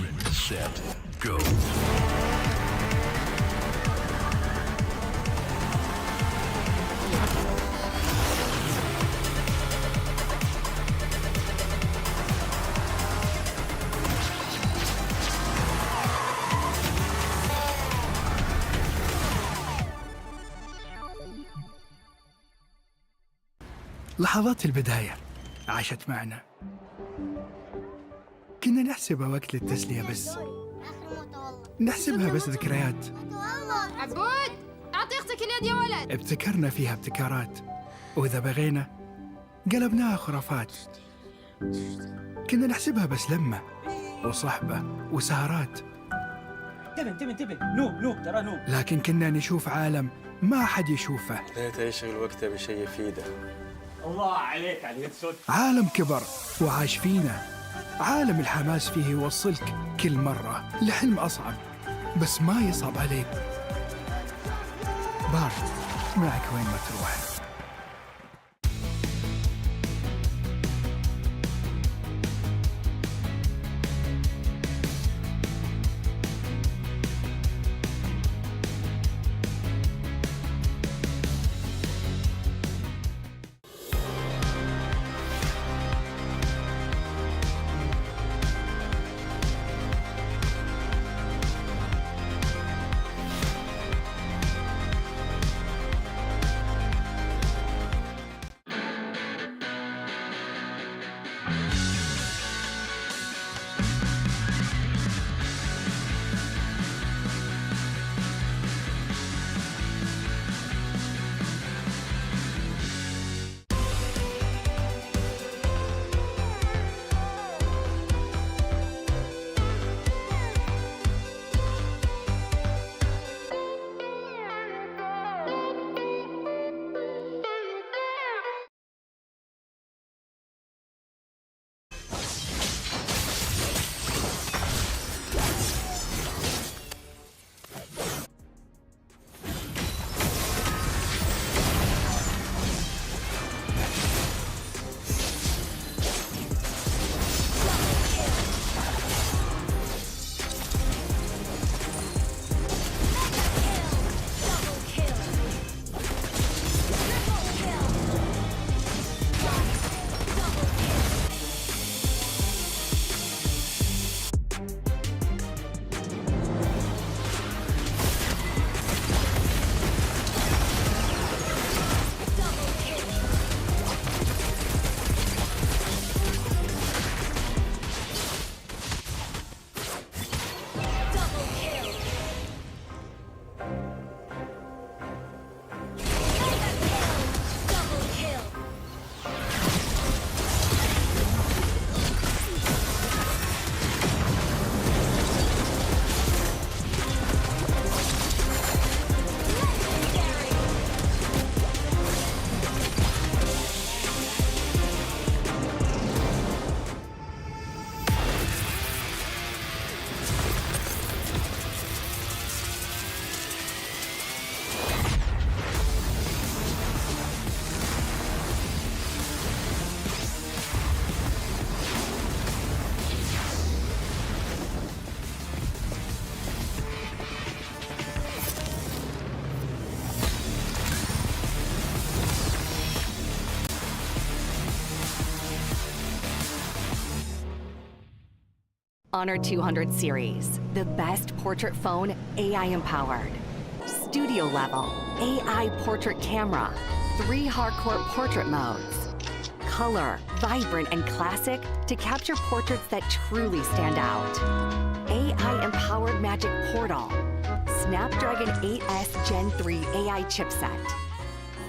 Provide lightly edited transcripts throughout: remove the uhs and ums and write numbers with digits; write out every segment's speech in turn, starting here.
Ready, set, go. لحظات البداية عاشت معنا. كنا نحسبها وقت للتسلية بس، نحسبها بس ذكريات. عبود أعطي أختك اليد يا ولد. ابتكرنا فيها ابتكارات، وإذا بغينا قلبناها خرافات. كنا نحسبها بس لمة وصحبة وسهرات، انتبه نوم ترى نوم. لكن كنا نشوف عالم ما أحد يشوفه. ليت يشغل وقته بشيء يفيده. الله عليك على اليد صدق. عالم كبر وعاش فينا، عالم الحماس فيه يوصلك كل مرة لحلم أصعب، بس ما يصعب عليك. بارد معك وين ما تروح. Honor 200 series, the best portrait phone AI-empowered. Studio level, AI portrait camera, 3 hardcore portrait modes. Color, vibrant and classic to capture portraits that truly stand out. AI-empowered magic portal. Snapdragon 8S Gen 3 AI chipset.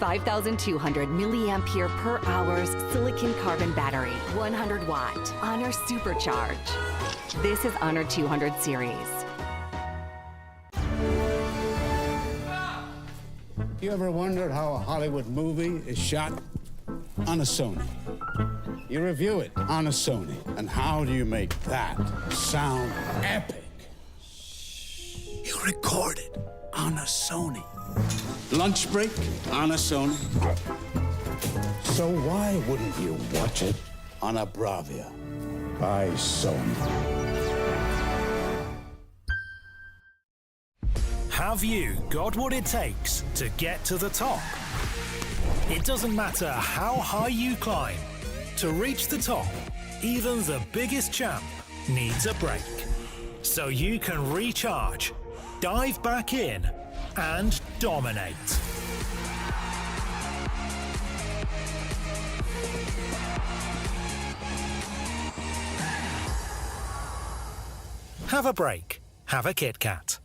5,200 milliampere per hour's silicon carbon battery, 100 watt, Honor Supercharge. This is Honor 200 series. You ever wondered how a Hollywood movie is shot? On a Sony. You review it on a Sony. And how do you make that sound epic? You record it on a Sony. Lunch break on a Sony. So why wouldn't you watch it on a Bravia by Sony? Have you got what it takes to get to the top? It doesn't matter how high you climb. To reach the top, even the biggest champ needs a break. So you can recharge, dive back in, and dominate. Have a break. Have a Kit Kat.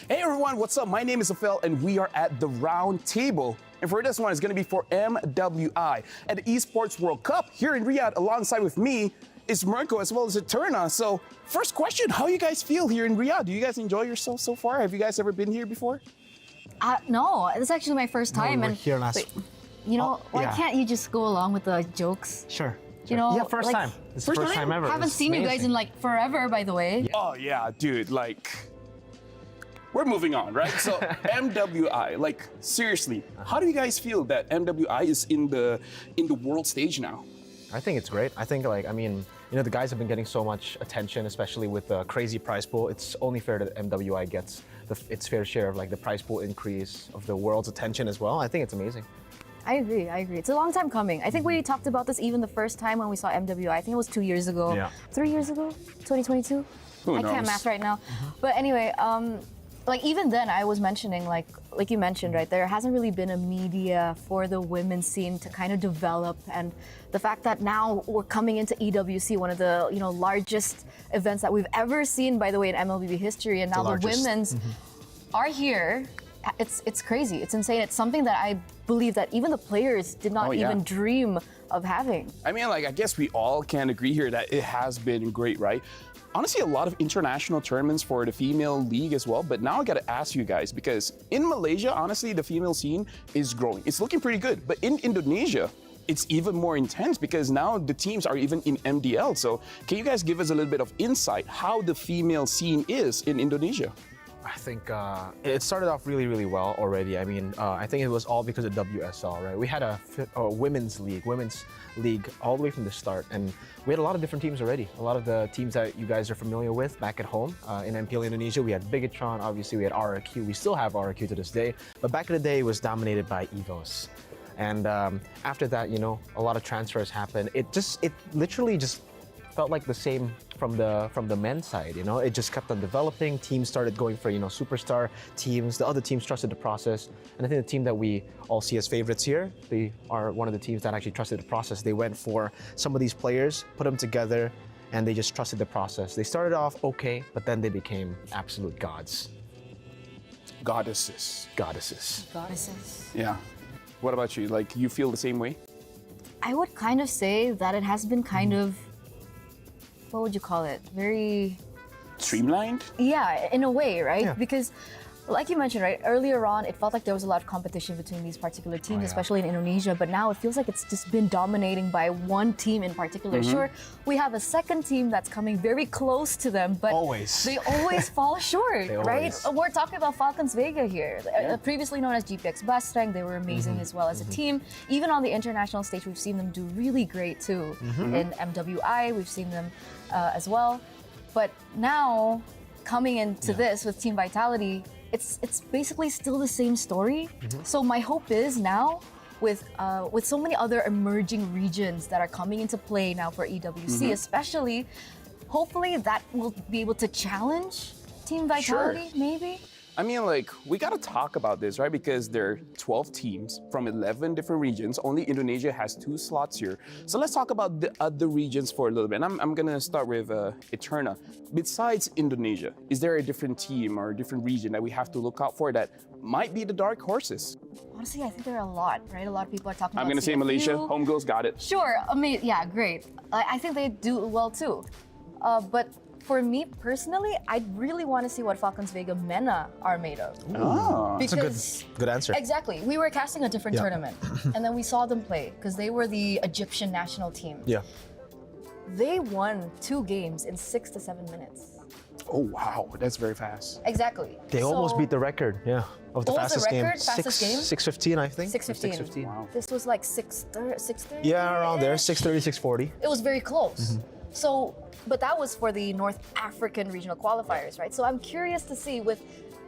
Hey everyone, what's up? My name is Afel and we are at the Roundtable. And for this one, it's going to be for MWI at the Esports World Cup here in Riyadh. Alongside with me is Mirko as well as Eterna. So first question, how you guys feel here in Riyadh? Do you guys enjoy yourself so far? Have you guys ever been here before? No, this is actually my first time. We were here last. You know, why yeah. can't you just go along with the jokes? Sure. You know, yeah, first like, time. It's the first time ever. Haven't seen you guys in like forever, by the way. Yeah. Oh yeah, dude, like, we're moving on, right? So MWI, like seriously, how do you guys feel that MWI is in the world stage now? I think it's great. I think like, I mean, you know, the guys have been getting so much attention, especially with the crazy prize pool. It's only fair that MWI gets its fair share of like the prize pool increase of the world's attention as well. I think it's amazing. I agree. It's a long time coming. I think we talked about this even the first time when we saw MWI. I think it was 2 years ago. Yeah. 3 years ago? 2022? Who knows? I can't math right now. But anyway, like even then I was mentioning, like you mentioned, right, there hasn't really been a media for the women's scene to kind of develop, and the fact that now we're coming into EWC, one of the largest events that we've ever seen, by the way, in MLBB history, and now the women's are here. It's crazy. It's insane. It's something that I believe that even the players did not even dream of having. I mean, like, I guess we all can agree here that it has been great, right? Honestly, a lot of international tournaments for the female league as well, but now I gotta ask you guys, because in Malaysia, honestly, the female scene is growing. It's looking pretty good, but in Indonesia, it's even more intense because now the teams are even in MDL. So can you guys give us a little bit of insight how the female scene is in Indonesia? I think it started off really, really well already. I mean, I think it was all because of WSL, right? We had a women's league all the way from the start, and we had a lot of different teams already. A lot of the teams that you guys are familiar with back at home in MPL Indonesia. We had Bigatron, obviously we had RRQ. We still have RRQ to this day, but back in the day it was dominated by EVOS. And after that, you know, a lot of transfers happened. It literally just felt like the same from the men's side, you know. It just kept on developing. Teams started going for, you know, superstar teams. The other teams trusted the process, and I think the team that we all see as favorites here, they are one of the teams that actually trusted the process. They went for some of these players, put them together, and they just trusted the process. They started off okay, but then they became absolute gods. Goddesses. Yeah. What about you? Like, you feel the same way? I would kind of say that it has been kind of, what would you call it? Very streamlined? Yeah, in a way, right? Yeah. Because like you mentioned, right, earlier on, it felt like there was a lot of competition between these particular teams, especially in Indonesia, but now it feels like it's just been dominating by one team in particular. Sure, we have a second team that's coming very close to them, but they always fall short, right? We're talking about Falcons Vega here, previously known as GPX Bastrang. They were amazing as well as a team. Even on the international stage, we've seen them do really great too. In MWI, we've seen them as well. But now, coming into this with Team Vitality, it's basically still the same story. So my hope is now, with so many other emerging regions that are coming into play now for EWC, especially, hopefully that will be able to challenge Team Vitality, maybe. I mean, like, we gotta talk about this, right? Because there are 12 teams from 11 different regions. Only Indonesia has 2 slots here. So let's talk about the other regions for a little bit. And I'm gonna start with Eterna. Besides Indonesia, is there a different team or a different region that we have to look out for that might be the dark horses? Honestly, I think there are a lot, right? A lot of people are talking about I'm gonna say Malaysia. Homegirls got it. Sure, yeah, great. I think they do well too. But for me personally, I really want to see what Falcons Vega MENA are made of. That's a good answer. Exactly. We were casting a different tournament, and then we saw them play because they were the Egyptian national team. Yeah. They won 2 games in 6 to 7 minutes. Oh, wow. That's very fast. Exactly. They almost beat the record, of the fastest game. Fastest game? 6:15, I think. 6:15. Wow. This was like 6:30. Yeah, around there, 6:30, 6:40. It was very close. So, but that was for the North African regional qualifiers, right? So I'm curious to see with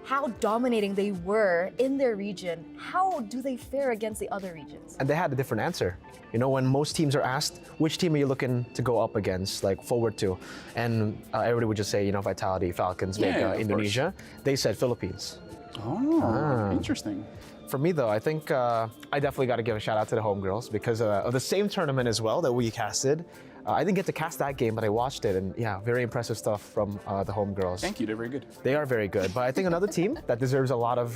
how dominating they were in their region, how do they fare against the other regions? And they had a different answer. You know, when most teams are asked, which team are you looking to go up against, like forward to? And everybody would just say, you know, Vitality, Falcons, Vega, Indonesia. They said Philippines. Oh, interesting. For me, though, I think I definitely got to give a shout out to the homegirls because of the same tournament as well that we casted. I didn't get to cast that game, but I watched it, and yeah, very impressive stuff from the homegirls. Thank you, they're very good. They are very good, but I think another team that deserves a lot of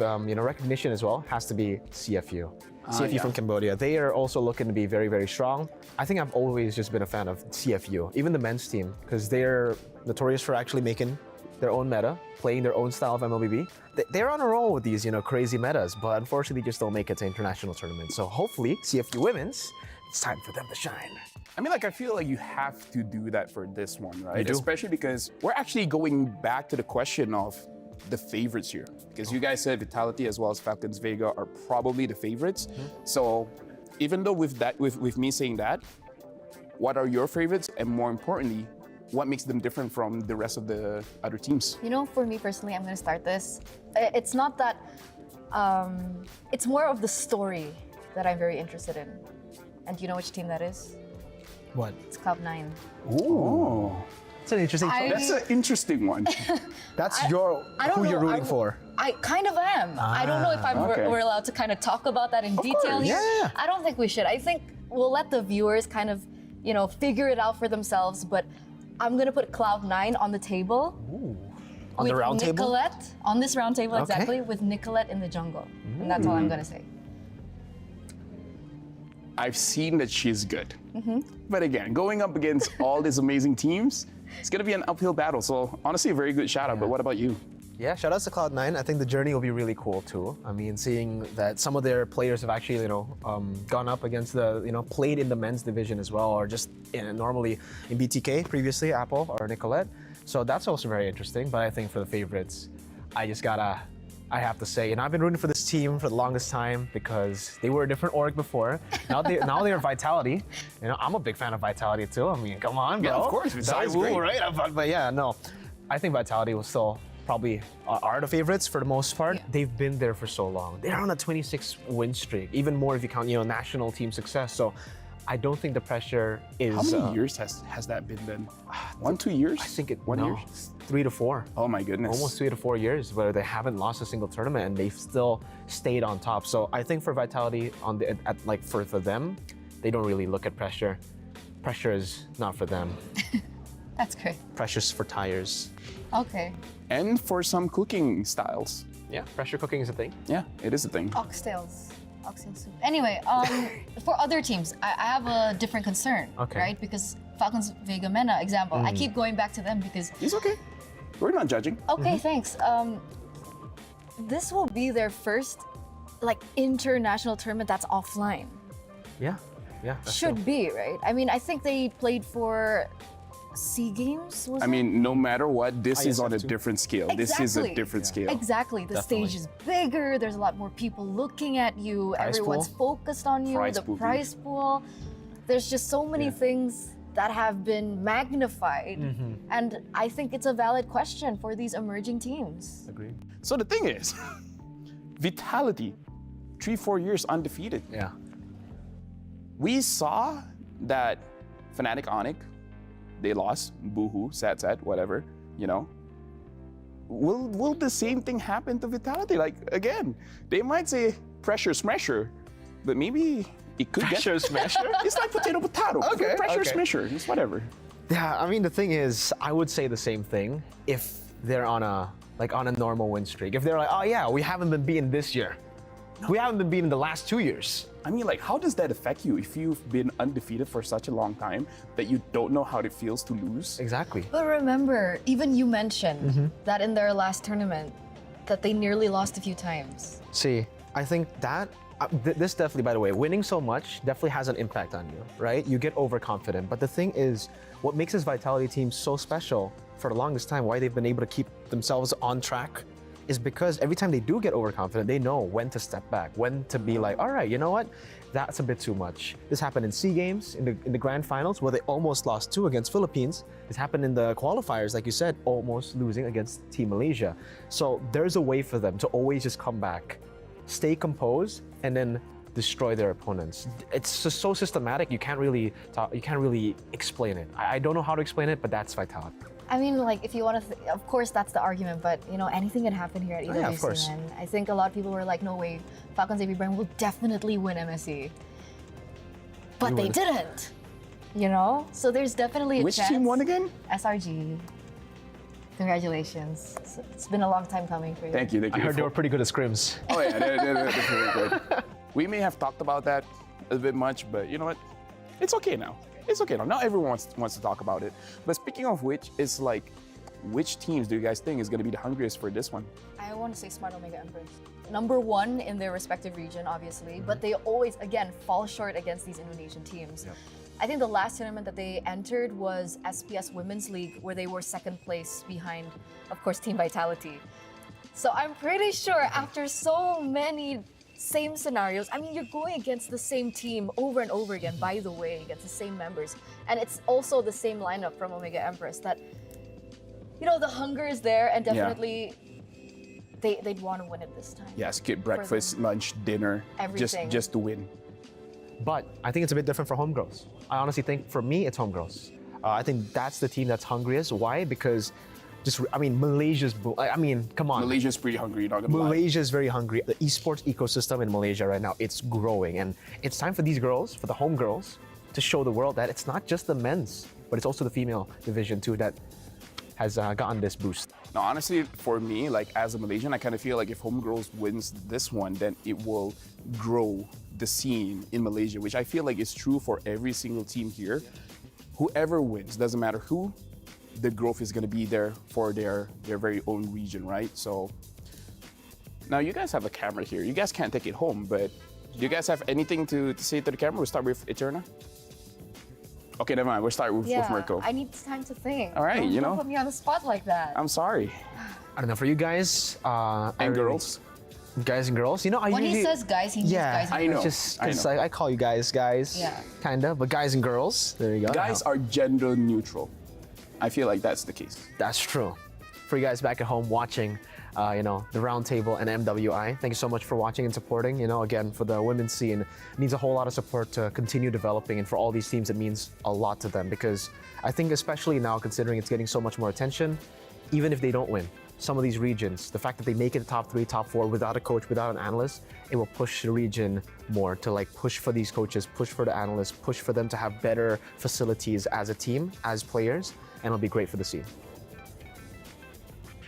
recognition as well has to be CFU. CFU from Cambodia. They are also looking to be very, very strong. I think I've always just been a fan of CFU, even the men's team, because they're notorious for actually making their own meta, playing their own style of MLBB. They're on a roll with these, crazy metas, but unfortunately just don't make it to international tournaments. So hopefully, CFU women's, it's time for them to shine. I mean, like, I feel like you have to do that for this one, right? You do. Especially because we're actually going back to the question of the favorites here. Because you guys said Vitality as well as Falcons Vega are probably the favorites. So even though with me saying that, what are your favorites? And more importantly, what makes them different from the rest of the other teams? You know, for me personally, I'm going to start this. It's not that, it's more of the story that I'm very interested in. And do you know which team that is? What? It's Cloud9. Oh. That's an interesting choice. That's an interesting one. That's who you're rooting for. I kind of am. I don't know if we're allowed to kind of talk about that in detail here. Yeah. I don't think we should. I think we'll let the viewers kind of, figure it out for themselves, but I'm going to put Cloud9 on the table. Ooh. On the round table? Nicolette, on this round table, exactly, with Nicolette in the jungle. And that's all I'm going to say. I've seen that she's good. But again, going up against all these amazing teams, it's going to be an uphill battle. So honestly, a very good shout out. But what about you? Yeah, shout outs to Cloud9. I think the journey will be really cool too. I mean, seeing that some of their players have actually, gone up against played in the men's division as well, or just normally in BTK previously, Apple or Nicolette. So that's also very interesting. But I think for the favorites, I have to say, and I've been rooting for this team for the longest time because they were a different org before. Now they're Vitality. You know, I'm a big fan of Vitality too. I mean, come on, bro. Yeah, of course, Vitality's great. Right? But yeah, no, I think Vitality was still probably are the favorites for the most part. Yeah. They've been there for so long. They're on a 26 win streak, even more if you count, national team success. So I don't think the pressure is. How many years has that been then? 1, 2 years? I think One year? 3 to 4. Oh my goodness. Almost 3 to 4 years where they haven't lost a single tournament and they've still stayed on top. So I think for Vitality for them, they don't really look at pressure. Pressure is not for them. That's great. Pressure's for tires. Okay. And for some cooking styles. Yeah, pressure cooking is a thing. Yeah, it is a thing. Oxtails. Oxtail soup. Anyway, for other teams, I have a different concern, Okay. right? Because Falcons Vega MENA example, I keep going back to them because. It's okay. We're not judging. Okay, thanks. This will be their first, international tournament that's offline. Yeah, that's Should true. be, right? I mean, I think they played for SEA Games. Was I it? mean, no matter what, this is on a ISF2. different scale. This is a different scale. Exactly. The Definitely. stage is bigger. There's a lot more people looking at you. Prize Everyone's pool. focused on you. Prize the pool, prize pool. There's just so many things that have been magnified. And I think it's a valid question for these emerging teams. Agreed. So the thing is, Vitality, 3-4 years undefeated. Yeah. We saw that Fnatic Onyx, they lost, boohoo, sad, whatever, Will the same thing happen to Vitality? Again, they might say pressure smasher, but maybe it could Pressure smasher? It's like potato. Okay, Pressure okay. smasher, it's whatever. Yeah, I mean, the thing is, I would say the same thing if they're on a normal win streak. If they're like, oh yeah, we haven't been beaten this year. We haven't been beaten the last 2 years. I mean, how does that affect you if you've been undefeated for such a long time that you don't know how it feels to lose? Exactly. But remember, even you mentioned that in their last tournament, that they nearly lost a few times. See, I think that this definitely, by the way, winning so much definitely has an impact on you, right? You get overconfident. But the thing is, what makes this Vitality team so special for the longest time, why they've been able to keep themselves on track, is because every time they do get overconfident, they know when to step back, when to be like, all right, you know what? That's a bit too much. This happened in SEA Games, in the grand finals, where they almost lost 2 against Philippines. This happened in the qualifiers, like you said, almost losing against Team Malaysia. So there's a way for them to always just come back, stay composed, and then destroy their opponents. It's just so systematic, you can't really explain it. I don't know how to explain it, but that's Vitality. I mean, if you want to, of course, that's the argument, but, anything can happen here at EWC, yeah, of course. man. I think a lot of people were like, no way, Falcons AB will definitely win MSC. But they didn't, So there's definitely a Which chance. team won again? SRG. Congratulations. It's been a long time coming for you. Thank you. I heard they were pretty good at scrims. Oh yeah, they're very good. We may have talked about that a bit much, but you know what? It's okay now. It's okay now. Not everyone wants to talk about it. But speaking of which, it's which teams do you guys think is going to be the hungriest for this one? I want to say Smart Omega Empress. Number 1 in their respective region, obviously, but they always, again, fall short against these Indonesian teams. Yep. I think the last tournament that they entered was SPS Women's League, where they were second place behind, of course, Team Vitality. So I'm pretty sure after so many same scenarios, I mean, you're going against the same team over and over again, by the way, against the same members. And it's also the same lineup from Omega Empress that, the hunger is there, and definitely they'd want to win it this time. Yeah, skip breakfast, lunch, dinner, Everything. just to win. But I think it's a bit different for homegirls. I honestly think, for me, it's homegirls. I think that's the team that's hungriest. Why? Because Malaysia's, come on. Malaysia's pretty hungry, you're not gonna lie. Malaysia's very hungry. The esports ecosystem in Malaysia right now, it's growing. And it's time for these girls, for the homegirls, to show the world that it's not just the men's, but it's also the female division too that has gotten this boost. Now, honestly, for me, as a Malaysian, I kind of feel like if Homegirls wins this one, then it will grow the scene in Malaysia, which I feel like is true for every single team here. Whoever wins, doesn't matter who, the growth is going to be there for their very own region, right? So now you guys have a camera here. You guys can't take it home, but do you guys have anything to say to the camera? We'll start with Eterna. Okay, never mind. We'll start with Mirko. I need time to think. All right, Don't put me on the spot like that. I'm sorry. I don't know, for you guys, And girls. Guys and girls, you know, I When usually... he says guys, he means guys and I know. girls. Just I 'cause know. I call you guys, Yeah. kinda, but guys and girls, there you go. Guys are gender neutral. I feel like that's the case. That's true. For you guys back at home watching, you know, the Roundtable and MWI, thank you so much for watching and supporting. You know, again, for the women's scene, it needs a whole lot of support to continue developing, and for all these teams, it means a lot to them because I think, especially now, considering it's getting so much more attention, even if they don't win, some of these regions, the fact that they make it the top 3, top 4 without a coach, without an analyst, it will push the region more to like push for these coaches, push for the analysts, push for them to have better facilities as a team, as players, and it'll be great for the scene.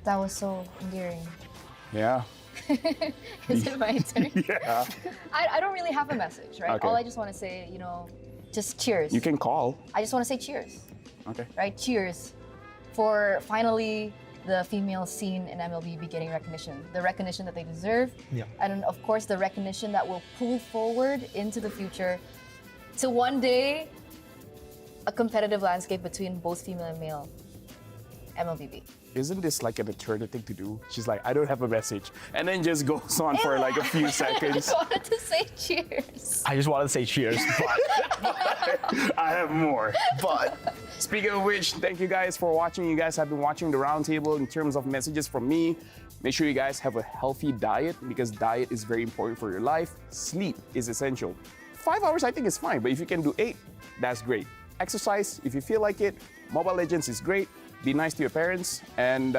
That was so endearing. Yeah. Is it my turn? Yeah. I don't really have a message, right? Okay. All I just want to say, you know, just cheers. You can call. I just want to say cheers, Okay. right? Cheers for finally the female scene in MLBB getting recognition, the recognition that they deserve, and of course the recognition that will pull forward into the future to one day a competitive landscape between both female and male MLBB. Isn't this like an eternal thing to do? She's like, I don't have a message. And then just goes on for like a few I seconds. just wanted to say cheers. I just wanted to say cheers, but I have more. But speaking of which, thank you guys for watching. You guys have been watching the Roundtable. In terms of messages from me, make sure you guys have a healthy diet because diet is very important for your life. Sleep is essential. 5 hours I think is fine, but if you can do 8, that's great. Exercise if you feel like it. Mobile Legends is great. Be nice to your parents and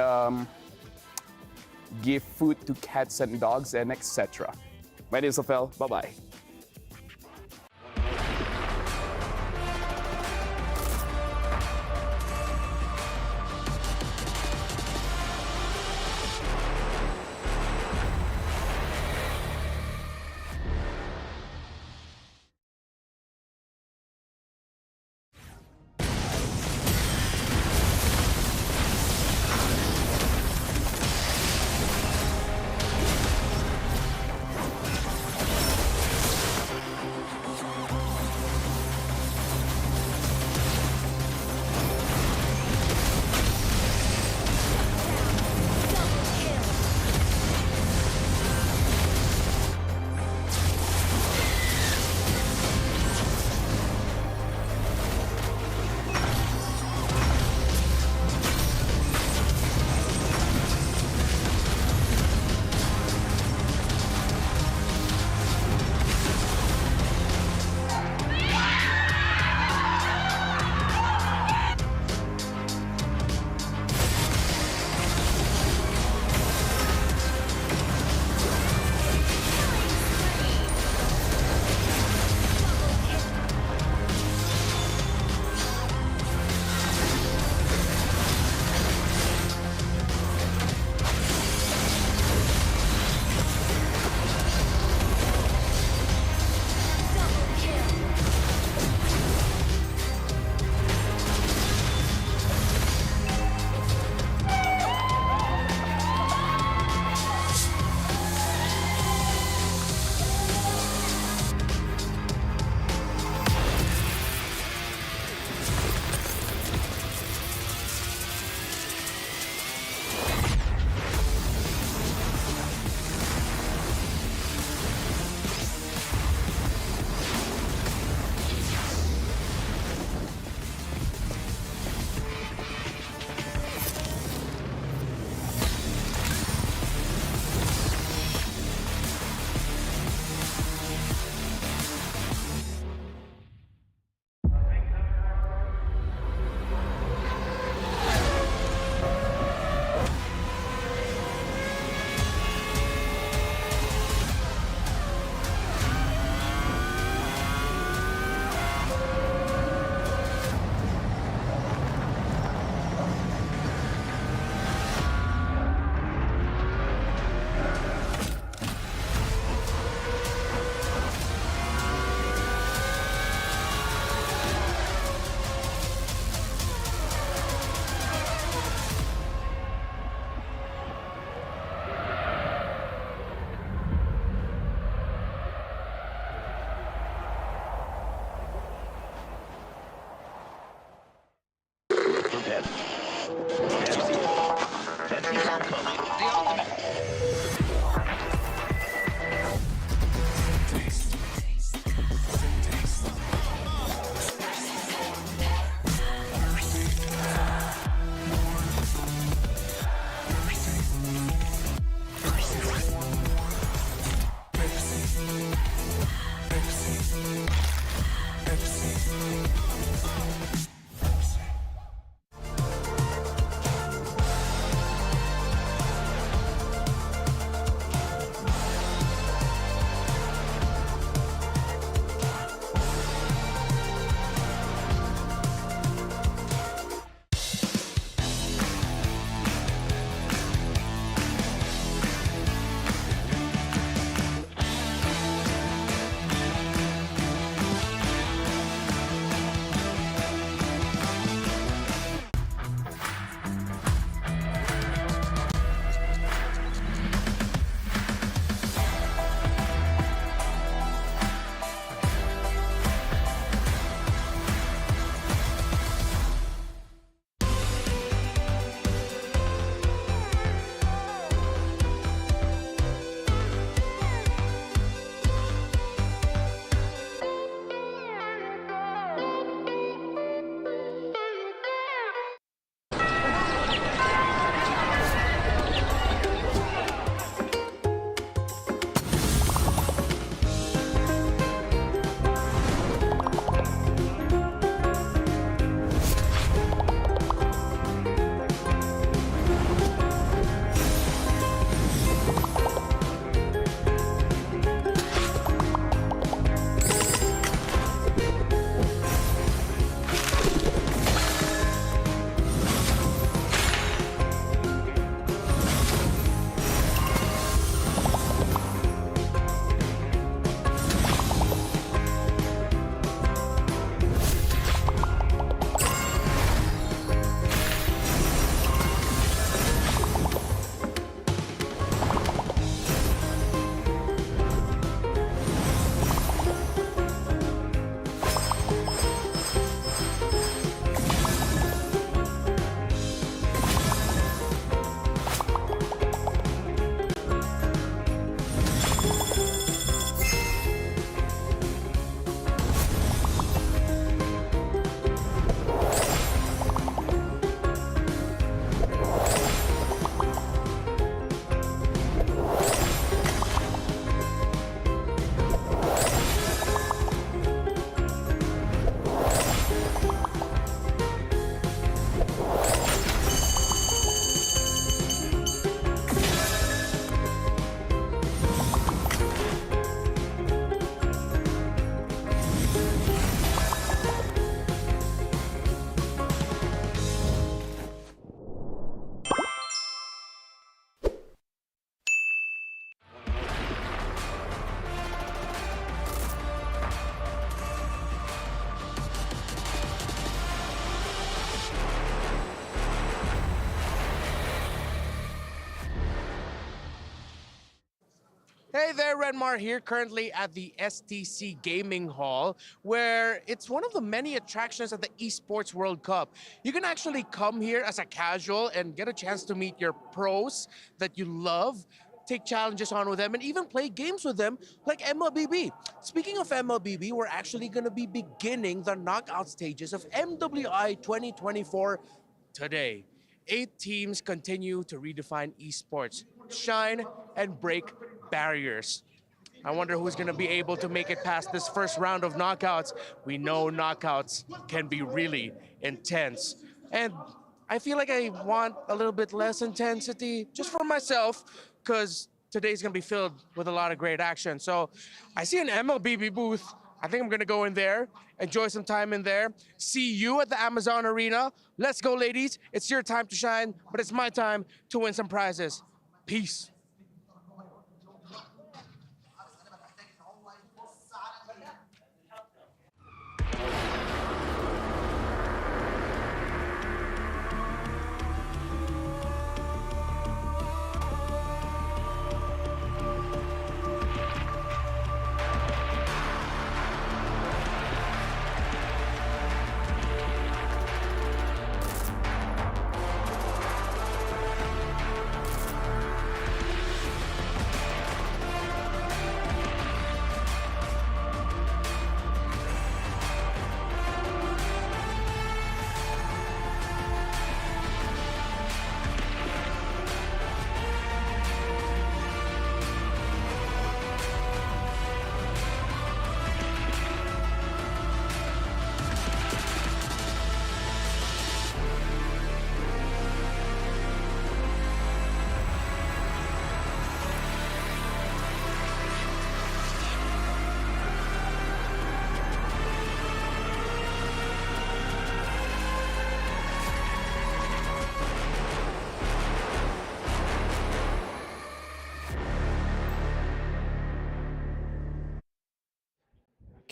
give food to cats and dogs and etc. My name is Ophel. Bye-bye. Hey there, Renmar here, currently at the STC Gaming Hall, where it's one of the many attractions at the Esports World Cup. You can actually come here as a casual and get a chance to meet your pros that you love, take challenges on with them, and even play games with them like MLBB. Speaking of MLBB, we're actually going to be beginning the knockout stages of MWI 2024 today. 8 teams continue to redefine esports, shine and break barriers. I wonder who's going to be able to make it past this first round of knockouts. We know knockouts can be really intense. And I feel like I want a little bit less intensity just for myself, because today's going to be filled with a lot of great action. So I see an MLBB booth. I think I'm going to go in there, enjoy some time in there. See you at the Amazon Arena. Let's go, ladies. It's your time to shine, but it's my time to win some prizes. Peace.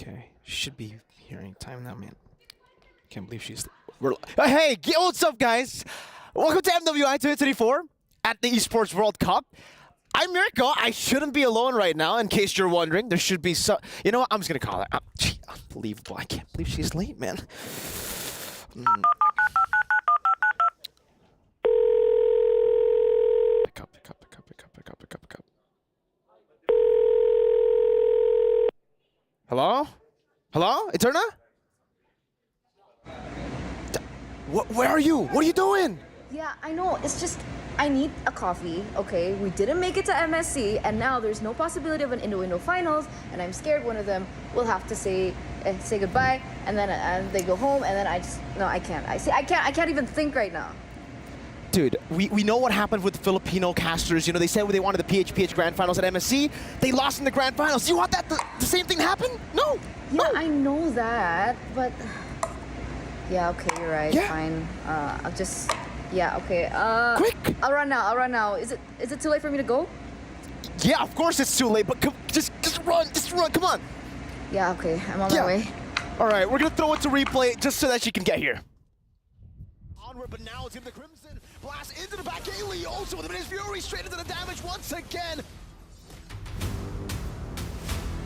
Okay, should be hearing time now, man. Can't believe she's. Hey, what's up, guys? Welcome to MWI 2024 at the Esports World Cup. I'm Mirko. I shouldn't be alone right now, in case you're wondering. There should be some. You know what? I'm just gonna call her. Gee, unbelievable! I can't believe she's late, man. Pick up. Hello? Hello? Eterna? Where are you? What are you doing? Yeah, I know. It's just, I need a coffee, okay? We didn't make it to MSC, and now there's no possibility of an Indo-Indo finals, and I'm scared one of them will have to say goodbye, and then they go home, and then I can't. I can't even think right now. Dude, we know what happened with the Filipino casters. You know, they said they wanted the PHPH Grand Finals at MSC. They lost in the Grand Finals. Do you want that the same thing to happen? No. Yeah, no. I know that, but... Yeah, okay, you're right. Yeah. Fine. I'll just... Yeah, okay. Quick! I'll run now. Is it too late for me to go? Yeah, of course it's too late, but just run, come on. Yeah, okay. I'm on my way. All right, we're gonna throw it to replay just so that she can get here. Onward, but now it's in the Crimson. Blast into the back. Ailey also with his Fury straight into the damage once again.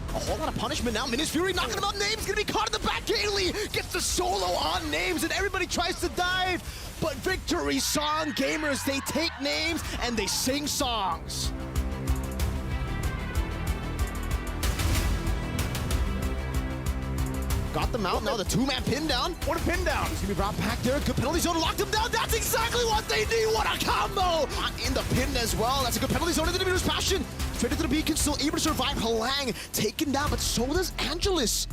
A whole lot of punishment now. Minus Fury knocking him out. Names gonna be caught in the back. Ailey gets the solo on Names, and everybody tries to dive. But victory song gamers, they take names and they sing songs. Got them out now. The two-man pin down. What a pin down. He's gonna be brought back there. Good penalty zone. Locked him down. That's exactly what they need. What a combo. In the pin as well. That's a good penalty zone into the Meter's Passion. Straight into the beacon. Still able to survive. Halang taken down, but so does Angelus.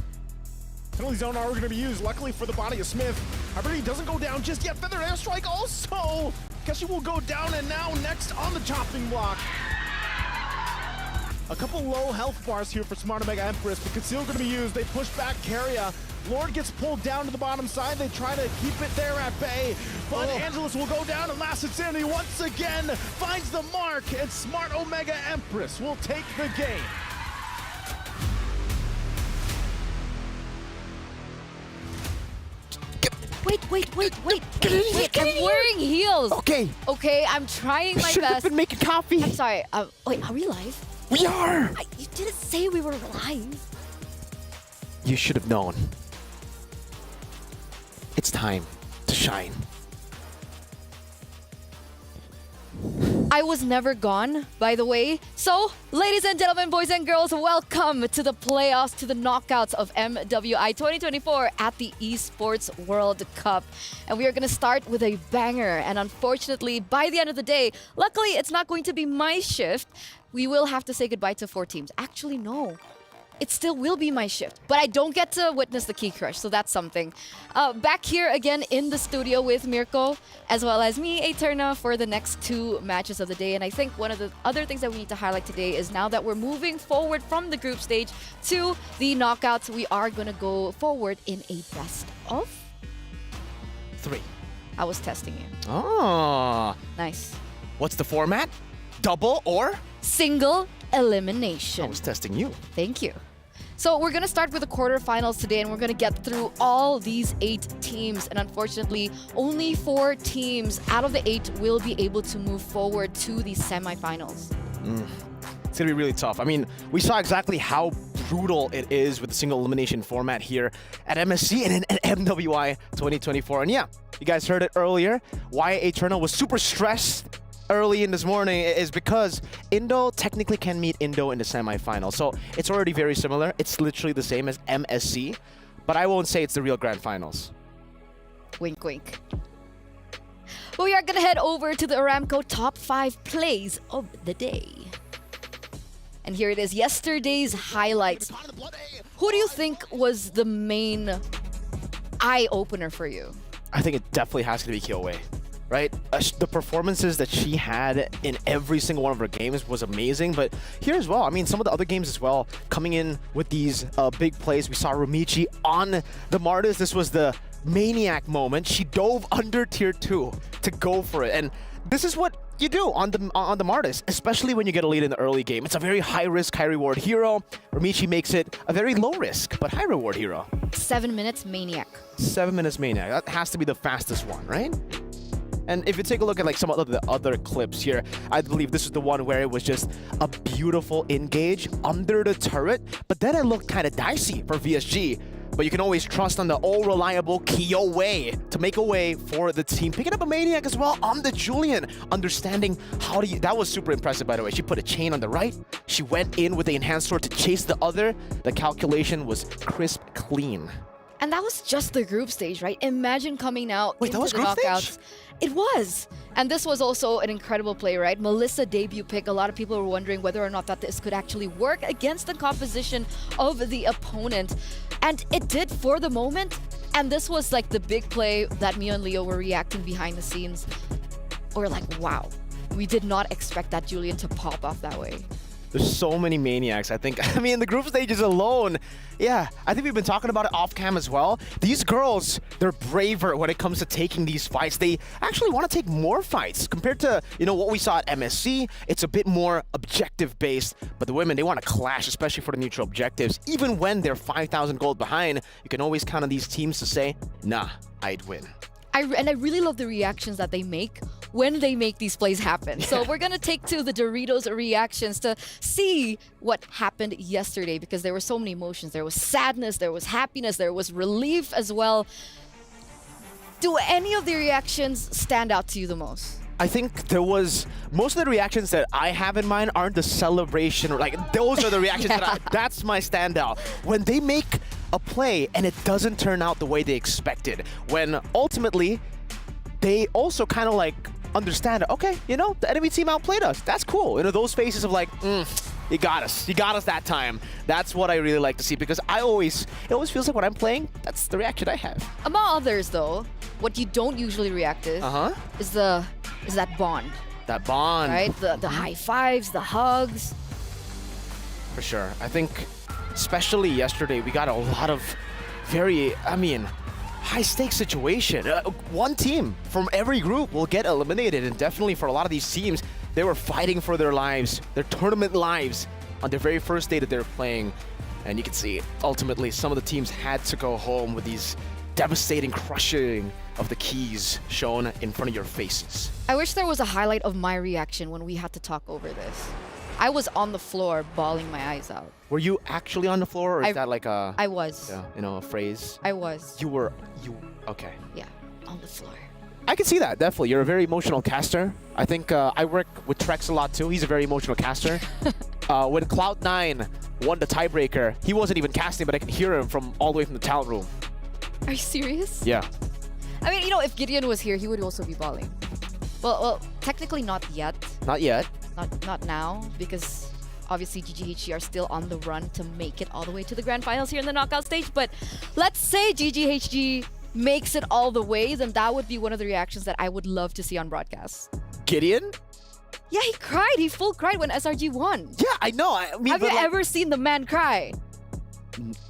Penalty zone are going to be used, luckily for the body of Smith. However, he doesn't go down just yet. Feather airstrike also. Guess he will go down, and now next on the chopping block. A couple low health bars here for Smart Omega Empress, but Conceal going to be used. They push back Carria. Lord gets pulled down to the bottom side. They try to keep it there at bay, but Angelus will go down, and Last Insanity once again finds the mark, and Smart Omega Empress will take the game. Wait, I'm wearing heels. Okay. Okay, I'm trying my Should have best. been making coffee. I'm sorry. Wait, are we live? We are. You didn't say we were live. You should have known. It's time to shine. I was never gone, by the way. So, ladies and gentlemen, boys and girls, welcome to the playoffs, to the knockouts of MWI 2024 at the Esports World Cup. And we are going to start with a banger. And unfortunately, by the end of the day, luckily, it's not going to be my shift. We will have to say goodbye to 4 teams. Actually, no. It still will be my shift, but I don't get to witness the key crush, so that's something. Back here again in the studio with Mirko, as well as me, Eterna, for the next 2 matches of the day. And I think one of the other things that we need to highlight today is now that we're moving forward from the group stage to the knockouts, we are going to go forward in a best of 3. I was testing you. Oh. Nice. What's the format? Double or? Single elimination. I was testing you. Thank you. So we're going to start with the quarterfinals today, and we're going to get through all these 8 teams. And unfortunately, only 4 teams out of the 8 will be able to move forward to the semifinals. It's going to be really tough. I mean, we saw exactly how brutal it is with the single elimination format here at MSC and at MWI 2024. And yeah, you guys heard it earlier. Why Eternal was super stressed early in this morning is because Indo technically can meet Indo in the semifinal. So it's already very similar. It's literally the same as MSC, but I won't say it's the real grand finals. Wink, wink. We are going to head over to the Aramco top 5 plays of the day. And here it is, yesterday's highlights. Who do you think was the main eye-opener for you? I think it definitely has to be Kyoei. Right? The performances that she had in every single one of her games was amazing, but here as well, I mean, some of the other games as well, coming in with these big plays. We saw Rumichi on the Martis. This was the maniac moment. She dove under tier 2 to go for it, and this is what you do on the Martis, especially when you get a lead in the early game. It's a very high-risk, high-reward hero. Ramichi makes it a very low-risk, but high-reward hero. 7 minutes Maniac. 7 minutes Maniac. That has to be the fastest one, right? And if you take a look at like some of the other clips here, I believe this is the one where it was just a beautiful engage under the turret, but then it looked kind of dicey for VSG. But you can always trust on the all-reliable Kyo Wei to make a way for the team. Picking up a Maniac as well on the Julian. Understanding how to... That was super impressive, by the way. She put a chain on the right. She went in with the enhanced sword to chase the other. The calculation was crisp clean. And that was just the group stage, right? Imagine coming out into the knockouts. It was. And this was also an incredible play, right? Melissa debut pick. A lot of people were wondering whether or not that this could actually work against the composition of the opponent. And it did for the moment. And this was like the big play that Mio and Leo were reacting behind the scenes. Or like, wow, we did not expect that Julian to pop off that way. There's so many Maniacs, I think. I mean, the group stages alone, yeah, I think we've been talking about it off cam as well. These girls, they're braver when it comes to taking these fights. They actually want to take more fights compared to, you know, what we saw at MSC. It's a bit more objective based, but the women, they want to clash, especially for the neutral objectives. Even when they're 5,000 gold behind, you can always count on these teams to say, nah, I'd win. And I really love the reactions that they make when they make these plays happen. So we're going to take to the Doritos reactions to see what happened yesterday, because there were so many emotions. There was sadness, there was happiness, there was relief as well. Do any of the reactions stand out to you the most? I think there was, most of the reactions that I have in mind aren't the celebration, or like those are the reactions that's my standout. When they make a play and it doesn't turn out the way they expected, when ultimately they also kind of like understand, okay, you know, the enemy team outplayed us. That's cool. You know, those faces of like, you got us that time. That's what I really like to see, because it always feels like when I'm playing, that's the reaction I have. Among others though, what you don't usually react to is that bond. That bond. Right? The high fives, the hugs. For sure. I think especially yesterday, we got a lot of very, high-stakes situation. One team from every group will get eliminated, and definitely for a lot of these teams, they were fighting for their lives, their tournament lives, on their very first day that they're playing. And you can see, ultimately, some of the teams had to go home with these devastating crushing of the keys shown in front of your faces. I wish there was a highlight of my reaction when we had to talk over this. I was on the floor bawling my eyes out. Were you actually on the floor, or is that like a... I was. Yeah, you know, a phrase? I was. Okay. Yeah, on the floor. I can see that, definitely. You're a very emotional caster. I think I work with Trex a lot too. He's a very emotional caster. When Cloud9 won the tiebreaker, he wasn't even casting, but I could hear him from all the way from the talent room. Are you serious? Yeah. I mean, you know, if Gideon was here, he would also be bawling. Well, technically not yet. Not yet. Not now, because obviously GGHG are still on the run to make it all the way to the grand finals here in the knockout stage. But let's say GGHG makes it all the way, then that would be one of the reactions that I would love to see on broadcast. Gideon? Yeah, he cried. He full cried when SRG won. Yeah, I know. Have you ever seen the man cry?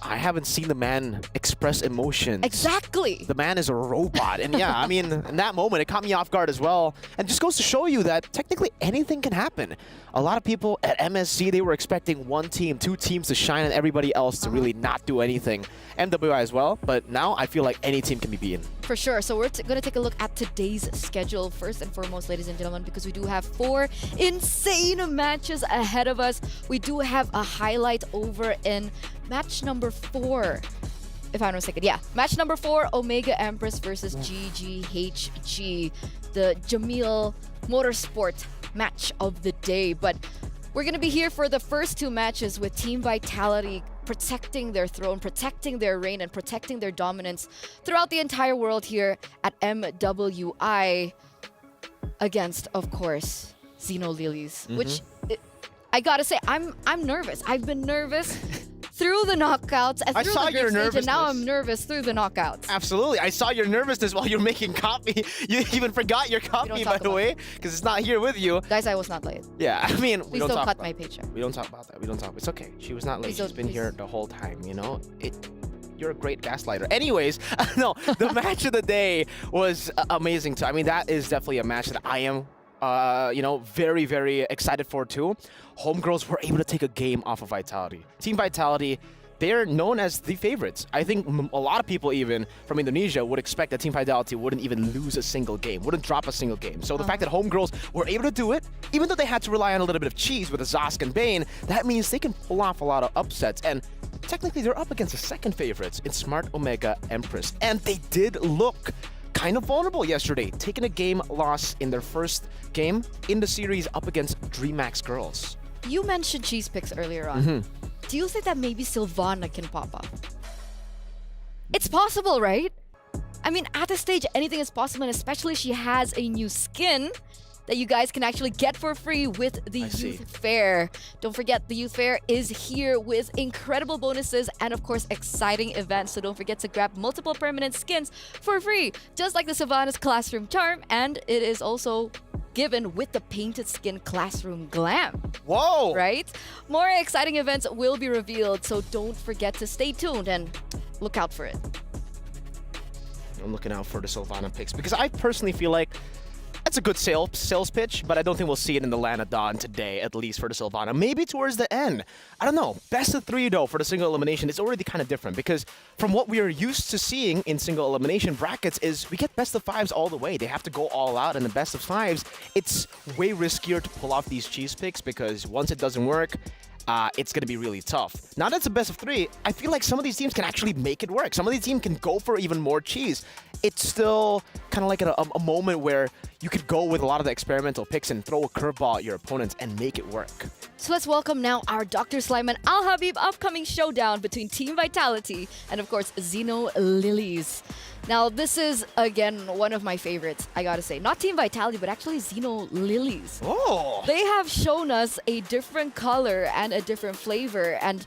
I haven't seen the man express emotions. Exactly. The man is a robot. And yeah, I mean, in that moment, it caught me off guard as well. And just goes to show you that technically anything can happen. A lot of people at MSC, they were expecting one team, two teams to shine, and everybody else to really not do anything. MWI as well, but now I feel like any team can be beaten. For sure. So we're going to take a look at today's schedule first and foremost, ladies and gentlemen, because we do have 4 insane matches ahead of us. We do have a highlight over in match number 4, if I'm not mistaken. Yeah, match number 4, Omega Empress versus GGHG, the Jamil Motorsport match of the day. But we're going to be here for the first 2 matches with Team Vitality protecting their throne, protecting their reign, and protecting their dominance throughout the entire world here at MWI against, of course, Xeno Lilies, which I gotta say, I'm nervous. I've been nervous through the knockouts and through the group stage, and now I'm nervous through the knockouts. Absolutely. I saw your nervousness while you're making copy. You even forgot your copy, by the way, because it's not here with you. Guys, I was not late. Yeah, I mean, please don't cut my paycheck. We don't talk about that. We don't talk. It's okay. She was not late. She's been here the whole time, you know? You're a great gaslighter. Anyways, no, the match of the day was amazing too. I mean, that is definitely a match that I am very, very excited for too. Homegirls were able to take a game off of Vitality. Team Vitality, they're known as the favorites. I think a lot of people even from Indonesia would expect that Team Vitality wouldn't even lose a single game, wouldn't drop a single game. So the fact that Homegirls were able to do it, even though they had to rely on a little bit of cheese with the Zosk and Bane, that means they can pull off a lot of upsets. And technically they're up against the second favorites in Smart Omega Empress. And they did look kind of vulnerable yesterday, taking a game loss in their first game in the series up against DreamHack Girls. You mentioned cheese picks earlier on. Do you think that maybe Sylvana can pop up? It's possible, right? I mean, at this stage, anything is possible, and especially she has a new skin that you guys can actually get for free with the Youth Fair. Don't forget, the Youth Fair is here with incredible bonuses and, of course, exciting events. So don't forget to grab multiple permanent skins for free, just like the Sylvana's Classroom Charm, and it is also given with the Painted Skin Classroom Glam. Whoa! Right? More exciting events will be revealed, so don't forget to stay tuned and look out for it. I'm looking out for the Sylvana picks because I personally feel like that's a good sales pitch, but I don't think we'll see it in the Lana Dawn today, at least for the Sylvana. Maybe towards the end. I don't know. Best of 3, though, for the single elimination is already kind of different because from what we are used to seeing in single elimination brackets is we get best of 5s all the way. They have to go all out, and the best of 5s, it's way riskier to pull off these cheese picks because once it doesn't work, it's going to be really tough. Now that it's a best of 3, I feel like some of these teams can actually make it work. Some of these teams can go for even more cheese. It's still kind of like a moment where you could go with a lot of the experimental picks and throw a curveball at your opponents and make it work. So let's welcome now our Dr. Slime and Al Habib upcoming showdown between Team Vitality and, of course, Xeno Lilies. Now, this is, again, one of my favorites, I gotta say. Not Team Vitality, but actually Xeno Lilies. Oh! They have shown us a different color and a different flavor. And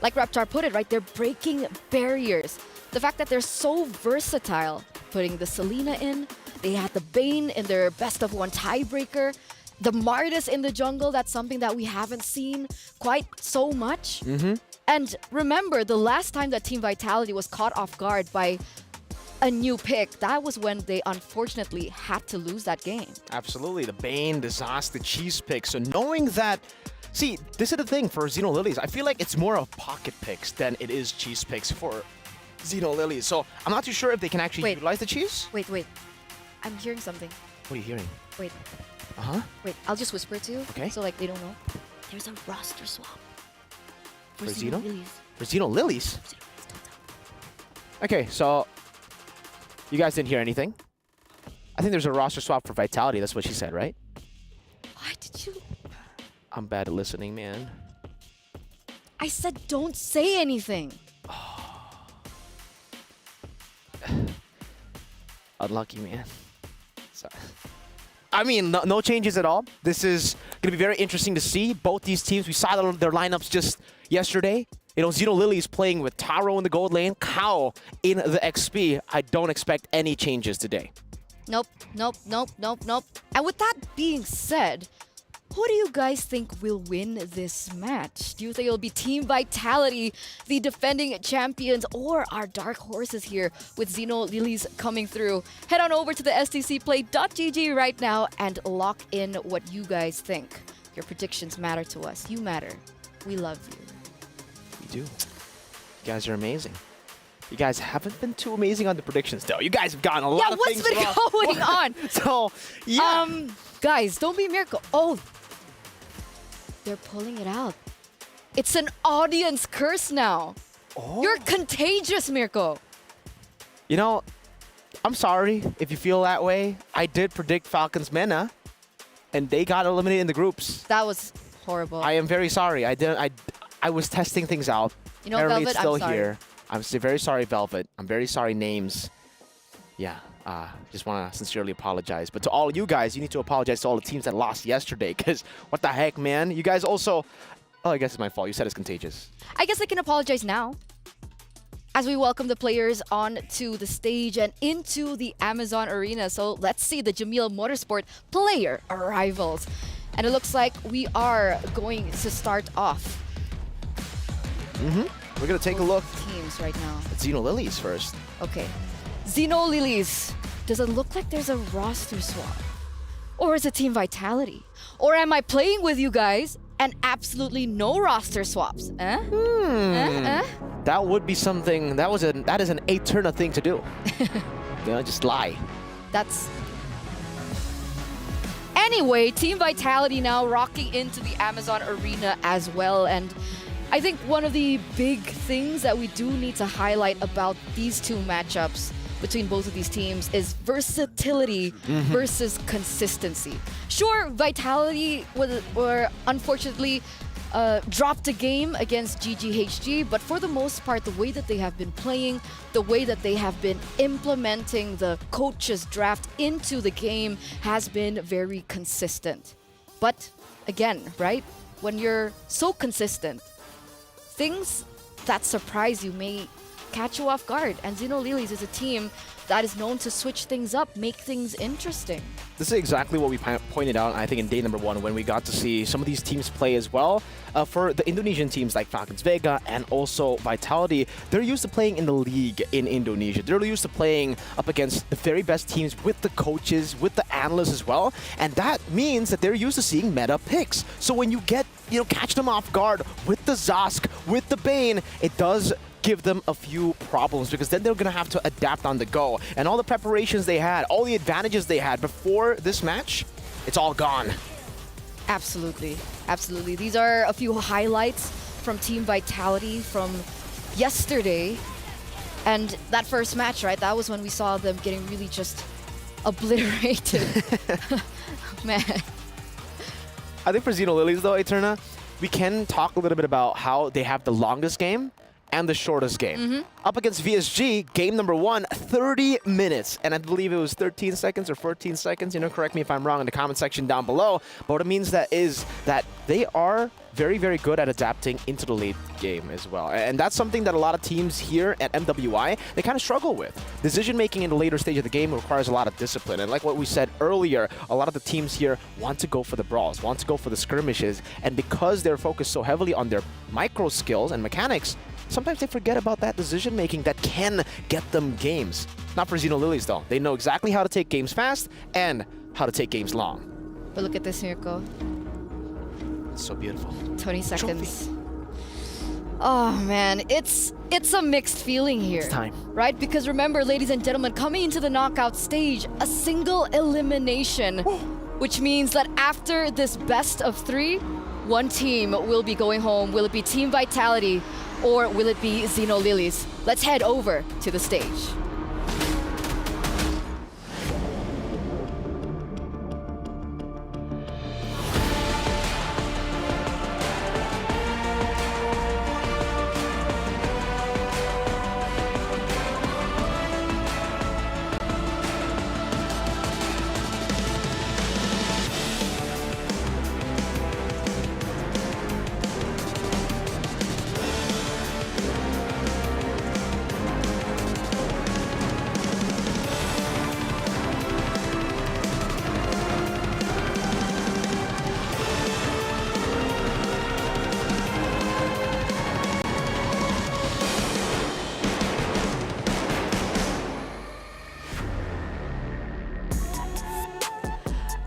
like Raptar put it, right, they're breaking barriers. The fact that they're so versatile, putting the Selena in, they had the Bane in their best of 1 tiebreaker, the Mardis in the jungle, that's something that we haven't seen quite so much. And remember, the last time that Team Vitality was caught off guard by a new pick, that was when they unfortunately had to lose that game. Absolutely. The Bane, the Zosk, the cheese pick. So knowing that, see, this is the thing for Xeno Lilies. I feel like it's more of pocket picks than it is cheese picks for Xeno Lilies. So I'm not too sure if they can actually utilize the cheese. Wait. I'm hearing something. What are you hearing? Wait. Wait, I'll just whisper it to you. Okay. So, like, they don't know. There's a roster swap. For Xeno? Lilies. For Xeno Lilies? Okay, so you guys didn't hear anything. I think there's a roster swap for Vitality. That's what she said, right? Why did you? I'm bad at listening, man. I said don't say anything. Unlucky, man. Sorry. I mean, no changes at all. This is going to be very interesting to see. Both these teams, we saw their lineups just yesterday. You know, Xeno Lilies playing with Taro in the gold lane, Kao in the XP. I don't expect any changes today. Nope. And with that being said, who do you guys think will win this match? Do you think it'll be Team Vitality, the defending champions, or our dark horses here with Xeno Lilies coming through? Head on over to the stcplay.gg right now and lock in what you guys think. Your predictions matter to us. You matter. We love you. We do. You guys are amazing. You guys haven't been too amazing on the predictions, though. You guys have gotten a lot of things wrong. Yeah, what's been going on? So, yeah. Guys, don't be Miracle. Oh, they're pulling it out. It's an audience curse now. Oh. You're contagious, Mirko. You know, I'm sorry if you feel that way. I did predict Falcons Vega, and they got eliminated in the groups. That was horrible. I am very sorry. I was testing things out. You know, Apparently Velvet, it's still I'm sorry. here. I'm very sorry, Velvet. I'm very sorry, Names. Yeah, just want to sincerely apologize. But to all you guys, you need to apologize to all the teams that lost yesterday, because what the heck, man? You guys also... Oh, I guess it's my fault. You said it's contagious. I guess I can apologize now. As we welcome the players onto the stage and into the Amazon Arena. So let's see the Jamil Motorsport player arrivals. And it looks like we are going to start off. We're going to take a look Teams right now. at Xeno Lilies first. Okay. Xeno Lilies. Does it look like there's a roster swap? Or is it Team Vitality? Or am I playing with you guys and absolutely no roster swaps? That would be something, that is an Eterna thing to do. Just lie. That's... Anyway, Team Vitality now rocking into the Amazon Arena as well. And I think one of the big things that we do need to highlight about these two matchups between both of these teams is versatility versus consistency. Sure, Vitality were unfortunately dropped a game against GGHG, but for the most part, the way that they have been playing, the way that they have been implementing the coaches draft into the game has been very consistent. But again, right, when you're so consistent, things that surprise you may catch you off guard. And Xenolilies is a team that is known to switch things up, make things interesting. This is exactly what we pointed out, I think, in day number 1 when we got to see some of these teams play as well. For the Indonesian teams like Falcons Vega and also Vitality, they're used to playing in the league in Indonesia. They're used to playing up against the very best teams with the coaches, with the analysts as well. And that means that they're used to seeing meta picks. So when you get, catch them off guard with the Zosk, with the Bane, it does give them a few problems because then they're going to have to adapt on the go. And all the preparations they had, all the advantages they had before this match, it's all gone. Absolutely. Absolutely. These are a few highlights from Team Vitality from yesterday. And that first match, right, that was when we saw them getting really just obliterated. Man. I think for Xenolilies though, Eterna, we can talk a little bit about how they have the longest game and the shortest game. Up against VSG, game number 1, 30 minutes. And I believe it was 13 seconds or 14 seconds. Correct me if I'm wrong in the comment section down below. But what it means that is that they are very, very good at adapting into the late game as well. And that's something that a lot of teams here at MWI, they kind of struggle with. Decision-making in the later stage of the game requires a lot of discipline. And like what we said earlier, a lot of the teams here want to go for the brawls, want to go for the skirmishes. And because they're focused so heavily on their micro skills and mechanics, sometimes they forget about that decision-making that can get them games. Not for Xenolilies, though. They know exactly how to take games fast and how to take games long. But look at this, Mirko. It's so beautiful. 20 seconds. Oh, man. It's a mixed feeling here. It's time. Right? Because remember, ladies and gentlemen, coming into the knockout stage, a single elimination, which means that after this best of 3, one team will be going home. Will it be Team Vitality or will it be Xenolilies? Let's head over to the stage.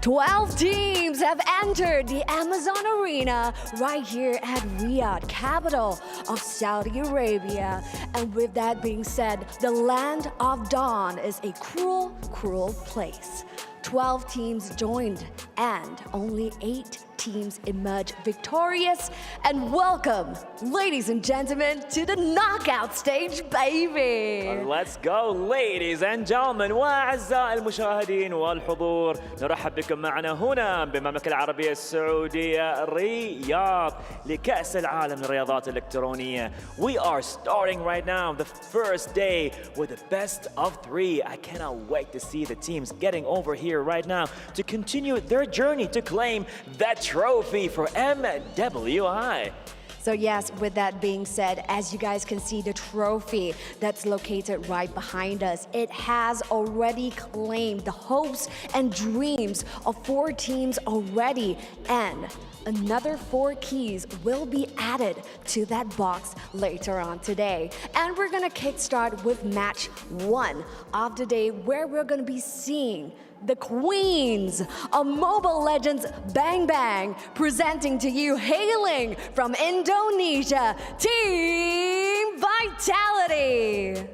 Twelve teams have entered the Amazon Arena right here at Riyadh, capital of Saudi Arabia. And with that being said, the land of dawn is a cruel, cruel place. 12 teams joined and only 8 teams emerge victorious. And welcome, ladies and gentlemen, to the knockout stage, baby. Let's go, ladies and gentlemen وأعزائي المشاهدين والحضور. نرحب بكم معنا هنا بالمملكة العربية السعودية رياض لكأس العالم للرياضات الإلكترونية. We are starting right now the first day with the best of 3. I cannot wait to see the teams getting over here right now to continue their journey to claim that trophy for MWI. So yes, with that being said, as you guys can see the trophy that's located right behind us, it has already claimed the hopes and dreams of 4 teams already, and another 4 keys will be added to that box later on today. And we're gonna kickstart with match 1 of the day, where we're gonna be seeing the queens of Mobile Legends Bang Bang, presenting to you, hailing from Indonesia, Team Vitality.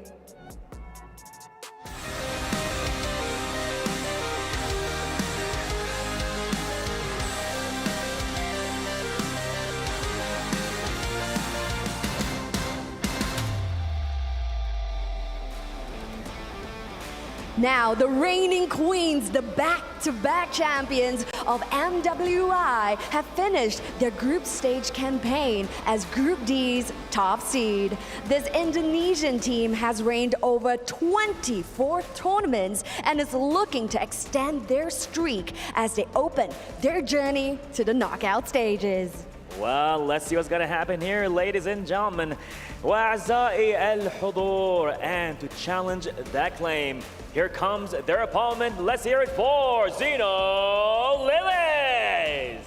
Now, the reigning queens, the back-to-back champions of MWI, have finished their group stage campaign as Group D's top seed. This Indonesian team has reigned over 24 tournaments and is looking to extend their streak as they open their journey to the knockout stages. Well, let's see what's gonna happen here, ladies and gentlemen. وأعزائي الحضور, and to challenge that claim, here comes their opponent. Let's hear it for Zeno Lilies.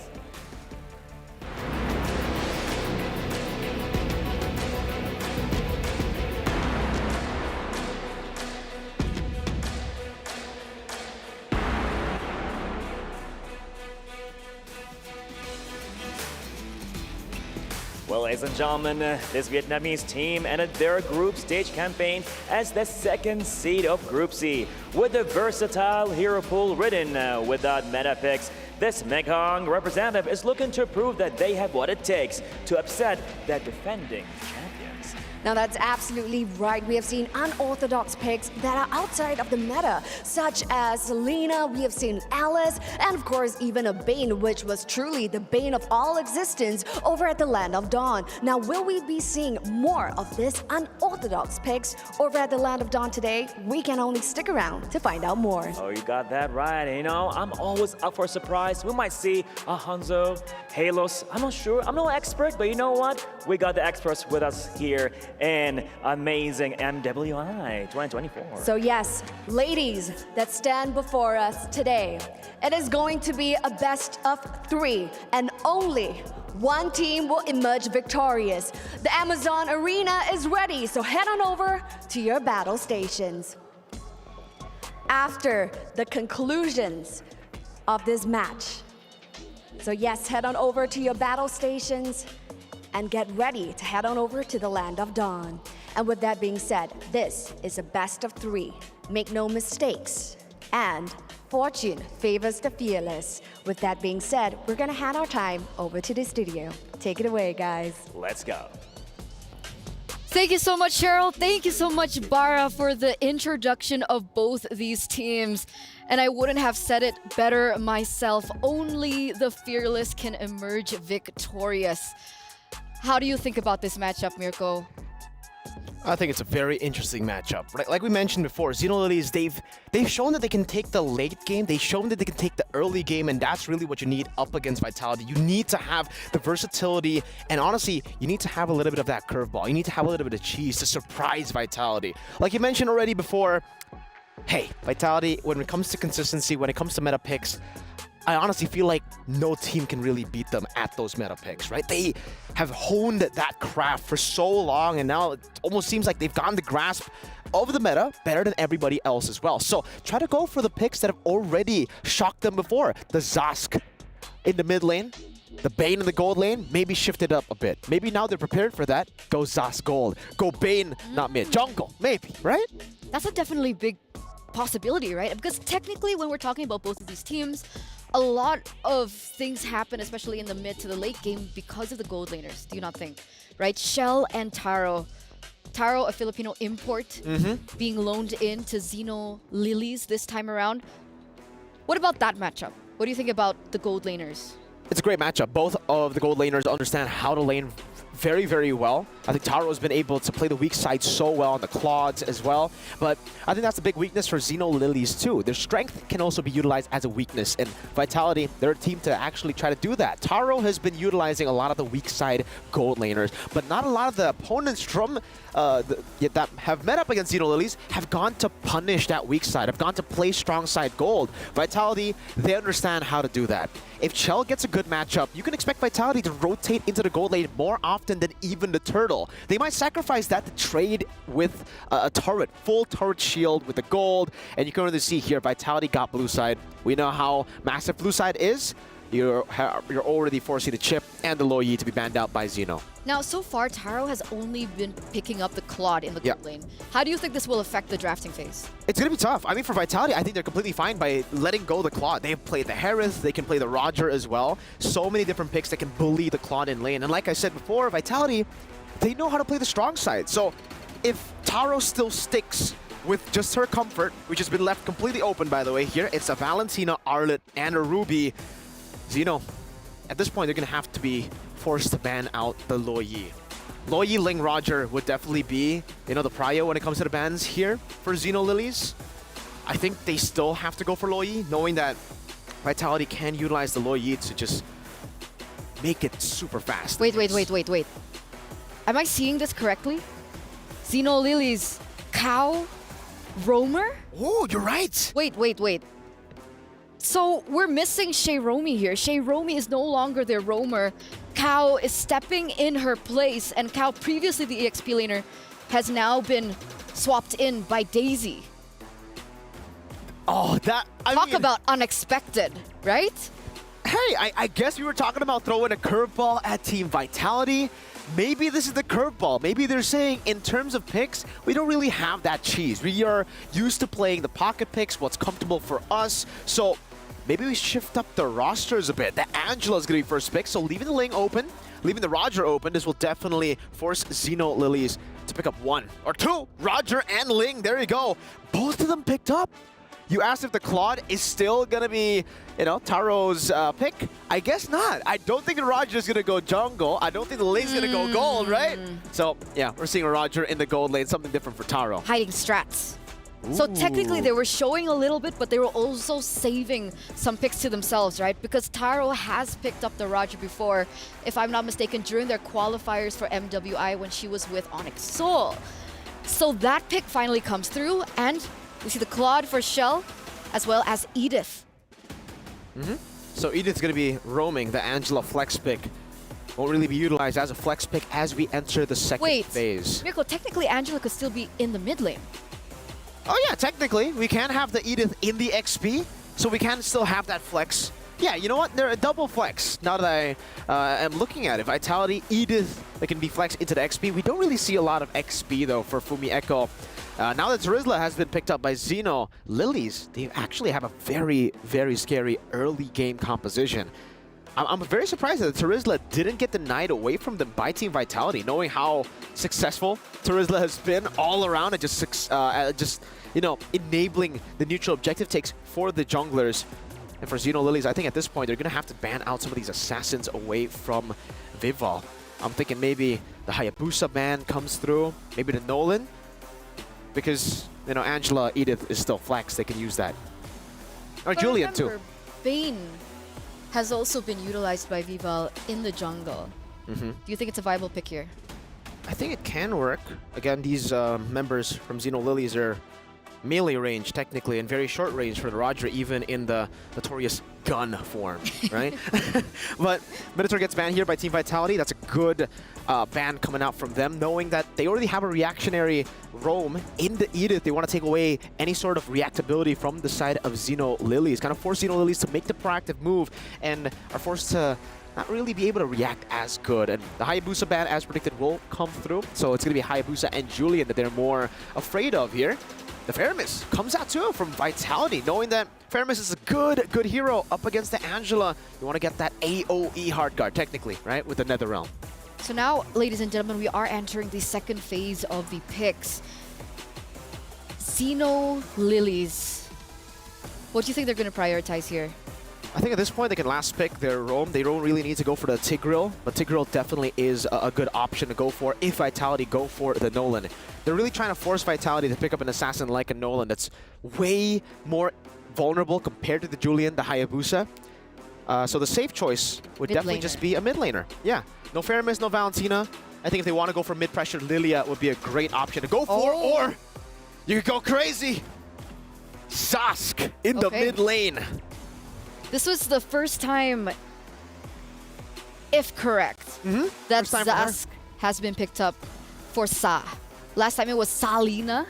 Well, ladies and gentlemen, this Vietnamese team ended their group stage campaign as the second seed of Group C, with a versatile hero pool ridden without meta picks. This Mekong representative is looking to prove that they have what it takes to upset the defending champions. Now that's absolutely right. We have seen unorthodox picks that are outside of the meta, such as Selena, we have seen Alice, and of course even a Bane, which was truly the bane of all existence over at the Land of Dawn. Now will we be seeing more of this unorthodox picks over at the Land of Dawn today? We can only stick around to find out more. Oh, you got that right. You know, I'm always up for a surprise. We might see a Hanzo, Halos. I'm not sure. I'm no expert, but you know what? We got the experts with us here in amazing MWI 2024. So yes, ladies that stand before us today, it is going to be a best of 3, and only one team will emerge victorious. The Amazon Arena is ready, so head on over to your battle stations. After the conclusions of this match, so yes, head on over to your battle stations and get ready to head on over to the Land of Dawn. And with that being said, this is a best of 3. Make no mistakes. And fortune favors the fearless. With that being said, we're gonna hand our time over to the studio. Take it away, guys. Let's go. Thank you so much, Cheryl. Thank you so much, Bara, for the introduction of both these teams. And I wouldn't have said it better myself. Only the fearless can emerge victorious. How do you think about this matchup, Mirko? I think it's a very interesting matchup. Right? Like we mentioned before, Zeno Lilies, they've shown that they can take the late game, they've shown that they can take the early game, and that's really what you need up against Vitality. You need to have the versatility, and honestly, you need to have a little bit of that curveball. You need to have a little bit of cheese to surprise Vitality. Like you mentioned already before, hey, Vitality, when it comes to consistency, when it comes to meta picks, I honestly feel like no team can really beat them at those meta picks, right? They have honed that craft for so long, and now it almost seems like they've gotten the grasp of the meta better than everybody else as well. So try to go for the picks that have already shocked them before. The Zosk in the mid lane, the Bane in the gold lane, maybe shift it up a bit. Maybe now they're prepared for that. Go Zosk gold. Go Bane, not mid. Jungle, maybe, right? That's a definitely big possibility, right? Because technically, when we're talking about both of these teams, a lot of things happen, especially in the mid to the late game, because of the gold laners, do you not think? Right? Shell and Taro. Taro, a Filipino import, being loaned in to Zeno Lilies this time around. What about that matchup? What do you think about the gold laners? It's a great matchup. Both of the gold laners understand how to lane very, very well. I think Taro has been able to play the weak side so well on the Claudes as well. But I think that's a big weakness for Zeno Lilies too. Their strength can also be utilized as a weakness. And Vitality, they're a team to actually try to do that. Taro has been utilizing a lot of the weak side gold laners, but not a lot of the opponents from that have met up against Zeno Lilies have gone to punish that weak side, have gone to play strong side gold. Vitality, they understand how to do that. If Chell gets a good matchup, you can expect Vitality to rotate into the gold lane more often important than even the turtle. They might sacrifice that to trade with a turret, full turret shield with the gold. And you can already see here, Vitality got blue side. We know how massive blue side is. You're already forcing the chip and the low Yi to be banned out by Xeno. Now, so far, Taro has only been picking up the Claude in the gold lane. How do you think this will affect the drafting phase? It's going to be tough. I mean, for Vitality, I think they're completely fine by letting go the Claude. They've played the Harris, they can play the Roger as well. So many different picks that can bully the Claude in lane. And like I said before, Vitality, they know how to play the strong side. So if Taro still sticks with just her comfort, which has been left completely open, by the way, here, it's a Valentina, Arlet, and a Ruby. Xeno, at this point, they're going to have to be forced to ban out the Lo Yi. Lo Yi, Ling, Roger would definitely be, you know, the prio when it comes to the bans here for Xeno Lilies. I think they still have to go for Lo Yi, knowing that Vitality can utilize the Lo Yi to just make it super fast. Wait. Am I seeing this correctly? Xeno Lilies, Cow, Roamer? Oh, you're right. Wait. So we're missing Shay Romy here. Shay Romy is no longer their roamer. Cow is stepping in her place, and Cow, previously the EXP laner, has now been swapped in by Daisy. Oh, Talk about unexpected, right? Hey, I guess we were talking about throwing a curveball at Team Vitality. Maybe this is the curveball. Maybe they're saying, in terms of picks, we don't really have that cheese. We are used to playing the pocket picks, what's comfortable for us. So maybe we shift up the rosters a bit. The Angela is going to be first pick, so leaving the Ling open, leaving the Roger open, this will definitely force Xeno Lilies to pick up 1 or 2. Roger and Ling, there you go. Both of them picked up. You asked if the Claude is still going to be, you know, Taro's pick. I guess not. I don't think the Roger is going to go jungle. I don't think the Ling's going to go gold, right? So, yeah, we're seeing a Roger in the gold lane, something different for Taro. Hiding strats. So technically they were showing a little bit, but they were also saving some picks to themselves, right? Because Taro has picked up the Roger before, if I'm not mistaken, during their qualifiers for MWI when she was with Onyx Soul. So that pick finally comes through, and we see the Claude for Shell, as well as Edith. So Edith's going to be roaming the Angela flex pick. Won't really be utilized as a flex pick as we enter the second phase. Mirko, technically Angela could still be in the mid lane. Oh yeah, technically. We can have the Edith in the XP, so we can still have that flex. Yeah, you know what? They're a double flex, now that I am looking at it. Vitality, Edith, they can be flexed into the XP. We don't really see a lot of XP, though, for Fumi Echo. Now that Terizla has been picked up by Xeno Lilies, they actually have a very, very scary early game composition. I'm very surprised that Terizla didn't get denied away from them by Team Vitality, knowing how successful Terizla has been all around and just you know, enabling the neutral objective takes for the junglers. And for Xeno Lilies, I think at this point they're going to have to ban out some of these assassins away from Vival. I'm thinking maybe the Hayabusa ban comes through, maybe the Nolan, because, you know, Angela, Edith is still flex. They can use that. Or Julian, too. Bane has also been utilized by Vival in the jungle. Do you think it's a viable pick here? I think it can work. Again, these members from Xeno Lilies are melee range, technically, and very short range for the Roger, even in the notorious gun form, right? But Minotaur gets banned here by Team Vitality. That's a good ban coming out from them, knowing that they already have a reactionary roam in the Edith. They want to take away any sort of reactability from the side of Xeno Lilies, kind of force Xeno Lilies to make the proactive move and are forced to not really be able to react as good. And the Hayabusa ban, as predicted, will come through. So it's going to be Hayabusa and Julian that they're more afraid of here. The Faramis comes out too from Vitality, knowing that Faramis is a good hero up against the Angela. You want to get that AoE hard guard, technically, right, with the Netherrealm. So now, ladies and gentlemen, we are entering the second phase of the picks. Xeno Lilies. What do you think they're going to prioritize here? I think at this point they can last pick their roam. They don't really need to go for the Tigreal, but Tigreal definitely is a good option to go for if Vitality go for the Nolan. They're really trying to force Vitality to pick up an assassin like a Nolan that's way more vulnerable compared to the Julian, the Hayabusa. So the safe choice would definitely just be a mid laner. Yeah, no Faramis, no Valentina. I think if they want to go for mid-pressure, Lilia would be a great option to go for, or you could go crazy. Sask in the mid lane. This was the first time, if correct, that Zask has been picked up for Sa. Last time it was Salina,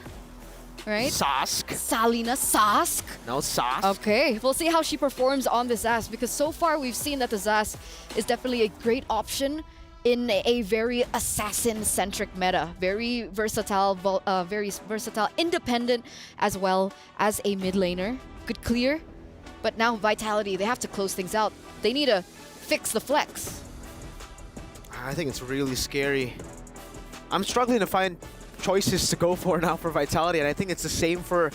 right? Sask. Salina, Sask. No, Sask. Okay, we'll see how she performs on the Zas, because so far we've seen that the Zas is definitely a great option in a very assassin-centric meta. Very versatile, independent as well as a mid laner. Good clear. But now Vitality, they have to close things out. They need to fix the flex. I think it's really scary. I'm struggling to find choices to go for now for Vitality, and I think it's the same for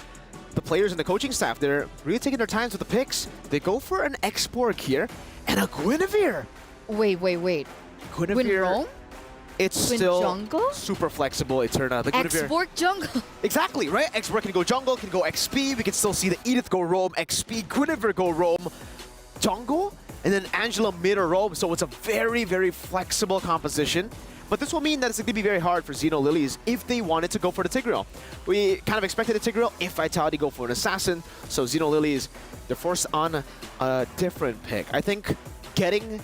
the players and the coaching staff. They're really taking their time with the picks. They go for an Exborg here and a Guinevere. Wait. Guinevere. Rome? It's Gwyn still jungle? super flexible, Eterna. The Guinevere. Exborg jungle. Exactly, right? Exborg can go jungle, can go XP. We can still see the Edith go roam, XP, Guinevere go roam, jungle, and then Angela mid or roam. So it's a very, very flexible composition. But this will mean that it's going to be very hard for Xeno Lilies if they wanted to go for the Tigreal. We kind of expected a Tigreal if Vitality go for an Assassin. So Xeno Lilies, they're forced on a different pick. I think getting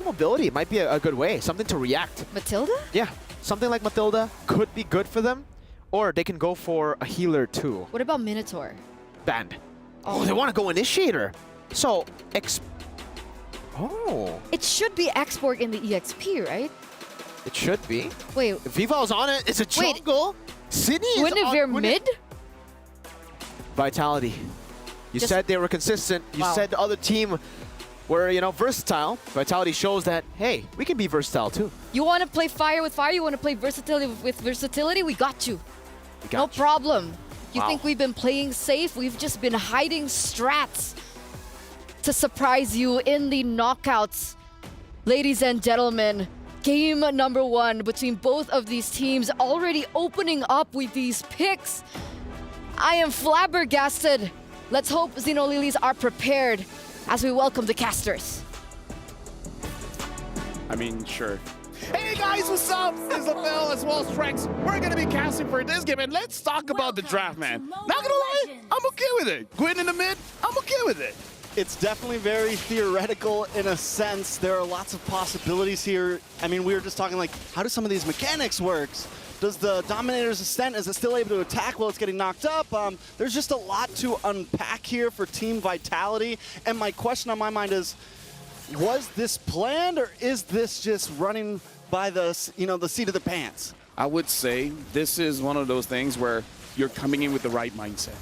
mobility might be a good way, something to react. Matilda? Yeah, something like Matilda could be good for them. Or they can go for a healer too. What about Minotaur? Banned. Oh, they want to go Initiator. So, It should be Exborg in the EXP, right? It should be. Wait. Vival's on it. It's a jungle. Sydney is Guinevere on mid? Vitality. You said they were consistent. You said the other team were, versatile. Vitality shows that, hey, we can be versatile too. You want to play fire with fire? You want to play versatility with versatility? We got you. No you. problem. You Wow. think we've been playing safe? We've just been hiding strats to surprise you in the knockouts. Ladies and gentlemen, game number 1 between both of these teams already opening up with these picks. I am flabbergasted. Let's hope Xeno Lilies are prepared as we welcome the casters. I mean, sure. Hey guys, what's up? This is Phil as well as Trex. We're gonna be casting for this game, and let's talk about the draft, man. Not gonna lie, I'm okay with it. Gwyn in the mid, I'm okay with it. It's definitely very theoretical in a sense. There are lots of possibilities here. I mean, we were just talking like, how do some of these mechanics work? Does the Dominator's Ascent, is it still able to attack while it's getting knocked up? There's just a lot to unpack here for Team Vitality. And my question on my mind is, was this planned, or is this just running by the seat of the pants? I would say this is one of those things where you're coming in with the right mindset,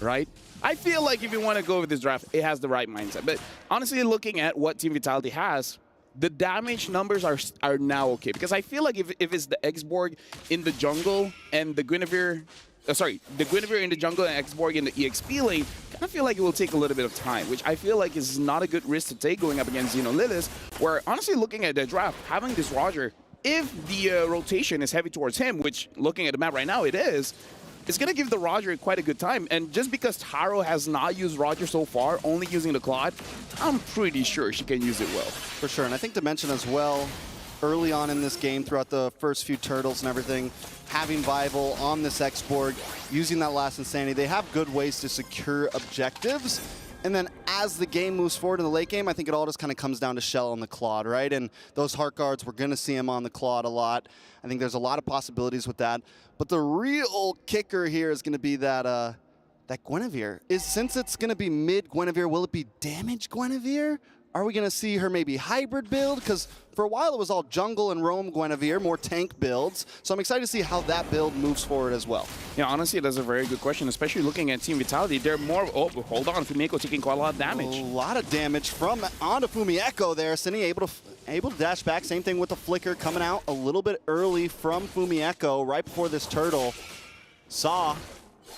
right? I feel like if you want to go with this draft, it has the right mindset. But honestly, looking at what Team Vitality has, the damage numbers are now okay. Because I feel like if it's the Exborg in the jungle and the Guinevere, the Guinevere in the jungle and Exborg in the EXP lane, I feel like it will take a little bit of time, which I feel like is not a good risk to take going up against Xeno Lilies, where honestly looking at the draft, having this Roger, if the rotation is heavy towards him, which looking at the map right now it is, it's going to give the Roger quite a good time. And just because Taro has not used Roger so far, only using the Claude, I'm pretty sure she can use it well. For sure, and I think to mention as well, early on in this game, throughout the first few turtles and everything, having Vival on this Exborg, using that last Insanity, they have good ways to secure objectives. And then as the game moves forward in the late game, I think it all just kind of comes down to Shell on the Claude, right? And those Heart Guards, we're going to see him on the Claude a lot. I think there's a lot of possibilities with that. But the real kicker here is going to be that that Guinevere. Since it's going to be mid Guinevere, will it be damage Guinevere? Are we going to see her maybe hybrid build? Because for a while it was all jungle and roam Guinevere, more tank builds. So I'm excited to see how that build moves forward as well. Yeah, honestly, that's a very good question, especially looking at Team Vitality. They're more, oh, hold on, Fumiko taking quite a lot of damage. A lot of damage from onto Fumieko there. Cindy able to dash back. Same thing with the flicker coming out a little bit early from Fumieko right before this turtle. Saw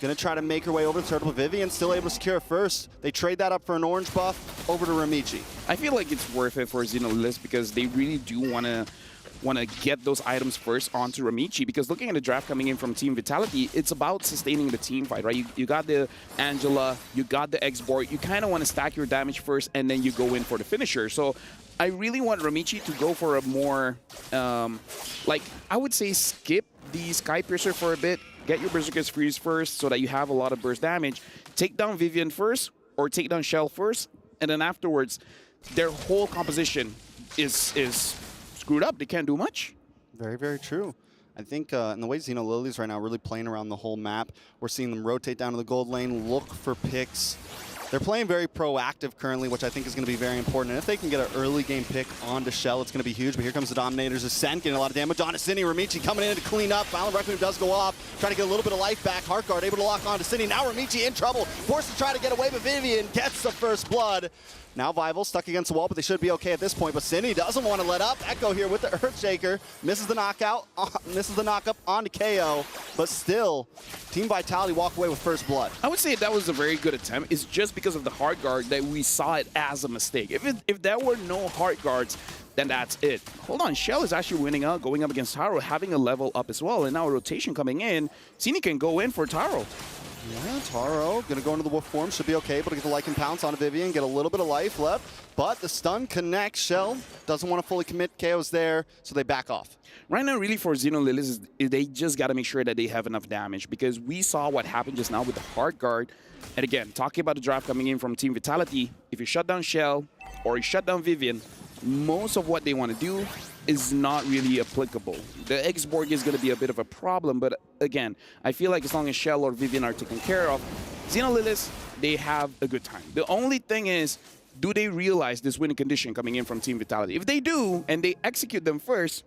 gonna try to make her way over the turtle. Vivian still able to secure first. They trade that up for an orange buff over to Ramichi. I feel like it's worth it for Xeno Lilies because they really do want to get those items first onto Ramichi, because looking at the draft coming in from Team Vitality, it's about sustaining the team fight, right? You got the Angela, you got the Exborg, you kind of want to stack your damage first and then you go in for the finisher. So I really want Ramichi to go for a more, like, I would say skip the Sky Piercer for a bit, get your Berserker's Freeze first so that you have a lot of burst damage, take down Vivian first or take down Shell first, and then afterwards, their whole composition is screwed up. They can't do much. Very, very true. I think in the way Xeno Lilies right now really playing around the whole map, we're seeing them rotate down to the gold lane, look for picks. They're playing very proactive currently, which I think is going to be very important. And if they can get an early game pick onto Shell, it's going to be huge. But here comes the Dominator's Ascent, getting a lot of damage onto Cine. Ramichi coming in to clean up. Violent Requiem does go off, trying to get a little bit of life back. Heartguard able to lock onto Cine. Now Ramichi in trouble, forced to try to get away, but Vivian gets the first blood. Now Vival stuck against the wall, but they should be okay at this point. But Cine doesn't want to let up. Echo here with the Earthshaker. Misses the knockout, misses the knockup onto KO. But still, Team Vitality walk away with first blood. I would say that was a very good attempt. It's just because of the hard guard that we saw it as a mistake. If there were no hard guards, then that's it. Hold on, Shell is actually winning out, going up against Taro, having a level up as well. And now a rotation coming in. Cine can go in for Taro. Yeah, Taro gonna go into the wolf form, should be okay, but get the Lycan Pounce onto Vivian, get a little bit of life left, but the stun connects. Shell doesn't want to fully commit, KO's there, so they back off. Right now, really for Xeno Lilies, they just gotta make sure that they have enough damage, because we saw what happened just now with the hard guard. And again, talking about the draft coming in from Team Vitality, if you shut down Shell or you shut down Vivian, most of what they want to do is not really applicable. The X-Borg is going to be a bit of a problem, but again, I feel like as long as Shell or Vivian are taken care of, Xeno Lilies, they have a good time. The only thing is, do they realize this winning condition coming in from Team Vitality? If they do, and they execute them first,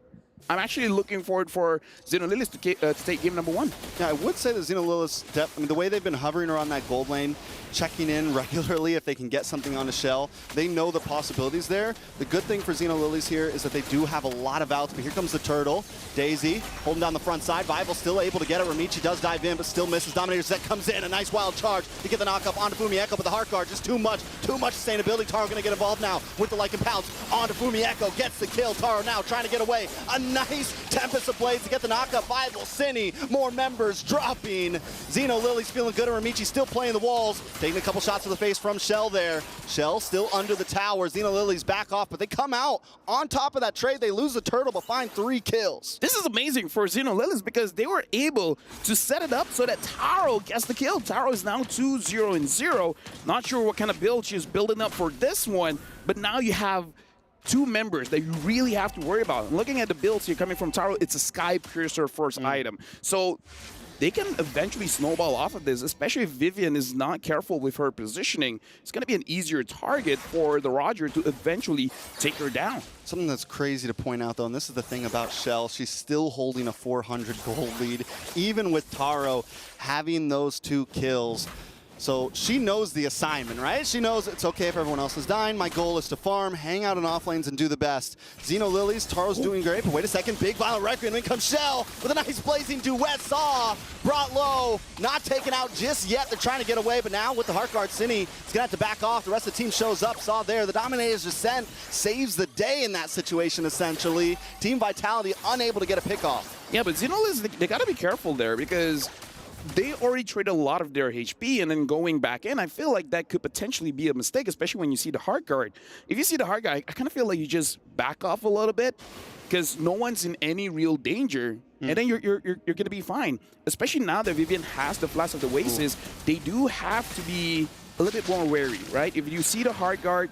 I'm actually looking forward for Xeno Lilies to take game number 1. Yeah, I would say that Xeno Lilies, I mean, the way they've been hovering around that gold lane, checking in regularly if they can get something on a Shell, they know the possibilities there. The good thing for Xeno Lilies here is that they do have a lot of outs, but here comes the turtle. Daisy holding down the front side. Vival still able to get it. Ramichi does dive in, but still misses. Dominator set comes in, a nice wild charge to get the knockup onto Fumieko, but the heart guard just too much sustainability. Taro gonna get involved now with the Lycan Pounce onto Fumieko, gets the kill. Taro now trying to get away. A nice Tempest of Blades to get the knockup. Vival, Cine, more members dropping. Xeno Lilies feeling good, and Ramichi still playing the walls. Taking a couple shots to the face from Shell there. Shell still under the tower. Xeno Lilies back off, but they come out on top of that trade. They lose the turtle, but find 3 kills. This is amazing for Xeno Lilies because they were able to set it up so that Taro gets the kill. Taro is now 2-0-0. Not sure what kind of build she's building up for this one, but now you have 2 members that you really have to worry about. And looking at the builds here coming from Taro, it's a Sky Piercer first item. So they can eventually snowball off of this, especially if Vivian is not careful with her positioning. It's going to be an easier target for the Roger to eventually take her down. Something that's crazy to point out, though, and this is the thing about Shell, she's still holding a 400 gold lead, even with Taro having those 2 kills. So she knows the assignment, right? She knows it's okay if everyone else is dying. My goal is to farm, hang out in off lanes, and do the best. Xeno Lilies, Taro's doing great, but wait a second. Big Violent Requiem, in comes Shell with a nice blazing duet. Saw brought low, not taken out just yet. They're trying to get away, but now with the Heart Guard, Cine is going to have to back off. The rest of the team shows up. Saw there. The Dominator's Descent saves the day in that situation, essentially. Team Vitality unable to get a pick off. Yeah, but Xeno Lilies, they got to be careful there because they already traded a lot of their HP, and then going back in, I feel like that could potentially be a mistake, especially when you see the hard guard. If you see the hard guard, I kind of feel like you just back off a little bit because no one's in any real danger, and then you're going to be fine. Especially now that Vivian has the Flash of the Oasis, they do have to be a little bit more wary, right? If you see the hard guard,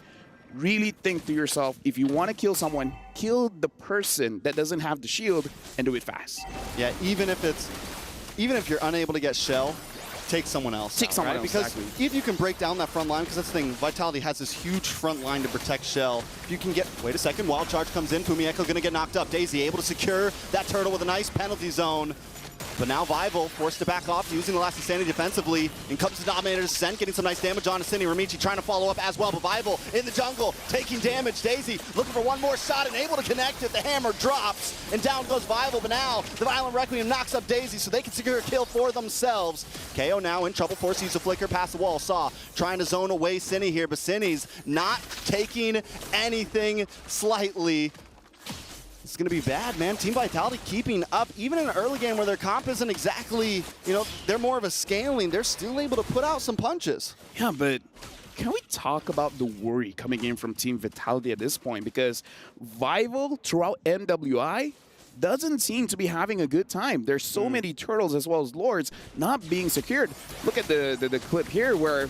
really think to yourself, if you want to kill someone, kill the person that doesn't have the shield and do it fast. Yeah, even if you're unable to get Shell, take someone else. Take someone else, because exactly. if you can break down that front line, because that's the thing, Vitality has this huge front line to protect Shell. If you can get, wait a second, Wild Charge comes in, Fumieko gonna get knocked up. Daisy able to secure that turtle with a nice penalty zone. But now Vival forced to back off, using the last insanity defensively. And comes the Dominator's Ascent, getting some nice damage on Cine. Ramichi trying to follow up as well, but Vival in the jungle, taking damage. Daisy looking for one more shot and able to connect it. The hammer drops, and down goes Vival. But now the Violent Requiem knocks up Daisy, so they can secure a kill for themselves. KO now in trouble, forced to use a flicker past the wall. Saw trying to zone away Cine here, but Cine's not taking anything slightly. It's going to be bad, man. Team Vitality keeping up, even in an early game where their comp isn't exactly, they're more of a scaling. They're still able to put out some punches. Yeah, but can we talk about the worry coming in from Team Vitality at this point? Because Vival throughout MWI doesn't seem to be having a good time. There's so many turtles as well as lords not being secured. Look at the clip here where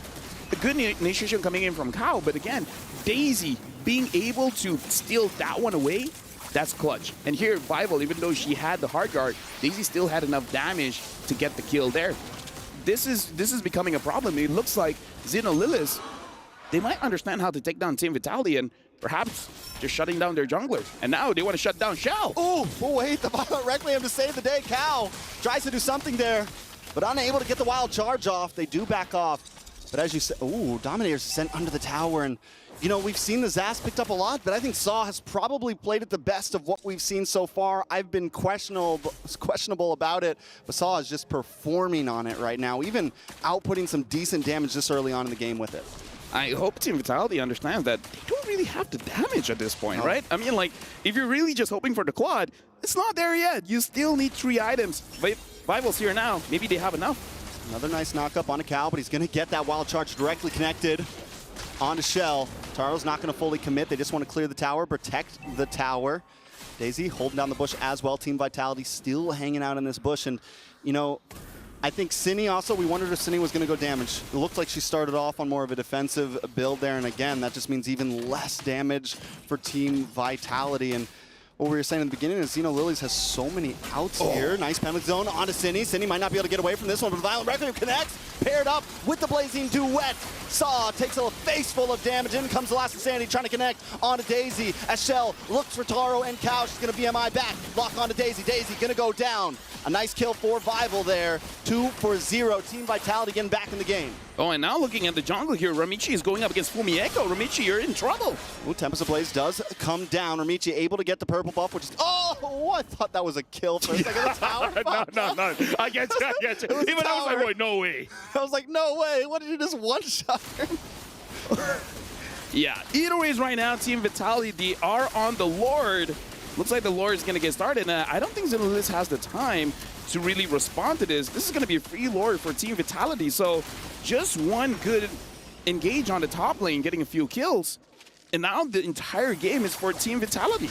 a good initiation coming in from Kao, but again, Daisy being able to steal that one away that's clutch. And here, Bible, even though she had the hard guard, Daisy still had enough damage to get the kill there. This is becoming a problem. It looks like Xeno Lilith, they might understand how to take down Team Vitality, and perhaps they're shutting down their junglers. And now they want to shut down Shell. Oh, wait, the Violent Requiem to save the day. Cow tries to do something there, but unable to get the wild charge off. They do back off. But as you said, ooh, Dominator's sent under the tower. And, you know, we've seen the Zas picked up a lot, but I think Saw has probably played it the best of what we've seen so far. I've been questionable about it, but Saw is just performing on it right now, even outputting some decent damage this early on in the game with it. I hope Team Vitality understands that they don't really have the damage at this point, right? I mean, like, if you're really just hoping for the quad, it's not there yet. You still need 3 items. Vival's here now. Maybe they have enough. Another nice knock-up on a Cow, but he's going to get that wild charge directly connected onto Shell. Taro's not going to fully commit. They just want to clear the tower, protect the tower. Daisy holding down the bush as well. Team Vitality still hanging out in this bush. And, you know, I think Cine also, we wondered if Cine was going to go damage. It looked like she started off on more of a defensive build there. And again, that just means even less damage for Team Vitality. And what we were saying in the beginning is Xeno Lilies has so many outs here. Nice penalty zone onto Cine. Cine might not be able to get away from this one, but Violent Requiem connects, paired up with the Blazing Duet. Saw takes a face full of damage. In comes the last Insanity trying to connect onto Daisy as Shell looks for Taro and Cow. She's going to BMI back. Lock onto Daisy. Daisy going to go down. A nice kill for Vival there. 2 for 0. Team Vitality getting back in the game. Oh, and now looking at the jungle here, Ramichi is going up against Fumieko. Ramichi, you're in trouble. Ooh, Tempest Ablaze does come down. Ramichi able to get the purple buff, which is... Oh, I thought that was a kill for a second. The tower no. I get you. Even I was like, wait, no way. I was like, no way. What did you just one-shot him? Yeah, either ways right now, Team Vitality, they are on the Lord. Looks like the Lord is going to get started. And I don't think Xenolis has the time to really respond to this. This is going to be a free Lord for Team Vitality. So just one good engage on the top lane, getting a few kills. And now the entire game is for Team Vitality.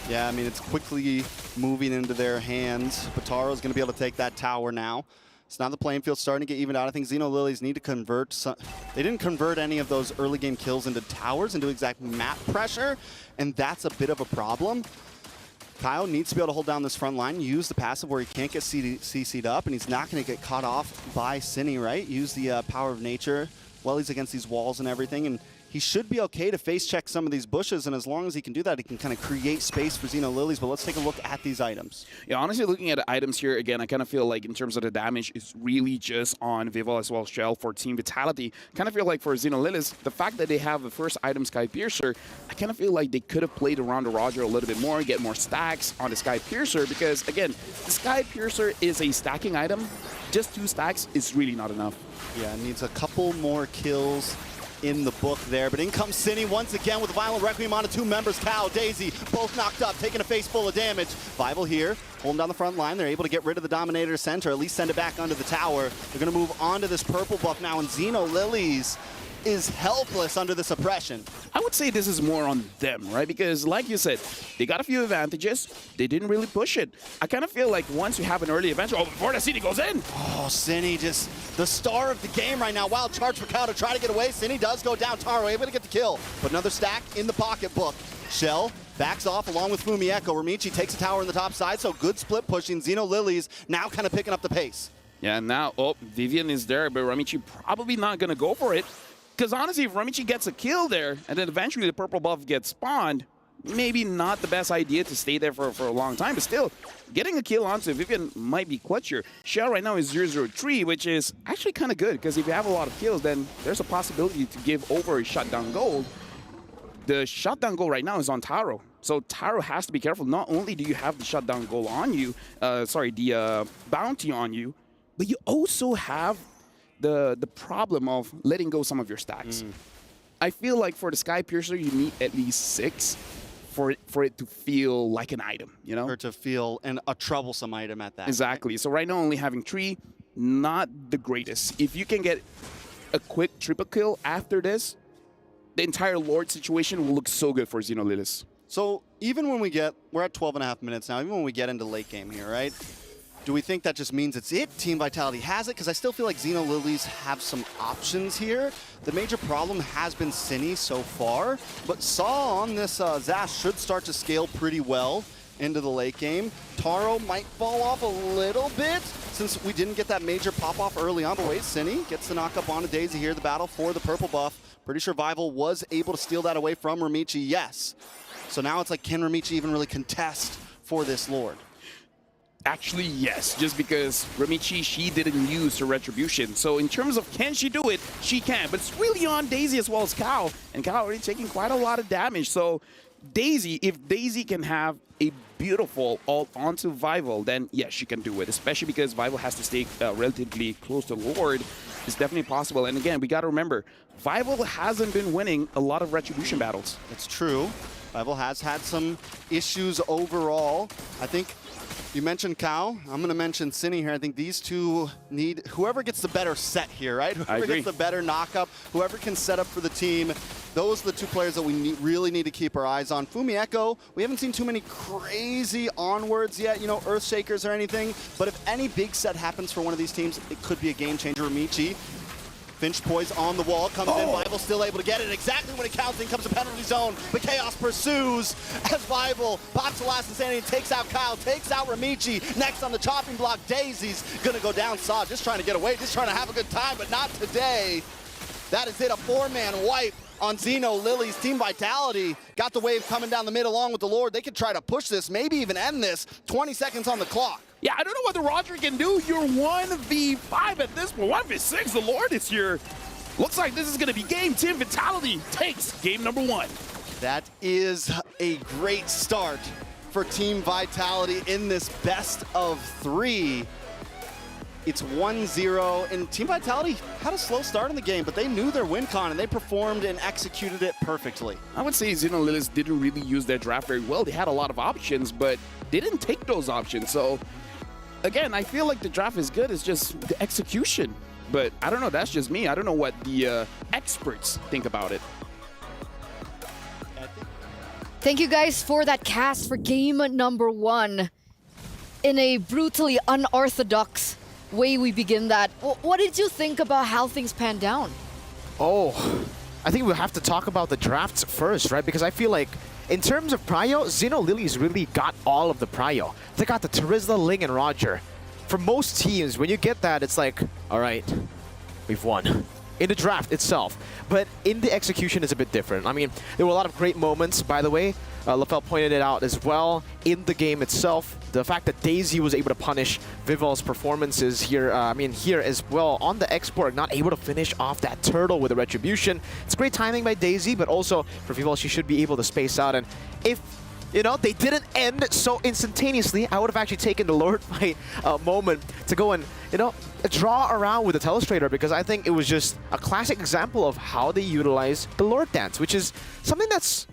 Yeah, I mean, it's quickly moving into their hands. Bataro's going to be able to take that tower now. So now the playing field's starting to get evened out. I think Xeno Lilies need to convert some. They didn't convert any of those early game kills into towers, into exact map pressure, and that's a bit of a problem. Kyle needs to be able to hold down this front line, use the passive where he can't get CC'd up, and he's not going to get caught off by Cine, right? Use the power of nature while he's against these walls and everything, and he should be okay to face check some of these bushes, and as long as he can do that, he can kind of create space for Xeno Lilies. But let's take a look at these items. Yeah, honestly, looking at the items here, again, I kind of feel like in terms of the damage, it's really just on Vival as well as Shell for Team Vitality. Kind of feel like for Xeno Lilies, the fact that they have the first item, Sky Piercer, I kind of feel like they could have played around the Roger a little bit more, get more stacks on the Sky Piercer, because, again, the Sky Piercer is a stacking item. Just 2 stacks is really not enough. Yeah, it needs a couple more kills in the book there, but in comes Cine once again with a Violent Requiem onto 2 members, Cow, Daisy, both knocked up, taking a face full of damage. Vival here, holding down the front line. They're able to get rid of the Dominator center, at least send it back under the tower. They're going to move on to this purple buff now, and Xeno Lilies is helpless under the suppression. I would say this is more on them, right? Because like you said, they got a few advantages. They didn't really push it. I kind of feel like once you have an early advantage, before the Cine goes in. Oh, Cine just the star of the game right now. Wild charge for Cow to try to get away. Cine does go down. Taro able to get the kill. But another stack in the pocketbook. Shell backs off along with Fumieko. Ramichi takes a tower on the top side, so good split pushing. Xeno Lilies now kind of picking up the pace. Yeah, now, Vivian is there, but Ramichi probably not going to go for it. Because honestly, if Ramichi gets a kill there, and then eventually the purple buff gets spawned, maybe not the best idea to stay there for a long time, but still, getting a kill onto Vivian might be clutch here. Shell right now is 0-0-3, which is actually kind of good, because if you have a lot of kills, then there's a possibility to give over a shutdown gold. The shutdown goal right now is on Taro. So Taro has to be careful. Not only do you have the shutdown goal on you, the bounty on you, but you also have the problem of letting go some of your stacks. I feel like for the Sky Piercer, you need at least 6 for it to feel like an item, you know? Or to feel a troublesome item at that. Exactly. So right now, only having 3, not the greatest. If you can get a quick triple kill after this, the entire Lord situation will look so good for Xeno Lilies. So even when we're at 12.5 minutes now, even when we get into late game here, right? Do we think that just means it's it? Team Vitality has it? Because I still feel like Xeno Lilies have some options here. The major problem has been Cine so far, but Saw on this Zash should start to scale pretty well into the late game. Taro might fall off a little bit since we didn't get that major pop-off early on, but wait, Cine gets the knock-up onto Daisy here, the battle for the purple buff. Pretty sure Vival was able to steal that away from Ramichi, yes. So now it's like, can Ramichi even really contest for this Lord? Actually, yes, just because Ramichi, she didn't use her retribution. So in terms of can she do it, she can. But it's really on Daisy as well as Kao. And Kao already taking quite a lot of damage. So Daisy, if Daisy can have a beautiful ult onto Vival, then yes, she can do it. Especially because Vival has to stay relatively close to Lord. It's definitely possible. And again, we got to remember, Vival hasn't been winning a lot of retribution battles. It's true. Vival has had some issues overall. I think you mentioned Kao. I'm going to mention Cine here. I think these two need whoever gets the better set here, right? Whoever gets the better knockup, whoever can set up for the team. Those are the two players that we really need to keep our eyes on. Fumi Echo, we haven't seen too many crazy onwards yet, you know, Earthshakers or anything. But if any big set happens for one of these teams, it could be a game changer. Ramichi. Finch poise on the wall, comes in, Vival still able to get it exactly when it counts in, comes to penalty zone, but Chaos pursues as Vival pops the last insanity and takes out Kyle, takes out Ramichi. Next on the chopping block, Daisy's gonna go down, Saw just trying to get away, just trying to have a good time, but not today. That is it, a four-man wipe on Xeno Lilies. Team Vitality got the wave coming down the mid along with the Lord. They could try to push this, maybe even end this. 20 seconds on the clock. Yeah, I don't know what the Roger can do. You're 1v5 at this point. 1v6, the Lord is here. Looks like this is going to be game. Team Vitality takes game number 1. That is a great start for Team Vitality in this best of 3. It's 1-0, and Team Vitality had a slow start in the game, but they knew their win con, and they performed and executed it perfectly. I would say Xeno Lilies didn't really use their draft very well. They had a lot of options, but they didn't take those options. So, again, I feel like the draft is good. It's just the execution. But I don't know. That's just me. I don't know what the experts think about it. Thank you guys for that cast for game number 1. In a brutally unorthodox way we begin that. What did you think about how things panned down? Oh, I think we'll have to talk about the drafts first, right? Because I feel like in terms of prio, Xeno Lilies really got all of the prio. They got the Terizla, Ling, and Roger. For most teams, when you get that, it's like, all right, we've won. In the draft itself. But in the execution, it's a bit different. I mean, there were a lot of great moments, by the way. LaFell pointed it out as well in the game itself. The fact that Daisy was able to punish Vival's performances here, here as well on the export, not able to finish off that turtle with a retribution. It's great timing by Daisy, but also for Vival, she should be able to space out. And if, you know, they didn't end so instantaneously, I would have actually taken the Lord fight moment to go and, you know, draw around with the Telestrator, because I think it was just a classic example of how they utilize the Lord dance, which is something that's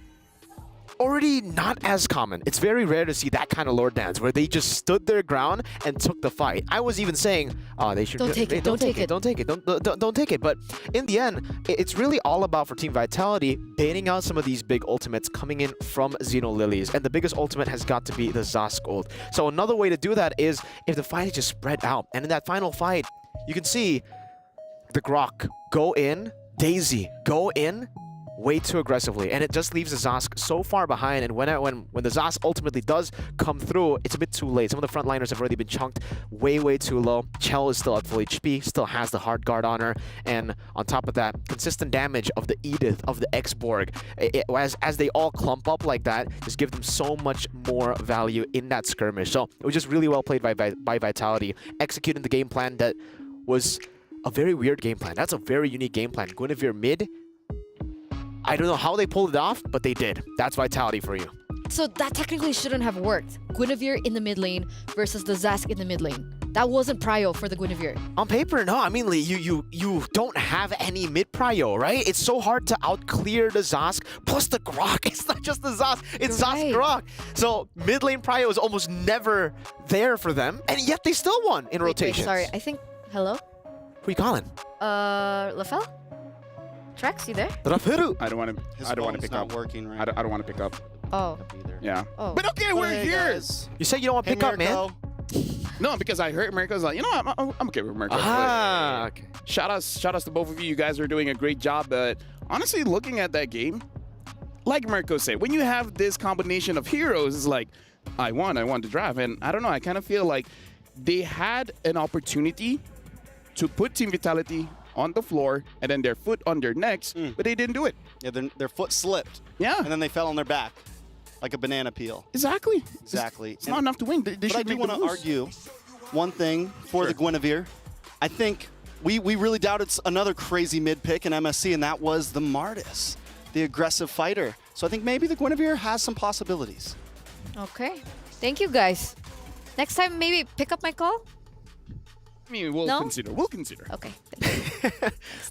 already not as common. It's very rare to see that kind of Lord dance where they just stood their ground and took the fight. I was even saying, oh, they should don't take it. Don't take it. Don't take it. But in the end, it's really all about for Team Vitality baiting out some of these big ultimates coming in from Xeno Lilies, and the biggest ultimate has got to be the Zask ult. So another way to do that is if the fight is just spread out, and in that final fight, you can see the Grok go in, Daisy go in, way too aggressively, and it just leaves the Zask so far behind. And when the Zask ultimately does come through, it's a bit too late. Some of the frontliners have already been chunked way too low. Chell is still at full HP, still has the hard guard on her, and on top of that, consistent damage of the Edith, of the X-Borg, as they all clump up like that, just give them so much more value in that skirmish. So it was just really well played by Vitality, executing the game plan that was a very weird game plan. That's a very unique game plan. Guinevere mid, I don't know how they pulled it off, but they did. That's Vitality for you. So that technically shouldn't have worked. Guinevere in the mid lane versus the Zask in the mid lane. That wasn't prio for the Guinevere. On paper, no. I mean, you don't have any mid prio, right? It's so hard to out-clear the Zask, plus the Grok. It's not just the Zask, it's Zask Grok. So mid lane prio is almost never there for them, and yet they still won in rotations. Sorry, I think... Hello? Who you calling? LaFell? Trex, you there? I don't want to pick up. Working, right? I don't want to pick up. Oh. Yeah. Oh. But okay, we're here. You said you don't want to pick up, man. No, because I heard Mirko's like, you know, I'm okay with Mirko. Okay. Shout outs to both of you. You guys are doing a great job. But honestly, looking at that game, like Mirko said, when you have this combination of heroes, it's like, I won the draft. And I don't know, I kind of feel like they had an opportunity to put Team Vitality on the floor and then their foot on their necks, but they didn't do it. Yeah, their foot slipped. Yeah. And then they fell on their back like a banana peel. Exactly. It's not enough to win. They but I do want to argue one thing for the Guinevere. I think we really doubted another crazy mid pick in MSC, and that was the Martis, the aggressive fighter. So I think maybe the Guinevere has some possibilities. Okay. Thank you, guys. Next time, maybe pick up my call? I mean, we'll consider. We'll consider. Okay.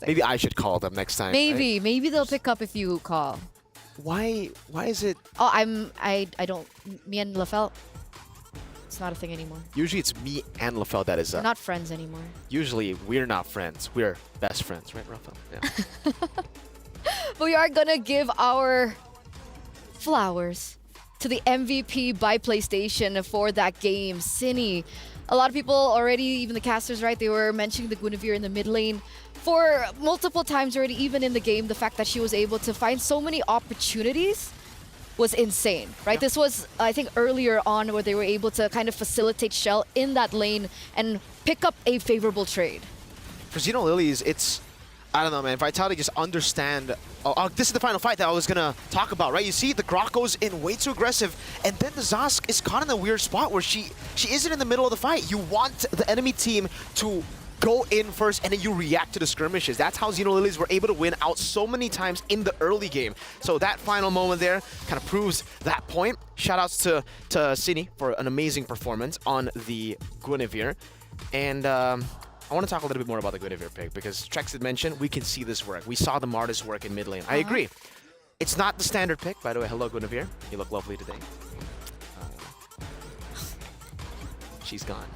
Maybe I should call them next time. Maybe. Right? Maybe they'll pick up if you call. Why is it? Oh, I don't. Me and LaFell, it's not a thing anymore. Usually it's me and LaFell that is We're not friends anymore. Usually we're not friends. We're best friends, right, Rafael? Yeah. But we are gonna give our flowers to the MVP by PlayStation for that game, Cine. A lot of people already, even the casters, right, they were mentioning the Guinevere in the mid lane for multiple times already, even in the game. The fact that she was able to find so many opportunities was insane, right? This was, I think, earlier on where they were able to kind of facilitate Shell in that lane and pick up a favorable trade. For Xeno Lilies, it's, I don't know, man. Vitality just understand. This is the final fight that I was going to talk about, right? You see the Grok goes in way too aggressive, and then the Zosk is caught in a weird spot where she isn't in the middle of the fight. You want the enemy team to go in first, and then you react to the skirmishes. That's how Xeno Lilies were able to win out so many times in the early game. So that final moment there kind of proves that point. Shoutouts to Cine for an amazing performance on the Guinevere. And I want to talk a little bit more about the Guinevere pick because Trex had mentioned we can see this work. We saw the Martis work in mid lane. I agree. It's not the standard pick. By the way, hello, Guinevere. You look lovely today. She's gone.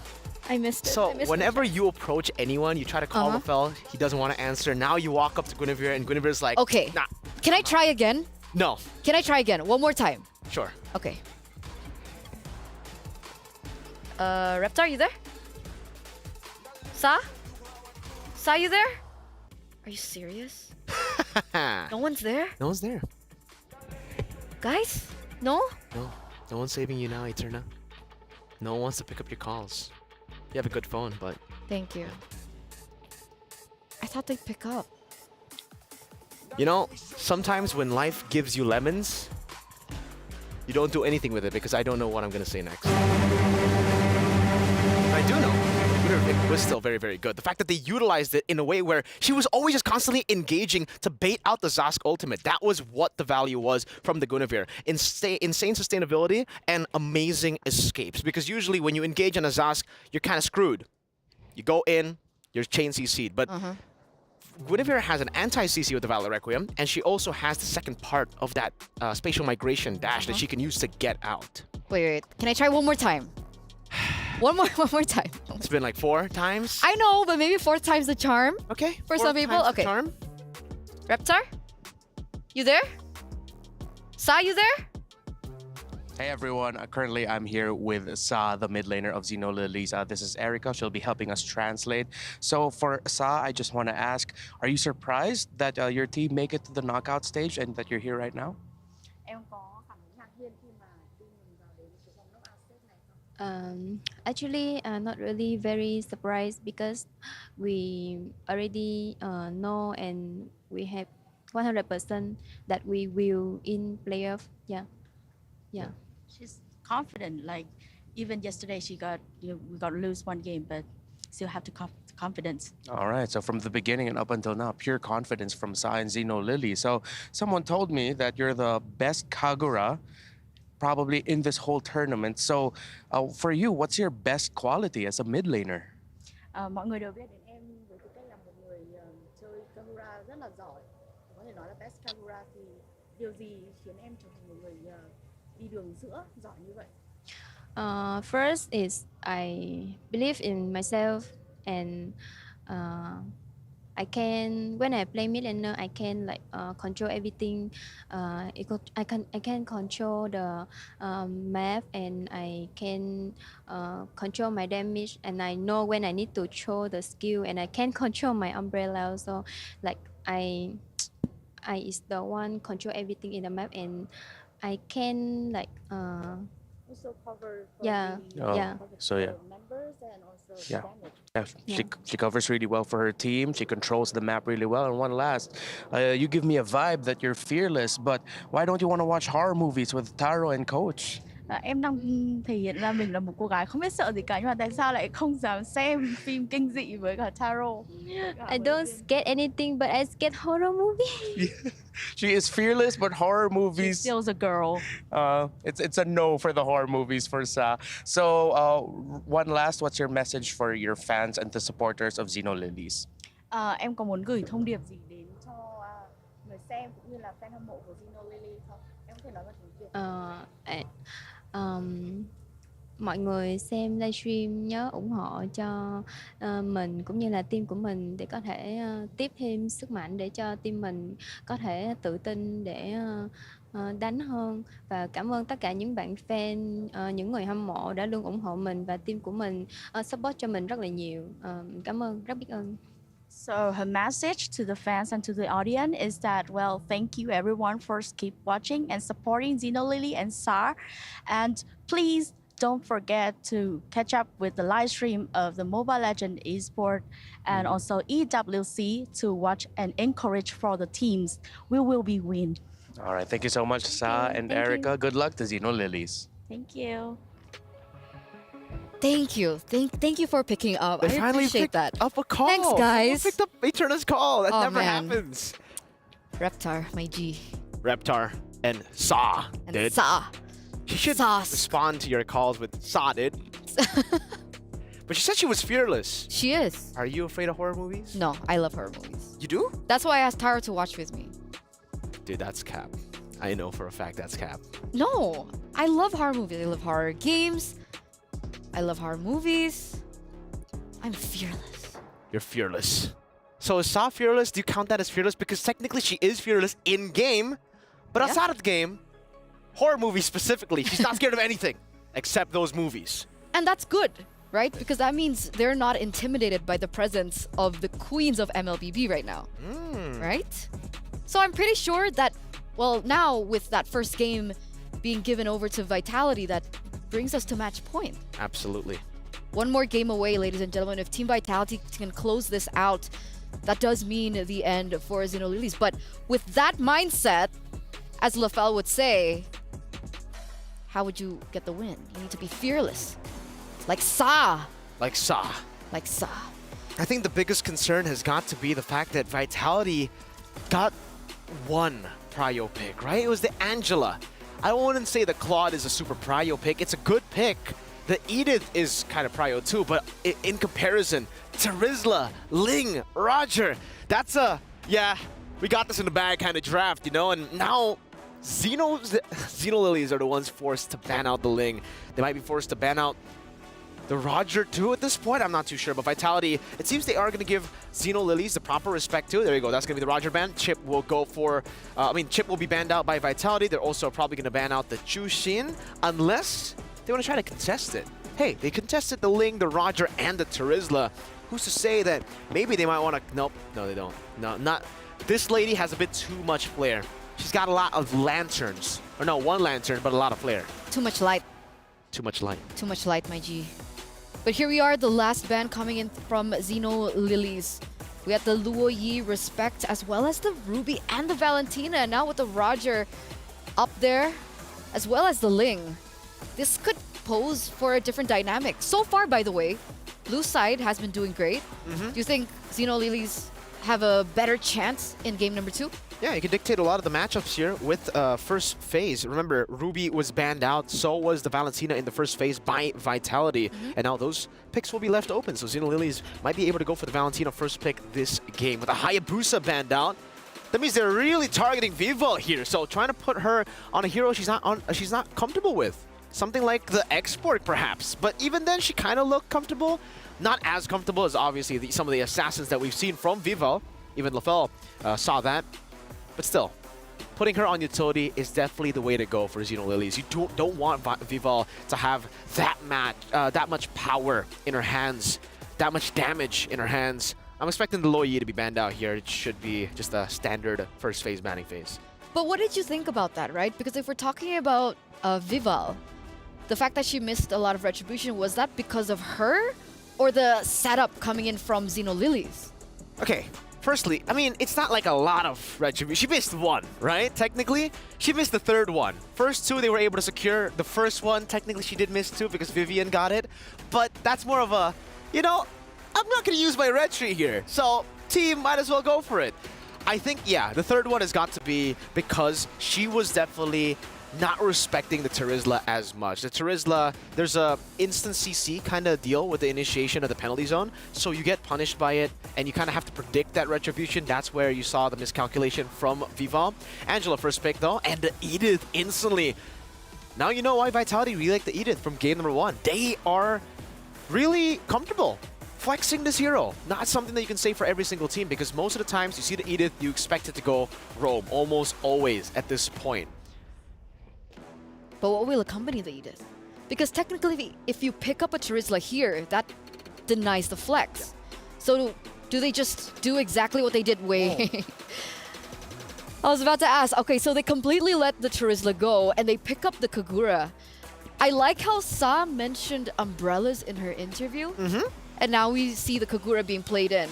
I missed it. So whenever you approach anyone, you try to call LaFell, he doesn't want to answer. Now you walk up to Guinevere, and Guinevere's like, okay, nah. Can I try again? No. Can I try again? One more time. Sure. Okay. Reptar, you there? Sa? Sa, you there? Are you serious? No one's there? No one's there. Guys? No? No. No one's saving you now, Eterna. No one wants to pick up your calls. You have a good phone, but... Thank you. I thought they'd pick up. You know, sometimes when life gives you lemons, you don't do anything with it because I don't know what I'm going to say next. But I do know. It was still very, very good. The fact that they utilized it in a way where she was always just constantly engaging to bait out the Zosk ultimate. That was what the value was from the Guinevere. Insane sustainability and amazing escapes. Because usually when you engage on a Zosk, you're kind of screwed. You go in, you're chain CC'd. But Guinevere has an anti-CC with the Valor Requiem, and she also has the second part of that spatial migration dash that she can use to get out. Wait. Can I try one more time? One more time. It's been like 4 times. I know, but maybe 4 times the charm. Okay. For some people. Okay. Charm. Reptar? You there? Sa, you there? Hey everyone, currently I'm here with Sa, the mid laner of Xeno Lilies. This is Erica, she'll be helping us translate. So for Sa, I just want to ask, are you surprised that your team make it to the knockout stage and that you're here right now? Actually, not really very surprised because we already know and we have 100% that we will in playoff. Yeah. She's confident. Like even yesterday, we got to lose 1 game, but still have the confidence. All right, so from the beginning and up until now, pure confidence from Sa and Xeno Lily. So someone told me that you're the best Kagura probably in this whole tournament. So for you, what's your best quality as a mid laner? Mọi người đều biết đến em với tư cách là một người chơi Kagura rất là giỏi. Có thể nói là best Kagura thì điều gì khiến em trở thành một người đi đường giữa giỏi như vậy? First is I believe in myself and I can, when I play mid laner, I can like control everything. I can control the map, and I can control my damage, and I know when I need to throw the skill, and I can control my umbrella. So like I is the one control everything in the map, and I can like Also cover for yeah, Oh, yeah. so yeah. members and also Yeah. damage. Yeah, she covers really well for her team. She controls the map really well. And one last, you give me a vibe that you're fearless, but why don't you want to watch horror movies with Taro and Coach? Em đang thể hiện ra mình là một cô gái không biết sợ gì cả, nhưng mà tại sao lại không dám xem phim kinh dị với cả tarot? I don't get anything, but I get horror movie. She is fearless, but horror movies. She still a girl. It's a no for the horror movies for Sa. So one last, what's your message for your fans and the supporters of Xeno Lilies? Em có muốn gửi thông điệp gì đến cho người xem cũng như là fan hâm mộ của Xeno Lily không? Em có thể nói bằng tiếng Việt. Mọi người xem livestream nhớ ủng hộ cho mình cũng như là team của mình để có thể tiếp thêm sức mạnh để cho team mình có thể tự tin để đánh hơn. Và cảm ơn tất cả những bạn fan, những người hâm mộ đã luôn ủng hộ mình và team của mình support cho mình rất là nhiều. Cảm ơn, rất biết ơn. So her message to the fans and to the audience is that, well, thank you everyone for keep watching and supporting Xeno Lily and Sar. And please don't forget to catch up with the live stream of the Mobile Legends Esports and also EWC to watch and encourage for the teams. We will be win. All right, thank you so much, Sa and Erica. Good luck to Xeno Lilies. Thank you. Thank you. Thank you for picking up. They I finally appreciate picked that. up a call. Thanks, Someone guys. picked up Eterna's call. That Oh, never man. happens. Reptar, my G. Reptar and Sa And did. Sa. She should Sauce. respond to your calls with Sa did. But she said she was fearless. She is. Are you afraid of horror movies? No, I love horror movies. You do? That's why I asked Tara to watch with me. Dude, that's cap. I know for a fact that's cap. No, I love horror movies. I love horror games. I love horror movies. I'm fearless. You're fearless. So is Sa fearless? Do you count that as fearless? Because technically she is fearless in game, but Yeah. outside of the game, horror movies specifically, she's not scared of anything except those movies. And that's good, right? Because that means they're not intimidated by the presence of the queens of MLBB right now, right? So I'm pretty sure that, well, now with that first game being given over to Vitality, that brings us to match point. Absolutely. One more game away, ladies and gentlemen. If Team Vitality can close this out, that does mean the end for Xeno Lilies. But with that mindset, as LaFell would say, how would you get the win? You need to be fearless. Like Sa. Like Sa. Like Sa. I think the biggest concern has got to be the fact that Vitality got one prio pick, right? It was the Angela. I wouldn't say the Claude is a super prio pick. It's a good pick. The Edith is kind of prio too, but in comparison, Terizla, Ling, Roger, that's a, yeah, we got this in the bag kind of draft, you know? And now Xeno Lilies are the ones forced to ban out the Ling. They might be forced to ban out the Roger too at this point. I'm not too sure, but Vitality, it seems they are going to give Xeno Lilies the proper respect too. There you go. That's going to be the Roger ban. Chip will go for, Chip will be banned out by Vitality. They're also probably going to ban out the Chushin unless they want to try to contest it. Hey, they contested the Ling, the Roger, and the Terizla. Who's to say that maybe they might want to, nope, no, they don't. No, not, this lady has a bit too much flair. She's got a lot of lanterns. Or no, one lantern, but a lot of flair. Too much light. Too much light. Too much light, my G. But here we are, the last ban coming in from Xeno Lilies. We had the Luo Yi Respect as well as the Ruby and the Valentina. And now with the Roger up there, as well as the Ling. This could pose for a different dynamic. So far, by the way, blue side has been doing great. Do you think Xeno Lilies have a better chance in game number 2? Yeah, you can dictate a lot of the matchups here with first phase. Remember, Ruby was banned out, so was the Valentina in the first phase by Vitality. And now those picks will be left open, so Xeno Lilies might be able to go for the Valentina first pick this game. With a Hayabusa banned out, that means they're really targeting Vivo here. So trying to put her on a hero she's not comfortable with. something like the Export perhaps. But even then, she kind of looked comfortable. Not as comfortable as obviously some of the assassins that we've seen from Vival. Even LaFell saw that. But still, putting her on utility is definitely the way to go for Xeno Lilies. You don't want Vival to have that much power in her hands, that much damage in her hands. I'm expecting the Luoyi to be banned out here. It should be just a standard first phase banning phase. But what did you think about that, right? Because if we're talking about Vival, the fact that she missed a lot of retribution, was that because of her or the setup coming in from Xeno Lilies? Okay, firstly, I mean, it's not like a lot of retribution. She missed one, right? Technically, she missed the third one. First two, they were able to secure. The first one, technically, she did miss two because Vivian got it. But that's more of a, you know, I'm not going to use my retri here. So, team, might as well go for it. I think, yeah, the third one has got to be because she was definitely not respecting the Terizla as much. The Terizla, there's a instant CC kind of deal with the initiation of the penalty zone, so you get punished by it, and you kind of have to predict that retribution. That's where you saw the miscalculation from Vival. Angela first pick, though, and the Edith instantly. Now you know why Vitality really like the Edith from game number 1. They are really comfortable flexing this hero. Not something that you can say for every single team, because most of the times you see the Edith, you expect it to go roam, almost always at this point. But what will accompany the Edith? Because technically, if you pick up a Terizla here, that denies the flex. So do they just do exactly what they did way? I was about to ask, okay, so they completely let the Terizla go and they pick up the Kagura. I like how Sa mentioned umbrellas in her interview. And now we see the Kagura being played in,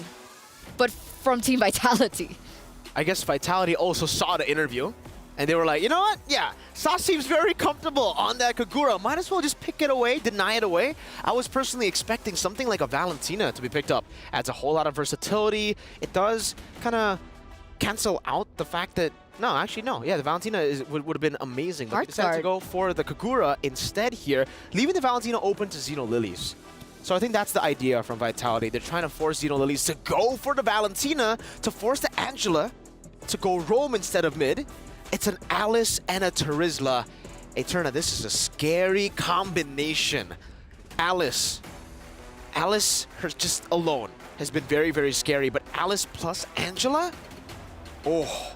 but from Team Vitality. I guess Vitality also saw the interview, and they were like, you know what? Yeah, Sa seems very comfortable on that Kagura. Might as well just pick it away, deny it away. I was personally expecting something like a Valentina to be picked up. Adds a whole lot of versatility. It does kind of cancel out the fact that, no, actually, no. Yeah, the Valentina would have been amazing. But they decided to go for the Kagura instead here, leaving the Valentina open to Xeno Lilies. So I think that's the idea from Vitality. They're trying to force Xeno Lilies to go for the Valentina, to force the Angela to go roam instead of mid. It's an Alice and a Terizla. Eterna, this is a scary combination. Alice, her just alone has been very, very scary. But Alice plus Angela? Oh,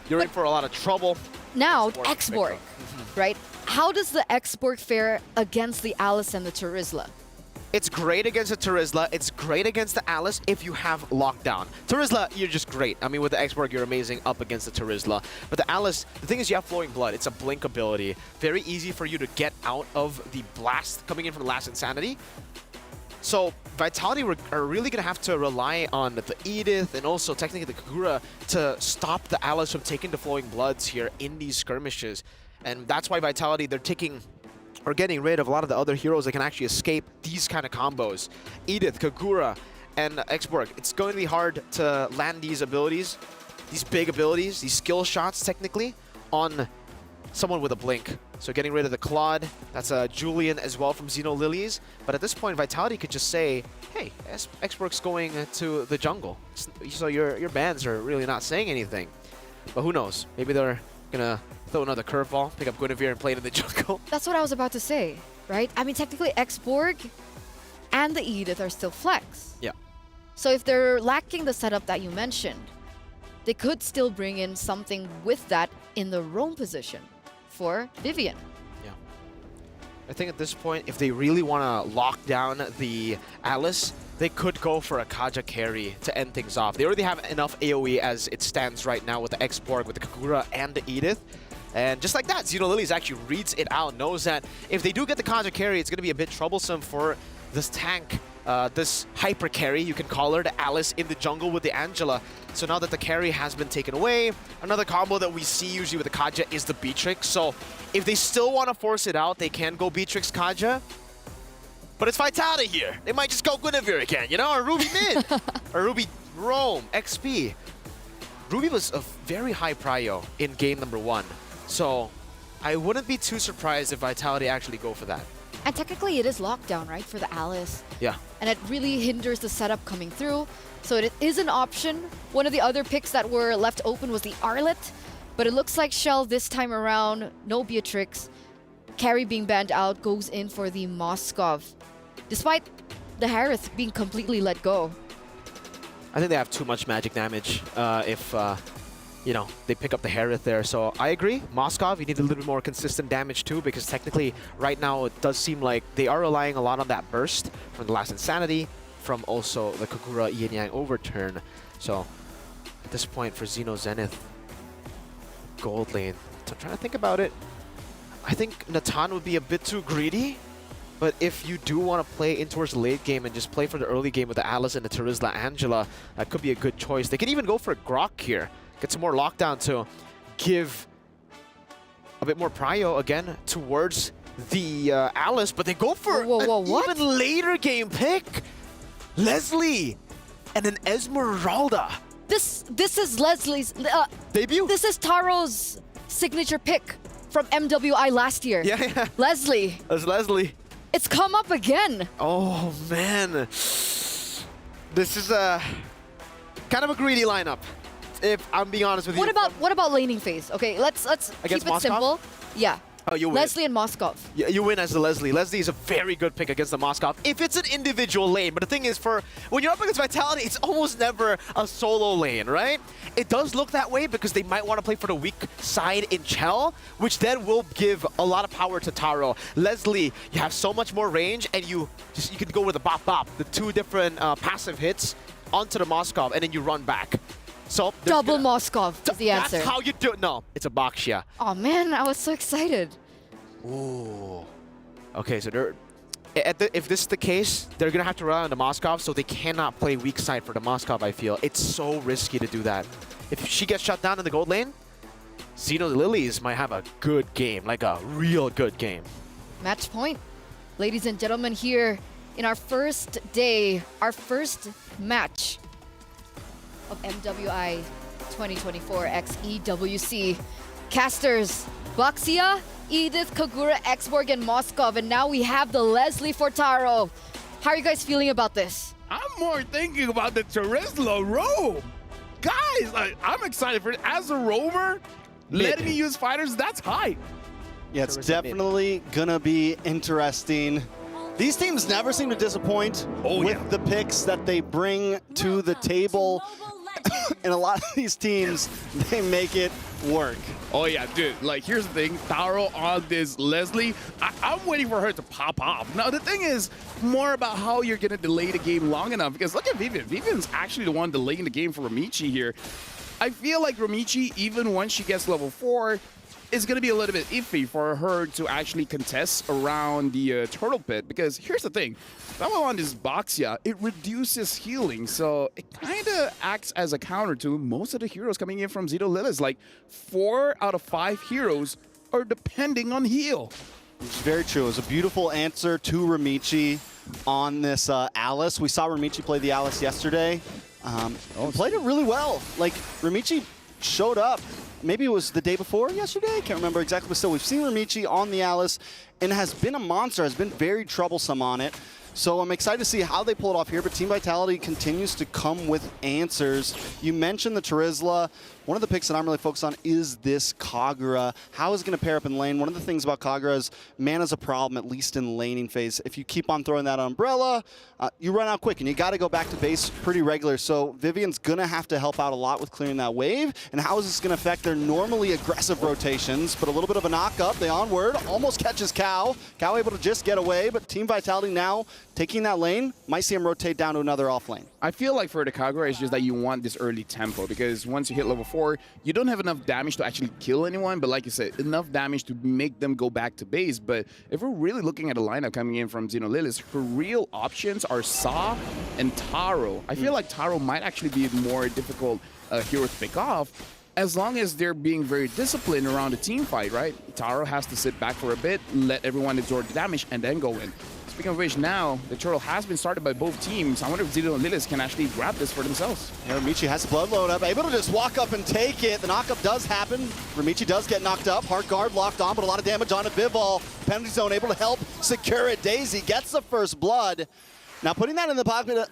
you're in for a lot of trouble. Now, Xborg, right? How does the Xborg fare against the Alice and the Terizla? It's great against the Terizla. It's great against the Alice if you have lockdown. Terizla, you're just great. I mean, with the Xborg, you're amazing up against the Terizla. But the Alice, the thing is you have Flowing Blood. It's a blink ability. Very easy for you to get out of the blast coming in from the last Insanity. So Vitality are really going to have to rely on the Edith and also technically the Kagura to stop the Alice from taking the Flowing Bloods here in these skirmishes. And that's why Vitality, they're taking or getting rid of a lot of the other heroes that can actually escape these kind of combos. Edith, Kagura, and Xborg. It's going to be hard to land these abilities, these big abilities, these skill shots technically, on someone with a blink. So getting rid of the Claude, that's Julian as well from Xeno Lilies. But at this point, Vitality could just say, hey, Xborg's going to the jungle. So your bans are really not saying anything. But who knows? Maybe they're gonna throw another curveball, pick up Guinevere and play it in the jungle. That's what I was about to say, right? I mean, technically, Xborg and the Edith are still flex. Yeah. So if they're lacking the setup that you mentioned, they could still bring in something with that in the roam position for Vivian. Yeah. I think at this point, if they really want to lock down the Alice, they could go for a Kaja carry to end things off. They already have enough AoE as it stands right now with the Xborg, with the Kagura, and the Edith. And just like that, Xeno Lilies actually reads it out, knows that if they do get the Kaja carry, it's going to be a bit troublesome for this tank, this hyper carry, you can call her, the Alice in the jungle with the Angela. So now that the carry has been taken away, another combo that we see usually with the Kaja is the Beatrix. So if they still want to force it out, they can go Beatrix Kaja. But it's Vitality here. They might just go Guinevere again, you know, or Ruby mid, or Ruby roam, XP. Ruby was a very high prio in game number 1. So I wouldn't be too surprised if Vitality actually go for that. And technically it is lockdown, right, for the Alice. Yeah. And it really hinders the setup coming through. So it is an option. One of the other picks that were left open was the Arlet. But it looks like Shell this time around, no Beatrix. carry being banned out goes in for the Moskov, despite the Harith being completely let go. I think they have too much magic damage if, you know, they pick up the Harith there. So I agree. Moskov, you need a little bit more consistent damage too, because technically right now it does seem like they are relying a lot on that burst from the last Insanity, from also the Kagura Yin Yang overturn. So at this point for Xeno Zenith, gold lane. So I'm trying to think about it. I think Natan would be a bit too greedy. But if you do want to play in towards the late game and just play for the early game with the Alice and the Terizla Angela, that could be a good choice. They could even go for a Grok here. Get some more lockdown to give a bit more prio again towards the Alice, but they go for an even later game pick. Leslie and an Esmeralda. This is Leslie's debut. This is Taro's signature pick from MWI last year. Yeah. Leslie. That's Leslie. It's come up again. Oh man, this is a kind of a greedy lineup, if I'm being honest with you. What about laning phase? Okay, let's keep it Moskov? simple. Yeah. Oh, you win. Leslie and Moskov. Yeah, you win as the Leslie. Leslie is a very good pick against the Moskov if it's an individual lane. But the thing is, when you're up against Vitality, it's almost never a solo lane, right? It does look that way because they might want to play for the weak side in Chell, which then will give a lot of power to Taro. Leslie, you have so much more range, and you can go with the bop bop, the two different passive hits onto the Moskov, and then you run back. So double Moskov is the answer. That's how you do it. No, it's a Baxia. Oh man, I was so excited. Ooh. Okay, so if this is the case, they're going to have to rely on the Moskov, so they cannot play weak side for the Moskov, I feel. It's so risky to do that. If she gets shut down in the gold lane, Xeno Lilies might have a good game, like a real good game. Match point. Ladies and gentlemen, here in our first day, our first match of MWI 2024 x EWC. Casters, Baxia, Edith, Kagura, Xborg, and Moskov, and now we have the Leslie for Taro. How are you guys feeling about this? I'm more thinking about the Terizla roam. Guys, I'm excited for it. As a roamer, letting me use fighters, that's hype. Yeah, it's definitely gonna be interesting. These teams never seem to disappoint with the picks that they bring to the table. And a lot of these teams, they make it work. Oh yeah, dude, like here's the thing, Taro on this Leslie, I'm waiting for her to pop off. Now the thing is more about how you're gonna delay the game long enough, because look at Vivian. Vivian's actually the one delaying the game for Ramichi here. I feel like Ramichi, even once she gets level 4, is going to be a little bit iffy for her to actually contest around the turtle pit, because here's the thing, level on this Baxia, it reduces healing, so it kind of acts as a counter to most of the heroes coming in from Xeno Lilies. Like 4 out of 5 heroes are depending on heal. It's very true. It was a beautiful answer to Ramichi on this Alice. We saw Ramichi play the Alice yesterday. And played it really well. Like, Ramichi showed up. Maybe it was the day before yesterday, I can't remember exactly, but still, we've seen Ramichi on the Alice and has been a monster, has been very troublesome on it. So I'm excited to see how they pull it off here, but Team Vitality continues to come with answers. You mentioned the Terizla. One of the picks that I'm really focused on is this Kagura. How is it going to pair up in lane? One of the things about Kagura is mana's a problem, at least in laning phase. If you keep on throwing that umbrella, you run out quick, and you got to go back to base pretty regular. So Vivian's going to have to help out a lot with clearing that wave. And how is this going to affect their normally aggressive rotations? But a little bit of a knock-up. They onward, almost catches Cow. Cow able to just get away, but Team Vitality now taking that lane, might see him rotate down to another off lane. I feel like for the Kagura, it's just that you want this early tempo, because once you hit level 4, you don't have enough damage to actually kill anyone, but like you said, enough damage to make them go back to base. But if we're really looking at a lineup coming in from Xeno Lilies, her real options are Sa and Taro. I feel like Taro might actually be a more difficult hero to pick off, as long as they're being very disciplined around the team fight, right? Taro has to sit back for a bit, let everyone absorb the damage, and then go in. Speaking of which, now the turtle has been started by both teams. I wonder if Xeno Lilies can actually grab this for themselves. Yeah, Ramichi has the blood load up, able to just walk up and take it. The knockup does happen. Ramichi does get knocked up. Heart guard locked on, but a lot of damage on it. Bivol, penalty zone able to help secure it. Daisy gets the first blood. Now, putting that in the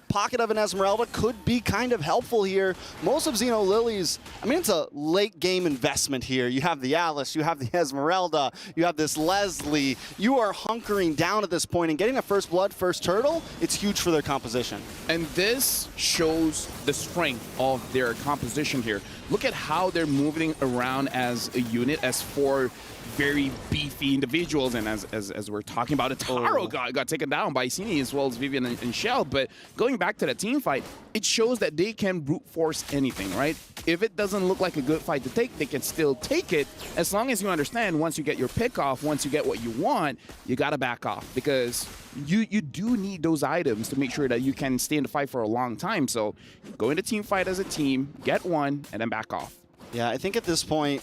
pocket of an Esmeralda could be kind of helpful here. Most of Xeno Lily's, I mean, it's a late game investment here. You have the Alice, you have the Esmeralda, you have this Leslie. You are hunkering down at this point, and getting a first blood, first turtle, it's huge for their composition. And this shows the strength of their composition here. Look at how they're moving around as a unit, as 4 very beefy individuals, and as we're talking about, Taro got taken down by Cini as well as Vivian and Shell. But going back to the team fight, it shows that they can brute force anything, right? If it doesn't look like a good fight to take, they can still take it, as long as you understand once you get your pick off, once you get what you want, you gotta back off, because you do need those items to make sure that you can stay in the fight for a long time. So go into team fight as a team, get one, and then back off. Yeah, I think at this point,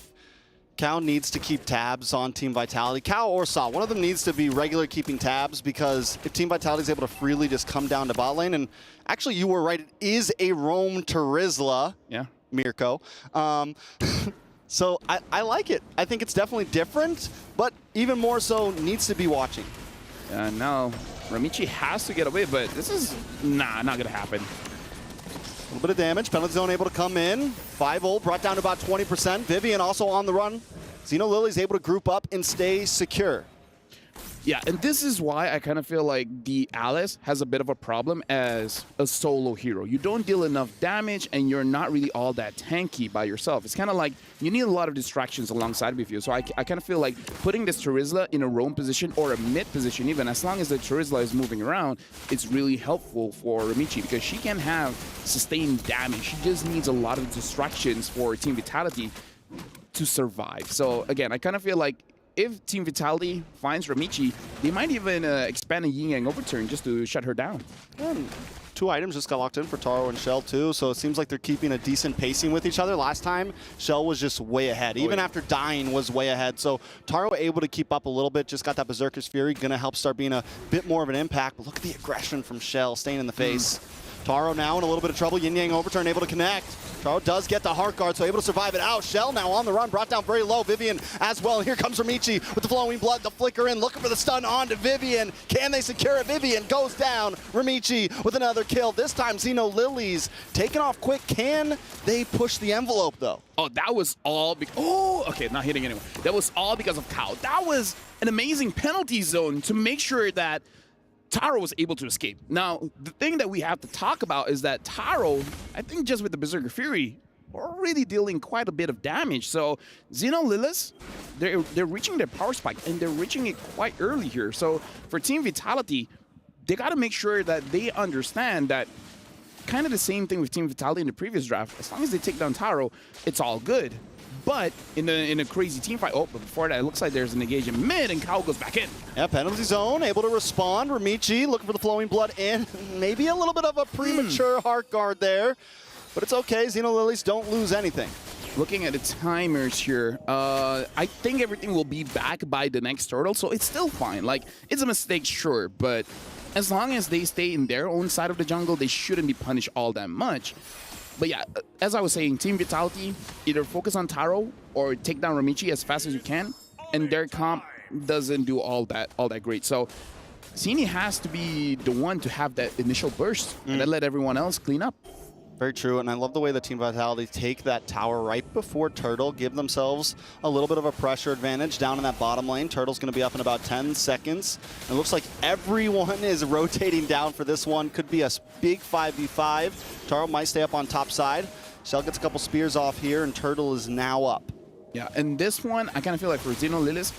Cal needs to keep tabs on Team Vitality. Cal or Saw, one of them needs to be regular keeping tabs, because if Team Vitality is able to freely just come down to bot lane, and actually you were right, it is a roam to Rizla, yeah, Mirko. So I like it. I think it's definitely different, but even more so needs to be watching. No, Ramichi has to get away, but this is, not gonna happen. A little bit of damage. Penalty zone able to come in. 5-0 brought down to about 20%. Vivian also on the run. Xeno Lily's able to group up and stay secure. Yeah, and this is why I kind of feel like the Alice has a bit of a problem as a solo hero. You don't deal enough damage, and you're not really all that tanky by yourself. It's kind of like you need a lot of distractions alongside with you. So I kind of feel like putting this Terizla in a roam position or a mid position even, as long as the Terizla is moving around, it's really helpful for Ramichi, because she can have sustained damage. She just needs a lot of distractions for Team Vitality to survive. So again, I kind of feel like if Team Vitality finds Ramichi, they might even expand a Yin Yang overturn just to shut her down. And 2 items just got locked in for Taro and Shell too, so it seems like they're keeping a decent pacing with each other. Last time, Shell was just way ahead. Even after dying, was way ahead. So Taro able to keep up a little bit, just got that Berserker's Fury, gonna help start being a bit more of an impact. But look at the aggression from Shell, staying in the face. Taro now in a little bit of trouble. Yin Yang overturn able to connect. Taro does get the heart guard, so able to survive it out. Shell now on the run, brought down very low. Vivian as well. And here comes Ramichi with the flowing blood, the flicker in, looking for the stun onto Vivian. Can they secure it? Vivian goes down. Ramichi with another kill. This time Xeno Lily's taken off quick. Can they push the envelope though? Oh, that was all because, oh, okay, not hitting anyone. That was all because of Kao. That was an amazing penalty zone to make sure that Taro was able to escape. Now, the thing that we have to talk about is that Taro, I think just with the Berserker Fury, already dealing quite a bit of damage. So Xeno Lilith, they're reaching their power spike, and they're reaching it quite early here. So for Team Vitality, they got to make sure that they understand that kind of the same thing with Team Vitality in the previous draft. As long as they take down Taro, it's all good. But in a crazy team fight, but before that, it looks like there's an engagement mid, and Kao goes back in. Yeah, penalty zone, able to respond. Ramichi looking for the flowing blood in. Maybe a little bit of a premature heart guard there, but it's okay. Xeno Lilies don't lose anything. Looking at the timers here, I think everything will be back by the next turtle, so it's still fine. Like, it's a mistake, sure, but as long as they stay in their own side of the jungle, they shouldn't be punished all that much. But yeah, as I was saying, Team Vitality, either focus on Taro or take down Ramichi as fast as you can, and their comp doesn't do all that great. So Cini has to be the one to have that initial burst and then let everyone else clean up. Very true, and I love the way the Team Vitality take that tower right before Turtle, give themselves a little bit of a pressure advantage down in that bottom lane. Turtle's going to be up in about 10 seconds. It looks like everyone is rotating down for this one. Could be a big 5v5. Turtle might stay up on top side. Shell gets a couple spears off here, and Turtle is now up. Yeah, and this one, I kind of feel like for Xeno Lilith,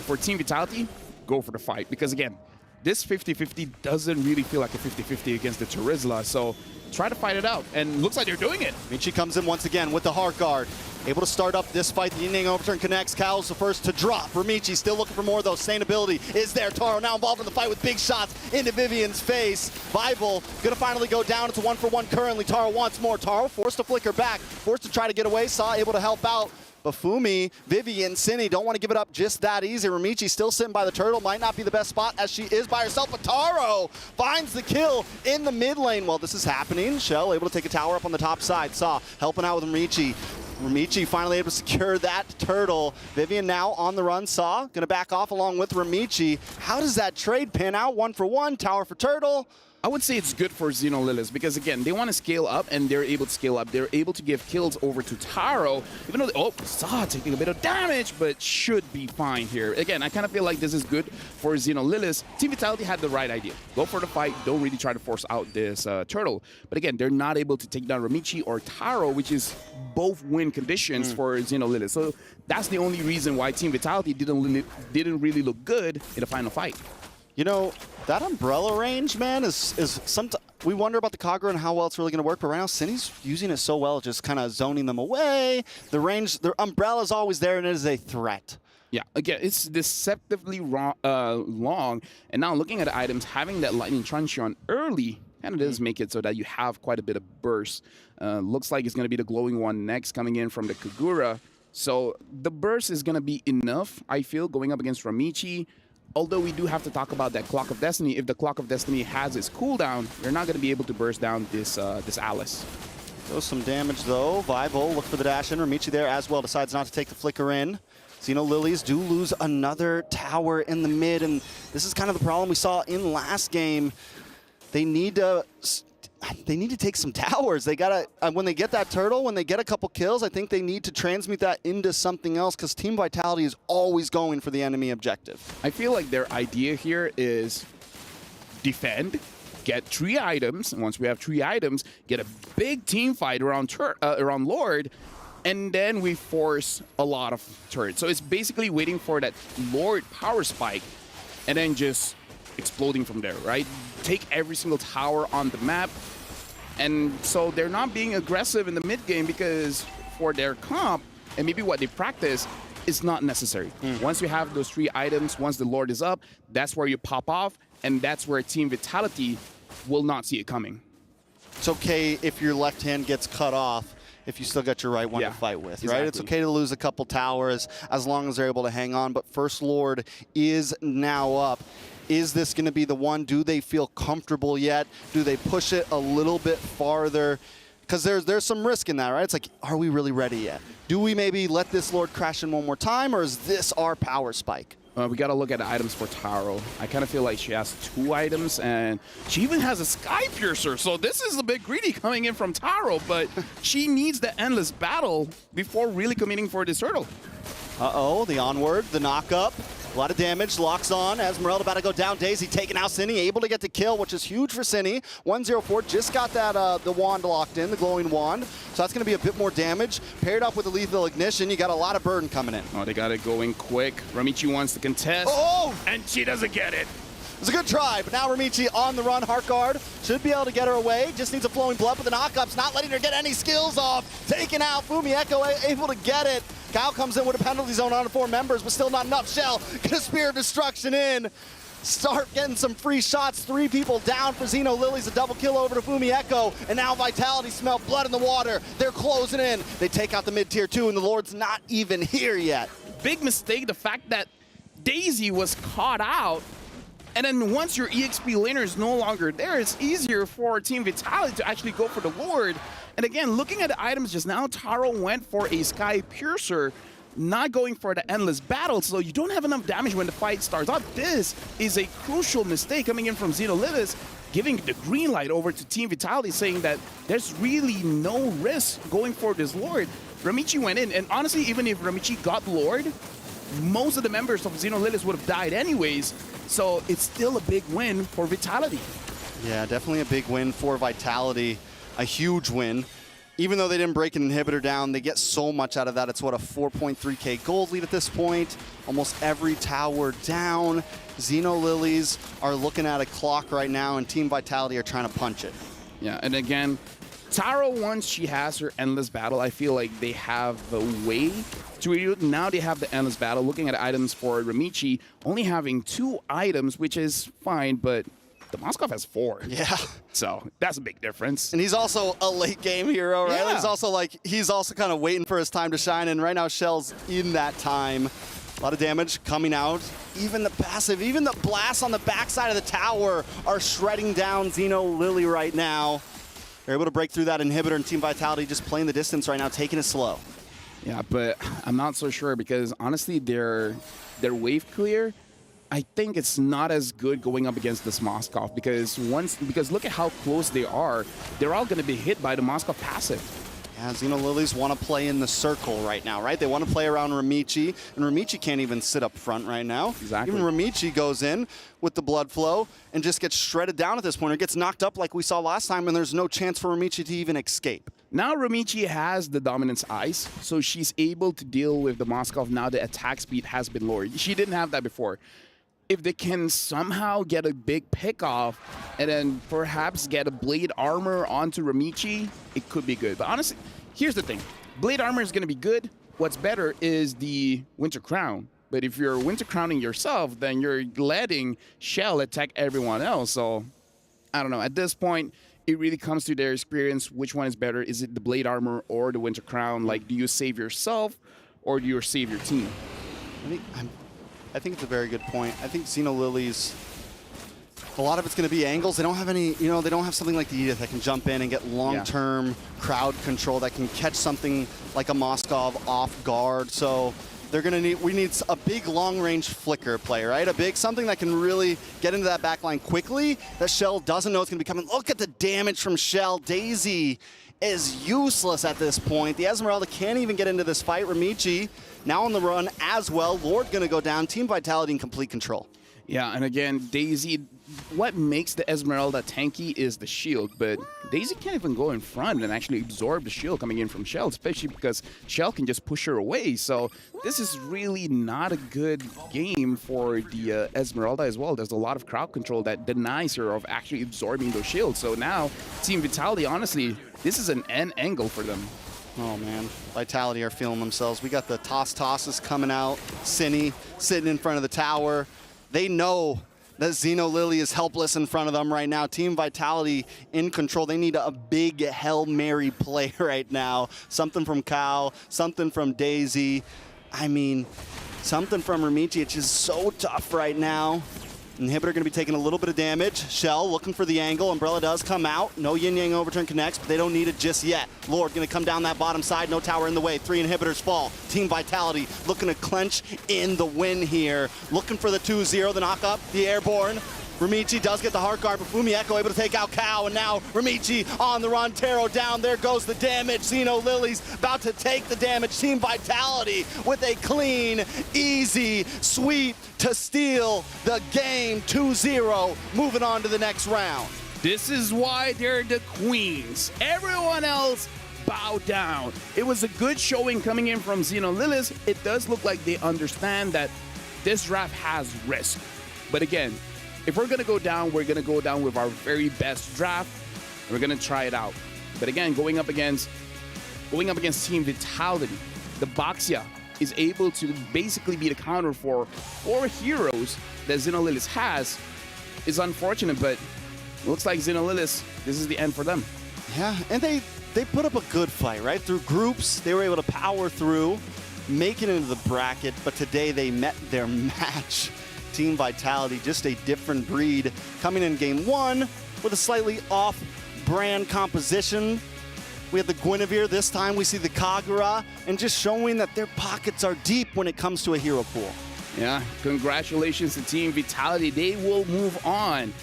for Team Vitality, go for the fight. Because again, this 50-50 doesn't really feel like a 50-50 against the Terizla, so try to fight it out, and looks like they're doing it. Michi comes in once again with the heart guard. Able to start up this fight. The Yin Yang overturn connects. Cal's the first to drop. Ramichi still looking for more though. Sustainability is there. Taro now involved in the fight with big shots into Vivian's face. Bible gonna finally go down. It's a 1-for-1 currently. Taro wants more. Taro forced to flicker back. Forced to try to get away. Saw able to help out. Bafumi, Vivian, Cini don't want to give it up just that easy. Ramichi still sitting by the turtle. Might not be the best spot as she is by herself, but Taro finds the kill in the mid lane. While this is happening, Shell able to take a tower up on the top side. Saw helping out with Ramichi. Ramichi finally able to secure that turtle. Vivian now on the run. Saw gonna back off along with Ramichi. How does that trade pan out? 1-for-1, tower for turtle. I would say it's good for Xeno Lilith because, again, they want to scale up, and they're able to scale up. They're able to give kills over to Taro, even though, Saw taking a bit of damage, but should be fine here. Again, I kind of feel like this is good for Xeno Lilith. Team Vitality had the right idea. Go for the fight. Don't really try to force out this turtle. But again, they're not able to take down Ramichi or Taro, which is both win conditions for Xeno Lilith. So that's the only reason why Team Vitality didn't really look good in the final fight. You know, that umbrella range, man, is sometimes we wonder about the Kagura and how well it's really going to work, but right now Cindy's using it so well, just kind of zoning them away. The range, the umbrella is always there, and it is a threat. Yeah, again, it's deceptively long, and now looking at the items, having that Lightning Truncheon early kind of does make it so that you have quite a bit of burst. Looks like it's going to be the glowing one next coming in from the Kagura. So the burst is going to be enough, I feel, going up against Ramichi. Although we do have to talk about that Clock of Destiny. If the Clock of Destiny has its cooldown, you're not going to be able to burst down this Alice. Does some damage, though. Vivo, look for the dash in. Ramichi there as well, decides not to take the flicker in. Xeno Lilies do lose another tower in the mid, and this is kind of the problem we saw in last game. They need to take some towers. They gotta, when they get that turtle, when they get a couple kills, I think they need to transmute that into something else because Team Vitality is always going for the enemy objective. I feel like their idea here is defend, get 3 items, and once we have 3 items, get a big team fight around Lord, and then we force a lot of turrets. So it's basically waiting for that Lord power spike and then just exploding from there, right? Take every single tower on the map. And so they're not being aggressive in the mid game because for their comp and maybe what they practice, it's not necessary. Once you have those 3 items, once the Lord is up, that's where you pop off, and that's where Team Vitality will not see it coming. It's okay if your left hand gets cut off if you still got your right one to fight with, right? It's okay to lose a couple towers as long as they're able to hang on, but First Lord is now up. Is this going to be the one? Do they feel comfortable yet? Do they push it a little bit farther? Because there's some risk in that, right? It's like, are we really ready yet? Do we maybe let this Lord crash in one more time, or is this our power spike? We got to look at the items for Taro. I kind of feel like she has 2 items, and she even has a Sky Piercer. So this is a bit greedy coming in from Taro, but she needs the endless battle before really committing for this turtle. Uh-oh, the onward, the knock-up. A lot of damage, locks on as Morel about to go down. Daisy taking out Cine, able to get the kill, which is huge for Cine. 104, just got that the wand locked in, the glowing wand. So that's going to be a bit more damage. Paired up with the lethal ignition, you got a lot of burden coming in. Oh, they got it going quick. Ramichi wants to contest. Oh! And she doesn't get it. It's a good try, but now Ramichi on the run. Heart Guard should be able to get her away. Just needs a flowing blood, but the knockup's not letting her get any skills off. Taken out, Fumi Echo able to get it. Cal comes in with a penalty zone on 4 members, but still not enough. Shell, get a Spear of Destruction in. Start getting some free shots. 3 people down for Xeno Lilies. A double kill over to Fumi Echo. And now Vitality smell blood in the water. They're closing in. They take out the mid-tier 2, and the Lord's not even here yet. Big mistake, the fact that Daisy was caught out. And then once your EXP laner is no longer there, it's easier for Team Vitality to actually go for the Lord. And again, looking at the items just now, Taro went for a Sky Piercer, not going for the endless battle, so you don't have enough damage when the fight starts up. This is a crucial mistake coming in from Xeno Lilith, giving the green light over to Team Vitality, saying that there's really no risk going for this Lord. Ramichi went in, and honestly, even if Ramichi got Lord, most of the members of Xeno Lilith would have died anyways, so it's still a big win for Vitality. Yeah, definitely a big win for Vitality. A huge win. Even though they didn't break an inhibitor down, they get so much out of that. It's what, a 4.3k gold lead at this point. Almost every tower down. Xeno Lilies are looking at a clock right now, and Team Vitality are trying to punch it. Yeah, and again, Taro, once she has her endless battle, I feel like they have a way to now they have the endless battle. Looking at items for Ramichi, only having 2 items, which is fine, but the Moskov has 4. Yeah. So that's a big difference. And he's also a late game hero, right? Yeah. He's also kind of waiting for his time to shine, and right now Shell's in that time. A lot of damage coming out. Even the passive, even the blasts on the backside of the tower are shredding down Xeno Lily right now. They're able to break through that inhibitor, and Team Vitality just playing the distance right now, taking it slow. Yeah, but I'm not so sure because honestly, their wave clear I think it's not as good going up against this Moskov because look at how close they are. They're all going to be hit by the Moskov passive. Yeah, Xeno Lilies want to play in the circle right now, right? They want to play around Ramichi, and Ramichi can't even sit up front right now. Exactly. Even Ramichi goes in with the blood flow and just gets shredded down at this point, or gets knocked up like we saw last time, and there's no chance for Ramichi to even escape. Now Ramichi has the dominance ice, so she's able to deal with the Moskov. Now the attack speed has been lowered. She didn't have that before. If they can somehow get a big pick off and then perhaps get a blade armor onto Ramichi, it could be good. But honestly, here's the thing. Blade armor is going to be good. What's better is the Winter Crown. But if you're Winter Crowning yourself, then you're letting Shell attack everyone else. So, I don't know. At this point, it really comes to their experience. Which one is better? Is it the Blade Armor or the Winter Crown? Like, do you save yourself or do you save your team? I think it's a very good point. I think Xeno Lilies, a lot of it's going to be angles. They don't have any, they don't have something like the Edith that can jump in and get long-term crowd control that can catch something like a Moskov off guard. So they're going to we need a big long-range flicker play, right? Something that can really get into that back line quickly that Shell doesn't know it's going to be coming. Look at the damage from Shell. Daisy is useless at this point. The Esmeralda can't even get into this fight. Ramichi now on the run as well. Lord going to go down. Team Vitality in complete control. Yeah, and again, Daisy, what makes the Esmeralda tanky is the shield, but Daisy can't even go in front and actually absorb the shield coming in from Shell, especially because Shell can just push her away. So this is really not a good game for the Esmeralda as well. There's a lot of crowd control that denies her of actually absorbing those shields. So now, Team Vitality, honestly, this is an end angle for them. Oh, man. Vitality are feeling themselves. We got the tosses coming out. Cine sitting in front of the tower. They know that Xeno Lily is helpless in front of them right now. Team Vitality in control. They need a big Hail Mary play right now. Something from Kao, something from Daisy. I mean, something from Ramichi. It's just so tough right now. Inhibitor going to be taking a little bit of damage. Shell looking for the angle. Umbrella does come out. No yin-yang overturn connects, but they don't need it just yet. Lord going to come down that bottom side. No tower in the way. 3 inhibitors fall. Team Vitality looking to clench in the win here. Looking for the 2-0, the knock up, the airborne. Ramichi does get the hard guard, but Fumieko able to take out Kao, and now Ramichi on the run. Taro down, there goes the damage. Xeno Lilies about to take the damage. Team Vitality with a clean, easy sweep to steal the game. 2-0, moving on to the next round. This is why they're the queens. Everyone else bow down. It was a good showing coming in from Xeno Lilies. It does look like they understand that this draft has risk. But again, if we're going to go down, we're going to go down with our very best draft, and we're going to try it out. But again, going up against Team Vitality, the Baxia is able to basically be the counter for 4 heroes that Xeno Lilies has. Is unfortunate, but it looks like Xeno Lilies, this is the end for them. Yeah, and they put up a good fight, right? Through groups, they were able to power through, make it into the bracket, but today they met their match. Team Vitality, just a different breed, coming in game 1 with a slightly off-brand composition. We have the Guinevere this time, we see the Kagura, and just showing that their pockets are deep when it comes to a hero pool. Yeah, congratulations to Team Vitality. They will move on.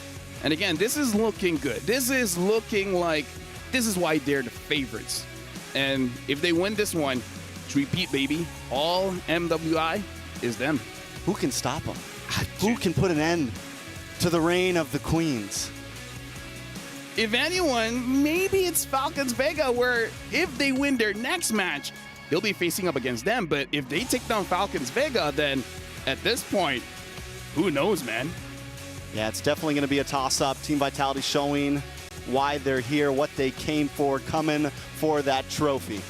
And again, this is looking good. This is looking like, this is why they're the favorites. And if they win this one, repeat, baby, all MWI is them. Who can stop them? Who can put an end to the reign of the queens? If anyone, maybe it's Falcons Vega, where if they win their next match, they'll be facing up against them. But if they take down Falcons Vega, then at this point, who knows, man? Yeah, it's definitely going to be a toss-up. Team Vitality showing why they're here, what they came for, coming for that trophy.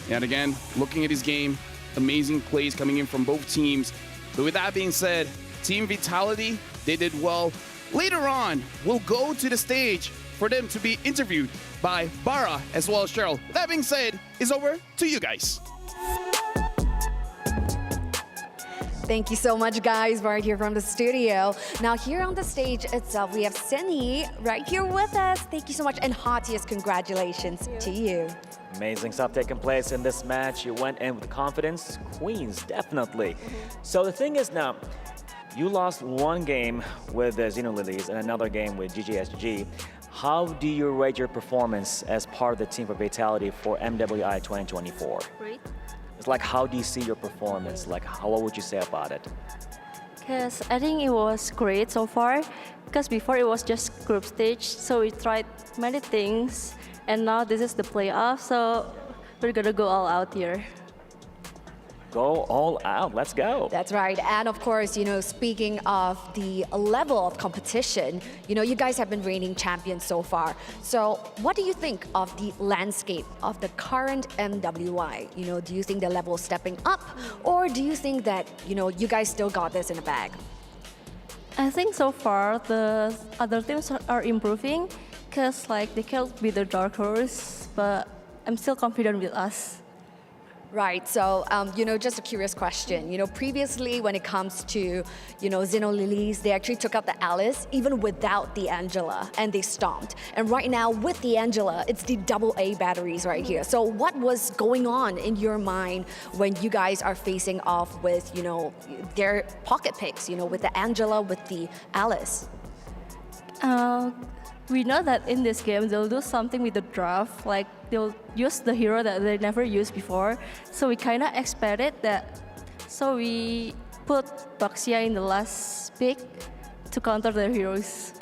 And again, looking at his game, amazing plays coming in from both teams. But with that being said, Team Vitality, they did well. Later on, we'll go to the stage for them to be interviewed by Bara as well as Cheryl. With that being said, it's over to you guys. Thank you so much, guys, right here from the studio. Now, here on the stage itself, we have Cine right here with us. Thank you so much, and heartiest congratulations to you. Amazing stuff taking place in this match. You went in with confidence. Queens, definitely. So the thing is now, You lost one game with the Xeno Lilies and another game with GGSG. How do you rate your performance as part of the team for Vitality for MWI 2024? Great. It's like, how do you see your performance? Like, what would you say about it? Because I think it was great so far. Because before it was just group stage, so we tried many things, and now this is the playoff, so we're gonna go all out here. Go all out. Let's go. That's right. And of course, speaking of the level of competition, you guys have been reigning champions so far. So what do you think of the landscape of the current MWI? Do you think the level is stepping up, or do you think that, you guys still got this in the bag? I think so far the other teams are improving, because they can't be the dark horse, but I'm still confident with us. Right, so, just a curious question. Previously when it comes to, Xeno Lilies, they actually took out the Alice even without the Angela, and they stomped. And right now with the Angela, it's the AA batteries right here. So what was going on in your mind when you guys are facing off with, their pocket picks, with the Angela, with the Alice? We know that in this game they'll do something with the draft, like they'll use the hero that they never used before. So we kind of expected that. So we put Baxia in the last pick to counter their heroes.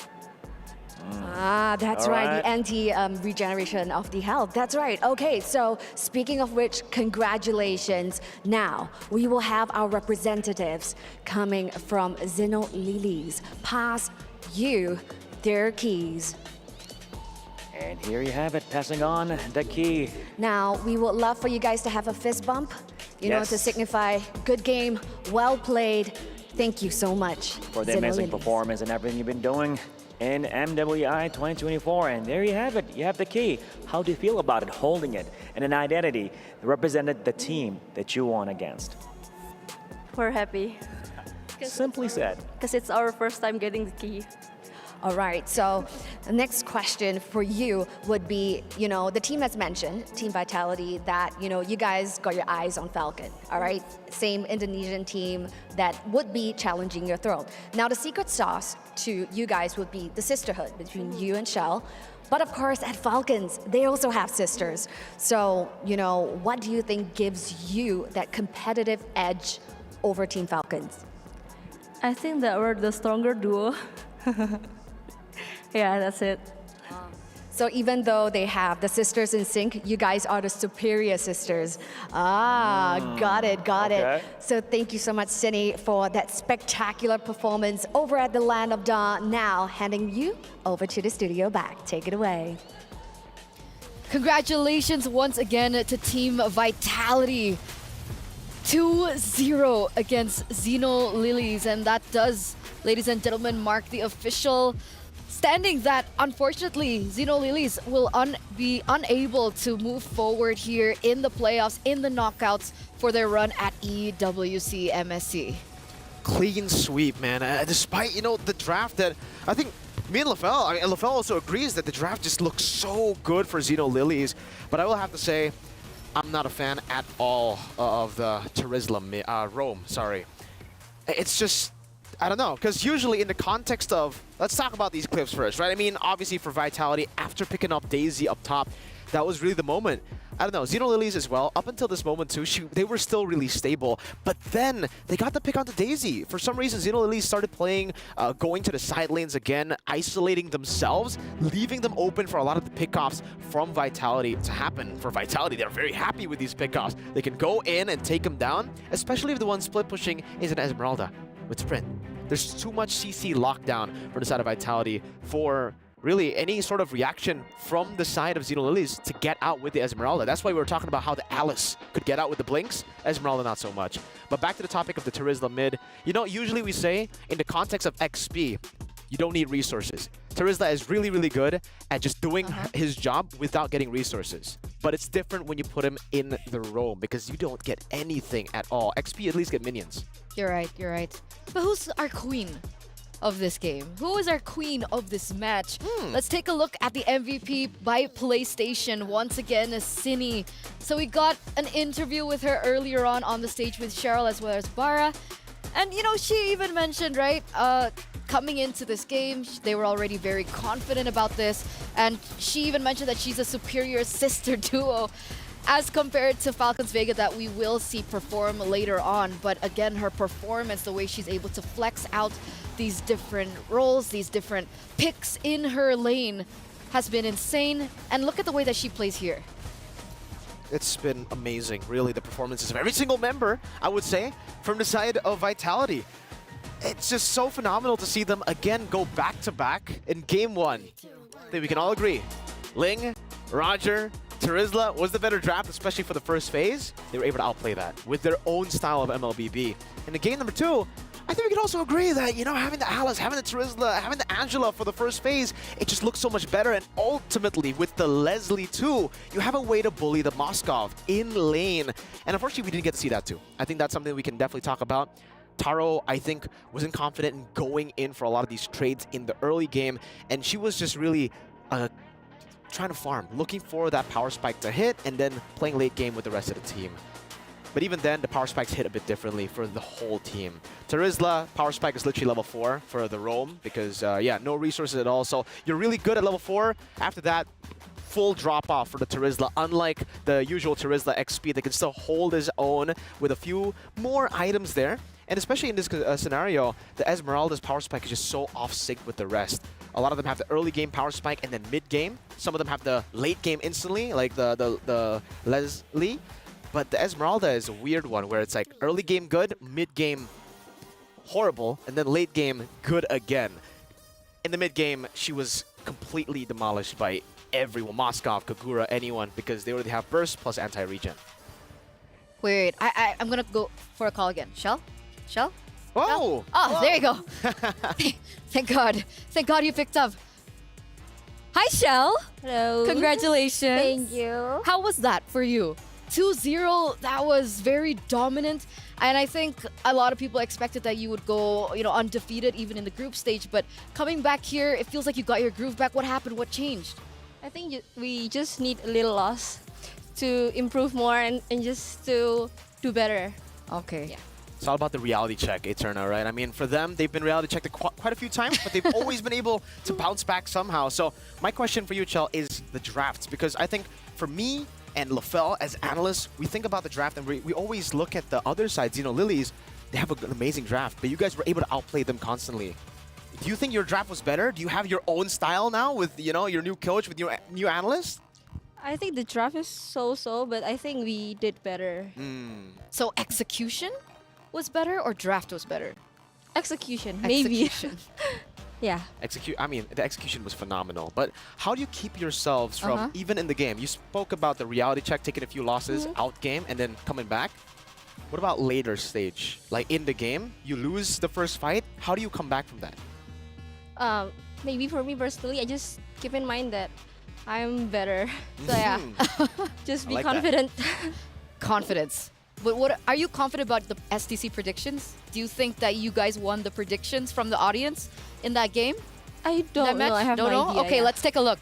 That's right, the anti-regeneration of the health. That's right. Okay, so speaking of which, congratulations. Now, we will have our representatives coming from Xeno Lilies pass you their keys. And here you have it, passing on the key. Now, we would love for you guys to have a fist bump, to signify good game, well played. Thank you so much for the amazing performance and everything you've been doing in MWI 2024. And there you have it. You have the key. How do you feel about it, holding it, and an identity that represented the team that you won against? We're happy. Simply said. Because it's our first time getting the key. All right, so the next question for you would be, the team has mentioned, Team Vitality, that, you guys got your eyes on Falcon, all right? Same Indonesian team that would be challenging your throne. Now, the secret sauce to you guys would be the sisterhood between you and Shell. But of course, at Falcons, they also have sisters. So, what do you think gives you that competitive edge over Team Falcons? I think that we're the stronger duo. Yeah, that's it. So even though they have the sisters in sync, you guys are the superior sisters. Got it. So thank you so much, Cindy, for that spectacular performance over at the Land of Dawn. Now, handing you over to the studio back. Take it away. Congratulations once again to Team Vitality. 2-0 against Xeno Lilies, and that does, ladies and gentlemen, mark the official standing that unfortunately Xeno Lilies will be unable to move forward here in the playoffs, in the knockouts for their run at EWC MSC. Clean sweep, man. Despite, the draft that I think me and LaFell also agrees that the draft just looks so good for Xeno Lilies, but I will have to say I'm not a fan at all of the Turisla Rome, sorry. It's just, I don't know, because usually in the context of, let's talk about these clips first, right? I mean, obviously for Vitality, after picking up Daisy up top, that was really the moment. I don't know, Xeno Lilies as well, up until this moment too, they were still really stable, but then they got the pick onto Daisy. For some reason, Xeno Lilies started playing, going to the side lanes again, isolating themselves, leaving them open for a lot of the pickoffs from Vitality to happen. For Vitality, they're very happy with these pickoffs. They can go in and take them down, especially if the one split pushing is an Esmeralda with Sprint. There's too much CC lockdown from the side of Vitality for really any sort of reaction from the side of Xeno Lilies to get out with the Esmeralda. That's why we were talking about how the Alice could get out with the Blinks, Esmeralda not so much. But back to the topic of the Turisla mid, usually we say in the context of XP, you don't need resources. Turisla is really, really good at just doing his job without getting resources. But it's different when you put him in the roam because you don't get anything at all. XP at least get minions. You're right. But who's our queen of this game? Who is our queen of this match? Let's take a look at the MVP by PlayStation. Once again, Cini. So we got an interview with her earlier on the stage with Cheryl as well as Bara. And you know, she even mentioned, right, coming into this game, they were already very confident about this. And she even mentioned that she's a superior sister duo as compared to Falcons Vega that we will see perform later on. But again, her performance, the way she's able to flex out these different roles, these different picks in her lane has been insane. And look at the way that she plays here. It's been amazing, really, the performances of every single member, I would say, from the side of Vitality. It's just so phenomenal to see them again go back-to-back in Game 1. I think we can all agree. Ling, Roger, Terizla was the better draft, especially for the first phase. They were able to outplay that with their own style of MLBB. In the game number 2, I think we can also agree that, you know, having the Alice, having the Terizla, having the Angela for the first phase, it just looks so much better. And ultimately, with the Leslie too, you have a way to bully the Moskov in lane. And unfortunately, we didn't get to see that too. I think that's something we can definitely talk about. Taro, I think, wasn't confident in going in for a lot of these trades in the early game. And she was just really trying to farm, looking for that power spike to hit, and then playing late game with the rest of the team. But even then, the power spikes hit a bit differently for the whole team. Terizla, power spike is literally level 4 for the roam because, yeah, no resources at all. So you're really good at level 4. After that, full drop-off for the Terizla. Unlike the usual Terizla XP, they can still hold his own with a few more items there. And especially in this scenario, the Esmeralda's power spike is just so off-sync with the rest. A lot of them have the early game power spike and then mid-game. Some of them have the late game instantly, like the Leslie. But the Esmeralda is a weird one where it's like early game good, mid game horrible, and then late game good again. In the mid game, she was completely demolished by everyone, Moskov, Kagura, anyone, because they already have burst plus anti-regen. Wait, I'm gonna go for a call again. Shell? Shell? Oh! Oh, there you go. Thank God. Thank God you picked up. Hi, Shell. Hello. Congratulations. Thank you. How was that for you? 2-0, that was very dominant. And I think a lot of people expected that you would go, you know, undefeated even in the group stage. But coming back here, it feels like you got your groove back. What happened? What changed? I think we just need a little loss to improve more and just to do better. Okay. Yeah. It's all about the reality check, Eterna, right? I mean, for them, they've been reality checked quite a few times, but they've always been able to bounce back somehow. So my question for you, Chell, is the drafts. Because I think for me and LaFell, as analysts, we think about the draft and we always look at the other side. You know, Lilies, they have an amazing draft, but you guys were able to outplay them constantly. Do you think your draft was better? Do you have your own style now with, you know, your new coach, with your new analyst? I think the draft is so-so, but I think we did better. So execution was better or draft was better? Execution, maybe. Yeah. I mean, the execution was phenomenal. But how do you keep yourselves from, even in the game, you spoke about the reality check, taking a few losses out game and then coming back. What about later stage? Like in the game, you lose the first fight. How do you come back from that? Maybe for me personally, I just keep in mind that I'm better. So yeah, just be confident. Confidence. But what are you confident about the STC predictions? Do you think that you guys won the predictions from the audience in that game? I don't know. I have no idea. Okay, let's take a look.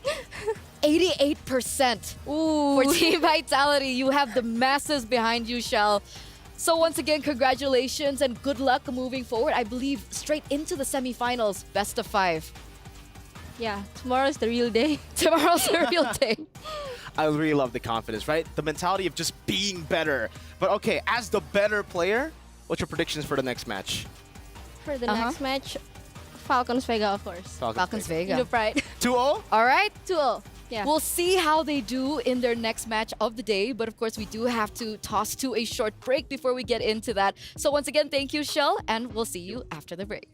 88% for Team Vitality. You have the masses behind you, Shell. So once again, congratulations and good luck moving forward. I believe straight into the semifinals, best of 5. Yeah, tomorrow's the real day. Tomorrow's the real day. I really love the confidence, right? The mentality of just being better. But okay, as the better player, what's your predictions for the next match? For the next match, Falcons Vega, of course. Falcons Vega. No pride. 2-0? All right. 2-0. Yeah. We'll see how they do in their next match of the day. But of course, we do have to toss to a short break before we get into that. So once again, thank you, Shell, and we'll see you after the break.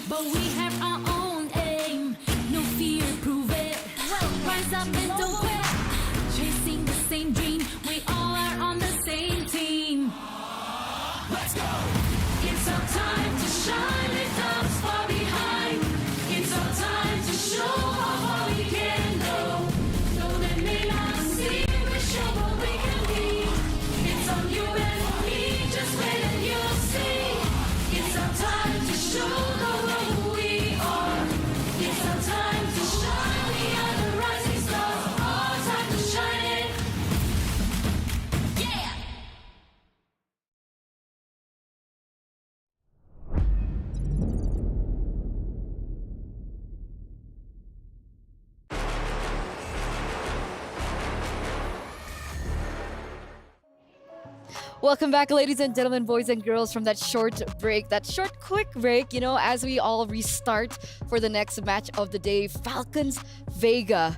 But we have our own aim. No fear, prove it. Rise up and Welcome back, ladies and gentlemen, boys and girls, from that short break, that short, quick break, you know, as we all restart for the next match of the day, Falcons Vega.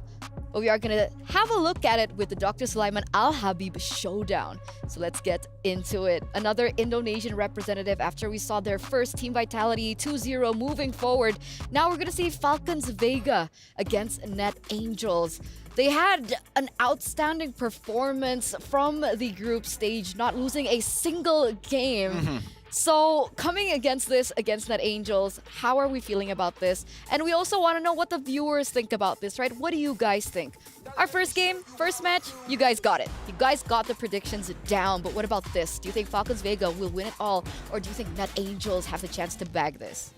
But we are going to have a look at it with the Dr. Sulaiman Al Habib showdown. So let's get into it. Another Indonesian representative after we saw their first team vitality 2-0 moving forward. Now we're going to see Falcons Vega against Net Angels. They had an outstanding performance from the group stage, not losing a single game. So coming against Net Angels, how are we feeling about this? And we also want to know what the viewers think about this, right? What do you guys think? Our first game, first match, you guys got it. You guys got the predictions down, but what about this? Do you think Falcons Vega will win it all, or do you think Net Angels have the chance to bag this?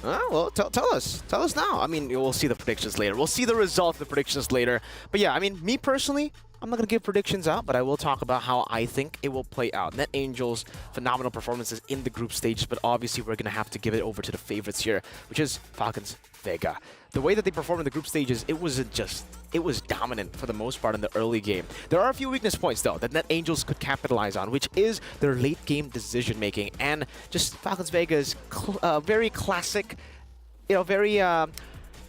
Well, tell us now. I mean, we'll see the predictions later. We'll see the result of the predictions later. But yeah, I mean, me personally, I'm not going to give predictions out, but I will talk about how I think it will play out. Net Angels, phenomenal performances in the group stage, but obviously we're going to have to give it over to the favorites here, which is Falcons Vega. The way that they performed in the group stages, it was dominant for the most part in the early game. There are a few weakness points, though, that Net Angels could capitalize on, which is their late-game decision-making and just Falcons Vega's very classic,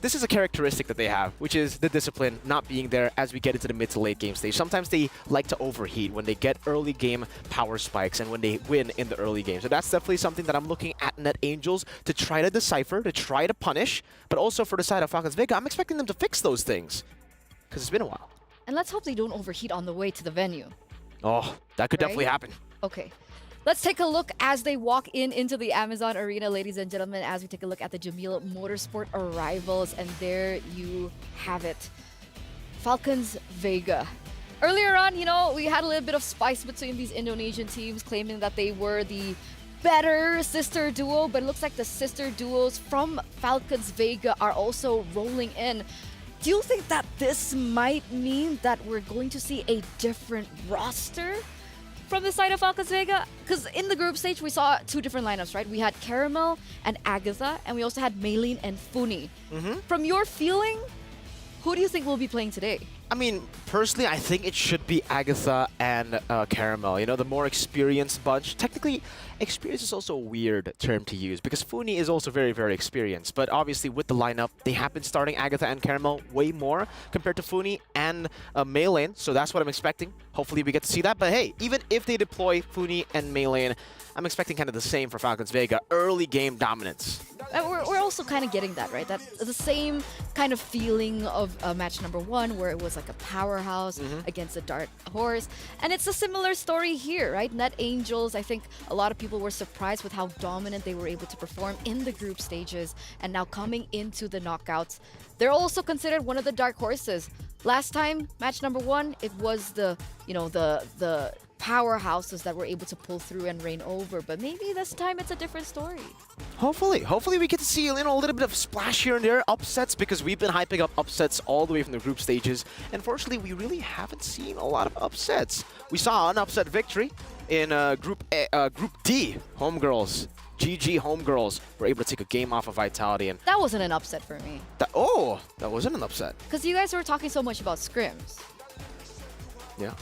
this is a characteristic that they have, which is the discipline not being there as we get into the mid to late game stage. Sometimes they like to overheat when they get early game power spikes and when they win in the early game. So that's definitely something that I'm looking at Net Angels to try to decipher, to try to punish, but also for the side of Falcons Vega, I'm expecting them to fix those things because it's been a while. And let's hope they don't overheat on the way to the venue. Oh, that could definitely happen. Okay. Let's take a look as they walk into the Amazon Arena, ladies and gentlemen, as we take a look at the Jamil Motorsport arrivals. And there you have it. Falcons Vega. Earlier on, you know, we had a little bit of spice between these Indonesian teams, claiming that they were the better sister duo, but it looks like the sister duos from Falcons Vega are also rolling in. Do you think that this might mean that we're going to see a different roster from the side of Falcons Vega? Because in the group stage, we saw two different lineups, right? We had Caramel and Agatha, and we also had Maylene and Funi. From your feeling, who do you think will be playing today? I mean, personally, I think it should be Agatha and Caramel. You know, the more experienced bunch. Technically, experience is also a weird term to use because Funi is also very, very experienced. But obviously, with the lineup, they have been starting Agatha and Caramel way more compared to Funi and Maylene. So that's what I'm expecting. Hopefully, we get to see that. But hey, even if they deploy Funi and Maylene, I'm expecting kind of the same for Falcons Vega. Early game dominance. We're also kind of getting that, right? That's the same kind of feeling of match number one, where it was like a powerhouse against a dark horse. And it's a similar story here, right? Net Angels, I think a lot of people were surprised with how dominant they were able to perform in the group stages. And now coming into the knockouts, they're also considered one of the dark horses. Last time, match number one, it was the powerhouses that were able to pull through and reign over, but maybe this time it's a different story. Hopefully we get to see a little bit of splash here and there, upsets, because we've been hyping up upsets all the way from the group stages. Unfortunately, we really haven't seen a lot of upsets. We saw an upset victory in Group D. Homegirls, GG Homegirls, were able to take a game off of Vitality, and that wasn't an upset for me. That wasn't an upset. Because you guys were talking so much about scrims. Yeah.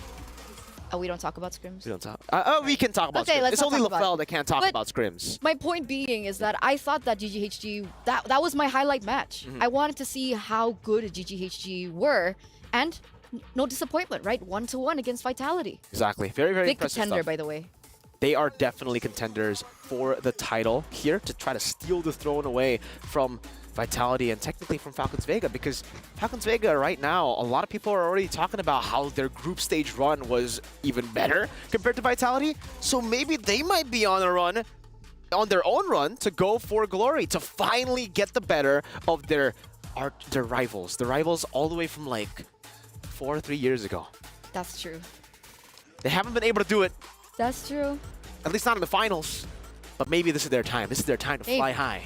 Oh, we don't talk about scrims? We don't talk. We can talk about scrims. It's only LaFell that can't talk about scrims. My point being is that I thought that GGHG, that was my highlight match. I wanted to see how good GGHG were, and no disappointment, right? 1-1 against Vitality. Exactly. Very, very big impressive contender, stuff. by the way. They are definitely contenders for the title here to try to steal the throne away from Vitality and technically from Falcons Vega, because Falcons Vega right now, a lot of people are already talking about how their group stage run was even better compared to Vitality. So maybe they might be on their own run to go for glory, to finally get the better of their rivals. The rivals all the way from like 3 years ago. That's true. They haven't been able to do it. That's true. At least not in the finals. But maybe this is their time. This is their time to fly high.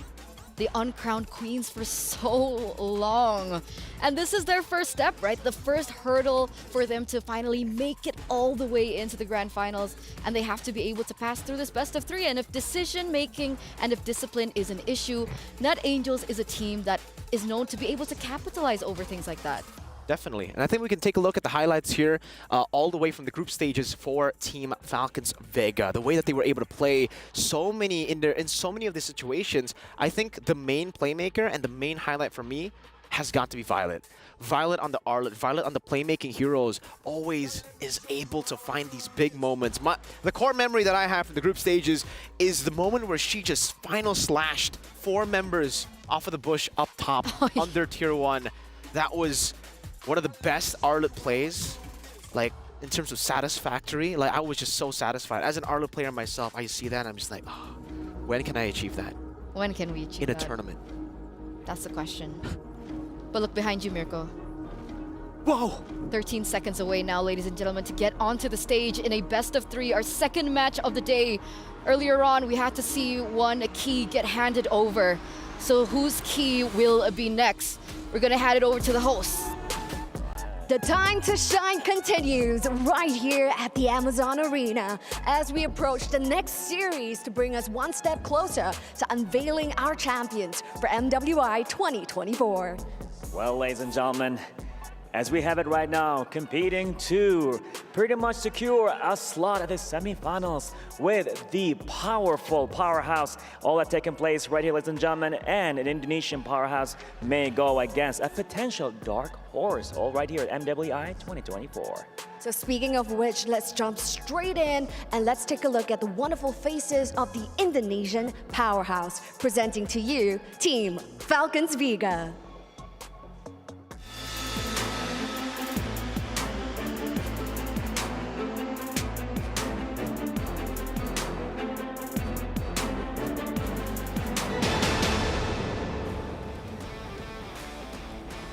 The uncrowned queens for so long. And this is their first step, right? The first hurdle for them to finally make it all the way into the grand finals. And they have to be able to pass through this best of three. And if decision making and if discipline is an issue, Net Angels is a team that is known to be able to capitalize over things like that. Definitely. And I think we can take a look at the highlights here, all the way from the group stages for Team Falcons Vega. The way that they were able to play so many in so many of the situations. I think the main playmaker and the main highlight for me has got to be Violet. Violet on the Arlet, Violet on the playmaking heroes always is able to find these big moments. The core memory that I have from the group stages is the moment where she just final slashed 4 members off of the bush up top under tier 1. That was one of the best Arlet plays, like in terms of satisfactory. Like I was just so satisfied. As an Arlet player myself, I see that and I'm just like, oh, when can I achieve that? When can we achieve in a that? tournament? That's the question. But look behind you, Mirko. Whoa! 13 seconds away now, ladies and gentlemen, to get onto the stage in a best of 3, our second match of the day. Earlier on, we had to see one key get handed over. So whose key will be next? We're gonna hand it over to the hosts. The time to shine continues right here at the Amazon Arena as we approach the next series to bring us one step closer to unveiling our champions for MWI 2024. Well, ladies and gentlemen, as we have it right now, competing to pretty much secure a slot at the semifinals with the powerful powerhouse. All that taking place right here, ladies and gentlemen, and an Indonesian powerhouse may go against a potential dark horse, all right here at MWI 2024. So speaking of which, let's jump straight in and let's take a look at the wonderful faces of the Indonesian powerhouse. Presenting to you, Team Falcons Vega.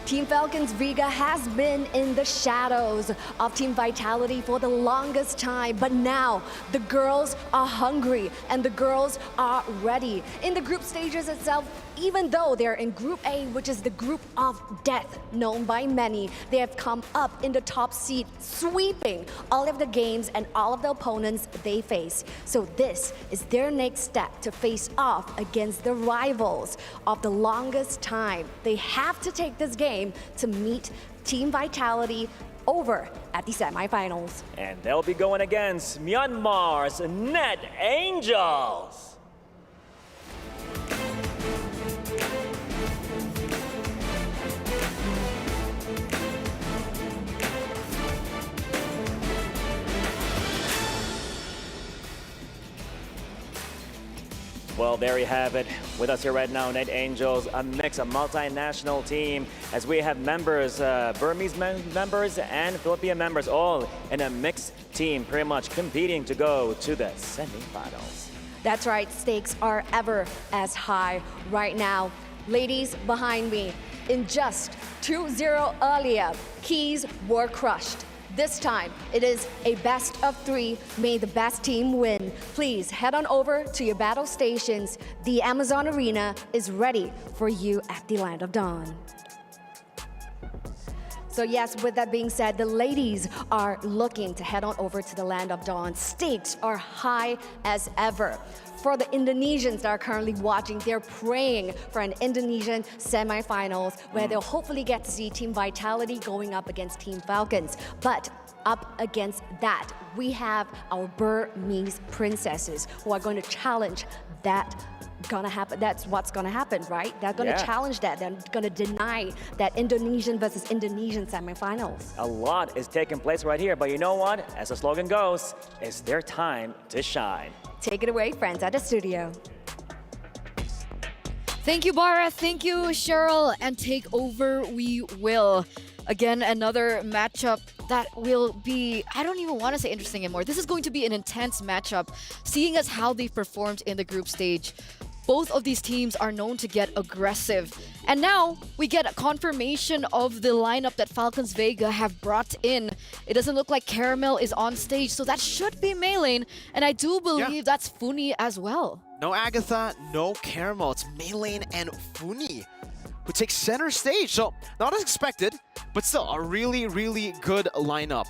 Team Falcons Vega has been in the shadows of Team Vitality for the longest time, but now the girls are hungry and the girls are ready. In the group stages itself, even though they're in Group A, which is the group of death known by many, they have come up in the top seed, sweeping all of the games and all of the opponents they face. So this is their next step to face off against the rivals of the longest time. They have to take this game to meet Team Vitality over at the semifinals. And they'll be going against Myanmar's Net Angels. Well, there you have it. With us here right now, Net Angels, a mix, a multinational team, as we have members, Burmese members and Philippine members, all in a mixed team, pretty much competing to go to the semifinals. That's right, stakes are ever as high right now. Ladies behind me, in just 2-0 earlier, keys were crushed. This time, it is a best of 3. May the best team win. Please head on over to your battle stations. The Amazon Arena is ready for you at the Land of Dawn. So yes, with that being said, the ladies are looking to head on over to the Land of Dawn. Stakes are high as ever. For the Indonesians that are currently watching, they're praying for an Indonesian semifinals where they'll hopefully get to see Team Vitality going up against Team Falcons. But up against that, we have our Burmese princesses who are going to challenge that. Gonna happen. That's what's gonna happen, right? They're gonna challenge that. They're gonna deny that Indonesian versus Indonesian semifinals. A lot is taking place right here, but you know what? As the slogan goes, it's their time to shine. Take it away, friends, at the studio. Thank you, Bara. Thank you, Cheryl. And take over we will. Again, another matchup that will be, I don't even want to say interesting anymore. This is going to be an intense matchup, seeing as how they've performed in the group stage. Both of these teams are known to get aggressive. And now we get a confirmation of the lineup that Falcons Vega have brought in. It doesn't look like Caramel is on stage, so that should be Maylane. And I do believe that's Funi as well. No Agatha, no Caramel. It's Maylane and Funi who take center stage. So not as expected, but still a really, really good lineup.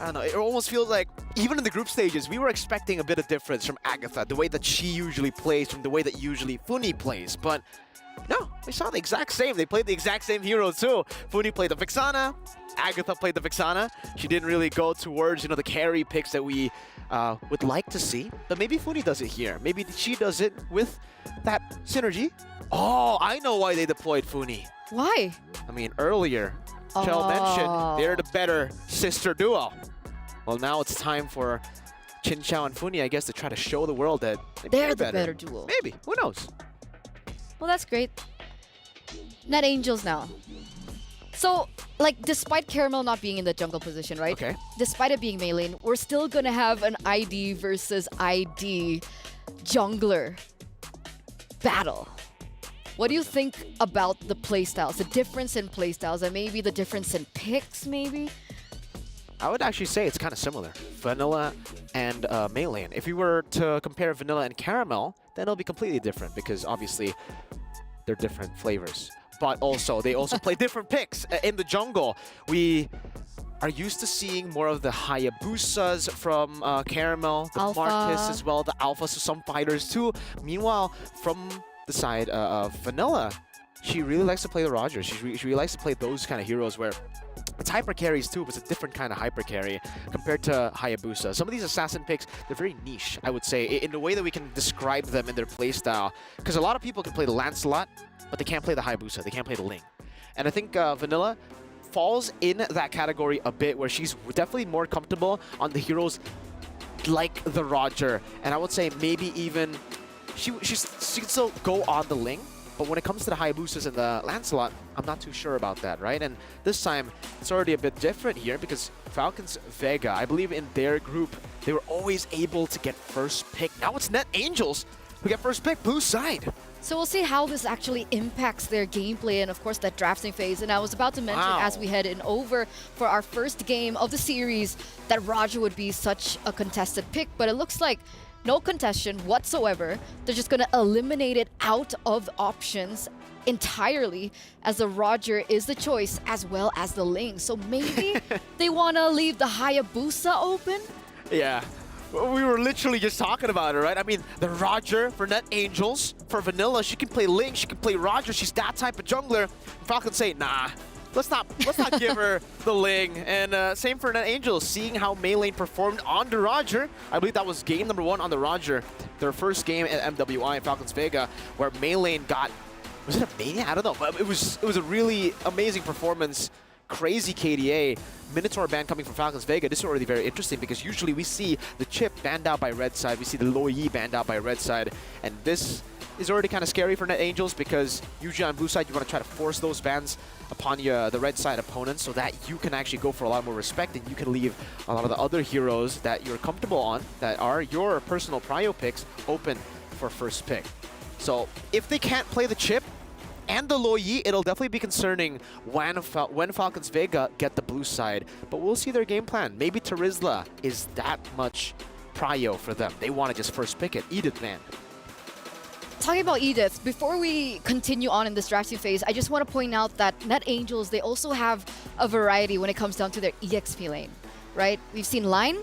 I don't know, it almost feels like even in the group stages, we were expecting a bit of difference from Agatha, the way that she usually plays from the way that usually Funi plays. But no, we saw the exact same. They played the exact same heroes too. Funi played the Vixana, Agatha played the Vixana. She didn't really go towards, the carry picks that we would like to see. But maybe Funi does it here. Maybe she does it with that synergy. Oh, I know why they deployed Funi. Why? I mean, earlier, Chell mentioned they're the better sister duo. Well, now it's time for Chin Chao and Funi, I guess, to try to show the world that they're the better duo. Maybe. Who knows? Well, that's great. Net Angels now. So, like, despite Caramel not being in the jungle position, right? Okay. Despite it being melee, we're still gonna have an ID versus ID jungler battle. What do you think about the playstyles, the difference in playstyles, and maybe the difference in picks, maybe? I would actually say it's kind of similar. Vanilla and Melee. If we were to compare Vanilla and Caramel, then it'll be completely different because obviously they're different flavors. But also, they also play different picks in the jungle. We are used to seeing more of the Hayabusas from Caramel, the Alpha. Marcus as well, the Alphas of some fighters too. Meanwhile, from the side of Vanilla, she really likes to play the Rogers. She really likes to play those kind of heroes where it's hyper carries too, but it's a different kind of hyper carry compared to Hayabusa. Some of these assassin picks, they're very niche, I would say, in the way that we can describe them in their playstyle. Because a lot of people can play the Lancelot, but they can't play the Hayabusa, they can't play the Ling. And I think Vanilla falls in that category a bit, where she's definitely more comfortable on the heroes like the Roger. And I would say maybe even she can still go on the Ling. But when it comes to the Hayabusas and the Lancelot, I'm not too sure about that, right? And this time, it's already a bit different here because Falcons Vega, I believe in their group, they were always able to get first pick. Now it's Net Angels who get first pick, blue side. So we'll see how this actually impacts their gameplay and, of course, that drafting phase. And I was about to mention, as we head in over for our first game of the series, that Roger would be such a contested pick. But it looks like no contestation whatsoever. They're just going to eliminate it out of options entirely, as the Roger is the choice as well as the Ling. So maybe they want to leave the Hayabusa open? Yeah. We were literally just talking about it, right? I mean, the Roger for Net Angels. For Vanilla, she can play Ling, she can play Roger. She's that type of jungler. Falcons say, nah, let's not give her the Ling. And same for Net Angels, seeing how Melee performed on the Roger. I believe that was game number 1 on the Roger. Their first game at MWI in Falcons Vega, where Melee got, was it a Mania? I don't know, but it was a really amazing performance. Crazy KDA. Minotaur ban coming from Falcons Vega. This is already very interesting because usually we see the Chip banned out by red side. We see the Lo Yi banned out by red side. And this is already kind of scary for Net Angels because usually on blue side you want to try to force those bans upon the red side opponents so that you can actually go for a lot more respect and you can leave a lot of the other heroes that you're comfortable on, that are your personal prio picks, open for first pick. So if they can't play the Chip and the Lo Yi, it'll definitely be concerning when Falcons Vega get the blue side. But we'll see their game plan. Maybe Terizla is that much prio for them. They want to just first pick it. Edith, man. Talking about Edith, before we continue on in this drafting phase, I just want to point out that Net Angels, they also have a variety when it comes down to their EXP lane, right? We've seen Line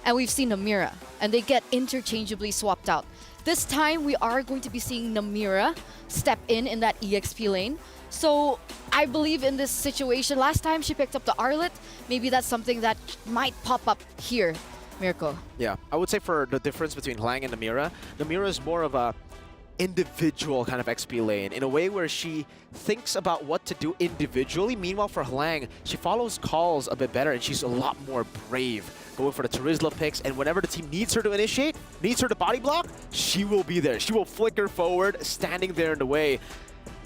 and we've seen Namira, and they get interchangeably swapped out. This time, we are going to be seeing Namira step in that EXP lane. So I believe in this situation, last time she picked up the Arlet, maybe that's something that might pop up here, Mirko. Yeah, I would say for the difference between Lang and Namira, Namira is more of a individual kind of XP lane in a way where she thinks about what to do individually. Meanwhile, for Lang, she follows calls a bit better and she's a lot more brave, going for the Terizla picks, and whenever the team needs her to initiate, needs her to body block, she will be there. She will flicker forward, standing there in the way.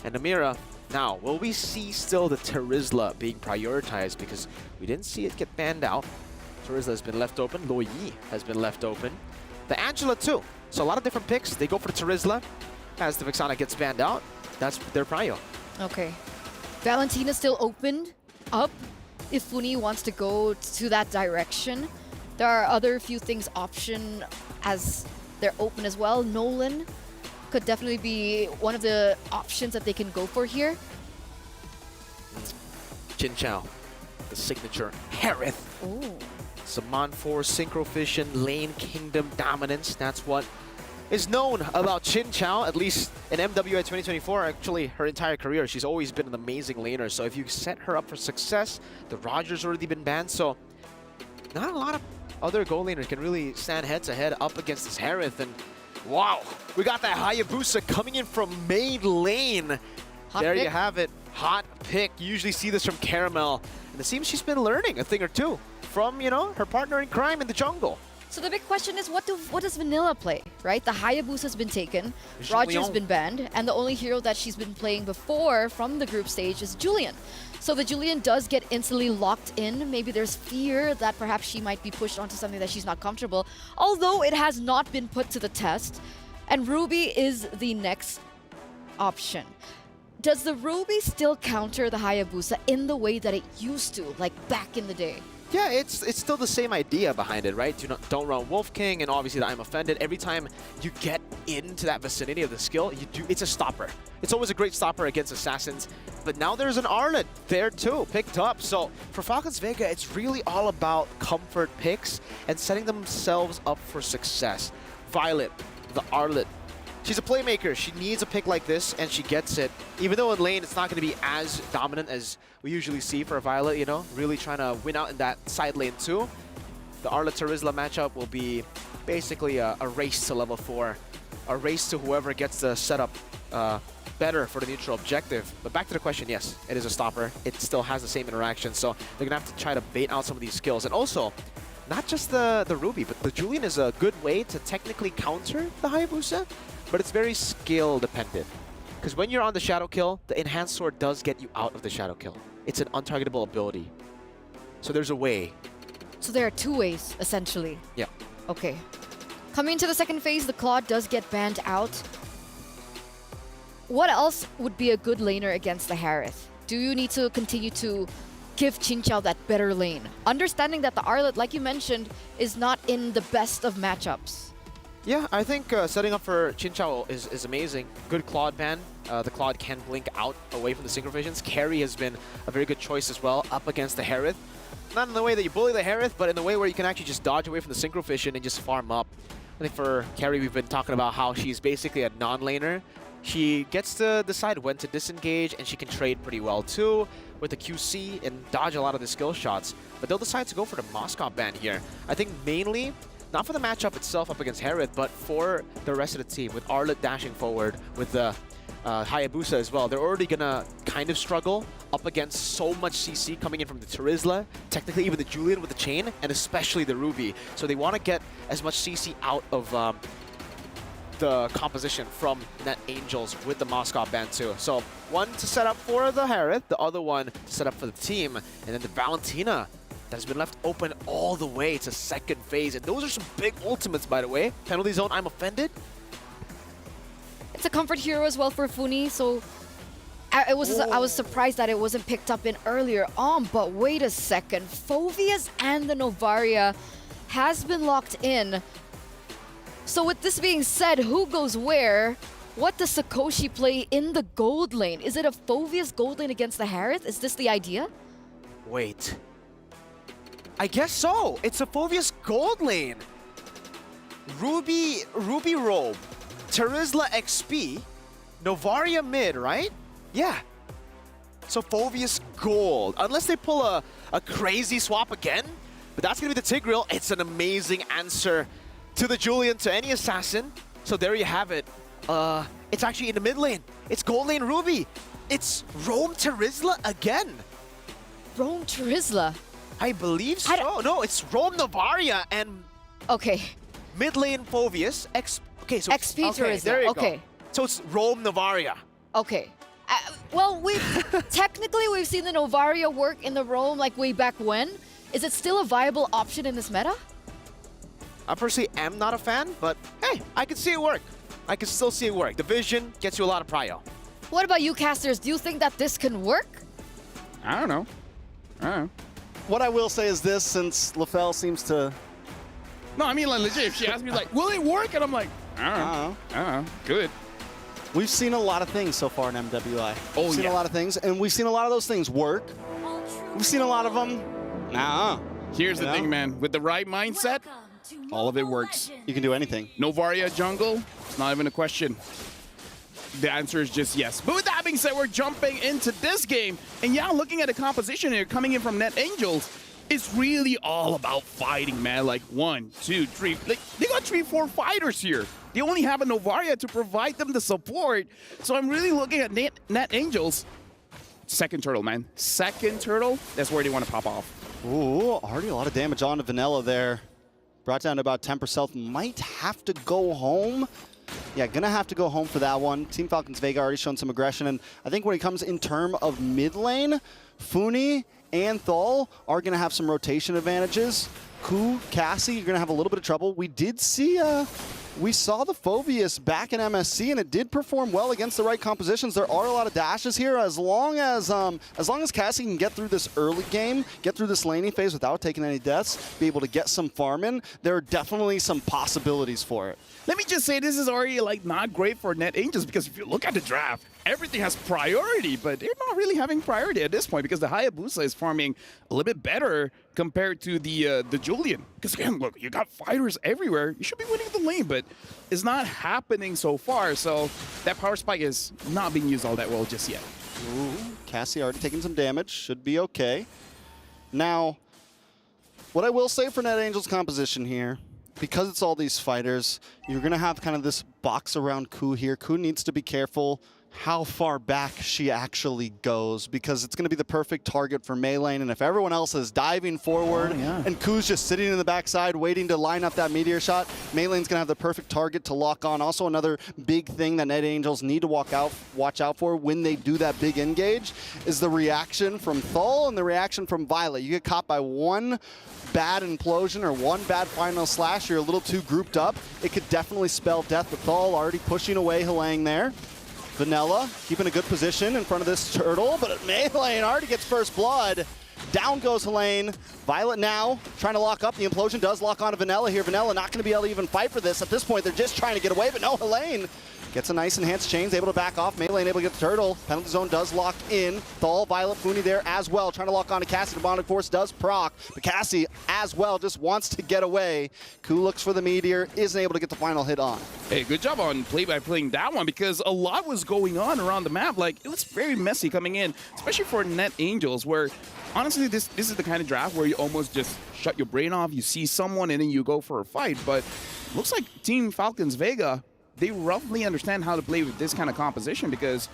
And Namira, now, will we see still the Terizla being prioritized? Because we didn't see it get banned out. Terizla has been left open. Lo Yi has been left open. The Angela too. So a lot of different picks. They go for the Terizla. As the Vixana gets banned out, that's their prio. Okay. Valentina still opened up if Funi wants to go to that direction. There are other few things option as they're open as well. Nolan could definitely be one of the options that they can go for here. Jin Chao, the signature Harith. Ooh. Some Mon4 Synchro Vision lane kingdom dominance. That's what is known about Chin Chow, at least in MWI 2024. Actually, her entire career, she's always been an amazing laner. So if you set her up for success, the Roger's already been banned. So not a lot of other gold laners can really stand head-to-head up against this Harith. And wow, we got that Hayabusa coming in from main lane. There you have it. Hot pick. You usually see this from Caramel. And it seems she's been learning a thing or two from, you know, her partner in crime in the jungle. So the big question is, what does Vanilla play, right? The Hayabusa's been taken, Roger's been banned, and the only hero that she's been playing before from the group stage is Julian. So the Julian does get instantly locked in. Maybe there's fear that perhaps she might be pushed onto something that she's not comfortable, although it has not been put to the test. And Ruby is the next option. Does the Ruby still counter the Hayabusa in the way that it used to, like back in the day? Yeah, it's still the same idea behind it, right? Don't run Wolf King, and obviously the I'm Offended. Every time you get into that vicinity of the skill, it's a stopper. It's always a great stopper against assassins. But now there's an Arlet there too, picked up. So for Falcons Vega, it's really all about comfort picks and setting themselves up for success. Violet, the Arlet. She's a playmaker. She needs a pick like this, and she gets it. Even though in lane, it's not going to be as dominant as we usually see for a Violet, you know, really trying to win out in that side lane too. The Arlet Terizla matchup will be basically a race to level 4, a race to whoever gets the setup better for the neutral objective. But back to the question, yes, it is a stopper. It still has the same interaction, so they're going to have to try to bait out some of these skills. And also, not just the Ruby, but the Julian is a good way to technically counter the Hayabusa. But it's very skill dependent. Because when you're on the Shadow Kill, the Enhanced Sword does get you out of the Shadow Kill. It's an untargetable ability. So there's a way. So there are two ways, essentially. Yeah. Okay. Coming into the second phase, the Claude does get banned out. What else would be a good laner against the Harith? Do you need to continue to give Chin Chow that better lane? Understanding that the Arlet, like you mentioned, is not in the best of matchups. Yeah, I think setting up for Chin Chow is amazing. Good Claude ban. The Claude can blink out away from the Synchro Visions. Carry has been a very good choice as well up against the Harith. Not in the way that you bully the Harith, but in the way where you can actually just dodge away from the Synchro Vision and just farm up. I think for Carry, we've been talking about how she's basically a non-laner. She gets to decide when to disengage, and she can trade pretty well too with the QC and dodge a lot of the skill shots. But they'll decide to go for the Moscow ban here. I think mainly not for the matchup itself up against Harith, but for the rest of the team, with Arlet dashing forward, with the Hayabusa as well. They're already gonna kind of struggle up against so much CC coming in from the Terizla, technically even the Julian with the chain, and especially the Ruby. So they want to get as much CC out of the composition from Net Angels with the Moscow ban too. So one to set up for the Harith, the other one to set up for the team, and then the Valentina that has been left open all the way to second phase. And those are some big ultimates, by the way. Penalty zone, I'm Offended. It's a comfort hero as well for Funi, so I was surprised that it wasn't picked up in earlier on, but wait a second. Phoveus and the Novaria has been locked in. So with this being said, who goes where? What does Sakoshi play in the gold lane? Is it a Phoveus gold lane against the Harith? Is this the idea? Wait. I guess so. It's a Phoveus gold lane. Ruby robe, Terizla XP, Novaria mid, right? Yeah. So Phoveus gold. Unless they pull a crazy swap again, but that's gonna be the Tigreal. It's an amazing answer to the Julian, to any assassin. So there you have it. It's actually in the mid lane. It's gold lane Ruby. It's Roam Terizla again. Roam Terizla? I believe so. No, it's Roam Novaria and okay. Mid lane Phoveus. Okay, so XP Terizla. There you go. So it's Roam Novaria. Okay. Well, technically we've seen the Novaria work in the Roam like way back when. Is it still a viable option in this meta? I personally am not a fan, but hey, I can see it work. I can still see it work. The vision gets you a lot of prio. What about you, casters? Do you think that this can work? I don't know. What I will say is this, since LaFell seems to... No, I mean, like, legit, if she asked me, like, will it work? And I'm like, I don't know. Good. We've seen a lot of things so far in MWI. Oh, we've seen a lot of things, and we've seen a lot of those things work. We've seen a lot of them, Here's the thing, man. With the right mindset, all of it works. You can do anything. Novaria jungle, it's not even a question. The answer is just yes. But with that being said, we're jumping into this game. And yeah, looking at the composition here, coming in from Net Angels, it's really all about fighting, man. Like 1, 2, 3. Like, they got 3, 4 fighters here. They only have a Novaria to provide them the support. So I'm really looking at Net Angels. Second turtle, man. Second turtle, that's where they want to pop off. Ooh, already a lot of damage on to Vanilla there. Brought down to about 10%. Might have to go home. Yeah, gonna have to go home for that one. Team Falcons Vega already shown some aggression, and I think when it comes in term of mid lane, Funi and Thal are gonna have some rotation advantages. Ku, Cassie, you're gonna have a little bit of trouble. We did see, we saw the Phoveus back in MSC, and it did perform well against the right compositions. There are a lot of dashes here. As long as Cassie can get through this early game, get through this laning phase without taking any deaths, be able to get some farm in, there are definitely some possibilities for it. Let me just say, this is already like not great for Net Angels, because if you look at the draft, everything has priority, but they're not really having priority at this point because the Hayabusa is farming a little bit better compared to the Julian. Because again, look, you got fighters everywhere. You should be winning the lane, but it's not happening so far. So that power spike is not being used all that well just yet. Ooh, Cassie already taking some damage. Should be okay. Now, what I will say for Net Angels composition here, because it's all these fighters, you're going to have kind of this box around Ku here. Ku needs to be careful how far back she actually goes, because it's going to be the perfect target for Mei Lane, and if everyone else is diving forward and Ku's just sitting in the backside waiting to line up that meteor shot, Mei Lane's going to have the perfect target to lock on. Also, another big thing that Net Angels need to watch out for when they do that big engage is the reaction from Thal and the reaction from Violet. You get caught by one bad implosion or one bad final slash, you're a little too grouped up, it could definitely spell death. But Thal already pushing away Halang there. Vanilla keeping a good position in front of this turtle, but Mei Lane already gets first blood. Down goes Helene. Violet now trying to lock up. The implosion does lock onto Vanilla here. Vanilla not going to be able to even fight for this. At this point, they're just trying to get away, but no, Helene gets a nice enhanced chains, able to back off. Mei Lane able to get the turtle. Penalty zone does lock in. Thal, Violet, Funi there as well, trying to lock onto Cassie. Demonic Force does proc, but Cassie as well just wants to get away. Ku looks for the meteor, isn't able to get the final hit on. Hey, good job on play-by-playing that one, because a lot was going on around the map. Like, it was very messy coming in, especially for Net Angels, where honestly, this is the kind of draft where you almost just shut your brain off. You see someone and then you go for a fight. But looks like Team Falcons Vega, they roughly understand how to play with this kind of composition, because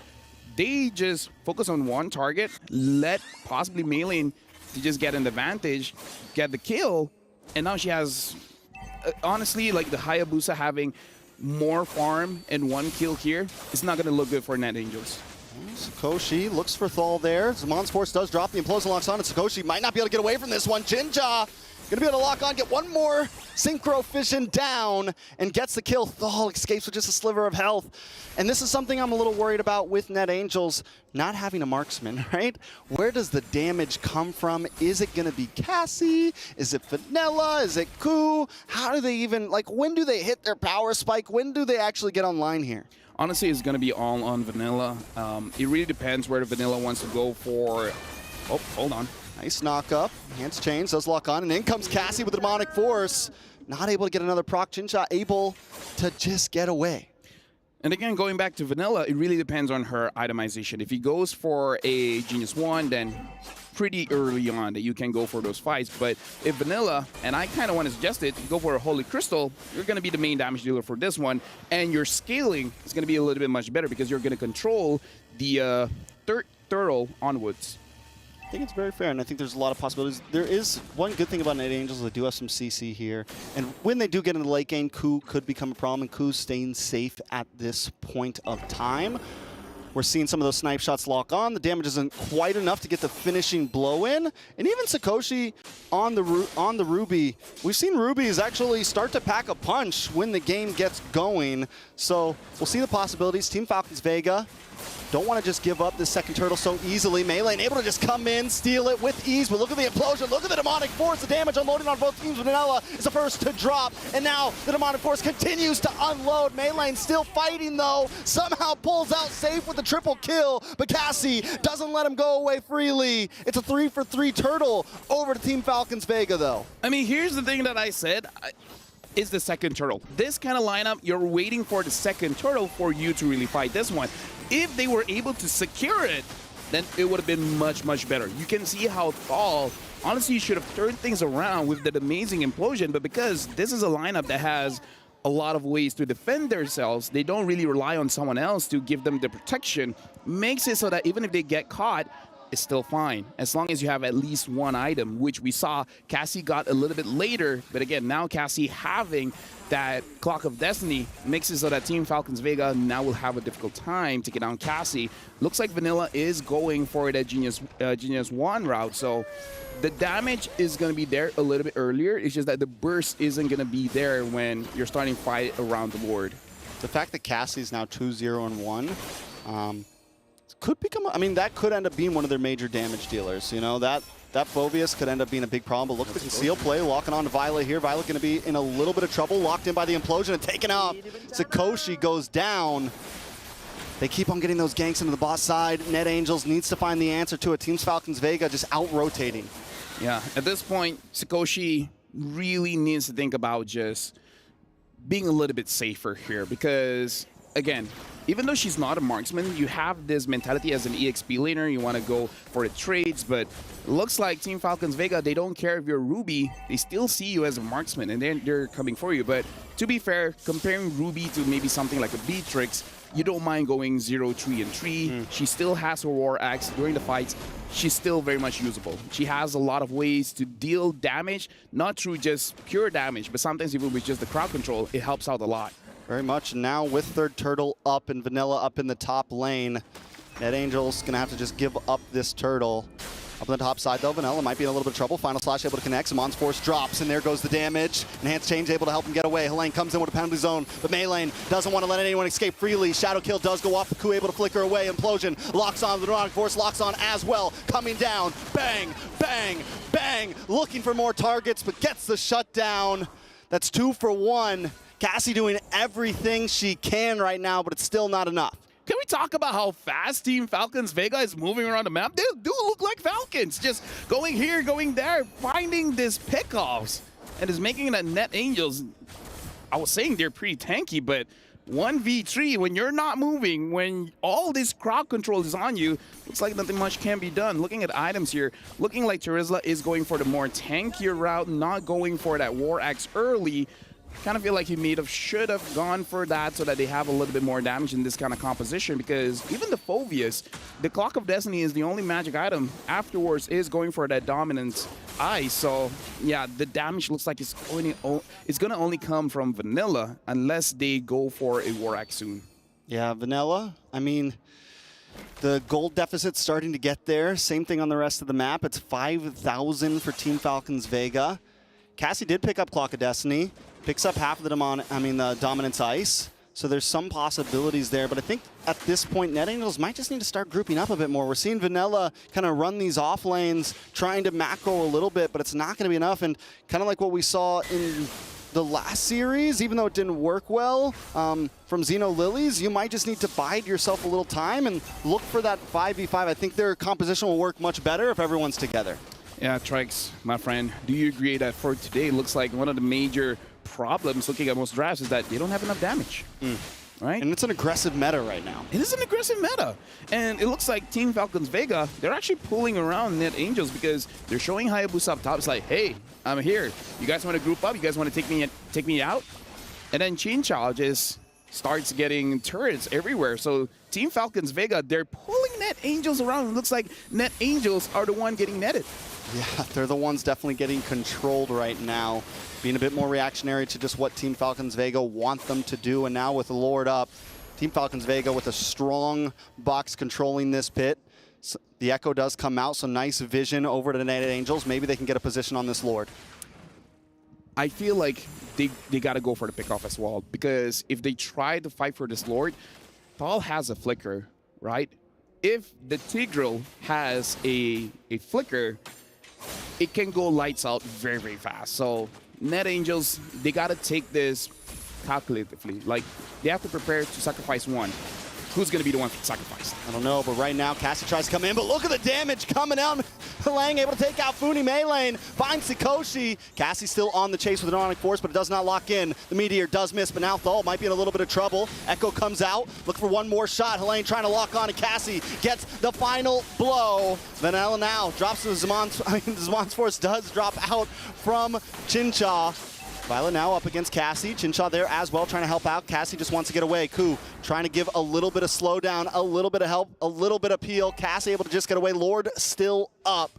they just focus on one target, let possibly Mei Lane to just get an advantage, get the kill, and now she has, honestly, like the Hayabusa having more farm and one kill here, it's not going to look good for Net Angels. Sakoshi looks for Thal there. Zamon's Force does drop, the implosion locks on, and Sakoshi might not be able to get away from this one. Jinja gonna be able to lock on, get one more synchro fission down, and gets the kill. Thal escapes with just a sliver of health. And this is something I'm a little worried about with Net Angels not having a marksman, right? Where does the damage come from? Is it gonna be Cassie? Is it Vanilla? Is it Ku? How do they even, like, when do they hit their power spike? When do they actually get online here? Honestly, it's going to be all on Vanilla. It really depends where the Vanilla wants to go for. Oh, hold on. Nice knock up. Hands chains, does lock on, and in comes Cassie with the Demonic Force. Not able to get another proc. Jinja able to just get away. And again, going back to Vanilla, it really depends on her itemization. If he goes for a Genius Wand, then pretty early on that you can go for those fights. But if Vanilla, and I kind of want to suggest it, go for a Holy Crystal, you're going to be the main damage dealer for this one. And your scaling is going to be a little bit much better, because you're going to control the third turtle onwards. I think it's very fair, and I think there's a lot of possibilities. There is one good thing about Net Angels, they do have some CC here. And when they do get into the late game, Ku could become a problem, and Ku's staying safe at this point of time. We're seeing some of those snipe shots lock on. The damage isn't quite enough to get the finishing blow in. And even Sakoshi on the Ruby. We've seen Rubies actually start to pack a punch when the game gets going. So we'll see the possibilities. Team Falcons Vega Don't want to just give up this second turtle so easily. Melee able to just come in, steal it with ease, but look at the implosion, look at the demonic force, the damage unloading on both teams. Vanilla is the first to drop, and now the demonic force continues to unload. Melee still fighting though, somehow pulls out safe with the triple kill, but Cassie doesn't let him go away freely. It's a 3-for-3 turtle over to Team Falcons Vega though. I mean, here's the thing that I said. Is the second turtle. This kind of lineup, you're waiting for the second turtle for you to really fight this one. If they were able to secure it, then it would have been much, much better. You can see how Thal honestly should have turned things around with that amazing implosion, but because this is a lineup that has a lot of ways to defend themselves, they don't really rely on someone else to give them the protection, makes it so that even if they get caught, it's still fine, as long as you have at least one item, which we saw Cassie got a little bit later. But again, now Cassie having that Clock of Destiny makes it so that Team Falcons Vega now will have a difficult time taking down Cassie. Looks like Vanilla is going for that Genius 1 route, so the damage is going to be there a little bit earlier. It's just that the burst isn't going to be there when you're starting to fight around the Lord. The fact that Cassie's now 2-0-1, could become, I mean, that could end up being one of their major damage dealers. You know, that Phobius could end up being a big problem. But look at the conceal play, locking on to Violet here. Violet going to be in a little bit of trouble, locked in by the implosion and taken off. Sakoshi goes down. They keep on getting those ganks into the bot side. Net Angels needs to find the answer to it. Teams Falcons Vega just out-rotating. Yeah, at this point, Sakoshi really needs to think about just being a little bit safer here because, again, even though she's not a marksman, you have this mentality as an EXP laner. You want to go for the trades, but it looks like Team Falcons Vega, they don't care if you're Ruby. They still see you as a marksman, and they're coming for you. But to be fair, comparing Ruby to maybe something like a Beatrix, you don't mind going 0-3-3. She still has her War Axe during the fights. She's still very much usable. She has a lot of ways to deal damage, not through just pure damage, but sometimes even with just the crowd control, it helps out a lot. Very much. Now with third turtle up and Vanilla up in the top lane, Net Angel's going to have to just give up this turtle. Up on the top side, though, Vanilla might be in a little bit of trouble. Final Slash able to connect. Simon's Force drops, and there goes the damage. Enhanced Change able to help him get away. Helene comes in with a penalty zone, but Meylane doesn't want to let anyone escape freely. Shadow Kill does go off. The Coup able to flicker away. Implosion locks on. The Demonic Force locks on as well. Coming down. Bang, bang, bang. Looking for more targets, but gets the shutdown. That's 2 for 1. Cassie doing everything she can right now, but it's still not enough. Can we talk about how fast Team Falcons Vega is moving around the map? They do look like Falcons, just going here, going there, finding these pickoffs, and is making that Net Angels. I was saying they're pretty tanky, but 1v3, when you're not moving, when all this crowd control is on you, looks like nothing much can be done. Looking at items here, looking like Terizla is going for the more tankier route, not going for that War Axe early. Kind of feel like he should have gone for that so that they have a little bit more damage in this kind of composition, because even the Phobius, the Clock of Destiny is the only magic item. Afterwards is going for that dominant ice. So yeah, the damage looks like it's going to only come from Vanilla unless they go for a War Axe soon. Yeah, Vanilla, I mean, the gold deficit's starting to get there. Same thing on the rest of the map. It's 5,000 for Team Falcons Vega. Cassie did pick up Clock of Destiny. Picks up half of the Dominance Ice. So there's some possibilities there. But I think at this point, Net Angels might just need to start grouping up a bit more. We're seeing Vanilla kind of run these off lanes, trying to macro a little bit, but it's not going to be enough. And kind of like what we saw in the last series, even though it didn't work well from Xeno Lilies, you might just need to bide yourself a little time and look for that 5v5. I think their composition will work much better if everyone's together. Yeah, Trikes, my friend, do you agree that for today, it looks like one of the major problems looking at most drafts is that they don't have enough damage, right? And it's an aggressive meta right now. It is an aggressive meta. And it looks like Team Falcons Vega, they're actually pulling around Net Angels because they're showing Hayabusa up top. It's like, hey, I'm here. You guys want to group up? You guys want to take me out? And then Chinchal just starts getting turrets everywhere. So Team Falcons Vega, they're pulling Net Angels around. It looks like Net Angels are the one getting netted. Yeah, they're the ones definitely getting controlled right now, being a bit more reactionary to just what Team Falcons Vega want them to do. And now with the Lord up, Team Falcons Vega with a strong box controlling this pit. So the Echo does come out, so nice vision over to the Net Angels. Maybe they can get a position on this Lord. I feel like they got to go for the pickoff as well, because if they try to fight for this Lord, Paul has a flicker, right? if the Tigreal has a flicker, it can go lights out very, very fast. So Net Angels, they got to take this calculatively. Like, they have to prepare to sacrifice one. Who's going to be the one sacrificed? I don't know, but right now, Cassie tries to come in, but look at the damage coming out. Lang able to take out Funi Meilane, finds Sikoshi. Cassie still on the chase with an Ironic Force, but it does not lock in. The Meteor does miss, but now Thal might be in a little bit of trouble. Echo comes out, looking for one more shot. Helene trying to lock on, and Cassie gets the final blow. Vanilla now drops to Zamon's Force does drop out from Chincha. Violet now up against Cassie. Chincha there as well, trying to help out. Cassie just wants to get away. Ku trying to give a little bit of slowdown, a little bit of help, a little bit of peel. Cassie able to just get away. Lord still up.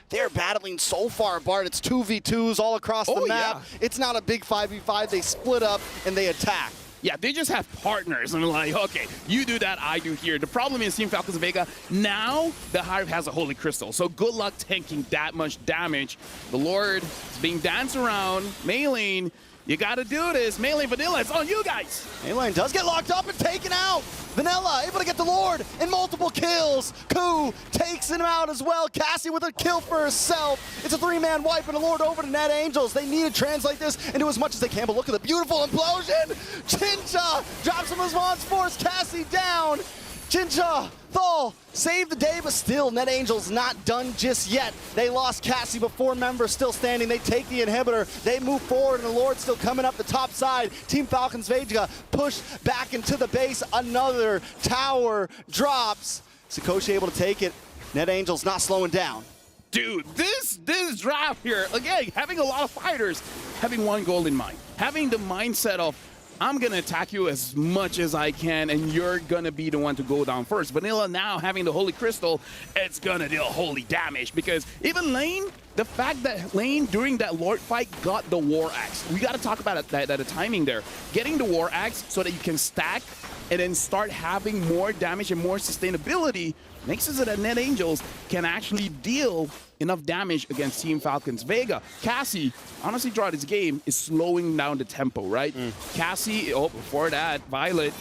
They're battling so far apart. It's 2v2s all across the map. Yeah. It's not a big 5v5. They split up and they attack. Yeah, they just have partners. And like, okay, you do that, I do here. The problem is Team Falcons Vega, now the Hive has a Holy Crystal. So good luck tanking that much damage. The Lord is being danced around. Meilane, you got to do this. Meilane, Vanilla, it's on you guys. Meilane does get locked up and taken out. Vanilla able to get the Lord in multiple kills. Ku takes him out as well. Cassie with a kill for herself. It's a 3-man wipe and a Lord over to Net Angels. They need to translate this into as much as they can, but look at the beautiful implosion. Chincha drops him as Zamon's Force. Cassie down. Chincha, Thal, save the day, but still Net Angels not done just yet. They lost Cassie, but 4 members still standing. They take the inhibitor. They move forward, and the Lord still coming up the top side. Team Falcons Vega push back into the base. Another tower drops. Sikoshi able to take it. Net Angels not slowing down. Dude, this draft here, again, having a lot of fighters, having one goal in mind. Having the mindset of, I'm going to attack you as much as I can, and you're going to be the one to go down first. Vanilla now having the Holy Crystal, it's going to deal holy damage, because even Lane, the fact that Lane during that Lord fight got the War Axe. We got to talk about that the timing there. Getting the War Axe so that you can stack and then start having more damage and more sustainability makes it so that Net Angels can actually deal enough damage against Team Falcons Vega. Cassie, honestly, throughout this game, is slowing down the tempo, right? Cassie, before that, Violet.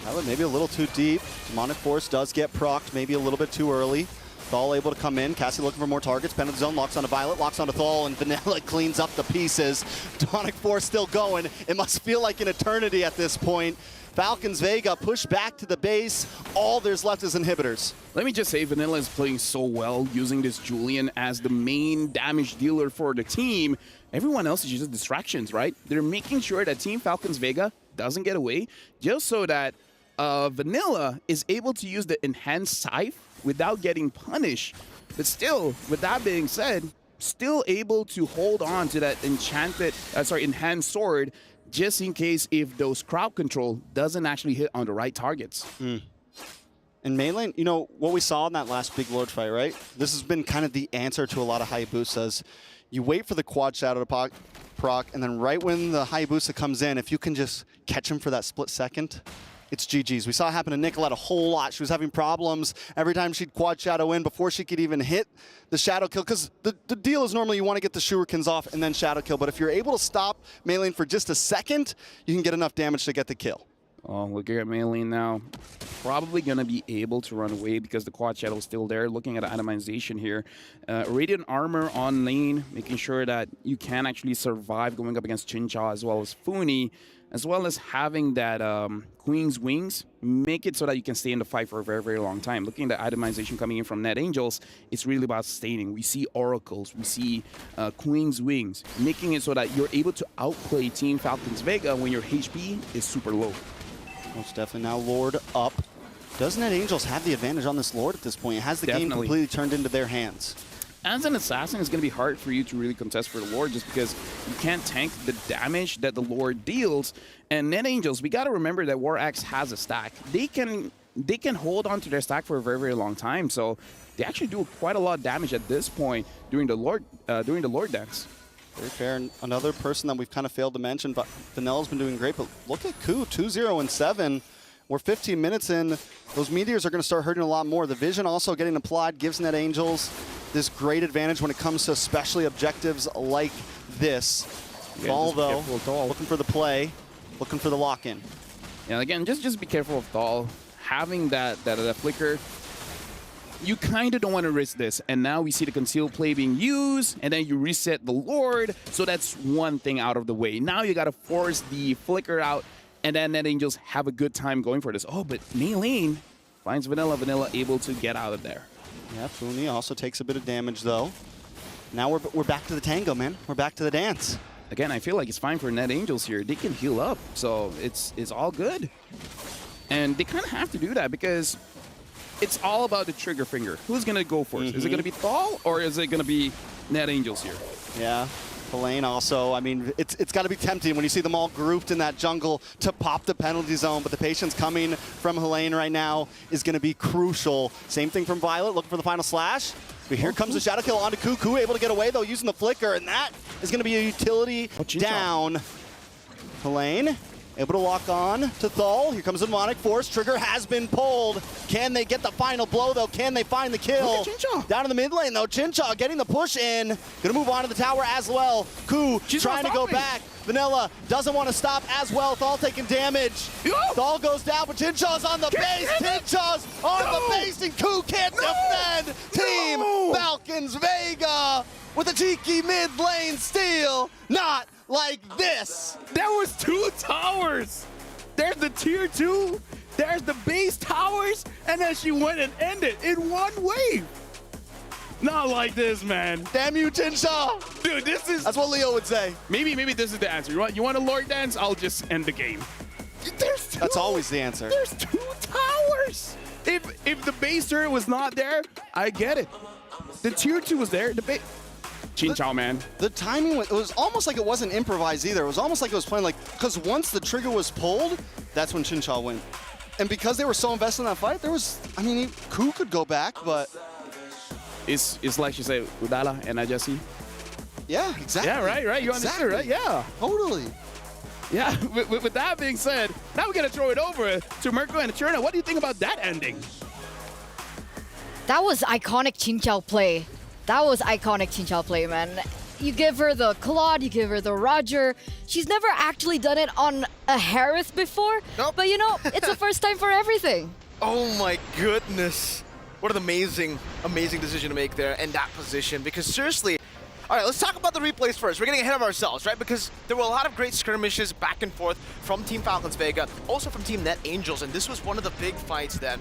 Violet maybe a little too deep. Demonic Force does get procced, maybe a little bit too early. Thal able to come in. Cassie looking for more targets. Penalty zone locks onto Violet, locks onto Thal, and Vanilla cleans up the pieces. Demonic Force still going. It must feel like an eternity at this point. Falcons Vega push back to the base. All there's left is inhibitors. Let me just say, Vanilla is playing so well, using this Julian as the main damage dealer for the team. Everyone else is just distractions, right? They're making sure that Team Falcons Vega doesn't get away, just so that Vanilla is able to use the enhanced scythe without getting punished. But still, with that being said, still able to hold on to that enhanced sword, just in case if those crowd control doesn't actually hit on the right targets. And Meilane, you know, what we saw in that last big Lord fight, right? This has been kind of the answer to a lot of Hayabusas. You wait for the quad shadow to proc, and then right when the Hayabusa comes in, if you can just catch him for that split second, it's GG's. We saw it happen to Nicolette a whole lot. She was having problems every time she'd quad shadow in before she could even hit the shadow kill, because the deal is normally you want to get the shurikens off and then shadow kill, but if you're able to stop Meilane for just a second, you can get enough damage to get the kill. Oh, look at Meilane now. Probably going to be able to run away because the quad shadow is still there. Looking at itemization here. Radiant armor on lane, making sure that you can actually survive going up against Chincha as well as Funi, as well as having that Queen's Wings, make it so that you can stay in the fight for a very, very long time. Looking at the itemization coming in from Net Angels, it's really about sustaining. We see Oracles, we see Queen's Wings, making it so that you're able to outplay Team Falcons Vega when your HP is super low. Most definitely. Now Lord up. Does Net Angels have the advantage on this Lord at this point? It has the game completely turned into their hands. As an assassin, it's going to be hard for you to really contest for the Lord just because you can't tank the damage that the Lord deals. And Net Angels, we got to remember that War Axe has a stack. They can hold on to their stack for a very, very long time. So they actually do quite a lot of damage at this point during the Lord dance. Very fair. And another person that we've kind of failed to mention, but Vanella's been doing great. But look at Ku, 2-0-7. We're 15 minutes in. Those meteors are going to start hurting a lot more. The vision also getting applied gives Net Angels this great advantage when it comes to especially objectives like this. Thal, though, looking for the play, looking for the lock-in. Yeah, again, just be careful of Thal. Having that flicker, you kind of don't want to risk this. And now we see the concealed play being used, and then you reset the Lord. So that's one thing out of the way. Now you got to force the flicker out, and then Net Angels have a good time going for this. Oh, but Maylene finds Vanilla. Vanilla able to get out of there. Yeah, Funi also takes a bit of damage, though. Now we're back to the tango, man. We're back to the dance. Again, I feel like it's fine for Net Angels here. They can heal up, so it's all good. And they kind of have to do that because it's all about the trigger finger. Who's going to go first? Is it going to be Thal or is it going to be Net Angels here? Yeah. Helene also, I mean, it's got to be tempting when you see them all grouped in that jungle to pop the penalty zone, but the patience coming from Helene right now is going to be crucial. Same thing from Violet, looking for the final slash. But here comes the shadow kill onto Cuckoo, able to get away though using the flicker, and that is going to be a utility down. Helene able to lock on to Thal. Here comes the demonic force. Trigger has been pulled. Can they get the final blow though? Can they find the kill? Down in the mid lane though. Chincha getting the push in. Gonna move on to the tower as well. Koo trying to go back. Vanilla doesn't want to stop as well. Thal taking damage. Thal goes down, but Chincha's on the base. Chincha's on the base, and Koo can't defend. Team Falcons Vega with a cheeky mid lane steal. Not like this. There was 2 towers. There's the tier 2. There's the base towers. And then she went and ended in one wave. Not like this, man. Damn you, Chincha. Dude, this is... That's what Leo would say. Maybe this is the answer. You want a Lord dance? I'll just end the game. There's 2. That's always the answer. There's 2 towers. If the base turret was not there, I get it. The tier 2 was there. The base... Chinchao, man. The timing, it was almost like it wasn't improvised either. It was almost like it was playing like, because once the trigger was pulled, that's when Chinchao went. And because they were so invested in that fight, there was, I mean, Koo could go back, but... It's like she said, Udala and Ajasi. Yeah, exactly. Yeah, right. You understood, right? Yeah. Totally. Yeah, with that being said, now we're going to throw it over to Mirko and Cherna. What do you think about that ending? That was iconic Chinchao play. That was iconic Chinchao play, man. You give her the Claude, you give her the Roger. She's never actually done it on a Harith before. Nope. But you know, it's the first time for everything. Oh my goodness. What an amazing decision to make there in that position. Because seriously, all right, let's talk about the replays first. We're getting ahead of ourselves, right? Because there were a lot of great skirmishes back and forth from Team Falcons Vega, also from Team Net Angels. And this was one of the big fights that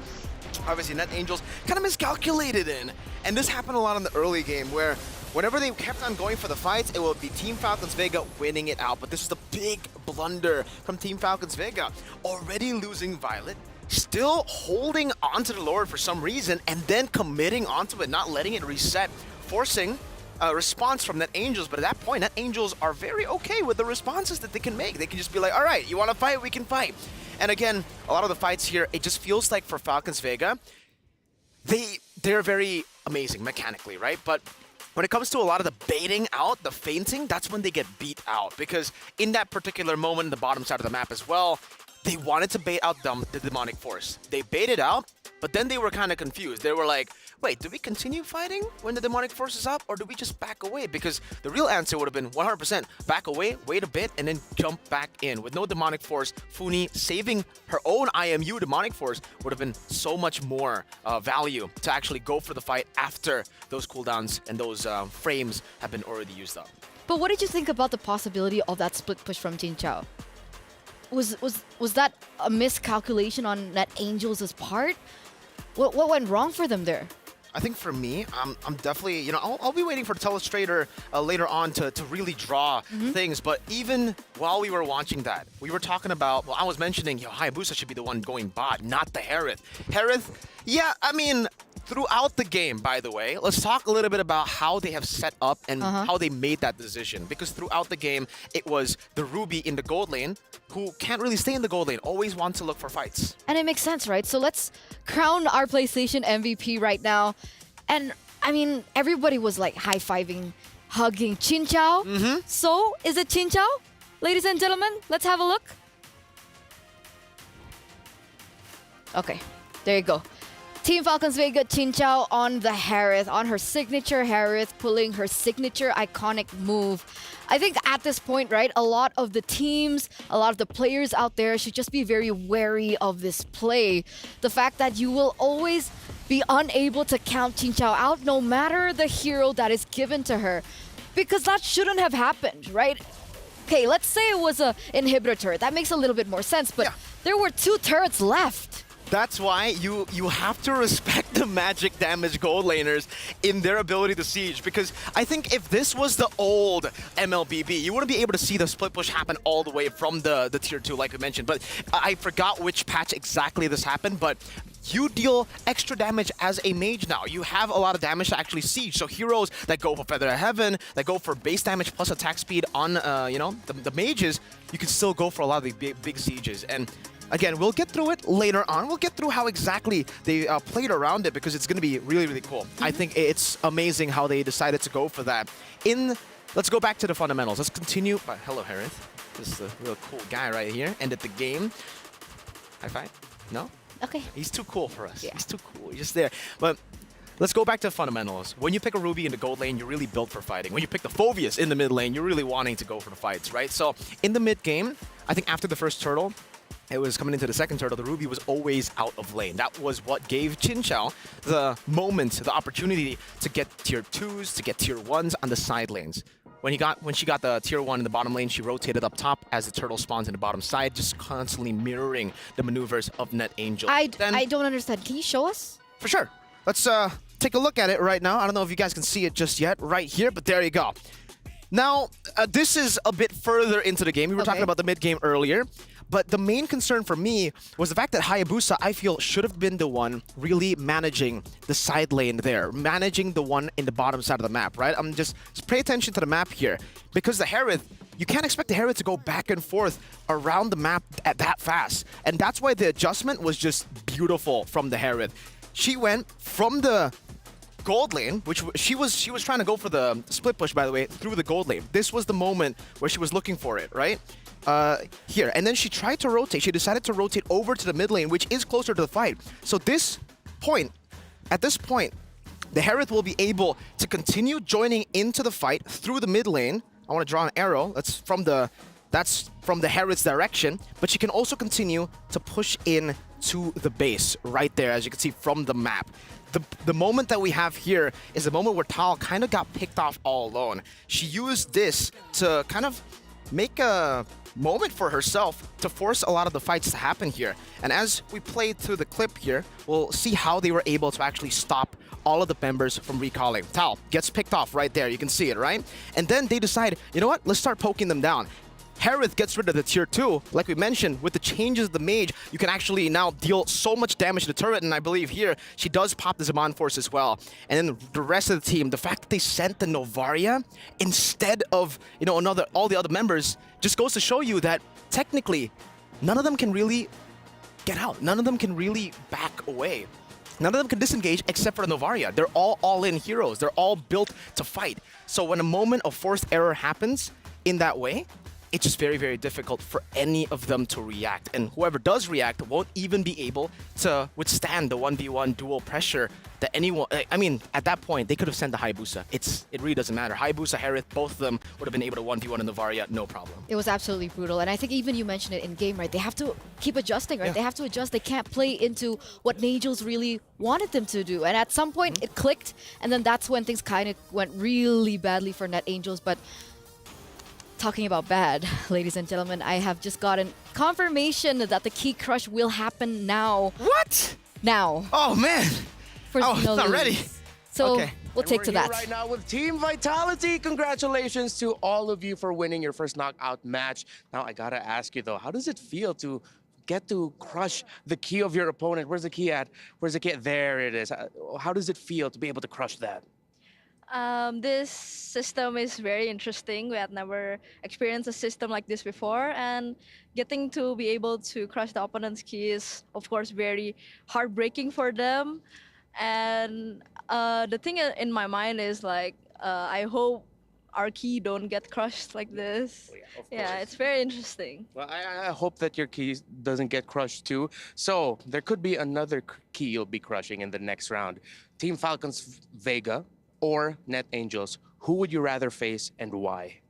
obviously Net Angels kind of miscalculated in. And this happened a lot in the early game where whenever they kept on going for the fights, it would be Team Falcons Vega winning it out. But this is the big blunder from Team Falcons Vega. Already losing Violet, still holding onto the Lord for some reason, and then committing onto it, not letting it reset, forcing a response from Net Angels. But at that point, Net Angels are very okay with the responses that they can make. They can just be like, all right, you want to fight? We can fight. And again, a lot of the fights here, it just feels like for Falcons Vega, they're very amazing mechanically, right? But when it comes to a lot of the baiting out, the feinting, that's when they get beat out. Because in that particular moment, the bottom side of the map as well, they wanted to bait out the demonic force. They baited out, but then they were kind of confused. They were like, wait, do we continue fighting when the demonic force is up, or do we just back away? Because the real answer would have been 100% back away, wait a bit, and then jump back in. With no demonic force, Funi saving her own IMU demonic force would have been so much more value to actually go for the fight after those cooldowns and those frames have been already used up. But what did you think about the possibility of that split push from Chinchao? Was that a miscalculation on Net Angels' part? What went wrong for them there? I think for me, I'm definitely, you know, I'll be waiting for the Telestrator later on to really draw things. But even while we were watching that, we were talking about, well, I was mentioning, Hayabusa should be the one going bot, not the Harith. Harith, yeah, I mean, throughout the game, by the way, let's talk a little bit about how they have set up and how they made that decision. Because throughout the game, it was the Ruby in the gold lane who can't really stay in the gold lane, always wants to look for fights. And it makes sense, right? So let's crown our PlayStation MVP right now. And I mean, everybody was like high-fiving, hugging Chinchao. So is it Chinchao? Ladies and gentlemen, let's have a look. Okay, there you go. Team Falcons Vega, Chin Chao on the Harith, on her signature Harith, pulling her signature iconic move. I think at this point, right, a lot of the teams, a lot of the players out there should just be very wary of this play. The fact that you will always be unable to count Chin Chao out no matter the hero that is given to her. Because that shouldn't have happened, right? Okay, let's say it was a inhibitor turret. That makes a little bit more sense, but there were 2 turrets left. That's why you have to respect the magic damage gold laners in their ability to siege, because I think if this was the old MLBB, you wouldn't be able to see the split push happen all the way from the tier 2 like we mentioned. But I forgot which patch exactly this happened, but you deal extra damage as a mage now. You have a lot of damage to actually siege. So heroes that go for Feather of Heaven, that go for base damage plus attack speed on the mages, you can still go for a lot of the big sieges. And again, we'll get through it later on. We'll get through how exactly they played around it, because it's going to be really, really cool. I think it's amazing how they decided to go for that. Let's go back to the fundamentals. Let's continue. Hello, Harith. This is a real cool guy right here. Ended the game. High five? No? Okay. He's too cool for us. Yeah. He's too cool. He's just there. But let's go back to the fundamentals. When you pick a Ruby in the gold lane, you're really built for fighting. When you pick the Phoveus in the mid lane, you're really wanting to go for the fights, right? So in the mid game, I think after the first turtle, it was coming into the second turtle, the Ruby was always out of lane. That was what gave Chin Chao the moment, the opportunity to get tier 2s, to get tier 1s on the side lanes. When she got the tier 1 in the bottom lane, she rotated up top as the turtle spawns in the bottom side, just constantly mirroring the maneuvers of NetAngel. I don't understand. Can you show us? For sure. Let's take a look at it right now. I don't know if you guys can see it just yet right here, but there you go. Now, this is a bit further into the game. We were talking about the mid game earlier. But the main concern for me was the fact that Hayabusa, I feel, should have been the one really managing the side lane there, managing the one in the bottom side of the map, right? Just pay attention to the map here, because the Harith, you can't expect the Harith to go back and forth around the map at that fast. And that's why the adjustment was just beautiful from the Harith. She went from the gold lane, which she was trying to go for the split push, by the way, through the gold lane. This was the moment where she was looking for it, right? Here, and then she tried to rotate. She decided to rotate over to the mid lane, which is closer to the fight. So at this point, the Harith will be able to continue joining into the fight through the mid lane. I want to draw an arrow. That's from the Harith's direction, but she can also continue to push in to the base right there, as you can see from the map. The moment that we have here is the moment where Tal kind of got picked off all alone. She used this to kind of make a moment for herself to force a lot of the fights to happen here. And as we play through the clip here, we'll see how they were able to actually stop all of the members from recalling. Tal gets picked off right there. You can see it, right? And then they decide, you know what? Let's start poking them down. Harith gets rid of the tier 2. Like we mentioned, with the changes of the mage, you can actually now deal so much damage to the turret, and I believe here, she does pop the Zaman Force as well. And then the rest of the team, the fact that they sent the Novaria instead of, all the other members, just goes to show you that technically, none of them can really get out. None of them can really back away. None of them can disengage except for the Novaria. They're all-in heroes. They're all built to fight. So when a moment of forced error happens in that way, it's just very, very difficult for any of them to react. And whoever does react won't even be able to withstand the 1v1 dual pressure that anyone... I mean, at that point, they could have sent the Hayabusa. It really doesn't matter. Hayabusa, Harith, both of them would have been able to 1v1 in the Varia, no problem. It was absolutely brutal. And I think even you mentioned it in game, right? They have to keep adjusting, right? Yeah. They have to adjust. They can't play into what Nagels really wanted them to do. And at some point, it clicked. And then that's when things kind of went really badly for NetAngels. But talking about bad, ladies and gentlemen, I have just gotten confirmation that the key crush will happen now. What? Now. Oh, man. It's not ready. So okay. We'll take to that. Right now with Team Vitality. Congratulations to all of you for winning your first knockout match. Now, I gotta ask you though, how does it feel to get to crush the key of your opponent? Where's the key at? Where's the key? There it is. How does it feel to be able to crush that? This system is very interesting. We had never experienced a system like this before, and getting to be able to crush the opponent's key is, of course, very heartbreaking for them. And the thing in my mind is like, I hope our key don't get crushed like this. Yeah, it's very interesting. Well, I hope that your key doesn't get crushed too. So there could be another key you'll be crushing in the next round. Team Falcons Vega or Net Angels. Who would you rather face and why?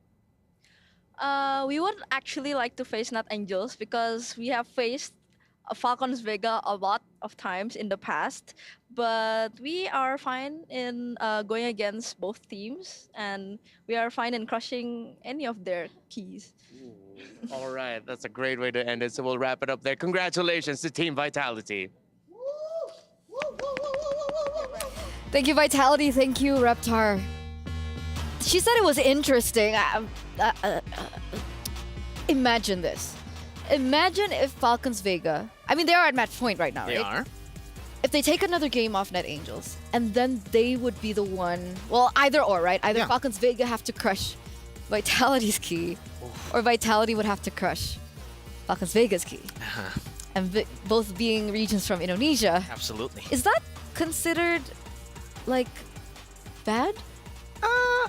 We would actually like to face Net Angels because we have faced Falcons Vega a lot of times in the past, but we are fine in going against both teams, and we are fine in crushing any of their keys. All right, that's a great way to end it. So we'll wrap it up there. Congratulations to Team Vitality. Thank you, Vitality. Thank you, Reptar. She said it was interesting. Imagine this. Imagine if Falcons Vega, I mean, they are at match point right now, right? They are. If they take another game off Net Angels, and then they would be the one, well, either or, right? Either Falcons Vega have to crush Vitality's key, or Vitality would have to crush Falcons Vega's key. And both being regions from Indonesia. Absolutely. Is that considered, like, bad?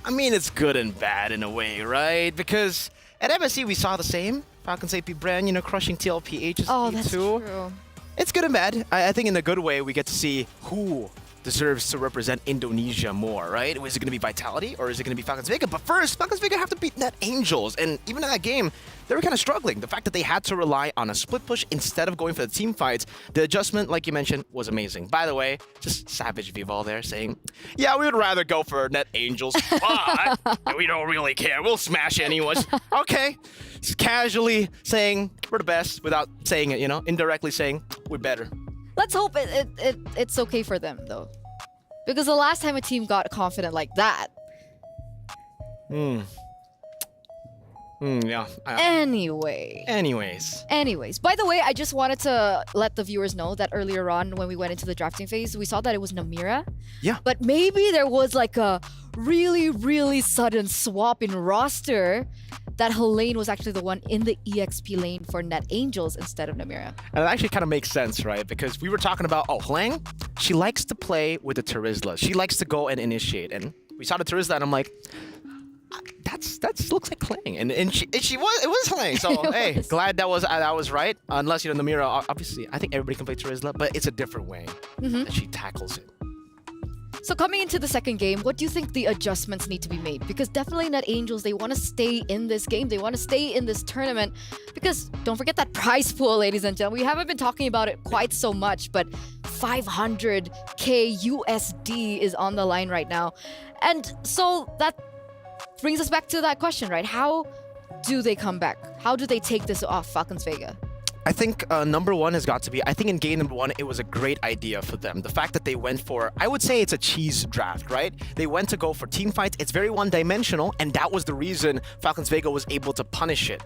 I mean, it's good and bad in a way, right? Because at MSC, we saw the same. Falcons AP brand, crushing TLP HSP Oh, that's too. true. It's good and bad. I think in a good way, we get to see who deserves to represent Indonesia more, right? Is it going to be Vitality or is it going to be Falcons Vega? But first, Falcons Vega have to beat Net Angels. And even in that game, they were kind of struggling. The fact that they had to rely on a split push instead of going for the team fights, the adjustment, like you mentioned, was amazing. By the way, just savage Vival there saying, yeah, we would rather go for Net Angels, but we don't really care. We'll smash anyone. Okay. Just casually saying we're the best without saying it, indirectly saying we're better. Let's hope it's okay for them, though. Because the last time a team got confident like that. Yeah. Anyways. By the way, I just wanted to let the viewers know that earlier on when we went into the drafting phase, we saw that it was Namira. Yeah. But maybe there was like a really, really sudden swap in roster that Helene was actually the one in the EXP lane for Net Angels instead of Namira. And it actually kind of makes sense, right? Because we were talking about, Helene, she likes to play with the Terizla. She likes to go and initiate. And we saw the Terizla and I'm like, that looks like Hlang. And it was Hlang. So hey, glad that was right. Unless, Namira, obviously, I think everybody can play Terizla, but it's a different way that she tackles it. So coming into the second game, what do you think the adjustments need to be made? Because definitely Net Angels, they want to stay in this game. They want to stay in this tournament. Because don't forget that prize pool, ladies and gentlemen. We haven't been talking about it quite so much, but 500k USD is on the line right now. And so that brings us back to that question, right? How do they come back? How do they take this off Falcons Vega? I think number one has got to be, I think in game number one, it was a great idea for them. The fact that they went for, I would say it's a cheese draft, right? They went to go for team fights. It's very one-dimensional, and that was the reason Falcons Vega was able to punish it.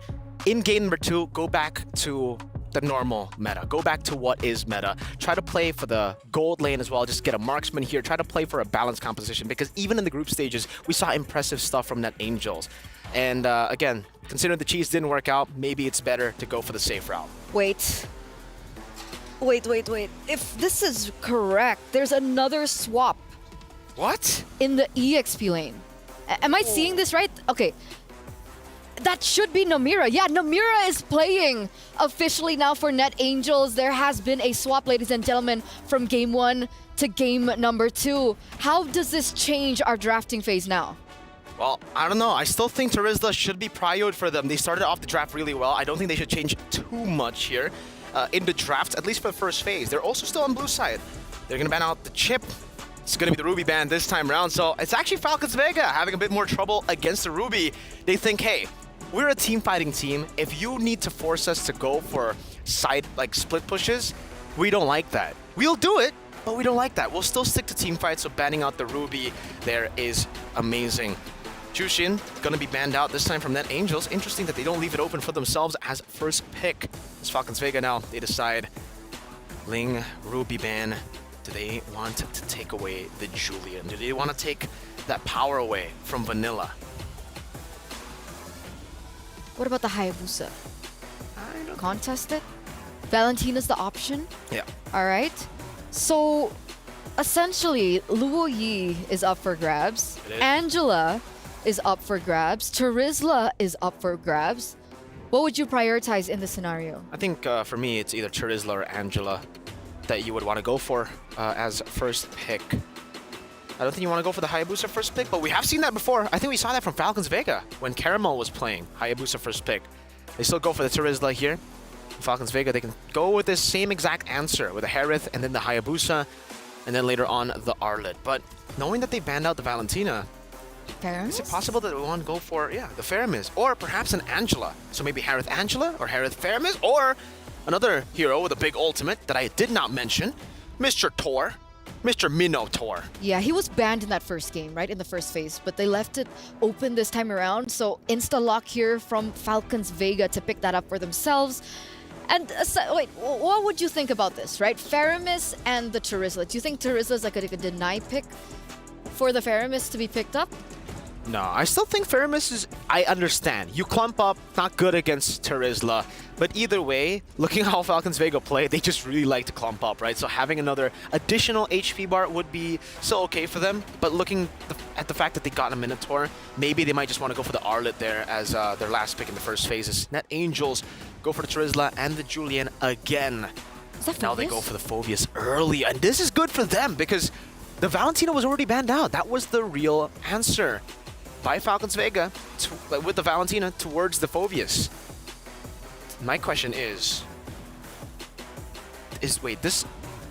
In game number two, go back to the normal meta. Go back to what is meta. Try to play for the gold lane as well. Just get a marksman here. Try to play for a balanced composition, because even in the group stages, we saw impressive stuff from Net Angels. And again, considering the cheese didn't work out, maybe it's better to go for the safe route. Wait. If this is correct, there's another swap. What? In the EXP lane. Am I seeing this right? Okay. That should be Namira. Yeah, Namira is playing officially now for Net Angels. There has been a swap, ladies and gentlemen, from game one to game number two. How does this change our drafting phase now? Well, I don't know. I still think Terizla should be prioed for them. They started off the draft really well. I don't think they should change too much here in the draft, at least for the first phase. They're also still on blue side. They're going to ban out the chip. It's going to be the Ruby ban this time around. So it's actually Falcons Vega having a bit more trouble against the Ruby. They think, hey, we're a team fighting team. If you need to force us to go for side, like split pushes, we don't like that. We'll do it, but we don't like that. We'll still stick to team fights, so banning out the Ruby there is amazing. Jushin gonna be banned out this time from Net Angels. Interesting that they don't leave it open for themselves as first pick. It's Falcons Vega now. They decide Ling, Ruby ban. Do they want to take away the Julian? Do they want to take that power away from Vanilla? What about the Hayabusa? Contest it? Valentina's the option? Yeah. All right. So essentially, Luo Yi is up for grabs. Angela is up for grabs. Charizla is up for grabs. What would you prioritize in this scenario? I think for me, it's either Charizla or Angela that you would want to go for as first pick. I don't think you want to go for the Hayabusa first pick, but we have seen that before. I think we saw that from Falcons Vega when Caramel was playing Hayabusa first pick. They still go for the Charizla here. Falcons Vega, they can go with this same exact answer with the Harith and then the Hayabusa, and then later on the Arlet. But knowing that they banned out the Valentina, is it possible that we want to go for, the Ferromiz, or perhaps an Angela? So maybe Harith Angela or Harith Ferromiz, or another hero with a big ultimate that I did not mention, Mr. Tor, Mr. Minotaur. Yeah, he was banned in that first game, right? In the first phase, but they left it open this time around. So insta-lock here from Falcons Vega to pick that up for themselves. And wait, what would you think about this, right? Ferromiz and the Charizla. Do you think Charizla is like a deny pick for the Ferromiz to be picked up? No, I still think Ferromiz is... I understand. You clump up, not good against Charizla. But either way, looking how Falcons Vega play, they just really like to clump up, right? So having another additional HP bar would be still okay for them. But looking at the fact that they got a Minotaur, maybe they might just want to go for the Arlet there as their last pick in the first phases. Net Angels go for the Charizla and the Julian again. Now they go for the Phoveus early. And this is good for them because the Valentina was already banned out. That was the real answer by Falcons Vega with the Valentina towards the Phoveus. My question is wait, this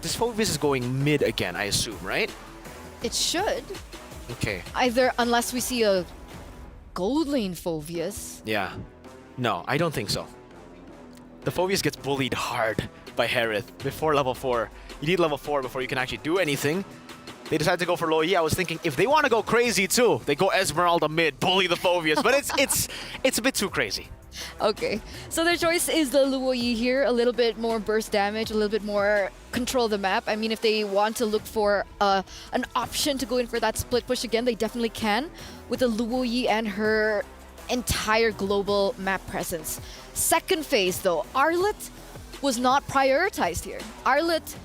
Phoveus is going mid again, I assume, right? It should. Okay. Either, unless we see a gold lane Phoveus. Yeah. No, I don't think so. The Phoveus gets bullied hard by Harith before level 4. You need level 4 before you can actually do anything. They decided to go for Luo Yi. I was thinking if they want to go crazy too, they go Esmeralda mid, bully the Phoveus, but it's a bit too crazy. Okay, so their choice is the Luo Yi here. A little bit more burst damage, a little bit more control of the map. I mean, if they want to look for an option to go in for that split push again, they definitely can with the Luo Yi and her entire global map presence. Second phase though, Arlet was not prioritized here. Arlet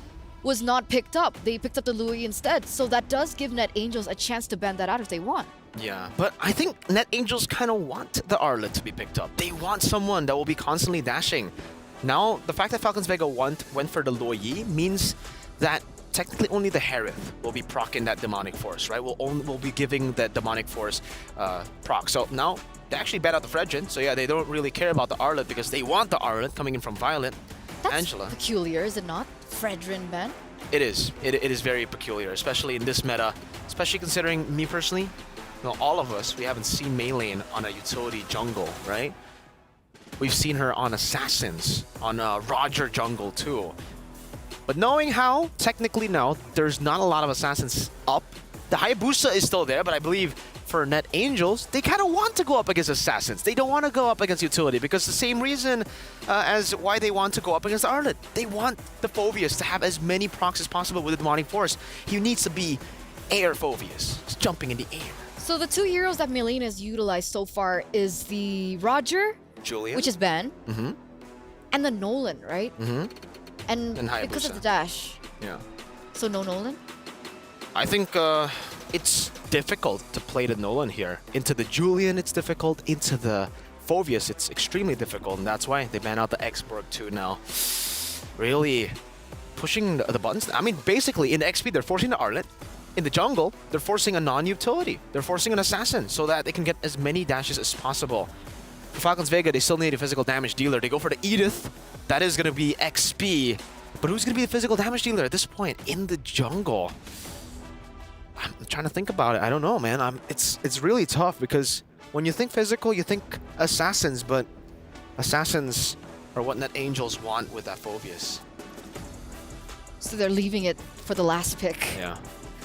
was not picked up. They picked up the Luo Yi instead. So that does give Net Angels a chance to ban that out if they want. Yeah, but I think Net Angels kind of want the Arlet to be picked up. They want someone that will be constantly dashing. Now, the fact that Falcons Vega went for the Luo Yi means that technically only the Harith will be proccing that Demonic Force, right? We'll be giving that Demonic Force proc. So now, they actually ban out the Fredrin. So yeah, they don't really care about the Arlet because they want the Arlet coming in from Violet. That's Angela. peculiar, is it not? Fredrin ban? It is. It is very peculiar, especially in this meta. Especially considering me personally, you know, all of us, we haven't seen Mei Lane on a utility jungle, right? We've seen her on Assassins, on Roger jungle too. But knowing how, technically now, there's not a lot of Assassins up. The Hayabusa is still there, but I believe for Net Angels, they kind of want to go up against Assassins. They don't want to go up against utility because the same reason as why they want to go up against Arlet. They want the Phoveus to have as many procs as possible with the Demonic Force. He needs to be air Phoveus, just jumping in the air. So the two heroes that Mei Lane has utilized so far is the Roger, Julian, which is banned, and the Nolan, right? And because of the dash. Yeah. So no Nolan? I think it's difficult to play the Nolan here. Into the Julian, it's difficult. Into the Phoveus, it's extremely difficult, and that's why they ban out the Xborg too now. Really pushing the buttons. I mean, basically, in the XP, they're forcing the Arlet. In the jungle, they're forcing a non-utility. They're forcing an Assassin so that they can get as many dashes as possible. For Falcons Vega, they still need a physical damage dealer. They go for the Edith. That is going to be XP. But who's going to be the physical damage dealer at this point in the jungle? I'm trying to think about it. I don't know, man. It's really tough because when you think physical, you think Assassins, but Assassins are what Net Angels want with that Phoveus. So they're leaving it for the last pick. Yeah.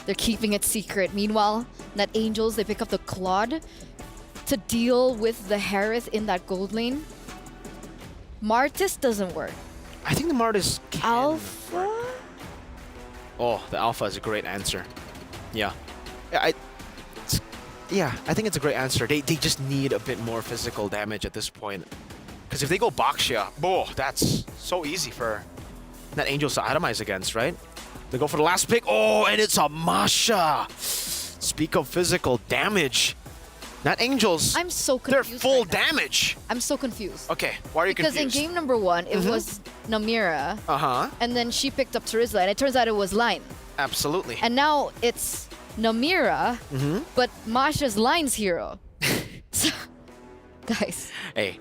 They're keeping it secret. Meanwhile, Net Angels, they pick up the Claude to deal with the Harith in that gold lane. Martis doesn't work. I think the Martis Alpha? Oh, the Alpha is a great answer. Yeah. I think it's a great answer. They just need a bit more physical damage at this point. Because if they go Baxia, that's so easy for Net Angels to atomize against, right? They go for the last pick. Oh, and it's a Masha. Speak of physical damage. Not Angels. I'm so They're confused. full damage. I'm so confused. Okay, why are you Because confused? in game number 1, it was Namira. Uh-huh. And then she picked up Terizla, and it turns out it was Line. Absolutely. And now it's Namira, Mm-hmm. but Masha's Line's hero. So, guys. Hey,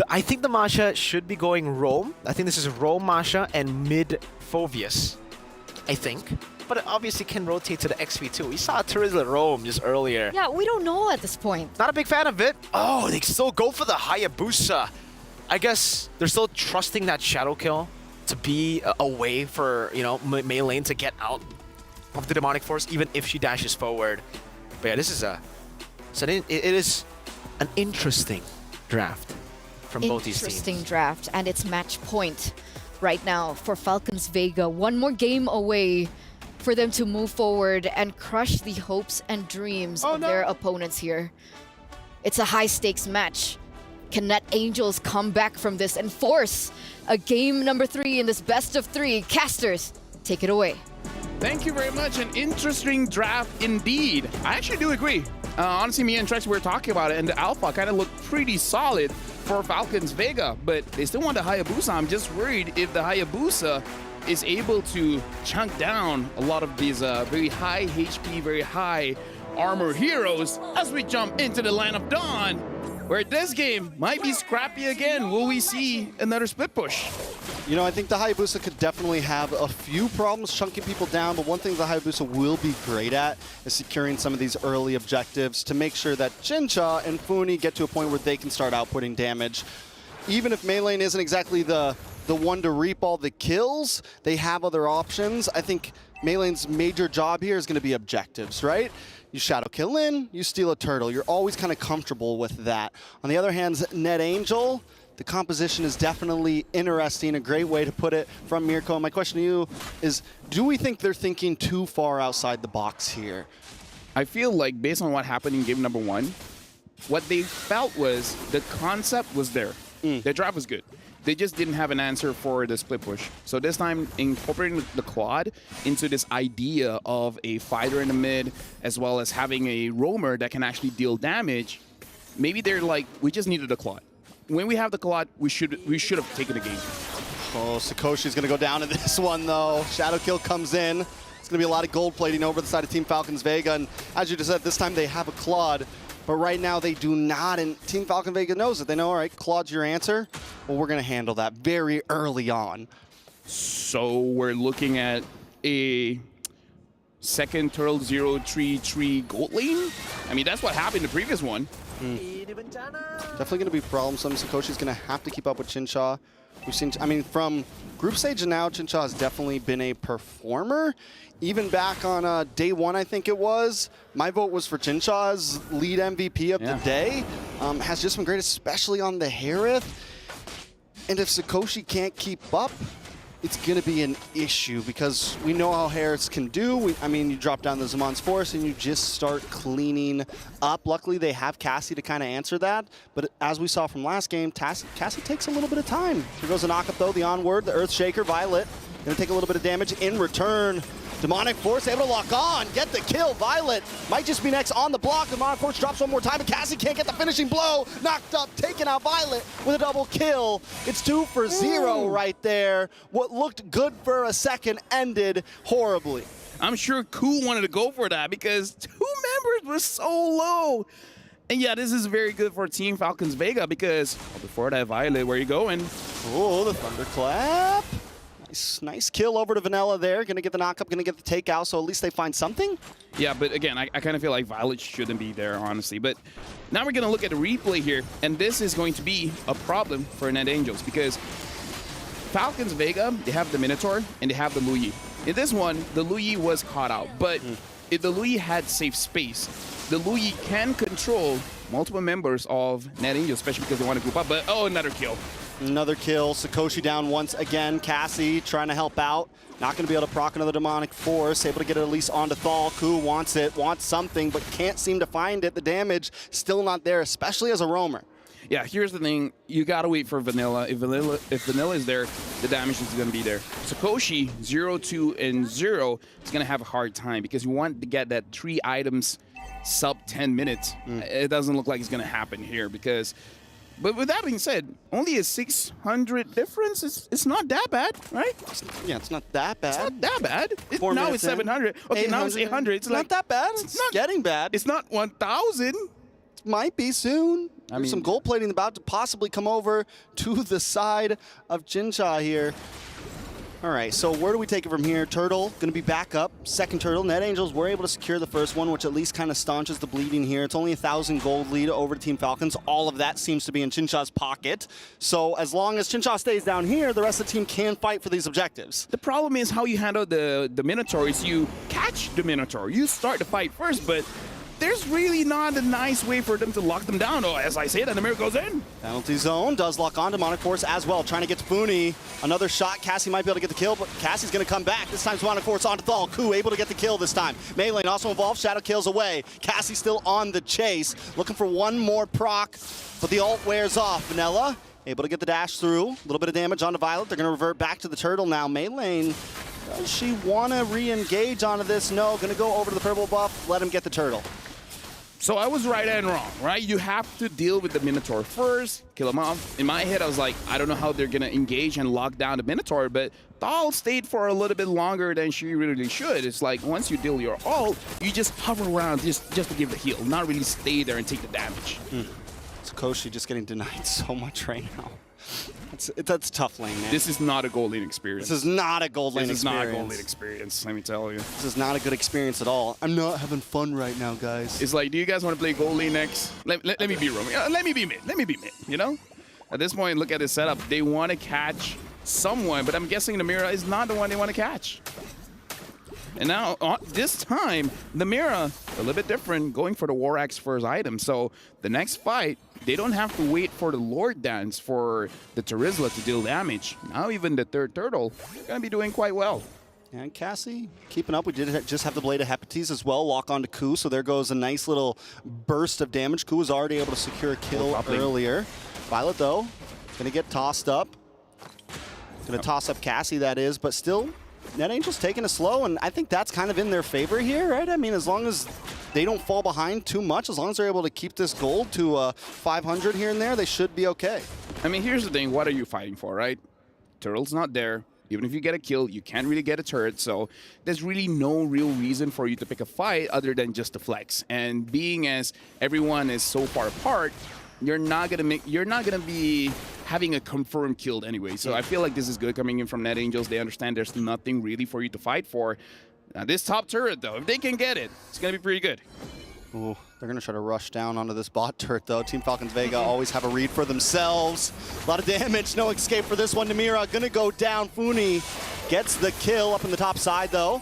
I think the Masha should be going Roam. I think this is Roam Masha and mid Phoveus. I think. But it obviously can rotate to the XP2. We saw Terizla Roam just earlier. Yeah, we don't know at this point. Not a big fan of it. Oh, they still go for the Hayabusa. I guess they're still trusting that Shadow Kill to be a way for, you know, Mei Lane to get out of the Demonic Force, even if she dashes forward. But yeah, this is it is an interesting draft from both these teams. Interesting draft, and it's match point right now for Falcons Vega. One more game away for them to move forward and crush the hopes and dreams of their opponents here. It's a high-stakes match. Can Net Angels come back from this and force a game number 3 in this best of 3? Casters, take it away. Thank you very much. An interesting draft indeed. I actually do agree. Honestly, me and Trex were talking about it, and the Alpha kind of looked pretty solid for Falcons Vega, but they still want the Hayabusa. I'm just worried if the Hayabusa is able to chunk down a lot of these very high HP, very high armor heroes as we jump into the Land of Dawn, where this game might be scrappy again. Will we see another split push? You know, I think the Hayabusa could definitely have a few problems chunking people down, but one thing the Hayabusa will be great at is securing some of these early objectives to make sure that Jincha and Funi get to a point where they can start outputting damage. Even if Mei Lane isn't exactly the one to reap all the kills, they have other options. I think Mei Lane's major job here is going to be objectives, right? You shadow kill in, you steal a turtle. You're always kind of comfortable with that. On the other hand, Net Angel, the composition is definitely interesting, a great way to put it from Mirko. My question to you is, do we think they're thinking too far outside the box here? I feel like based on what happened in game number 1, what they felt was the concept was there. Their draft was good. They just didn't have an answer for the split push. So this time, incorporating the Claude into this idea of a fighter in the mid, as well as having a roamer that can actually deal damage, maybe they're like, we just needed a Claude. When we have the Claude, we should have taken the game. Oh, Sakoshi's gonna go down in this one though. Shadow kill comes in. It's gonna be a lot of gold plating over the side of Team Falcons Vega, and as you just said, this time they have a Claude. But right now they do not, and Team Falcon Vega knows it. They know, all right, Claude's your answer. Well, we're going to handle that very early on. So we're looking at a second Turtle 033 gold lane? I mean, that's what happened in the previous one. Definitely going to be problems. Sakoshi's going to have to keep up with Chinsha. We've seen, I mean, from group stage and now, Chinsha has definitely been a performer. Even back on day 1, I think it was, my vote was for Chinsha's lead MVP of the day. Has just been great, especially on the Harith. And if Sakoshi can't keep up, it's going to be an issue because we know how Harris can do. I mean, you drop down the Zaman's Force and you just start cleaning up. Luckily, they have Cassie to kind of answer that. But as we saw from last game, Cassie takes a little bit of time. Here goes the knockup, though. The onward, the Earth Shaker, Violet. Going to take a little bit of damage in return. Demonic Force able to lock on, get the kill. Violet might just be next on the block. Demonic Force drops one more time, and Cassie can't get the finishing blow. Knocked up, taking out Violet with a double kill. It's 2 for 0 right there. What looked good for a second ended horribly. I'm sure Cool wanted to go for that because 2 members were so low. And yeah, this is very good for Team Falcons Vega because before that, Violet, where are you going? Oh, the Thunderclap. Nice kill over to Vanilla there. Going to get the knockup, going to get the takeout, so at least they find something. Yeah, but again, I kind of feel like Violet shouldn't be there, honestly. But now we're going to look at the replay here, and this is going to be a problem for Net Angels because Falcons Vega, they have the Minotaur, and they have the Luyi. In this one, the Luyi was caught out, but if the Luyi had safe space, the Luyi can control multiple members of Net Angels, especially because they want to group up. But, oh, another kill. Another kill. Sakoshi down once again. Cassie trying to help out. Not going to be able to proc another Demonic Force. Able to get it at least onto Thal. Ku wants it, wants something, but can't seem to find it. The damage still not there, especially as a roamer. Yeah, here's the thing. You got to wait for Vanilla. If Vanilla is there, the damage is going to be there. Sakoshi, 0, 2, and 0 is going to have a hard time because you want to get that 3 items sub 10 minutes. It doesn't look like it's going to happen here because, but with that being said, only a 600 difference. It's not that bad, right? Yeah, it's not that bad. It's not that bad. Now it's 700. 700. Okay, now it's 800. It's not like, that bad. It's not getting bad. It's not 1,000. Might be soon. I There's some gold plating about to possibly come over to the side of Jincha here. All right, so where do we take it from here? Turtle going to be back up. Second Turtle. Net Angels were able to secure the first one, which at least kind of staunches the bleeding here. It's only 1,000 gold lead over to Team Falcons. All of that seems to be in Chincha's pocket. So as long as Chincha stays down here, the rest of the team can fight for these objectives. The problem is how you handle the Minotaur is you catch the Minotaur. You start the fight first, but there's really not a nice way for them to lock them down. Oh, as I say that, the mirror goes in. Penalty zone does lock on to Demonic Force as well, trying to get to Funi. Another shot, Cassie might be able to get the kill, but Cassie's going to come back. This time Demonic Force onto Thal. Ku able to get the kill this time. Melee also involved, Shadow kills away. Cassie still on the chase, looking for one more proc, but the ult wears off. Vanilla able to get the dash through. A little bit of damage onto Violet. They're going to revert back to the Turtle now. Melee, does she want to re-engage onto this? No, going to go over to the purple buff, let him get the Turtle. So I was right and wrong, right? You have to deal with the Minotaur first, kill him off. In my head, I was like, I don't know how they're going to engage and lock down the Minotaur, but Thal stayed for a little bit longer than she really should. It's like once you deal your ult, you just hover around just to give the heal, not really stay there and take the damage. Koshi just getting denied so much right now. That's a tough lane, man. This is not a gold lane experience. This is not a gold lane experience. This is not a gold lane experience, let me tell you. This is not a good experience at all. I'm not having fun right now, guys. It's like, do you guys want to play gold lane next? Let me be roaming. Let me be mid. Let me be mid, you know? At this point, look at this setup. They want to catch someone, but I'm guessing the Mira is not the one they want to catch. And now, this time, the Mira, a little bit different, going for the War Axe first item. So the next fight, they don't have to wait for the Lord Dance for the Terizla to deal damage. Now even the third Turtle, they're going to be doing quite well. And Cassie keeping up. We did just have the Blade of Hepates as well, lock onto Ku, so there goes a nice little burst of damage. Ku was already able to secure a kill earlier. Violet, though, going to get tossed up. Going to toss up Cassie, that is, but still, Net Angels taking it slow, and I think that's kind of in their favor here, right? I mean, as long as they don't fall behind too much, as long as they're able to keep this gold to 500 here and there, they should be okay. I mean, here's the thing. What are you fighting for, right? Turtle's not there. Even if you get a kill, you can't really get a turret, so there's really no real reason for you to pick a fight other than just to flex. And being as everyone is so far apart, you're not gonna be having a confirmed kill anyway. So I feel like this is good coming in from Net Angels. They understand there's nothing really for you to fight for. Now this top turret though, if they can get it, it's gonna be pretty good. Ooh, they're gonna try to rush down onto this bot turret though. Team Falcons Vega always have a read for themselves. A lot of damage, no escape for this one. Namira gonna go down. Funi gets the kill up in the top side though.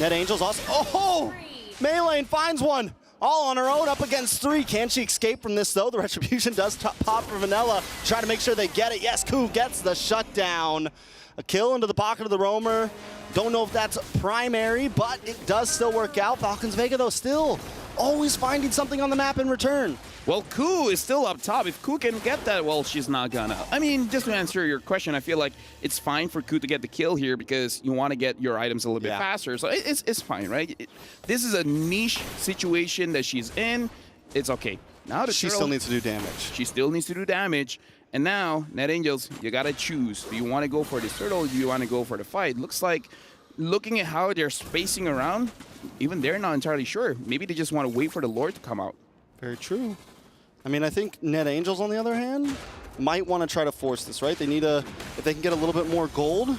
Net Angels also, oh! Melee finds one. All on her own, up against 3. Can she escape from this, though? The Retribution does pop for Vanilla. Try to make sure they get it. Yes, Ku gets the shutdown. A kill into the pocket of the Roamer. Don't know if that's primary, but it does still work out. Falcons Vega, though, still always finding something on the map in return. Well, Ku is still up top. If Ku can get that, well, she's not gonna. I mean, just to answer your question, I feel like it's fine for Ku to get the kill here because you want to get your items a little bit faster. So it's fine, right? This is a niche situation that she's in. It's okay. Now she still needs to do damage. She still needs to do damage. And now, Net Angels, you gotta choose. Do you want to go for this turtle or do you want to go for the fight? Looks like, looking at how they're spacing around, even they're not entirely sure. Maybe they just want to wait for the Lord to come out. Very true. I mean, I think Net Angels, on the other hand, might want to try to force this, right? They need if they can get a little bit more gold,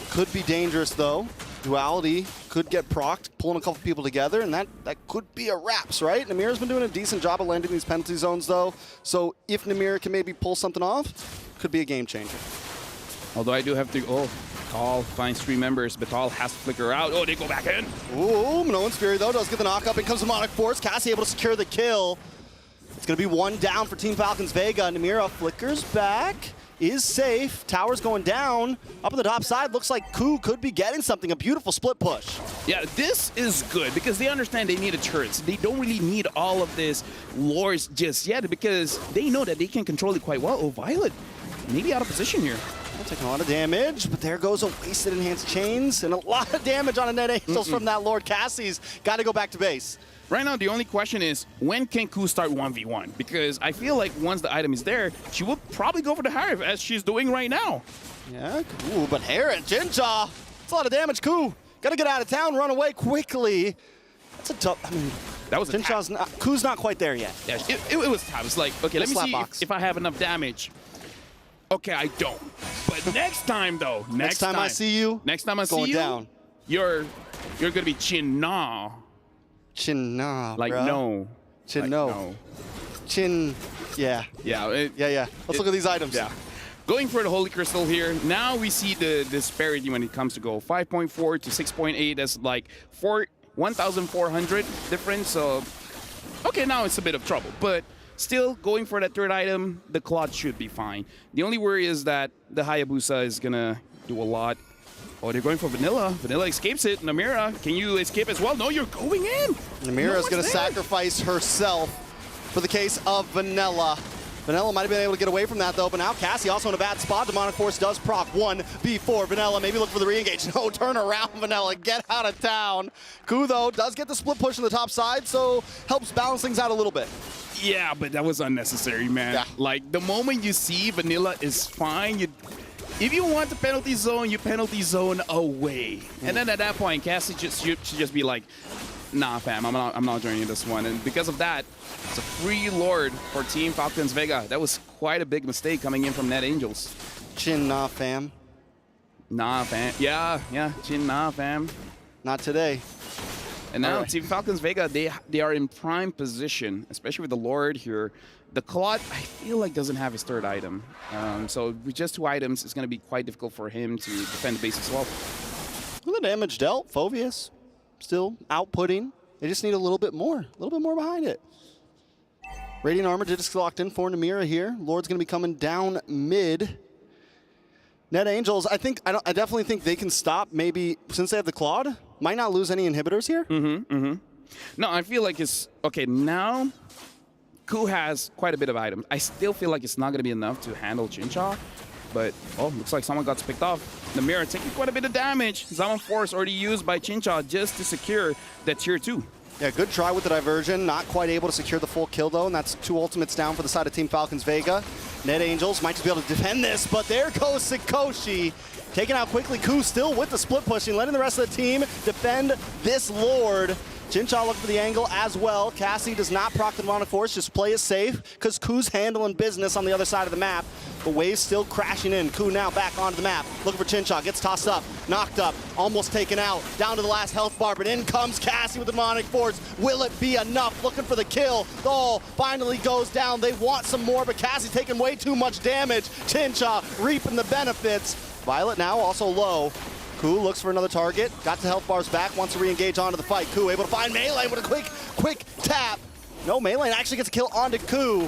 could be dangerous, though. Duality could get procced, pulling a couple people together, and that could be a wraps, right? Namira's been doing a decent job of landing these penalty zones, though. So if Namira can maybe pull something off, could be a game changer. Although I do have to, Batal finds 3 members. Batal has to flicker out. Oh, they go back in. Ooh, Minoan's Fury, though, does get the knock up. In comes Demonic Force. Cassie able to secure the kill. It's going to be 1 down for Team Falcons Vega. Namira flickers back, is safe. Tower's going down. Up on the top side, looks like Ku could be getting something. A beautiful split push. Yeah, this is good because they understand they need a turrets. They don't really need all of this lores just yet because they know that they can control it quite well. Oh, Violet, maybe out of position here. Taking a lot of damage, but there goes a wasted enhanced chains and a lot of damage on a Net Angels from that Lord. Cassie's got to go back to base. right now, the only question is, when can Ku start 1v1? Because I feel like once the item is there, she will probably go for the Harif, as she's doing right now. Yeah, ooh, but Herod, Jinja, it's a lot of damage, Ku. Gotta get out of town, run away quickly. That's a tough, I mean, that was Jinja's Ku's not quite there yet. Yeah, it was tough. It's like, okay, let me see if I have enough damage. Okay, I don't. But next time, though, next time I see you, down. You're gonna be Chin Na. Chin Na, like bro. No. Chin like no. Chin, yeah. Yeah. Yeah. Let's look at these items. Yeah. Going for the Holy Crystal here. Now we see the disparity when it comes to gold. 5.4 to 6.8. That's like 1,400 difference. So, okay, now it's a bit of trouble. But still, going for that third item, the Claude should be fine. The only worry is that the Hayabusa is going to do a lot. Oh, they're going for Vanilla. Vanilla escapes it. Namira, can you escape as well? No, you're going in. Namira's going to sacrifice herself for the case of Vanilla. Vanilla might have been able to get away from that, though, but now Cassie also in a bad spot. Demonic Force does proc one before Vanilla. Maybe look for the re-engage. No, turn around, Vanilla. Get out of town. Ku, though, does get the split push on the top side, so helps balance things out a little bit. Yeah, but that was unnecessary, man. Yeah. Like, the moment you see Vanilla is fine, if you want the penalty zone, you penalty zone away. And then at that point, Cassie should just be like, nah, fam, I'm not joining this one. And because of that, it's a free Lord for Team Falcons Vega. That was quite a big mistake coming in from Net Angels. Chin nah, fam. Nah, fam. Yeah, chin nah, fam. Not today. And now Team Falcons Vega, they are in prime position, especially with the Lord here. The Claude, I feel like, doesn't have his third item. So with just 2 items, it's going to be quite difficult for him to defend the base as well. Well, the damage dealt. Phoveus still outputting. They just need a little bit more behind it. Radiant Armor just locked in for Namira here. Lord's going to be coming down mid. Net Angels, I definitely think they can stop, maybe, since they have the Claude. Might not lose any inhibitors here. No, I feel like it's, okay, now Ku has quite a bit of items. I still feel like it's not going to be enough to handle Jincha. But, oh, looks like someone got picked off. Namira taking quite a bit of damage. Zaman Force already used by Chincha just to secure that tier 2. Yeah, good try with the diversion. Not quite able to secure the full kill, though, and that's 2 ultimates down for the side of Team Falcons Vega. Net Angels might just be able to defend this, but there goes Sikoshi. Taken out quickly. Ku still with the split pushing, letting the rest of the team defend this Lord. Jincha looking for the angle as well. Cassie does not proc the Demonic Force, just play it safe, because Ku's handling business on the other side of the map. The wave's still crashing in. Ku now back onto the map, looking for Jincha, gets tossed up, knocked up, almost taken out, down to the last health bar, but in comes Cassie with the Demonic Force. Will it be enough? Looking for the kill. The ball finally goes down. They want some more, but Cassie taking way too much damage. Jincha reaping the benefits. Violet now also low. Ku looks for another target, got the health bars back, wants to re-engage onto the fight. Ku able to find Melee with a quick tap. No, Melee actually gets a kill onto Ku.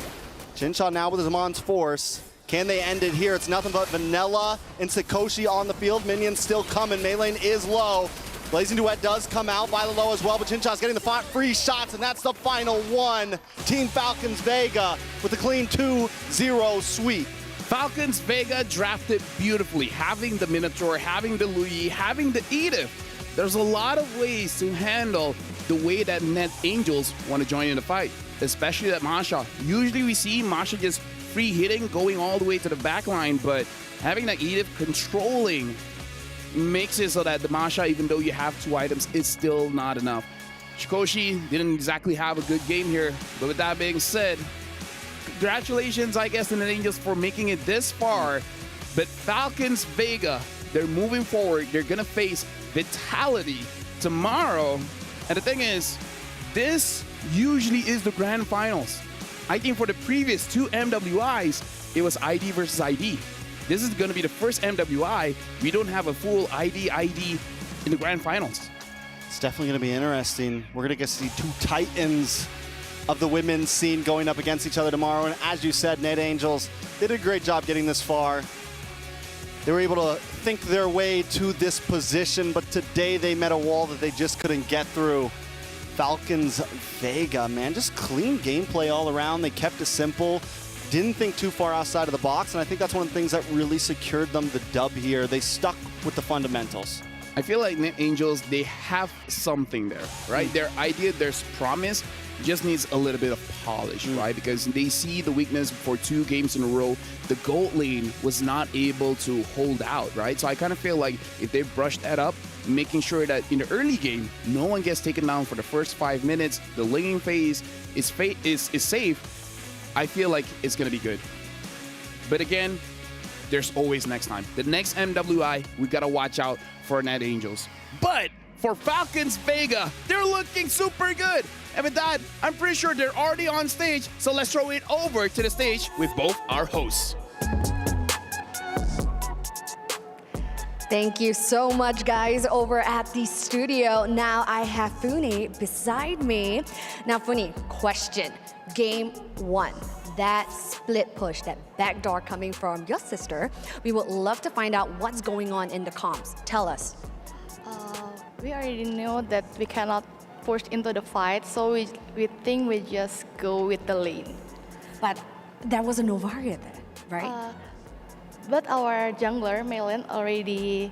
Jincha now with his Zaman's Force. Can they end it here? It's nothing but Vanilla and Sikoshi on the field. Minions still coming. Melee is low. Blazing Duet does come out. Violet low as well, but Jincha's getting the free shots, and that's the final one. Team Falcons Vega with a clean 2-0 sweep. Falcons Vega drafted beautifully, having the Minotaur, having the Luyi, having the Edith. There's a lot of ways to handle the way that Net Angels want to join in the fight, especially that Masha. Usually we see Masha just free hitting, going all the way to the back line, but having that Edith controlling makes it so that the Masha, even though you have 2 items, is still not enough. Sikoshi didn't exactly have a good game here, but with that being said, congratulations, I guess, to the Angels for making it this far. But Falcons Vega, they're moving forward. They're going to face Vitality tomorrow. And the thing is, this usually is the grand finals. I think for the previous 2 MWIs, it was ID versus ID. This is going to be the first MWI. We don't have a full ID in the grand finals. It's definitely going to be interesting. We're going to get to see 2 titans of the women's scene going up against each other tomorrow. And as you said, Net Angels did a great job getting this far. They were able to think their way to this position, but today they met a wall that they just couldn't get through. Falcons Vega, man, just clean gameplay all around. They kept it simple, didn't think too far outside of the box, and I think that's one of the things that really secured them the dub here. They stuck with the fundamentals. I feel like Net Angels, they have something there, right? Their idea, there's promise, just needs a little bit of polish, right? Because they see the weakness for 2 games in a row. The gold lane was not able to hold out, right? So I kind of feel like if they brush that up, making sure that in the early game, no one gets taken down for the first 5 minutes, the laning phase is safe, I feel like it's going to be good. But again, there's always next time. The next MWI, we got to watch out for Net Angels. But for Falcons Vega, they're looking super good. And with that, I'm pretty sure they're already on stage. So let's throw it over to the stage with both our hosts. Thank you so much, guys, over at the studio. Now I have Funi beside me. Now, Funi, question. Game 1. That split push, that backdoor coming from your sister. We would love to find out what's going on in the comms. Tell us. We already know that we cannot push into the fight, so we think we just go with the lane. But there was a Novaria there, right? But our jungler, Melon, already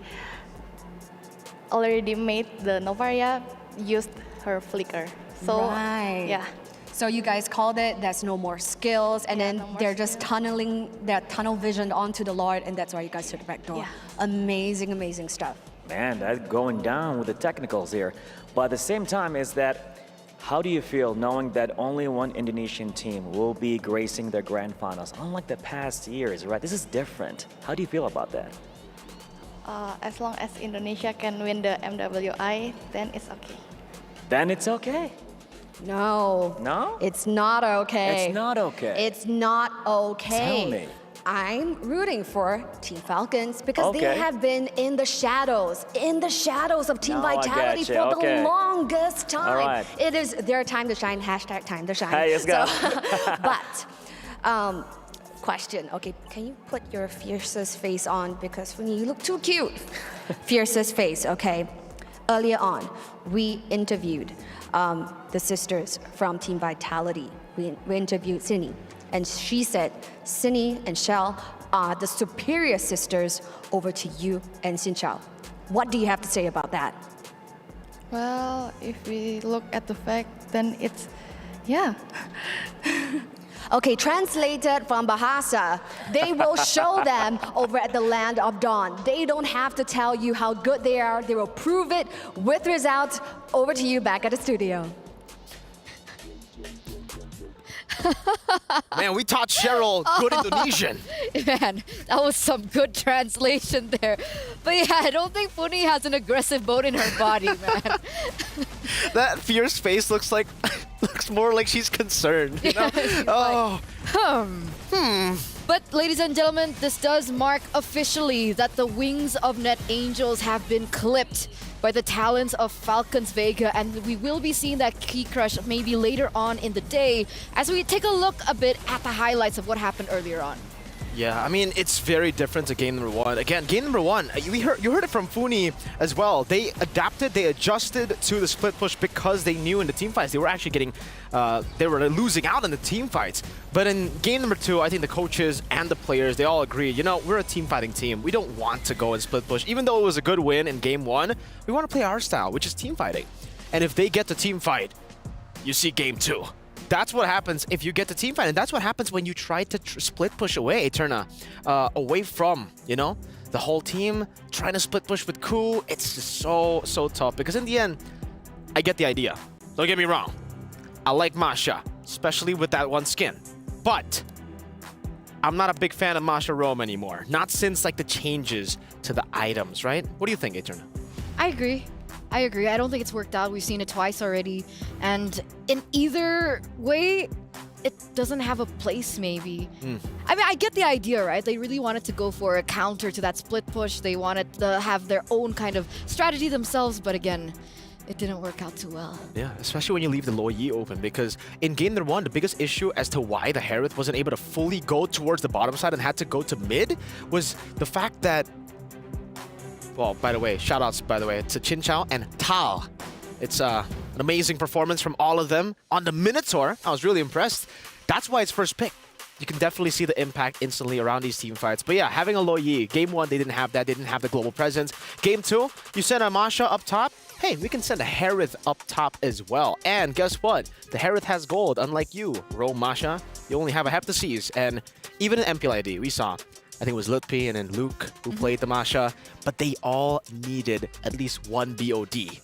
made the Novaria used her flicker. So, right. Yeah. So you guys called it, there's no more skills, and then they're just tunneling their tunnel vision onto the Lord, and that's why you guys took the back door. Yeah. Amazing, amazing stuff. Man, that's going down with the technicals here. But at the same time is that, how do you feel knowing that only one Indonesian team will be gracing their grand finals, unlike the past years, right? This is different. How do you feel about that? As long as Indonesia can win the MWI, then it's okay. Then it's okay. No. No? It's not okay. It's not okay. It's not okay. Tell me. I'm rooting for Team Falcons because they have been in the shadows of Team Vitality for the longest time. All right. It is their time to shine, hashtag time to shine. Hey, let's go. But, question, okay, can you put your fiercest face on because when you look too cute. Fiercest face, okay. Earlier on, we interviewed the sisters from Team Vitality. We interviewed Cindy, and she said Cindy and Shell are the superior sisters over to you and Xin Chao. What do you have to say about that? Well, if we look at the fact, then it's, yeah. Okay, translated from Bahasa, they will show them over at the Land of Dawn. They don't have to tell you how good they are. They will prove it with results. Over to you back at the studio. Man, we taught Cheryl good Indonesian. Man, that was some good translation there. But yeah, I don't think Funi has an aggressive bone in her body, man. That fierce face looks more like she's concerned. You know? But ladies and gentlemen, this does mark officially that the wings of Net Angels have been clipped by the talents of Falcons Vega, and we will be seeing that key crush maybe later on in the day as we take a look a bit at the highlights of what happened earlier on. Yeah, I mean, it's very different to game number 1. Again, game number 1, you heard it from Funi as well. They adapted, they adjusted to the split push because they knew in the team fights they were actually getting, they were losing out in the team fights. But in game number 2, I think the coaches and the players, they all agree, you know, we're a team fighting team. We don't want to go and split push. Even though it was a good win in game 1, we want to play our style, which is team fighting. And if they get the team fight, you see game 2. That's what happens if you get the team fight, and that's what happens when you try to split push away, Eterna, away from, you know, the whole team, trying to split push with Ku. It's just so tough, because in the end, I get the idea. Don't get me wrong. I like Masha, especially with that one skin, but I'm not a big fan of Masha Rome anymore. Not since, like, the changes to the items, right? What do you think, Eterna? I agree. I don't think it's worked out. We've seen it twice already. And in either way, it doesn't have a place, maybe. I mean, I get the idea, right? They really wanted to go for a counter to that split push. They wanted to have their own kind of strategy themselves. But again, it didn't work out too well. Yeah, especially when you leave the Lo Yi open, because in game number 1, the biggest issue as to why the Harith wasn't able to fully go towards the bottom side and had to go to mid was the fact that, well, by the way, shoutouts, by the way, to Xin Chao and Tal. It's an amazing performance from all of them. On the Minotaur, I was really impressed. That's why it's first pick. you can definitely see the impact instantly around these team fights. But yeah, having a Lo Yi, Game 1, they didn't have that. They didn't have the global presence. Game 2, you send a Masha up top. Hey, we can send a Harith up top as well. And guess what? The Harith has gold, unlike you, Rome Masha. You only have a Heptases. And even in MPLID, we saw, I think it was Lutpi and then Luke who played the Masha, but they all needed at least one BOD.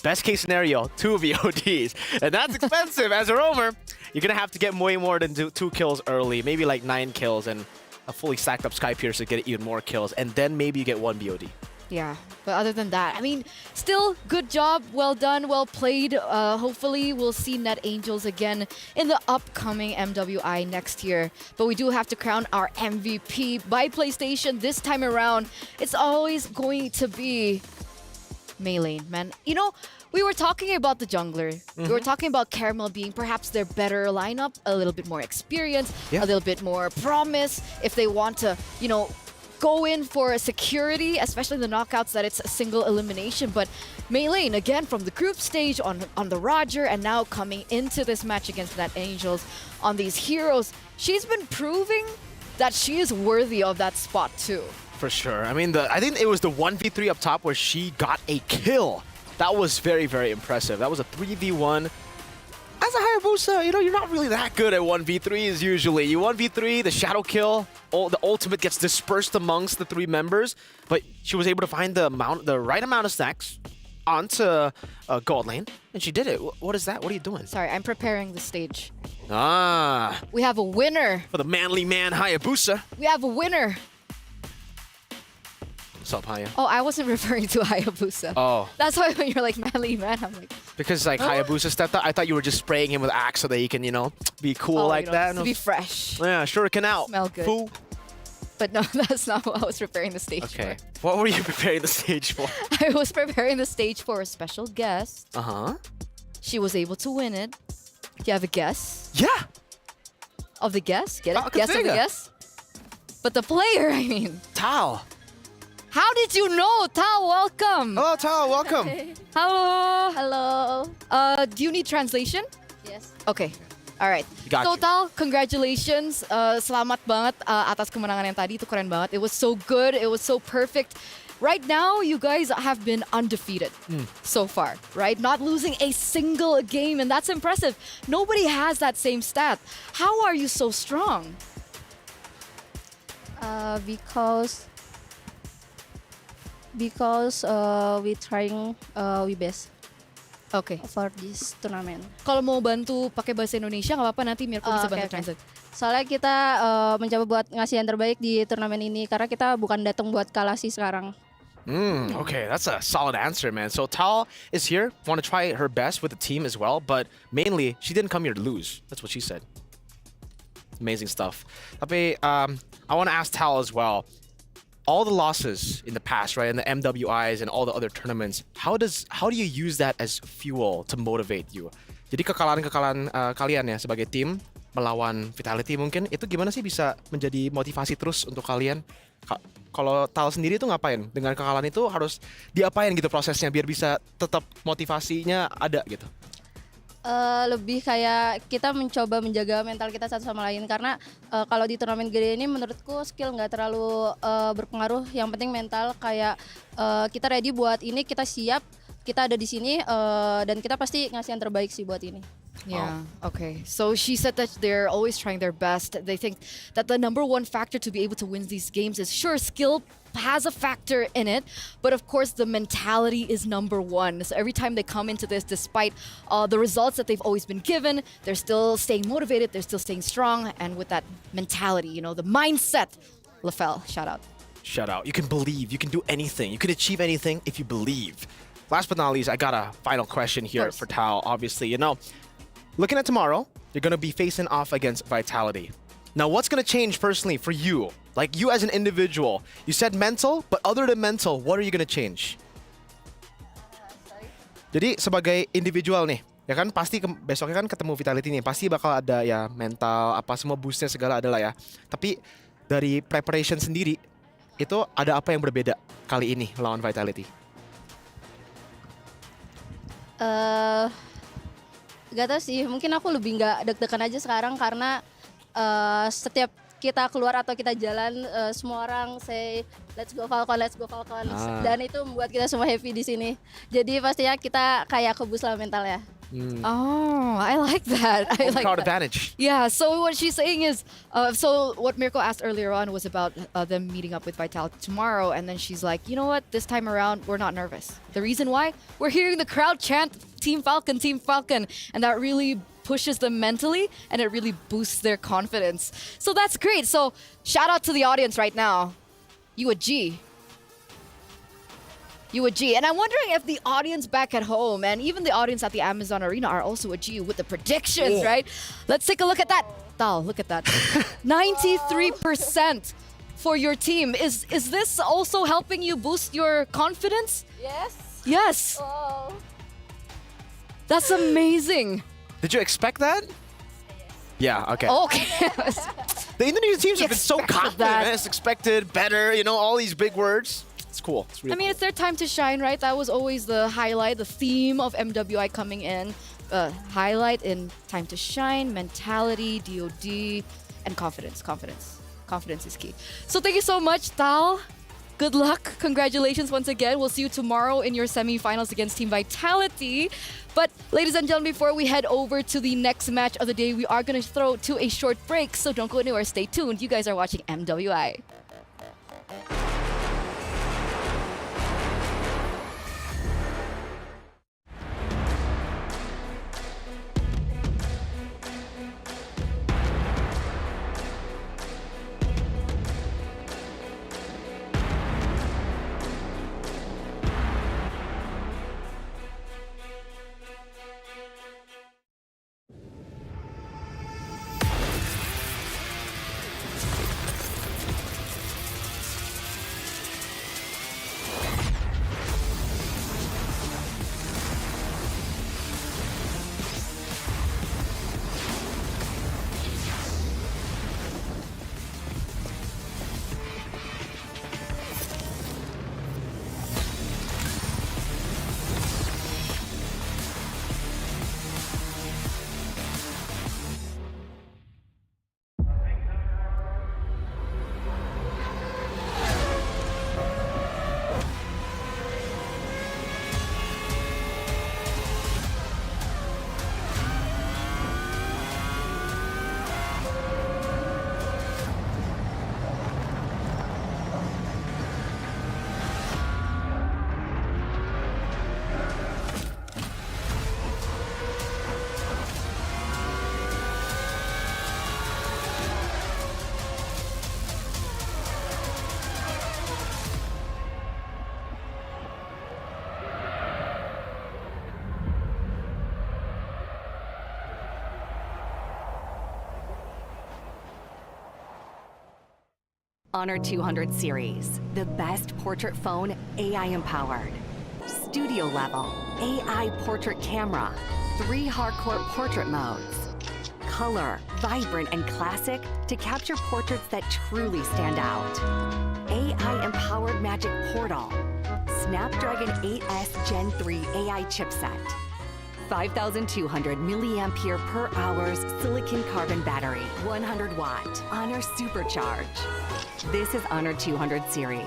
Best case scenario, 2 VODs. And that's expensive. As a roamer, you're going to have to get way more than two kills early, maybe like 9 kills and a fully stacked up Sky Pierce to get even more kills. And then maybe you get 1 BOD. Yeah, but other than that, I mean, still, good job, well done, well played. Hopefully, we'll see Net Angels again in the upcoming MWI next year. But we do have to crown our MVP by PlayStation this time around. It's always going to be Maylane, man. You know, we were talking about the jungler. We were talking about Caramel being perhaps their better lineup, a little bit more experience, a little bit more promise if they want to, you know, go in for a security, especially the knockouts that it's a single elimination. But Maylane, again, from the group stage on the Roger, and now coming into this match against Net Angels on these heroes, she's been proving that she is worthy of that spot too. For sure. I mean, I think it was the 1v3 up top where she got a kill. That was very, very impressive. That was a 3v1. As a Hayabusa, you know, you're not really that good at 1v3s usually. You 1v3, the shadow kill, the ultimate gets dispersed amongst the 3 members, but she was able to find the right amount of stacks onto gold lane, and she did it. What is that? What are you doing? Sorry, I'm preparing the stage. Ah. We have a winner. For the manly man, Hayabusa. We have a winner. What's up, Haya? Oh, I wasn't referring to Hayabusa. Oh. That's why when you're like manly man, I'm like... Because like Hayabusa stepped up, I thought you were just spraying him with Axe so that he can, you know, be cool like that. To be fresh. Yeah, shuriken out. Smell good. Fool. But no, that's not what I was preparing the stage for. What were you preparing the stage for? I was preparing the stage for a special guest. Uh-huh. She was able to win it. Do you have a guess? Yeah. Of the guest? Get it? Falcons Guess of the Vega. guest? But the player, I mean. Tao. How did you know? Tao, welcome. Hello, Tao, welcome. Hello. Hello. Do you need translation? Yes. Okay. All right. Got So you. Tao, congratulations. Selamat banget atas kemenangan yang tadi. Itu keren banget. It was so good. It was so perfect. Right now, you guys have been undefeated so far, right? Not losing a single game, and that's impressive. Nobody has that same stat. How are you so strong? Because we trying we best. Okay. For this tournament. Kalau mau bantu pakai bahasa Indonesia nggak apa-apa, nanti Mirko bisa bantu translate. Soalnya kita mencoba buat ngasih yang terbaik di turnamen ini karena kita bukan datang buat kalah sih sekarang. Okay, that's a solid answer, man. So Tao is here, want to try her best with the team as well, but mainly she didn't come here to lose. That's what she said. Amazing stuff. Tapi I want to ask Tao as well. All the losses in the past, right, in the MWIs and all the other tournaments, how do you use that as fuel to motivate you? Jadi kekalahan kalian ya sebagai tim melawan Vitality mungkin itu gimana sih bisa menjadi motivasi terus untuk kalian? Kalau Tal sendiri itu ngapain? Dengan kekalahan itu harus diapain gitu prosesnya biar bisa tetap motivasinya ada gitu? Lebih kayak kita mencoba menjaga mental kita satu sama lain karena kalau di turnamen gede ini menurutku skill nggak terlalu berpengaruh, yang penting mental. Kayak kita ready buat ini, kita siap, kita ada di sini dan kita pasti ngasih yang terbaik sih buat ini. Yeah, okay. So she said that they're always trying their best. They think that the number one factor to be able to win these games is, sure, skill has a factor in it, but of course the mentality is number one. So every time they come into this, despite the results that they've always been given, they're still staying motivated, they're still staying strong, and with that mentality, you know, the mindset. LaFell, shout out. Shout out. You can believe, you can do anything, you can achieve anything if you believe. Last but not least, I got a final question here for Tao. Obviously, you know, looking at tomorrow, you're going to be facing off against Vitality. Now, what's going to change personally for you? Like you as an individual. You said mental, but other than mental, what are you going to change? Jadi sebagai individual nih, ya kan pasti besoknya kan ketemu Vitality nih, pasti bakal ada ya mental, apa semua boostnya segala ada lah ya. Tapi dari preparation sendiri, itu ada apa yang berbeda kali ini lawan Vitality? Gak tau sih, mungkin aku lebih nggak deg-degan aja sekarang karena setiap kita keluar atau kita jalan, semua orang say let's go Falcon, dan itu membuat kita semua happy di sini. Jadi pastinya kita kayak kebus lah mentalnya. Oh, I like that. I like crowd that. advantage. Yeah, so what she's saying is, so what Mirko asked earlier on was about them meeting up with Vitality tomorrow, and then she's like, you know what, this time around, we're not nervous. The reason why? We're hearing the crowd chant Team Falcon, and that really pushes them mentally, and it really boosts their confidence. So that's great. So shout out to the audience right now. You a G. You a G. And I'm wondering if the audience back at home and even the audience at the Amazon Arena are also a G with the predictions, right? Let's take a look at that. Dal, look at that. 93% for your team. Is this also helping you boost your confidence? Yes. Yes. Oh. That's amazing. Did you expect that? Yeah, okay. Okay. The Indonesian teams have been so confident. that. As expected, better, you know, all these big words. It's cool. It's really I mean, it's their time to shine, right? That was always the highlight, the theme of MWI coming in. Highlight in time to shine, mentality, DOD, and confidence. Confidence is key. So thank you so much, Tal. Good luck. Congratulations once again. We'll see you tomorrow in your semifinals against Team Vitality. But ladies and gentlemen, before we head over to the next match of the day, we are going to throw to a short break. So don't go anywhere. Stay tuned. You guys are watching MWI. Honor 200 series, the best portrait phone AI empowered. Studio level, AI portrait camera, 3 hardcore portrait modes. Color, vibrant and classic to capture portraits that truly stand out. AI empowered magic portal. Snapdragon 8S Gen 3 AI chipset. 5,200 milliampere per hours silicon carbon battery, 100 watt, Honor Supercharge. This is Honor 200 series.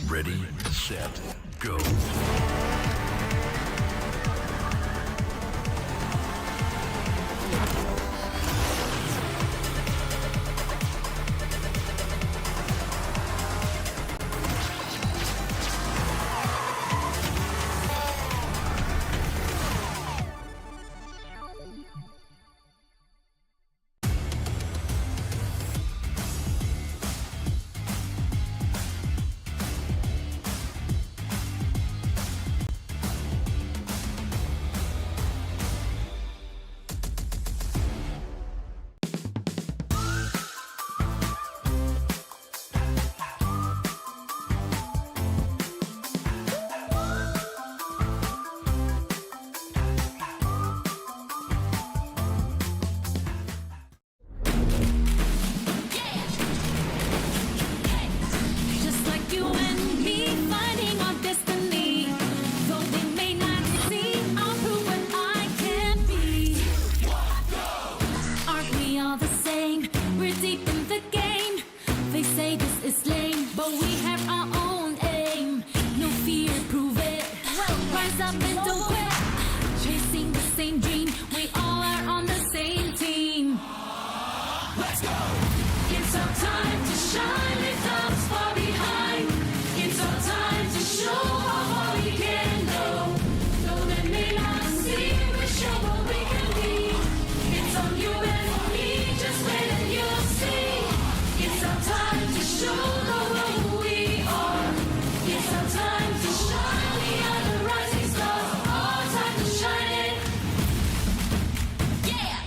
Ready, set, go. up and don't quit. Chasing the same dream, we all are on the same team. Let's go! It's our time to shine, lift up far behind. It's our time to show how far we can go. Though they may not see, we show what we can be. It's on you and on me, just wait and you'll see. It's our time to show the world who we are. It's our time to shine, we are the rising stars. Our time to shine it. Yeah!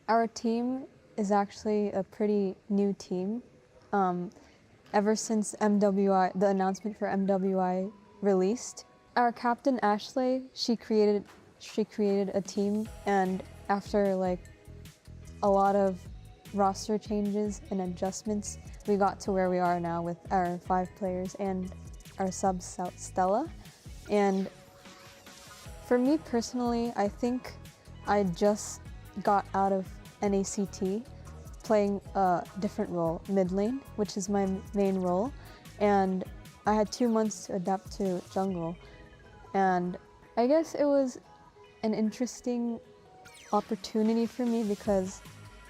Our team is actually a pretty new team. Ever since MWI, the announcement for MWI released, our captain Ashley, she created a team, and after like a lot of roster changes and adjustments, we got to where we are now with our 5 players and our sub Stella. And for me personally, I think I just got out of NACT playing a different role, mid lane, which is my main role, and I had 2 months to adapt to jungle. And I guess it was an interesting opportunity for me because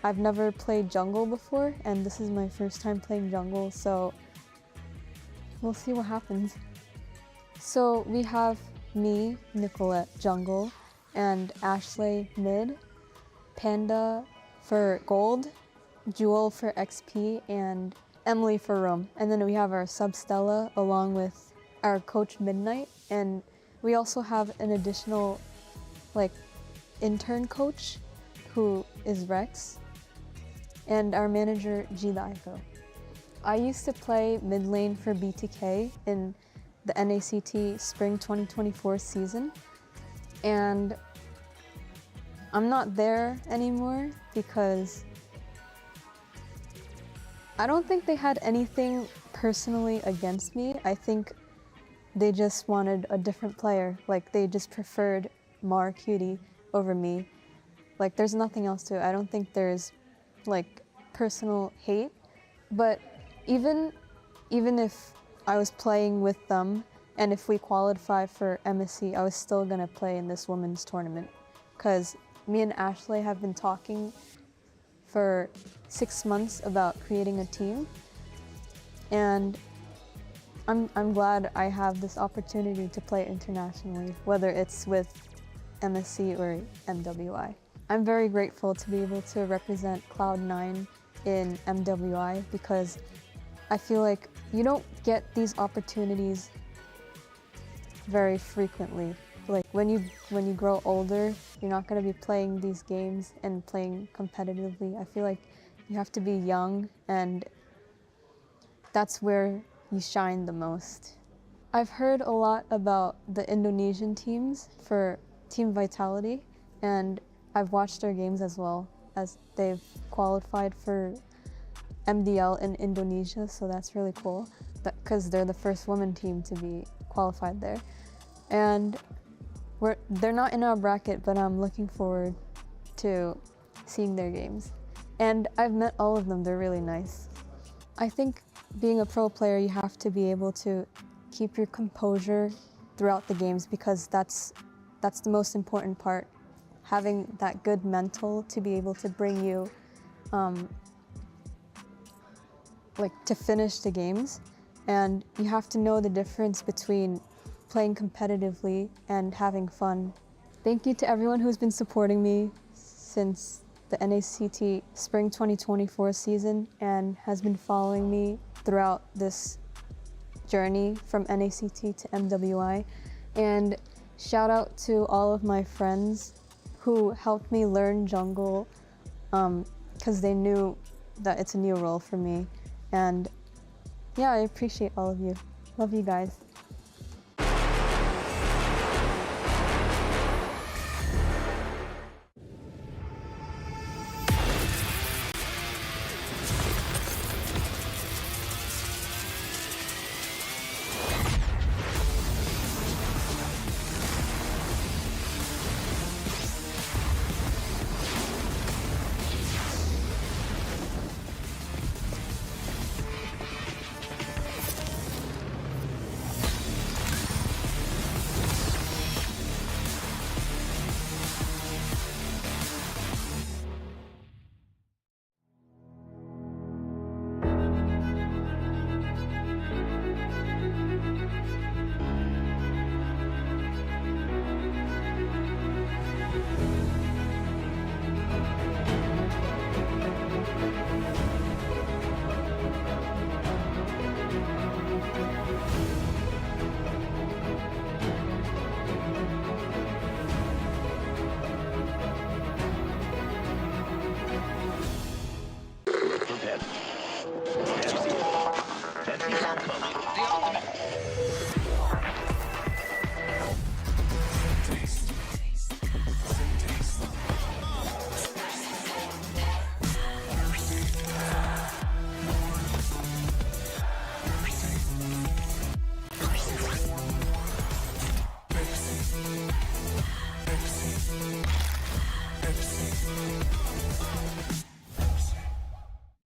I've never played jungle before, and this is my first time playing jungle, so we'll see what happens. So we have me, Nicolette, jungle, and Ashley mid, Panda for gold, Jewel for XP, and Emily for roam. And then we have our sub Stella along with our coach Midnight, and we also have an additional like intern coach who is Rex. and our manager, G Laiko. I used to play mid lane for BTK in the NACT Spring 2024 season, and I'm not there anymore because I don't think they had anything personally against me. I think they just wanted a different player. Like, they just preferred Mar Cutie over me. Like, there's nothing else to it. I don't think there's, like, personal hate. But even if I was playing with them and if we qualify for MSC, I was still gonna play in this women's tournament. Because me and Ashley have been talking for 6 months about creating a team. And I'm glad I have this opportunity to play internationally, whether it's with MSC or MWI. I'm very grateful to be able to represent Cloud9 in MWI because I feel like you don't get these opportunities very frequently. Like when you grow older, you're not going to be playing these games and playing competitively. I feel like you have to be young, and that's where you shine the most. I've heard a lot about the Indonesian teams for Team Vitality, and I've watched their games as well, as they've qualified for MDL in Indonesia, so that's really cool because they're the first women team to be qualified there. And they're not in our bracket, but I'm looking forward to seeing their games. And I've met all of them, they're really nice. I think being a pro player, you have to be able to keep your composure throughout the games because that's the most important part. Having that good mental to be able to bring you to finish the games. And you have to know the difference between playing competitively and having fun. Thank you to everyone who's been supporting me since the NACT Spring 2024 season and has been following me throughout this journey from NACT to MWI. And shout out to all of my friends who helped me learn jungle because they knew that it's a new role for me. And yeah, I appreciate all of you. Love you guys.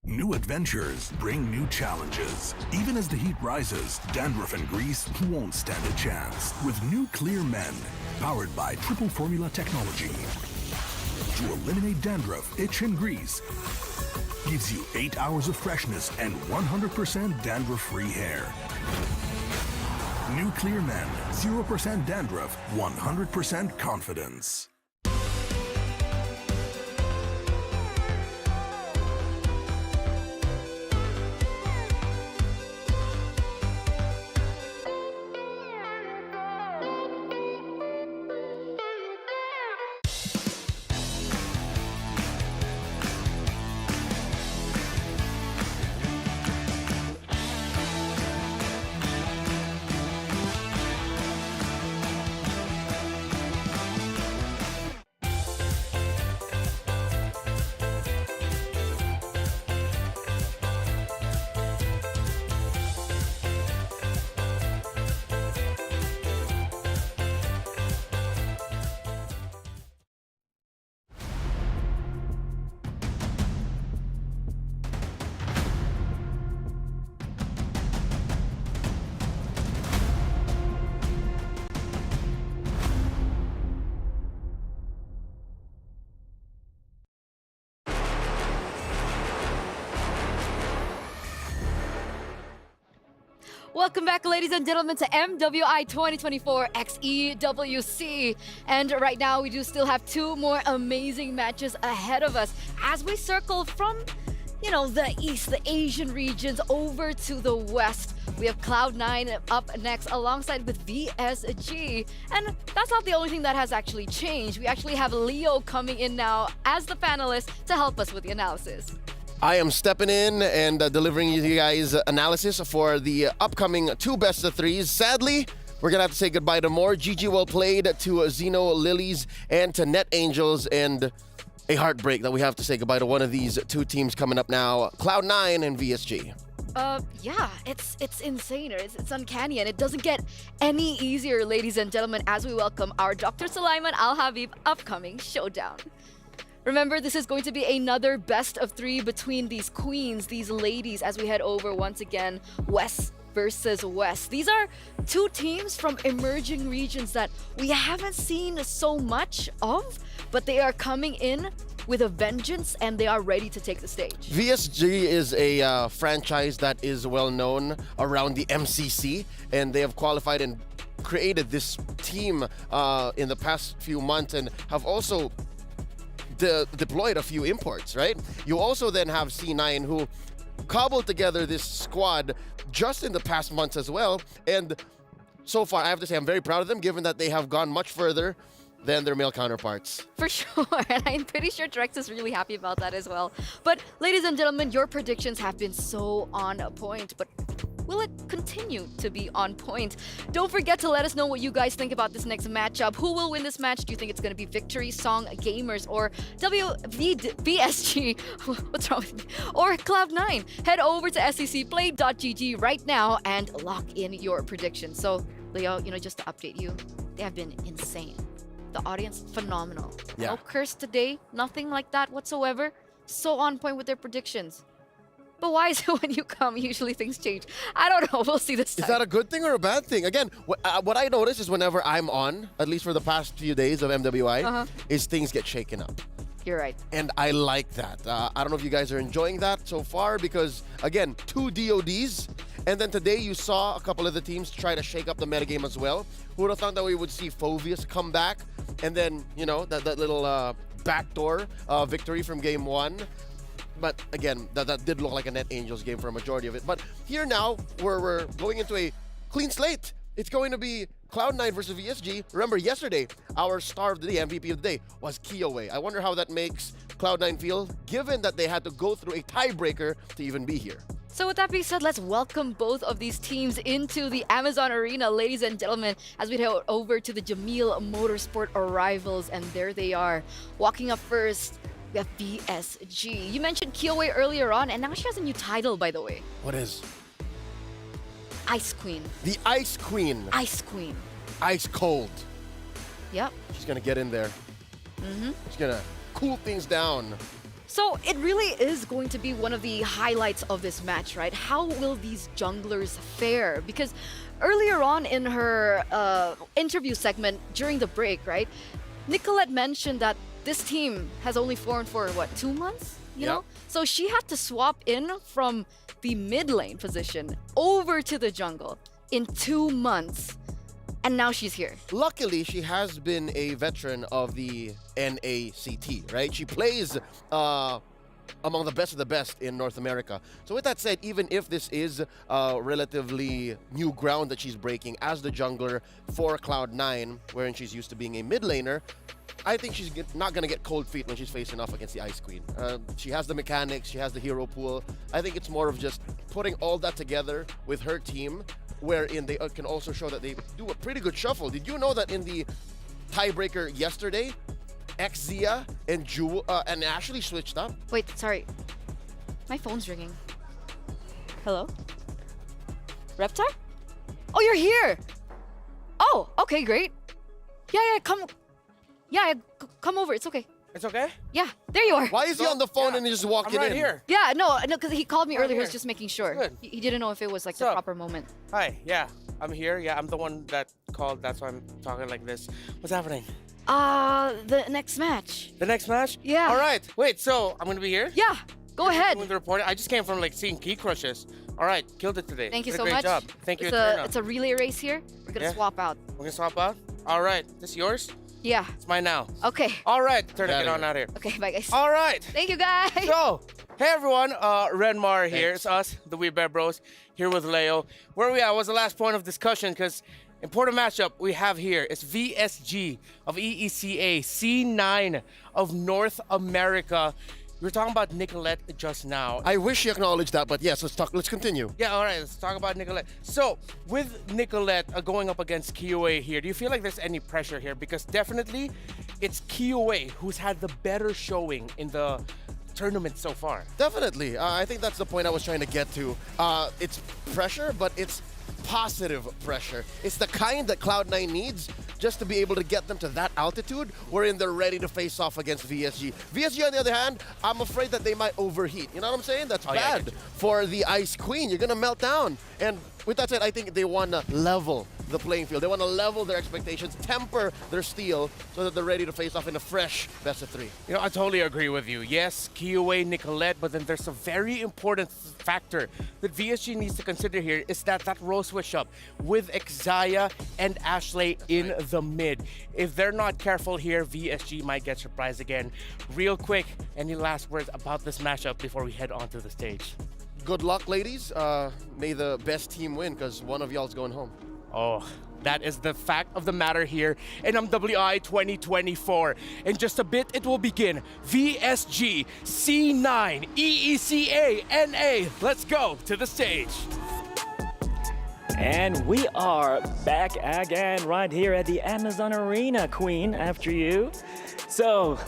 New adventures bring new challenges. Even as the heat rises, dandruff and grease won't stand a chance. With new Clear Men, powered by triple formula technology. To eliminate dandruff, itch, and grease, gives you 8 hours of freshness and 100% dandruff-free hair. New Clear Men, 0% dandruff, 100% confidence. Welcome back, ladies and gentlemen, to MWI 2024 x EWC. And right now, we do still have 2 more amazing matches ahead of us as we circle from, you know, the East, the Asian regions, over to the West. We have Cloud9 up next alongside with VSG. And that's not the only thing that has actually changed. We actually have Leo coming in now as the panelist to help us with the analysis. I am stepping in and delivering you guys analysis for the upcoming 2 best of 3s. Sadly, we're going to have to say goodbye to more. GG well played to Xeno Lilies and to Net Angels, and a heartbreak that we have to say goodbye to one of these 2 teams coming up now, Cloud9 and VSG. Yeah, it's insane. It's uncanny, and it doesn't get any easier, ladies and gentlemen, as we welcome our Dr. Sulaiman Al Habib upcoming showdown. Remember, this is going to be another best of 3 between these queens, these ladies, as we head over once again, West versus West. These are 2 teams from emerging regions that we haven't seen so much of, but they are coming in with a vengeance and they are ready to take the stage. VSG is a franchise that is well known around the MCC, and they have qualified and created this team in the past few months and have also deployed a few imports, right? You also then have C9, who cobbled together this squad just in the past months as well. And so far, I have to say, I'm very proud of them, given that they have gone much further than their male counterparts. For sure, and I'm pretty sure Drex is really happy about that as well. But ladies and gentlemen, your predictions have been so on point, but will it continue to be on point? Don't forget to let us know what you guys think about this next matchup. Who will win this match? Do you think it's going to be Victory Song Gamers or VSG? What's wrong with me? Or Cloud9? Head over to sccplay.gg right now and lock in your predictions. So, Leo, just to update you, they have been insane. The audience, phenomenal. Yeah. No curse today, nothing like that whatsoever. So on point with their predictions. But why is it when you come, usually things change? I don't know. We'll see this time. Is that a good thing or a bad thing? Again, what I notice is whenever I'm on, at least for the past few days of MWI, is things get shaken up. You're right. And I like that. I don't know if you guys are enjoying that so far because, again, 2 DODs. And then today you saw a couple of the teams try to shake up the metagame as well. Who would have thought that we would see Phovius come back? And then, that little backdoor victory from game 1. But again, that did look like a Net Angels game for a majority of it. But here now, we're going into a clean slate. It's going to be Cloud9 versus VSG. Remember, yesterday, our star of the day, MVP of the day, was Kiowe. I wonder how that makes Cloud9 feel, given that they had to go through a tiebreaker to even be here. So with that being said, let's welcome both of these teams into the Amazon Arena, ladies and gentlemen, as we head over to the Jamil Motorsport Arrivals. And there they are. Walking up first, we have VSG. You mentioned Kiowe earlier on, and now she has a new title, by the way. What is? Ice Queen. The Ice Queen. Ice Queen. Ice cold. Yep. She's going to get in there. She's going to cool things down. So it really is going to be one of the highlights of this match, right? How will these junglers fare? Because earlier on in her interview segment during the break, right, Nicolette mentioned that this team has only formed for, what, 2 months? You know? So she had to swap in from the mid lane position over to the jungle in 2 months. And now she's here. Luckily, she has been a veteran of the NACT, right? She plays among the best of the best in North America. So with that said, even if this is relatively new ground that she's breaking as the jungler for Cloud9, wherein she's used to being a mid laner, I think she's not going to get cold feet when she's facing off against the Ice Queen. She has the mechanics, she has the hero pool. I think it's more of just putting all that together with her team, wherein they can also show that they do a pretty good shuffle. Did you know that in the tiebreaker yesterday, Xia and and Ashley switched up? Wait, sorry. My phone's ringing. Hello? Reptar? Oh, you're here! Oh, okay, great. Come over. It's okay. It's okay? Yeah, there you are. Why is he on the phone and he's just walking I'm right in? here. Yeah, no, because he called me Right earlier. He here. was just making sure. Good. He didn't know if it was like What's the up? proper moment. Hi, yeah, I'm here. Yeah, I'm the one that called. That's why I'm talking like this. What's happening? The next match. The next match? Yeah. All right. Wait, so I'm going to be here? Yeah, go ahead. Doing the reporting. I just came from like seeing Key Crushes. All right, killed it today. Thank you Did so a great much. job. Thank you, It's Eterna. it's a relay race here. We're gonna Yeah? swap out. We're gonna swap out? All right, this yours? Yeah. It's mine now. Okay. All right, Eterna, get on out here. Okay, bye guys. All right. Thank you guys. So, hey everyone, Renmar here. It's us, the Weird Bear Bros, here with Leo. Where we at was the last point of discussion because important matchup we have here is VSG of EECA, C9 of North America. We were talking about Nicolette just now. I wish you acknowledged that, but yes, let's continue. Yeah, all right, let's talk about Nicolette. So, with Nicolette going up against KOA here, do you feel like there's any pressure here? Because definitely, it's KOA who's had the better showing in the tournament so far. Definitely. I think that's the point I was trying to get to. It's pressure, but it's positive pressure. It's the kind that Cloud9 needs just to be able to get them to that altitude wherein they're ready to face off against VSG. VSG, on the other hand, I'm afraid that they might overheat. You know what I'm saying? That's bad for the Ice Queen. You're going to melt down. And with that said, I think they want to level the playing field. They want to level their expectations, temper their steel so that they're ready to face off in a fresh best of 3. You know, I totally agree with you. Yes, KOA, Nicolette, but then there's a very important factor that VSG needs to consider here is that row switch up with Xayah and Ashley in the mid. If they're not careful here, VSG might get surprised again. Real quick, any last words about this matchup before we head onto the stage? Good luck, ladies. May the best team win because one of y'all's going home. Oh, that is the fact of the matter here in MWI 2024. In just a bit, it will begin. VSG, C9, EECA, NA. Let's go to the stage. And we are back again right here at the Amazon Arena, Queen, after you. So,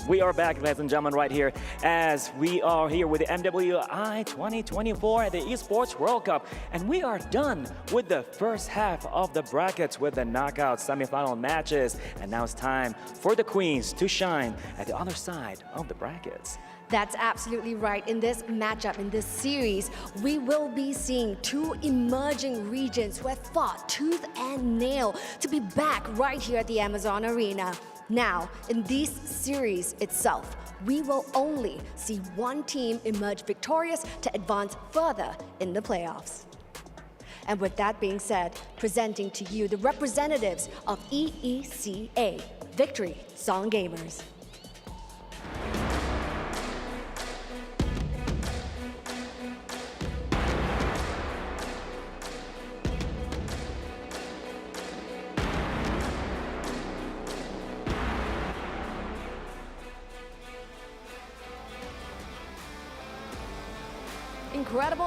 we are back, ladies and gentlemen, right here as we are here with the MWI 2024 at the Esports World Cup. And we are done with the first half of the brackets with the knockout semifinal matches. And now it's time for the Queens to shine at the other side of the brackets. That's absolutely right. In this matchup, in this series, we will be seeing two emerging regions who have fought tooth and nail to be back right here at the Amazon Arena. Now, in this series itself, we will only see one team emerge victorious to advance further in the playoffs. And with that being said, presenting to you the representatives of EECA, Victory Song Gamers.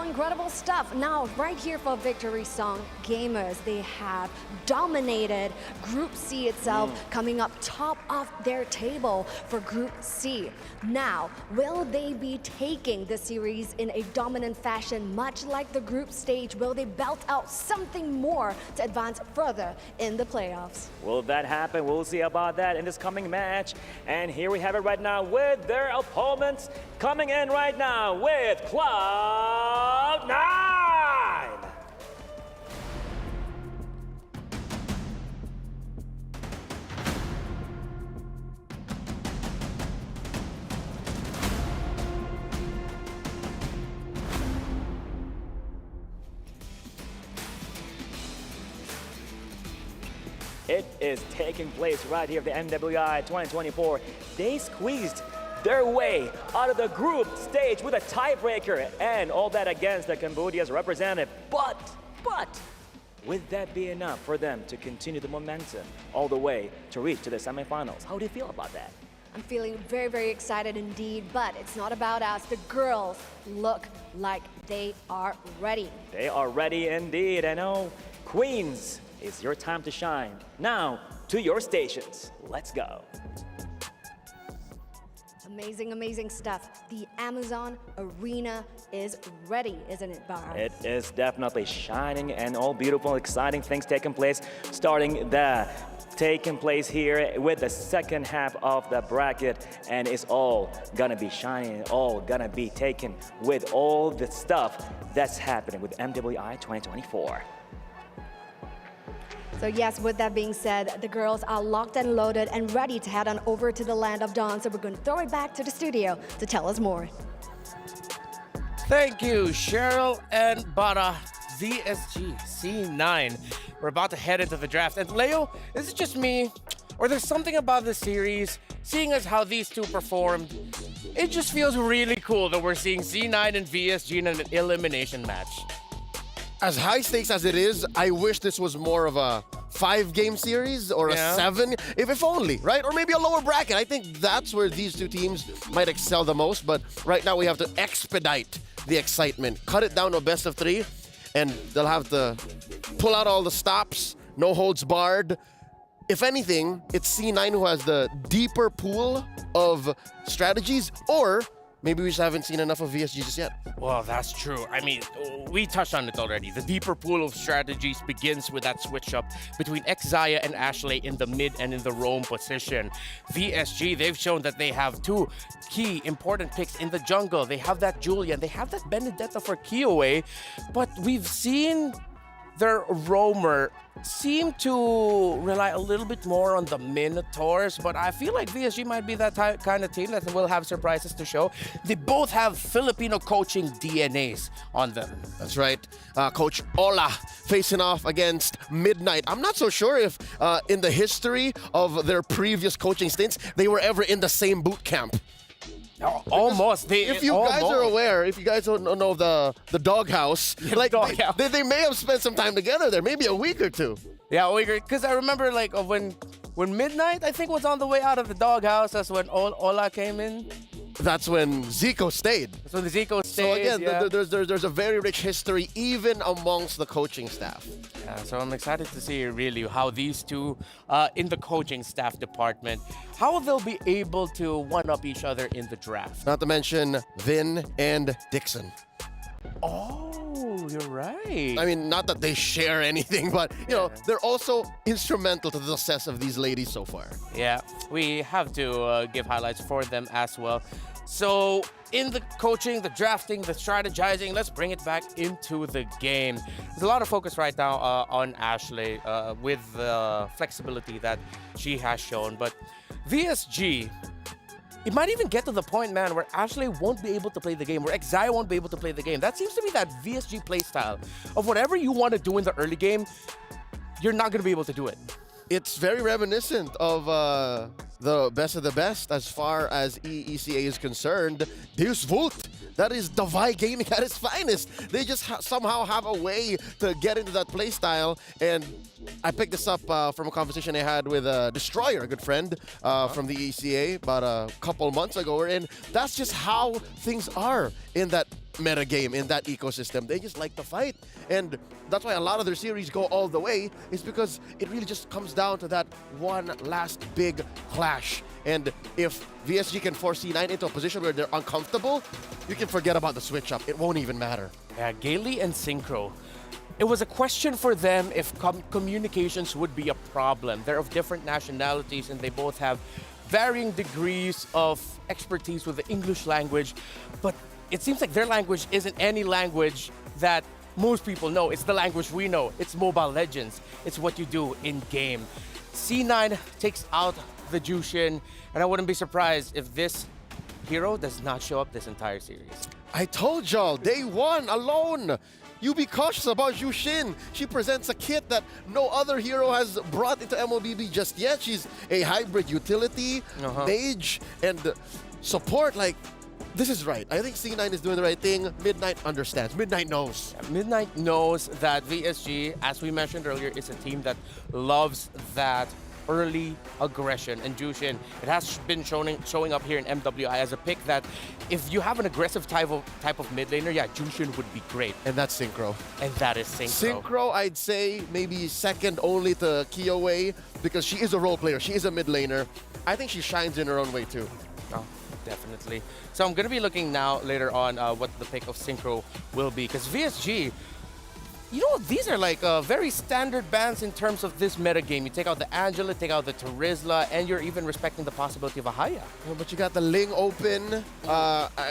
Incredible stuff. Now, right here for Victory Song Gamers, they have dominated Group C itself, coming up top of their table for Group C. Now, will they be taking the series in a dominant fashion, much like the group stage? Will they belt out something more to advance further in the playoffs? Will that happen? We'll see about that in this coming match. And here we have it right now with their opponents coming in right now with Cloud9! It is taking place right here at the MWI 2024. They squeezed their way out of the group stage with a tiebreaker and all that against the Cambodia's representative. But, would that be enough for them to continue the momentum all the way to reach to the semifinals? How do you feel about that? I'm feeling very, very excited indeed, but it's not about us. The girls look like they are ready. They are ready indeed. I know, Queens, it's your time to shine. Now, to your stations. Let's go. Amazing stuff. The Amazon Arena is ready, isn't it, Bar? It is definitely shining and all beautiful, exciting things taking place, taking place here with the second half of the bracket, and it's all gonna be shining, all gonna be taken with all the stuff that's happening with MWI 2024. So yes, with that being said, the girls are locked and loaded and ready to head on over to the Land of Dawn. So we're going to throw it back to the studio to tell us more. Thank you, Cheryl and Bara. VSG C9. We're about to head into the draft. And Leo, is it just me, or there's something about the series, seeing as how these two performed, it just feels really cool that we're seeing C9 and VSG in an elimination match. As high stakes as it is, I wish this was more of a 5-game series or a 7, if only, right? Or maybe a lower bracket. I think that's where these two teams might excel the most. But right now we have to expedite the excitement, cut it down to a best of 3, and they'll have to pull out all the stops, no holds barred. If anything, it's C9 who has the deeper pool of strategies, or maybe we just haven't seen enough of VSG just yet. Well, that's true. I mean, we touched on it already. The deeper pool of strategies begins with that switch up between Xayah and Ashley in the mid and in the roam position. VSG, they've shown that they have 2 key important picks in the jungle. They have that Julian, they have that Benedetta for Kiowe, but we've seen their roamer seem to rely a little bit more on the Minotaurs, but I feel like VSG might be that kind of team that will have surprises to show. They both have Filipino coaching DNAs on them. That's right. Coach Ola facing off against Midnight. I'm not so sure if in the history of their previous coaching stints, they were ever in the same boot camp. Almost. If you guys are aware, if you guys don't know the doghouse, like they may have spent some time together there, maybe a week or 2. Yeah, a week, because I remember like when Midnight, I think, was on the way out of the doghouse, that's when Ola came in. That's when Zico stayed. That's when the Zico stayed. So again, there's a very rich history even amongst the coaching staff. Yeah, so I'm excited to see really how these two in the coaching staff department, how they'll be able to one-up each other in the draft. Not to mention Vin and Dixon. Oh, you're right. I mean, not that they share anything, but you know, they're also instrumental to the success of these ladies so far. Yeah, we have to give highlights for them as well. So in the coaching, the drafting, the strategizing, let's bring it back into the game. There's a lot of focus right now on Ashley with the flexibility that she has shown. But VSG, it might even get to the point, man, where Ashley won't be able to play the game, where Xayah won't be able to play the game. That seems to be that VSG playstyle of whatever you want to do in the early game, you're not going to be able to do it. It's very reminiscent of the best of the best as far as EECA is concerned. Deus Vult, that is Davai Gaming at its finest. They just somehow have a way to get into that play style. And I picked this up from a conversation I had with Destroyer, a good friend from the EECA about a couple months ago. And that's just how things are in that meta game, in that ecosystem. They just like to fight. And that's why a lot of their series go all the way, is because it really just comes down to that one last big clash. And if VSG can force C9 into a position where they're uncomfortable, you can forget about the switch up. It won't even matter. Yeah, Gailey and Synchro. It was a question for them if communications would be a problem. They're of different nationalities and they both have varying degrees of expertise with the English language, but it seems like their language isn't any language that most people know. It's the language we know. It's Mobile Legends. It's what you do in-game. C9 takes out the Jushin, and I wouldn't be surprised if this hero does not show up this entire series. I told y'all, day 1 alone. You be cautious about Jushin. She presents a kit that no other hero has brought into MLBB just yet. She's a hybrid utility, mage, and support. Like, this is right. I think C9 is doing the right thing. Midnight understands. Midnight knows. Yeah, Midnight knows that VSG, as we mentioned earlier, is a team that loves that early aggression. And Jushin, it has been showing up here in MWI as a pick that if you have an aggressive type of mid laner, yeah, Jushin would be great. And that's Synchro. And that is Synchro. Synchro, I'd say maybe second only to Kiowe, because she is a role player. She is a mid laner. I think she shines in her own way too. Oh, definitely. So I'm going to be looking now later on what the pick of Synchro will be, because VSG, you know, these are like very standard bans in terms of this meta game. You take out the Angela, take out the Terizla, and you're even respecting the possibility of a Haya. Yeah, but you got the Ling open.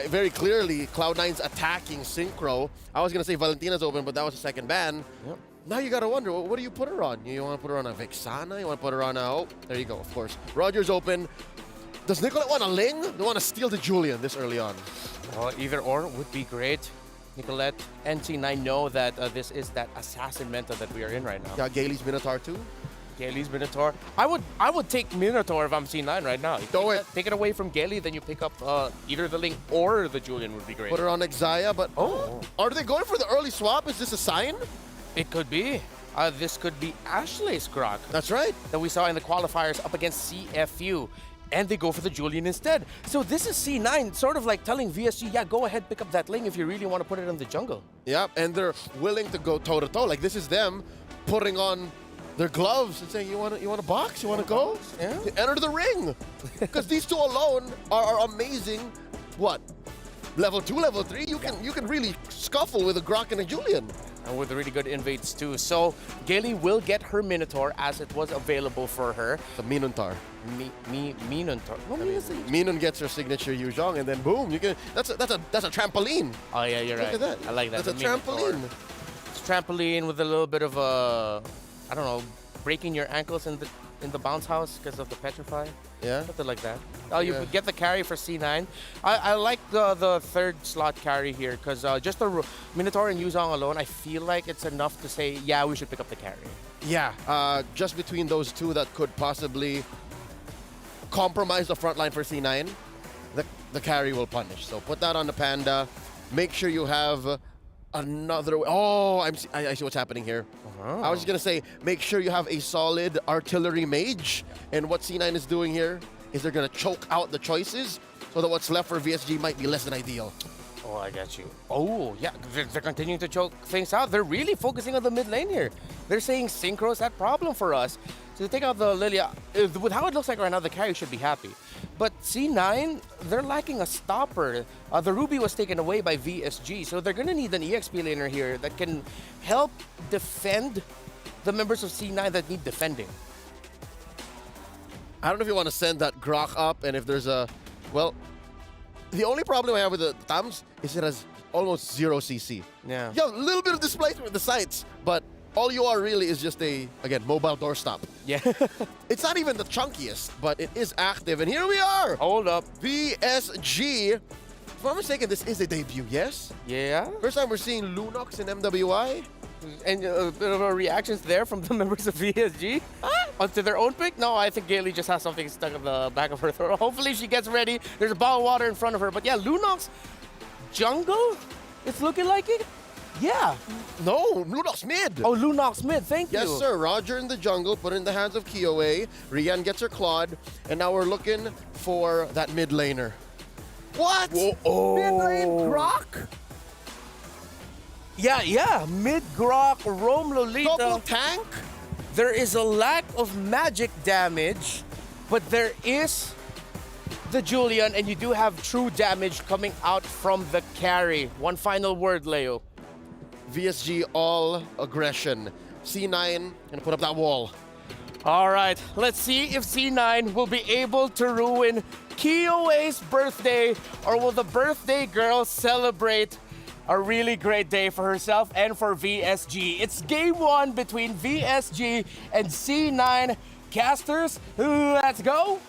Very clearly, Cloud9's attacking Synchro. I was going to say Valentina's open, but that was a second ban. Yep. Now you got to wonder, what do you put her on? You want to put her on a Vexana? You want to put her on a... Oh, there you go, of course. Roger's open. Does Nicolette want a Ling? They want to steal the Julian this early on. Well, either or would be great. Nicolette and C9 know that this is that assassin meta that we are in right now. Yeah, Gailey's Minotaur too. Gailey's Minotaur. I would take Minotaur if I'm C9 right now. Take it away from Gailey, then you pick up either the Link or the Julian would be great. Put her on Exaya, but are they going for the early swap? Is this a sign? It could be. This could be Ashley's Grok. That's right. That we saw in the qualifiers up against CFU. And they go for the Julian instead. So this is C9 sort of like telling VSG, yeah, go ahead, pick up that Ling if you really want to put it in the jungle. Yeah, and they're willing to go toe-to-toe. Like, this is them putting on their gloves and saying, you want to box? You want to go? Yeah. Enter the ring. Because these two alone are amazing. What? Level 2, level 3? You can really scuffle with a Grok and a Julian. And with really good invades too. So Gailey will get her Minotaur as it was available for her. The Minotaur. Minotaur. Minun gets her signature Yuzhong, and then boom, you can. That's a trampoline. Oh yeah, you're right. Look at that. I like that. That's a Minotaur. trampoline. It's a trampoline with a little bit of a, I don't know, breaking your ankles in the bounce house because of the petrify. Yeah. Something like that. Oh, you get the carry for C9. I like the third slot carry here because just the Minotaur and Yuzhong alone, I feel like it's enough to say, yeah, we should pick up the carry. Yeah, just between those two that could possibly compromise the front line for C9, the carry will punish. So put that on the Panda. Make sure you have another. Oh, I see what's happening here. I was just gonna say, make sure you have a solid artillery mage. And what C9 is doing here is they're gonna choke out the choices so that what's left for VSG might be less than ideal. Oh, I got you. Oh, yeah, they're continuing to choke things out. They're really focusing on the mid lane here. They're saying Synchro's that problem for us. So they take out the Lilia. With how it looks like right now, the carry should be happy. But C9, they're lacking a stopper. The Ruby was taken away by VSG, so they're going to need an EXP laner here that can help defend the members of C9 that need defending. I don't know if you want to send that Grok up, and if there's a... Well, the only problem I have with the Tams is it has almost 0 CC. Yeah. You have a little bit of displacement with the sights, but all you are really is just a, again, mobile doorstop. Yeah. It's not even the chunkiest, but it is active. And here we are. Hold up. VSG. If I'm mistaken, this is a debut, yes? Yeah. First time we're seeing Lunox in MWI. And a bit of a reactions there from the members of VSG onto their own pick. No, I think Gailey just has something stuck in the back of her throat. Hopefully she gets ready. There's a bottle of water in front of her. But yeah, Lunox jungle? It's looking like it? Yeah. No, Lunox mid. Oh, Lunox mid. Thank you. Yes, sir. Roger in the jungle, put in the hands of Kioe. Rian gets her Claude. And now we're looking for that mid laner. What? Whoa, oh. Mid lane Grok? Yeah. Mid Grok, Rome Lolita. Double tank? There is a lack of magic damage, but there is the Julian, and you do have true damage coming out from the carry. One final word, Leo. VSG all aggression. C9 gonna put up that wall. All right, let's see if C9 will be able to ruin Kioe's birthday, or will the birthday girl celebrate a really great day for herself and for VSG. It's game 1 between VSG and C9 casters. Let's go.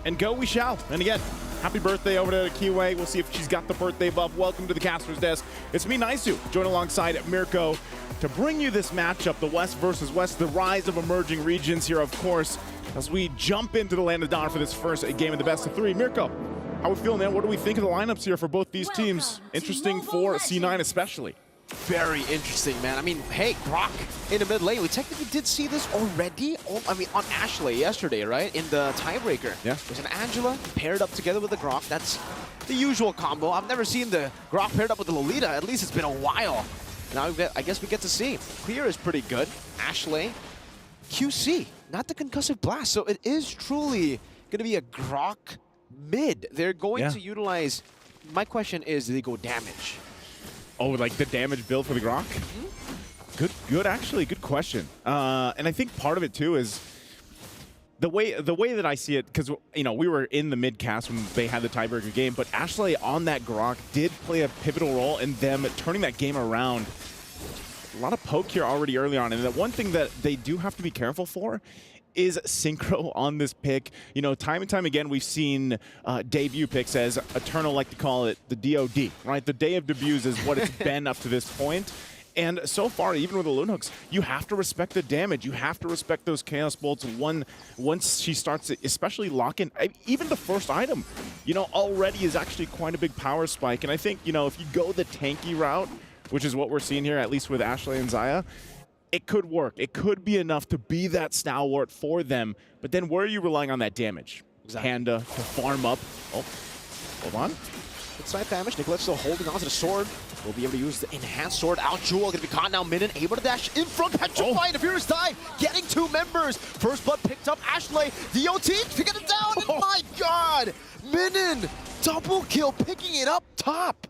And go we shall. And again, happy birthday over to Kiwi. We'll see if she's got the birthday buff. Welcome to the caster's desk. It's me, Naisu, join alongside Mirko to bring you this matchup, the West versus West, the rise of emerging regions here, of course, as we jump into the Land of Dawn for this first game of the best of 3. Mirko, how we feeling, man? What do we think of the lineups here for both these teams? Interesting for C9 especially. Very interesting, man. I mean, hey, Grok in the mid lane. We technically did see this already. I mean, on Ashley yesterday, right? In the tiebreaker. Yeah. There's an Angela paired up together with the Grok. That's the usual combo. I've never seen the Grok paired up with the Lolita. At least it's been a while. Now I guess we get to see. Clear is pretty good. Ashley, QC, not the concussive blast. So it is truly going to be a Grok mid. They're going to utilize. My question is, do they go damage? Oh, like the damage build for the Grok? Good, actually, good question. And I think part of it too is the way that I see it, because we were in the mid cast when they had the tiebreaker game, but Ashley on that Grok did play a pivotal role in them turning that game around. A lot of poke here already early on, and the one thing that they do have to be careful for is Synchro on this pick. You know, time and time again, we've seen debut picks, as Eternal like to call it, the DOD, right? The day of debuts is what it's been up to this point. And so far, even with the Loon Hooks, you have to respect the damage. You have to respect those Chaos Bolts once she starts to especially lock in. Even the first item, you know, already is actually quite a big power spike. And I think, you know, if you go the tanky route, which is what we're seeing here, at least with Ashley and Zaya, it could work. It could be enough to be that stalwart for them. But then where are you relying on that damage? Exactly. Panda to farm up. Oh, hold on. Good side damage. Nicolette still holding on to the sword. Will be able to use the enhanced sword. Out Jewel going to be caught now. Minin able to dash in front. Petrified. The Furious dive. Getting 2 members. First blood picked up. Ashley. DOT to get it down. And my God. Minin. Double kill. Picking it up top.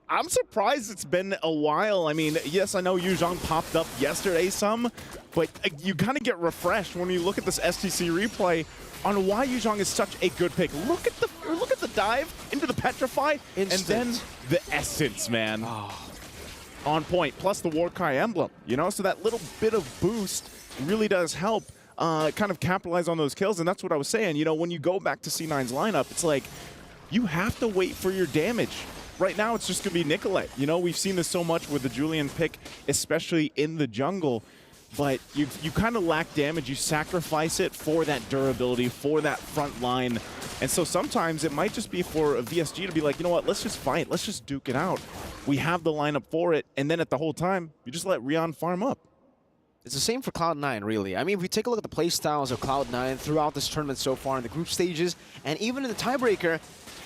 I'm surprised it's been a while. I mean, yes, I know Yu Zhang popped up yesterday some, but you kind of get refreshed when you look at this STC replay on why Yu Zhang is such a good pick. Look at the dive into the Petrify, Instant. and then the Essence, man. Oh. On point, plus the Warkai emblem, you know? So that little bit of boost really does help kind of capitalize on those kills, and that's what I was saying. You know, when you go back to C9's lineup, it's like, you have to wait for your damage. Right now, it's just going to be Nicolette. You know, we've seen this so much with the Julian pick, especially in the jungle. But you kind of lack damage. You sacrifice it for that durability, for that front line. And so sometimes it might just be for a VSG to be like, you know what, let's just fight. Let's just duke it out. We have the lineup for it. And then at the whole time, you just let Rion farm up. It's the same for Cloud9, really. I mean, if we take a look at the play styles of Cloud9 throughout this tournament so far in the group stages, and even in the tiebreaker,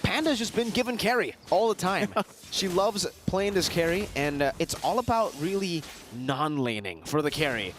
Panda's just been given carry all the time. She loves playing this carry, and it's all about really non-laning for the carry.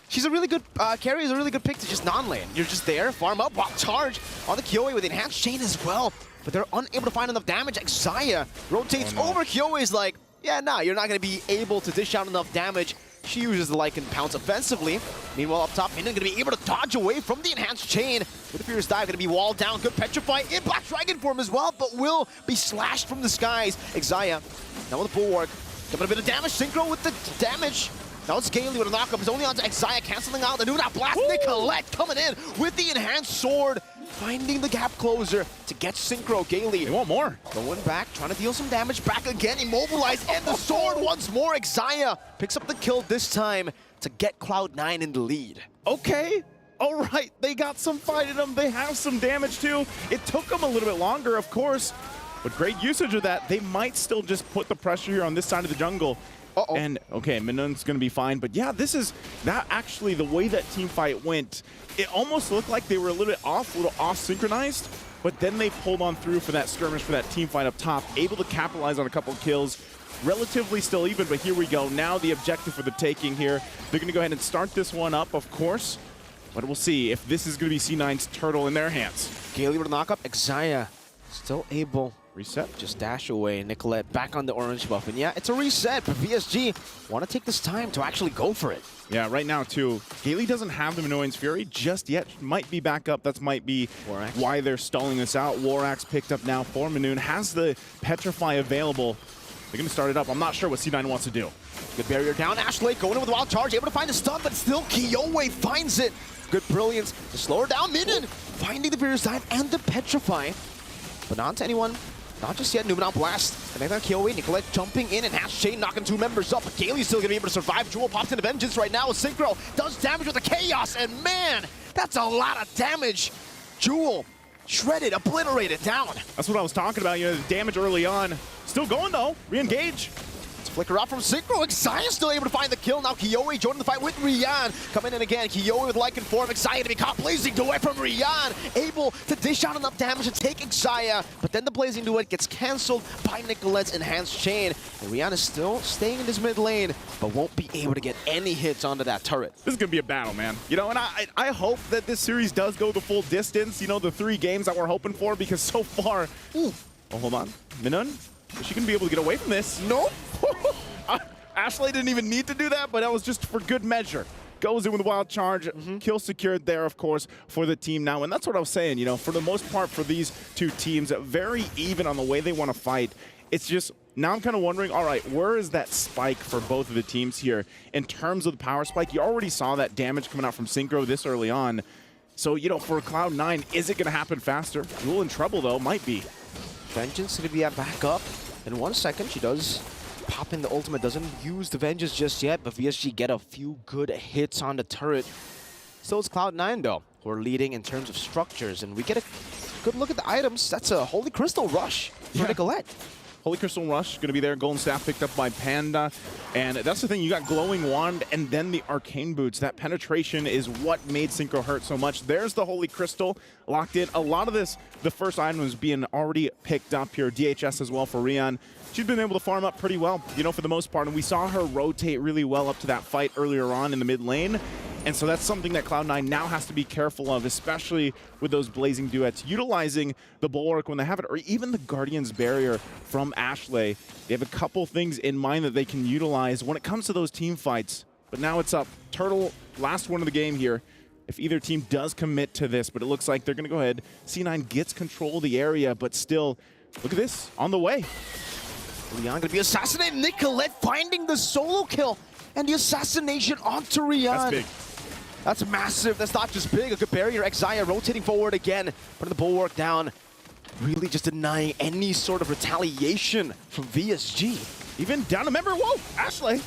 She's a really good, carry is a really good pick to just non-lane. You're just there, farm up, while charge on the Kyoe with the enhanced chain as well. But they're unable to find enough damage. Xayah rotates over. Kyoe's like, yeah, nah, you're not going to be able to dish out enough damage. She uses the Lycan Pounce offensively. Meanwhile, up top, Minion going to be able to dodge away from the enhanced chain. With the Furious Dive, going to be walled down. Good Petrify in Black Dragon form as well, but will be slashed from the skies. Xayah, now with the Bulwark. Giving a bit of damage. Synchro with the damage. Now it's Gailey with a knockup. It's only on to Xayah, canceling out the new blast. Nicolette coming in with the enhanced sword. Finding the gap closer to get Synchro. Gailey. They want more. Going back, trying to deal some damage. Back again, immobilized, and the sword once more. Xayah picks up the kill this time to get Cloud9 in the lead. Okay. All right. They got some fight in them. They have some damage too. It took them a little bit longer, of course, but great usage of that. They might still just put the pressure here on this side of the jungle. Uh-oh. And, okay, Minun's going to be fine. But, yeah, this is that actually the way that team fight went. It almost looked like they were a little bit off synchronized. But then they pulled on through for that skirmish, for that team fight up top. Able to capitalize on a couple of kills. Relatively still even, but here we go. Now the objective for the taking here. They're going to go ahead and start this one up, of course. But we'll see if this is going to be C9's turtle in their hands. Gailey with a knock-up. Xayah still able. Reset. Just dash away. Nicolette back on the orange buff. And yeah, it's a reset, but VSG want to take this time to actually go for it. Yeah, right now, too. Gailey doesn't have the Annoyance Fury just yet. Might be back up. That might be why they're stalling this out. Warax picked up now for Minoon. Has the Petrify available. They're going to start it up. I'm not sure what C9 wants to do. Good barrier down. Ashley going in with a wild charge. Able to find the stun, but still Kyoe finds it. Good brilliance to slow her down. Minion finding the Furious Dive and the Petrify. But not to anyone. Not just yet. Numenal Blast. Connecting on Kyoe. Nicolette jumping in and has Shane knocking 2 members up. But Gailey's still going to be able to survive. Jewel pops into Vengeance right now with Synchro. Does damage with the Chaos. And man, that's a lot of damage. Jewel shredded, obliterated down. That's what I was talking about. You know, the damage early on. Still going, though. Re-engage. Flicker out from Synchro. Xayah still able to find the kill. Now Kyoe joining the fight with Rian. Coming in again. Kyoe with Lycan form. Xayah to be caught. Blazing Duet from Rian. Able to dish out enough damage to take Xayah. But then the Blazing Duet gets cancelled by Nicolette's enhanced chain. And Rian is still staying in his mid lane, but won't be able to get any hits onto that turret. This is going to be a battle, man. You know, and I hope that this series does go the full distance. You know, the 3 games that we're hoping for, because so far... Ooh. Oh, hold on. Minun? Is she going to be able to get away from this? Nope. Ashley didn't even need to do that, but that was just for good measure. Goes in with a wild charge. Kill secured there, of course, for the team now. And that's what I was saying, you know, for the most part for these 2 teams, very even on the way they want to fight. It's just, now I'm kind of wondering, all right, where is that spike for both of the teams here in terms of the power spike? You already saw that damage coming out from Synchro this early on. So, you know, for Cloud9, is it going to happen faster? Jewel in trouble, though. Might be. Vengeance going to be back up in 1 second. She does pop in the ultimate. Doesn't use the Vengeance just yet, but VSG get a few good hits on the turret. Still, it's Cloud9, though, who are leading in terms of structures. And we get a good look at the items. That's a Holy Crystal Rush for Nicolette. Holy Crystal Rush going to be there. Golden Staff picked up by Panda. And that's the thing. You got Glowing Wand and then the Arcane Boots. That penetration is what made Synchro hurt so much. There's the Holy Crystal locked in. A lot of this, the first item was being already picked up here. DHS as well for Rion. She's been able to farm up pretty well, you know, for the most part. And we saw her rotate really well up to that fight earlier on in the mid lane. And so that's something that Cloud9 now has to be careful of, especially with those blazing duets. Utilizing the Bulwark when they have it, or even the Guardian's Barrier from Ashley. They have a couple things in mind that they can utilize when it comes to those team fights. But now it's up. Turtle, last one of the game here. If either team does commit to this, but it looks like they're going to go ahead. C9 gets control of the area, but still, look at this, on the way. Rion going to be assassinated. Nicolette finding the solo kill and the assassination onto Rion. That's big. That's massive. That's not just big. A good barrier. Xayah rotating forward again, putting the Bulwark down. Really just denying any sort of retaliation from VSG. Even down a member. Whoa, Ashley.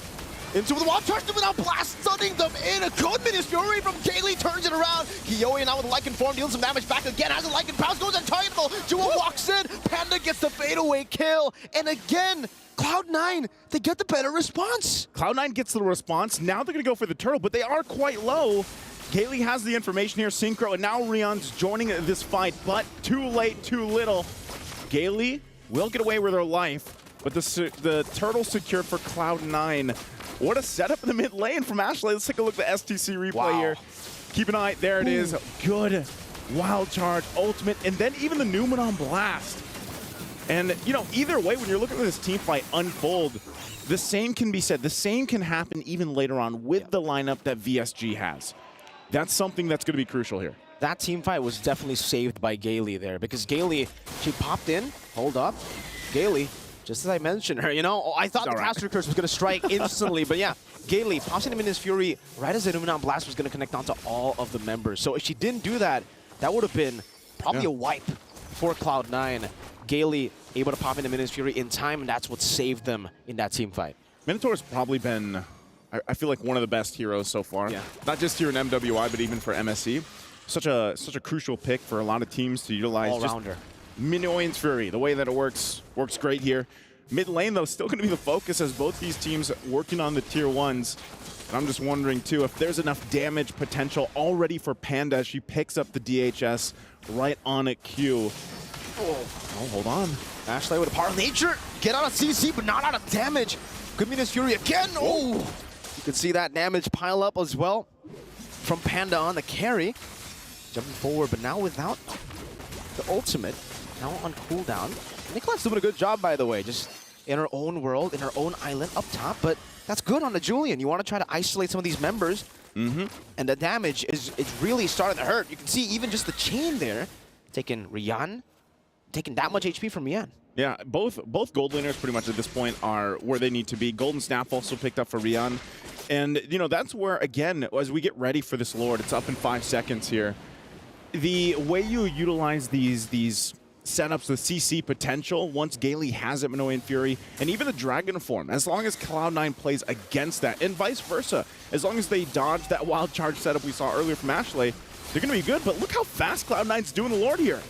Into the wall, charged them without blast, stunning them in. A good Minas Fury from Kaylee turns it around. Kiyoe now with a Lycan form, deals some damage back again. Has a Lycan pounce, goes untargetable. Jewel walks in. Panda gets the fadeaway kill. And again, Cloud9, they get the better response. Cloud9 gets the response. Now they're going to go for the turtle, but they are quite low. Kaylee has the information here, Synchro, and now Rion's joining this fight, but too late, too little. Kaylee will get away with her life, but the turtle secured for Cloud9. What a setup in the mid lane from Ashley. Let's take a look at the STC replay here. Keep an eye. There it is. Good wild charge, ultimate, and then even the Numenon blast. And, you know, either way, when you're looking at this team fight unfold, the same can be said. The same can happen even later on with the lineup that VSG has. That's something that's going to be crucial here. That team fight was definitely saved by Gailey there, because Gailey, she popped in, hold up. Gailey, just as I mentioned her, you know, I thought the Caster Curse was going to strike instantly, but yeah, Gailey pops in Minas Fury right as the Numenon Blast was going to connect onto all of the members. So if she didn't do that, that would have been probably a wipe for Cloud9. Gailey able to pop into Minas Fury in time, and that's what saved them in that team fight. Minotaur's probably been, I feel like, one of the best heroes so far. Yeah. Not just here in MWI, but even for MSC. Such a crucial pick for a lot of teams to utilize. All-rounder. Minions Fury, the way that it works great here. Mid lane, though, still going to be the focus as both these teams working on the tier 1s. And I'm just wondering, too, if there's enough damage potential already for Panda as she picks up the DHS right on a Q. Oh, hold on. Ashley with a power of nature. Get out of CC, but not out of damage. Good Minas Fury again. Oh! You can see that damage pile up as well from Panda on the carry. Jumping forward, but now without the ultimate. Now on cooldown. Nicolette's doing a good job, by the way. Just in her own world, in her own island up top. But that's good on the Julian. You want to try to isolate some of these members. And the damage is really starting to hurt. You can see even just the chain there. Taking Rion. Taking that much HP from Rion. Yeah, both gold laners pretty much at this point are where they need to be. Golden Staff also picked up for Rion. And, you know, that's where, again, as we get ready for this Lord, it's up in 5 seconds here. The way you utilize these setups with CC potential, once Gailey has it, Minoan Fury, and even the Dragon form, as long as Cloud9 plays against that, and vice versa, as long as they dodge that wild charge setup we saw earlier from Ashley, they're going to be good. But look how fast Cloud9's doing the Lord here.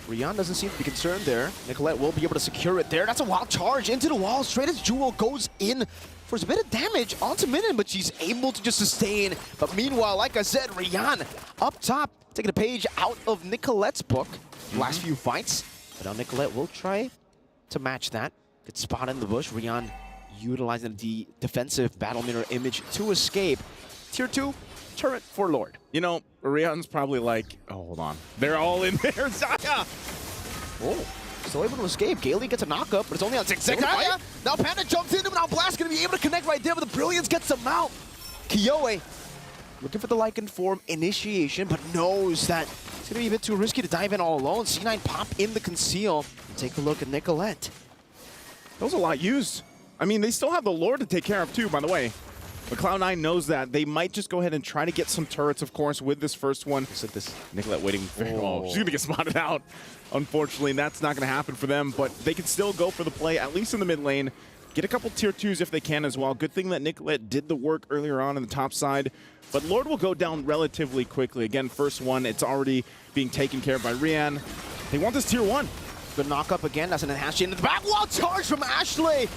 Rion doesn't seem to be concerned there. Nicolette will be able to secure it there. That's a wild charge into the wall. Straight as Jewel goes in for a bit of damage onto Minion, but she's able to just sustain. But meanwhile, like I said, Rion up top, taking a page out of Nicolette's book. Last few fights. But now Nicolette will try to match that. Good spot in the bush. Rion utilizing the defensive battle mirror image to escape. Tier 2 turret for Lord. You know, Rion's probably like, oh, hold on. They're all in there. Xayah! Oh, still able to escape. Gailey gets a knock-up, but it's only on 6 seconds. Now Panda jumps into him, now Blast going to be able to connect right there, but the Brilliance gets him out. Kiyoe looking for the Lycan form initiation, but knows that it's going to be a bit too risky to dive in all alone. C9 pop in the conceal. Take a look at Nicolette. That was a lot used. I mean, they still have the Lord to take care of, too, by the way. But Cloud9 knows that. They might just go ahead and try to get some turrets, of course, with this first one. So this Nicolette waiting. Oh, she's going to get spotted out. Unfortunately, that's not going to happen for them. But they can still go for the play, at least in the mid lane. Get a couple tier 2s if they can as well. Good thing that Nicolette did the work earlier on the top side. But Lord will go down relatively quickly. Again, first one, it's already being taken care of by Rian. They want this tier 1. Good knock up again. That's an enhanced chain in the back. Wall charge from Ashley.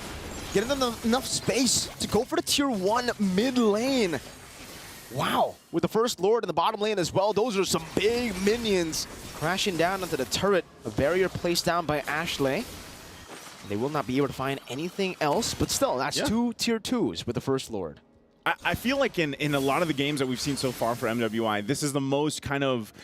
Getting them enough space to go for the tier 1 mid lane. Wow. With the first Lord in the bottom lane as well. Those are some big minions crashing down into the turret. A barrier placed down by Ashley. They will not be able to find anything else, but still, that's 2 tier 2s with the first Lord. I feel like in a lot of the games that we've seen so far for MWI, this is the most kind of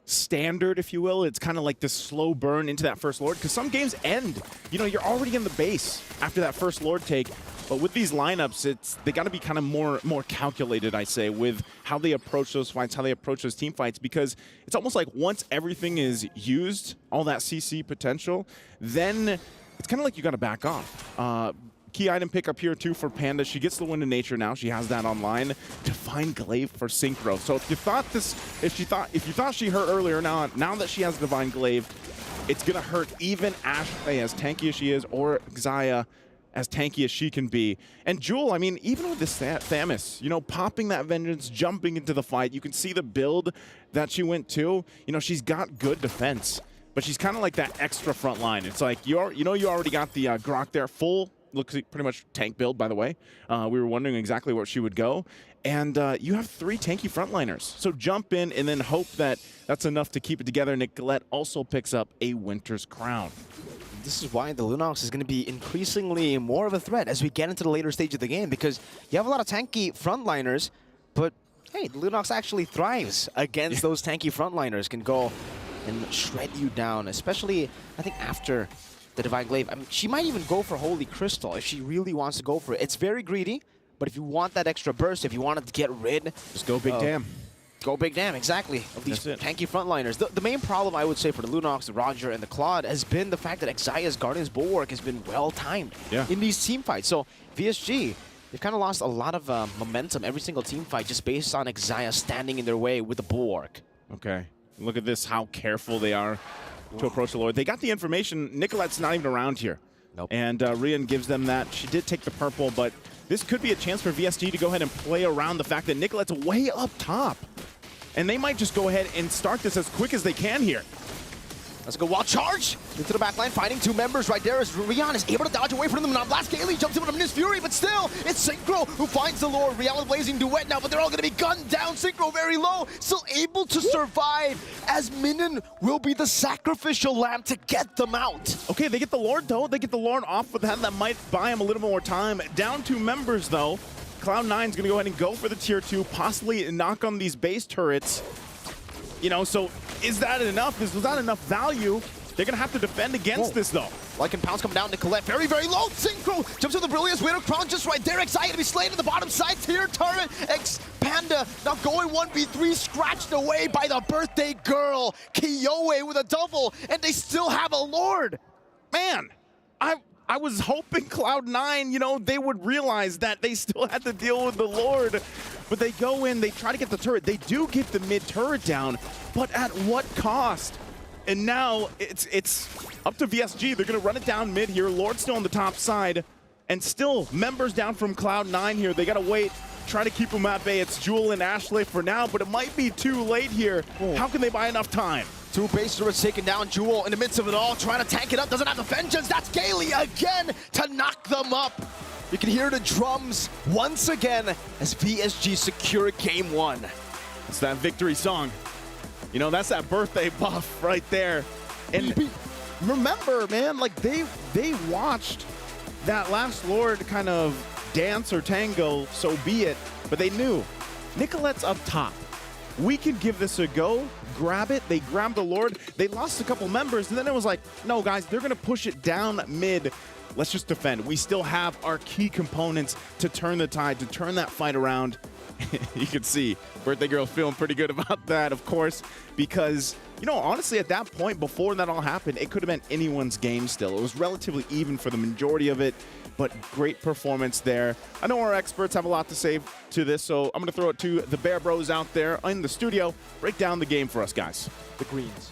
standard, if you will. It's kind of like this slow burn into that first Lord, because some games end, you know, you're already in the base after that first Lord take. But with these lineups, they got to be kind of more calculated, I say, with how they approach those fights, how they approach those team fights, because it's almost like once everything is used, all that CC potential, then it's kind of like you got to back off. Key item pickup here too for Panda. She gets the Wind of Nature now. She has that online. Divine Glaive for Synchro. So if you thought she hurt earlier, now that she has Divine Glaive, it's gonna hurt even Ashley, as tanky as she is, or Xayah, as tanky as she can be. And Jewel, I mean, even with this Thamus, you know, popping that Vengeance, jumping into the fight, you can see the build that she went to. You know, she's got good defense, but she's kind of like that extra front line. It's like, you already got the Grok there, full, looks like pretty much tank build, by the way. We were wondering exactly where she would go. And you have 3 tanky frontliners. So jump in and then hope that that's enough to keep it together. Nicolette also picks up a Winter's Crown. This is why the Lunox is going to be increasingly more of a threat as we get into the later stage of the game, because you have a lot of tanky frontliners, but hey, the Lunox actually thrives against those tanky frontliners, can go and shred you down, especially, I think, after the Divine Glaive. I mean, she might even go for Holy Crystal if she really wants to go for it. It's very greedy, but if you want that extra burst, if you wanted to get rid... Just go Big Damn. Go Big Damn, exactly, of these tanky frontliners. The main problem, I would say, for the Lunox, the Roger, and the Claude has been the fact that Xayah's Guardian's Bulwark has been well-timed in these team fights. So VSG, they've kind of lost a lot of momentum every single team fight just based on Xayah standing in their way with the Bulwark. Okay. Look at this, how careful they are to approach the Lord. They got the information. Nicolette's not even around here. Nope. And Rian gives them that. She did take the purple, but this could be a chance for VSG to go ahead and play around the fact that Nicolette's way up top. And they might just go ahead and start this as quick as they can here. Let's go wild charge into the back line, fighting 2 members right there as Rian is able to dodge away from them. Now Blast Gailey jumps in with a Miss Fury, but still, it's Synchro who finds the Lord. Rian with Blazing Duet now, but they're all going to be gunned down. Synchro very low, still able to survive, as Minion will be the sacrificial lamb to get them out. Okay, they get the Lord, though. They get the Lord off with that. That might buy him a little more time. Down 2 members, though. Cloud9's going to go ahead and go for the tier 2, possibly knock on these base turrets. You know, so is that enough? Was that enough value? They're going to have to defend against this, though. Lycan Pounce come down, Nicolette very, very low. Synchro jumps with the Brilliance Widow Crown just right there. Xayah to be slain in the bottom side. Tier turret. Panda now going 1v3, scratched away by the birthday girl. Kiyoe with a double, and they still have a Lord. Man, I was hoping Cloud9, you know, they would realize that they still had to deal with the Lord. But they go in, they try to get the turret. They do get the mid turret down, but at what cost? And now it's up to VSG. They're going to run it down mid here. Lord still on the top side. And still, members down from Cloud9 here. They got to wait, try to keep them at bay. It's Jewel and Ashley for now, but it might be too late here. How can they buy enough time? 2 base turrets taking down. Jewel in the midst of it all, trying to tank it up. Doesn't have the Vengeance. That's Gailey again to knock them up. You can hear the drums once again as VSG secure game 1. It's that victory song. You know, that's that birthday buff right there. And remember, man, like they watched that last Lord kind of dance or tango, so be it. But they knew Nicolette's up top. We can give this a go. Grab it. They grabbed the Lord. They lost a couple members, and then it was like, no, guys, they're going to push it down mid. Let's just defend. We still have our key components to turn the tide, to turn that fight around. You can see Birthday Girl feeling pretty good about that, of course, because, you know, honestly, at that point, before that all happened, it could have been anyone's game still. It was relatively even for the majority of it. but great performance there. I know our experts have a lot to say to this, so I'm going to throw it to the Bear Bros out there in the studio. Break down the game for us, guys. The greens.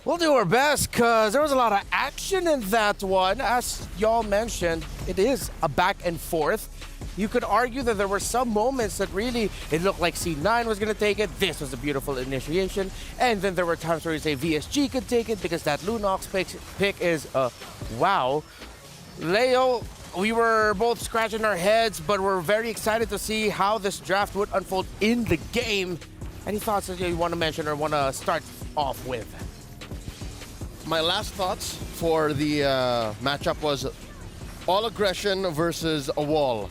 We'll do our best because there was a lot of action in that one. As y'all mentioned, it is a back and forth. You could argue that there were some moments that really, it looked like C9 was going to take it. This was a beautiful initiation. And then there were times where you say VSG could take it because that Lunox pick is wow. Leo, we were both scratching our heads, but we're very excited to see how this draft would unfold in the game. Any thoughts that you want to mention or want to start off with? My last thoughts for the matchup was all aggression versus a wall.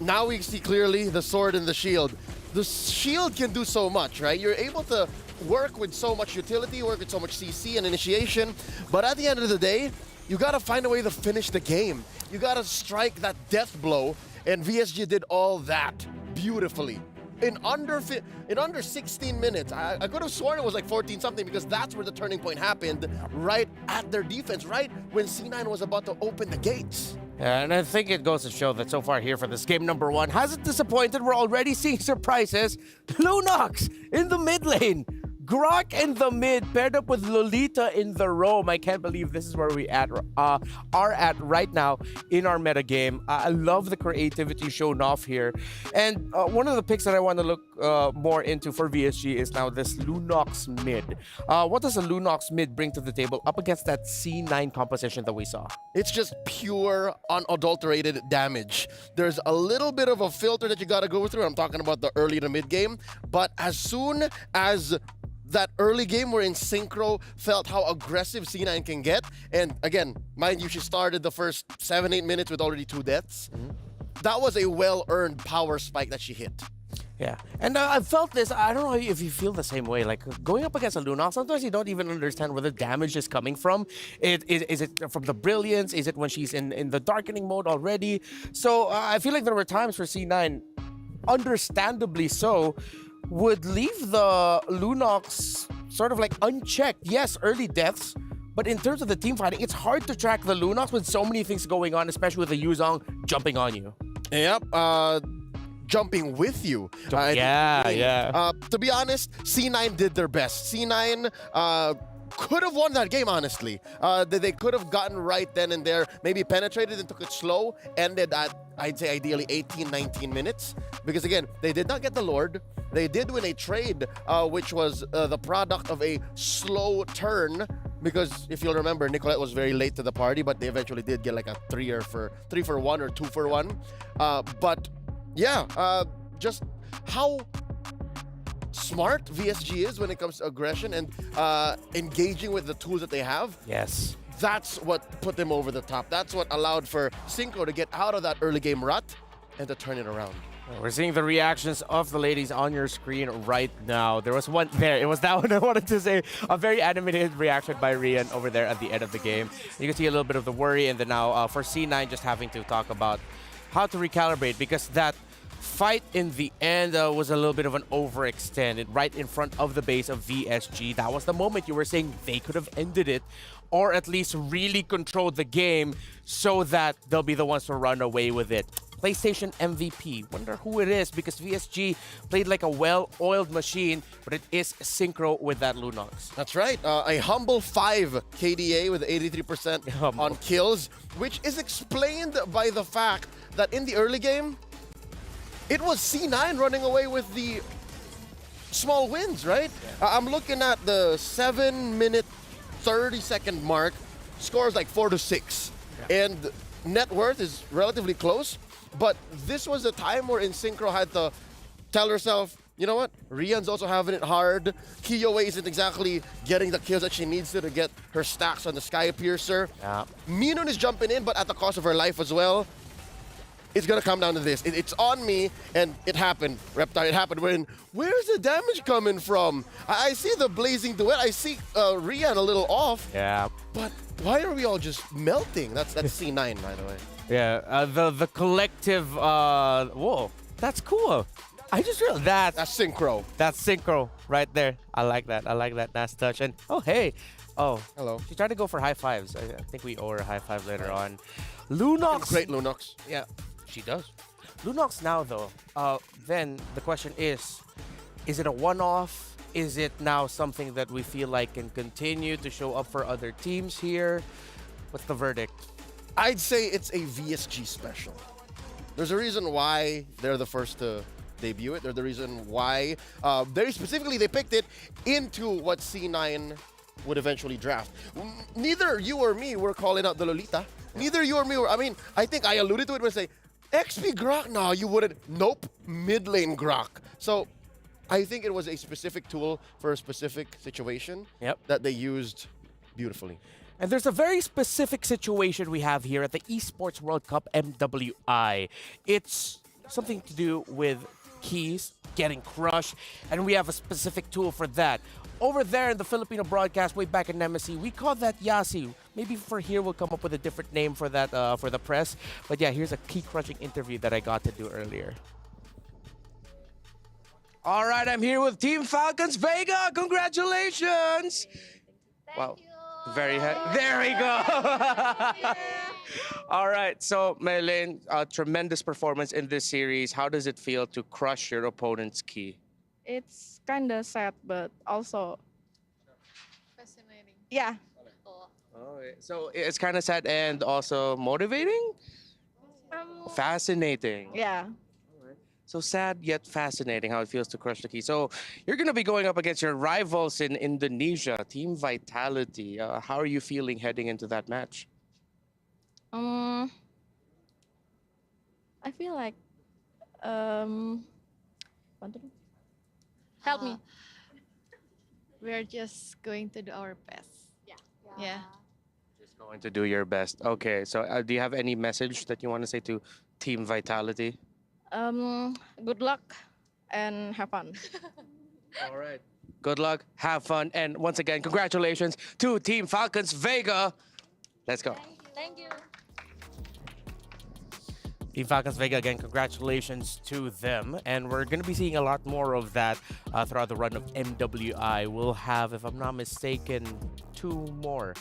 Now we see clearly the sword and the shield. The shield can do so much, right? You're able to work with so much utility, work with so much CC and initiation, but at the end of the day, you gotta find a way to finish the game. You gotta strike that death blow, and VSG did all that beautifully. In under 16 minutes. I could have sworn it was like 14 something because that's where the turning point happened, right at their defense, right when C9 was about to open the gates. And I think it goes to show that so far here for this game number one hasn't disappointed. We're already seeing surprises. Lunox in the mid lane. Grok in the mid, paired up with Lolita in the roam. I can't believe this is where we are at right now in our meta game. I love the creativity shown off here. And one of the picks that I want to look more into for VSG is now this Lunox mid. What does a Lunox mid bring to the table up against that C9 composition that we saw? It's just pure, unadulterated damage. There's a little bit of a filter that you got to go through. I'm talking about the early to mid game. But as soon as that early game wherein Synchro felt how aggressive C9 can get, and again, mind you, she started the first 7-8 minutes with already 2 deaths. That was a well-earned power spike that she hit. Yeah, and I felt this, I don't know if you feel the same way, like going up against a Lunox, sometimes you don't even understand where the damage is coming from. Is it from the brilliance? Is it when she's in the darkening mode already? So I feel like there were times for C9, understandably so, would leave the Lunox sort of like unchecked. Yes, early deaths, but in terms of the team fighting, it's hard to track the Lunox with so many things going on, especially with the Yuzong jumping on you. Yep, jumping with you. To be honest, C9 did their best. C9 could have won that game, honestly. They could have gotten right then and there, maybe penetrated and took it slow, ended at, I'd say, ideally 18, 19 minutes. Because again, they did not get the Lord. They did win a trade, which was the product of a slow turn. Because if you'll remember, Nicolette was very late to the party, but they eventually did get like a 3 for 1 or 2 for 1. But yeah, just how smart VSG is when it comes to aggression and engaging with the tools that they have. Yes. That's what put them over the top. That's what allowed for Synchro to get out of that early game rut and to turn it around. We're seeing the reactions of the ladies on your screen right now. There was one there. It was that one I wanted to say. A very animated reaction by Rian over there at the end of the game. You can see a little bit of the worry, and then now for C9 just having to talk about how to recalibrate, because that fight in the end was a little bit of an overextend right in front of the base of VSG. That was the moment you were saying they could have ended it, or at least really controlled the game so that they'll be the ones to run away with it. PlayStation MVP. Wonder who it is, because VSG played like a well-oiled machine, but it is Synchro with that Lunox. That's right. A humble 5 KDA with 83% on kills, which is explained by the fact that in the early game, it was C9 running away with the small wins, right? Yeah. I'm looking at the 7-minute, 30-second mark. Score is like 4-6. Yeah. And net worth is relatively close. But this was a time where Synchro had to tell herself, you know what? Rian's also having it hard. Kiyoi isn't exactly getting the kills that she needs to get her stacks on the Sky Piercer. Yeah. Minun is jumping in, but at the cost of her life as well. It's going to come down to this. It's on me, and it happened. Reptile, it happened when, where's the damage coming from? I see the blazing duet. I see Rian a little off. Yeah. But why are we all just melting? That's C9, by the way. Yeah, the collective, whoa, that's cool. I just realized that's Synchro. That's Synchro right there. I like that. I like that nice touch. And oh, hey, Oh, hello. She tried to go for high fives. I think we owe her a high five later on. Lunox. Great Lunox. Yeah, she does. Lunox now, though. Then the question is it a one-off? Is it now something that we feel like can continue to show up for other teams here? What's the verdict? I'd say it's a VSG special. There's a reason why they're the first to debut it. They're the reason why, very specifically, they picked it into what C9 would eventually draft. Neither you or me were calling out the Lolita. Neither you or me were. I mean, I think I alluded to it when I say, XP Grok? No, you wouldn't. Nope. Mid lane Grok. So I think it was a specific tool for a specific situation that they used beautifully. And there's a very specific situation we have here at the Esports World Cup MWI. It's something to do with keys getting crushed, and we have a specific tool for that. Over there in the Filipino broadcast, way back in MSC, we call that Yasi. Maybe for here we'll come up with a different name for that for the press. But yeah, here's a key crushing interview that I got to do earlier. All right, I'm here with Team Falcons Vega. Congratulations! Wow. Very there we go. All right, so Maylene, tremendous performance in this series. How does it feel to crush your opponent's key? It's kind of sad, but also fascinating. Yeah. Oh, so it's kind of sad and also motivating? Fascinating. Yeah. So sad yet fascinating how it feels to crush the key. So you're going to be going up against your rivals in Indonesia, Team Vitality. How are you feeling heading into that match? I feel like Help me. We're just going to do our best. Yeah. Just going to do your best. Okay, so do you have any message that you want to say to Team Vitality? Good luck and have fun. All right. Good luck, have fun, and once again, congratulations to Team Falcons Vega. Let's go. Thank you. Team Falcons Vega, again, congratulations to them. And we're going to be seeing a lot more of that throughout the run of MWI. We'll have, if I'm not mistaken, 2 more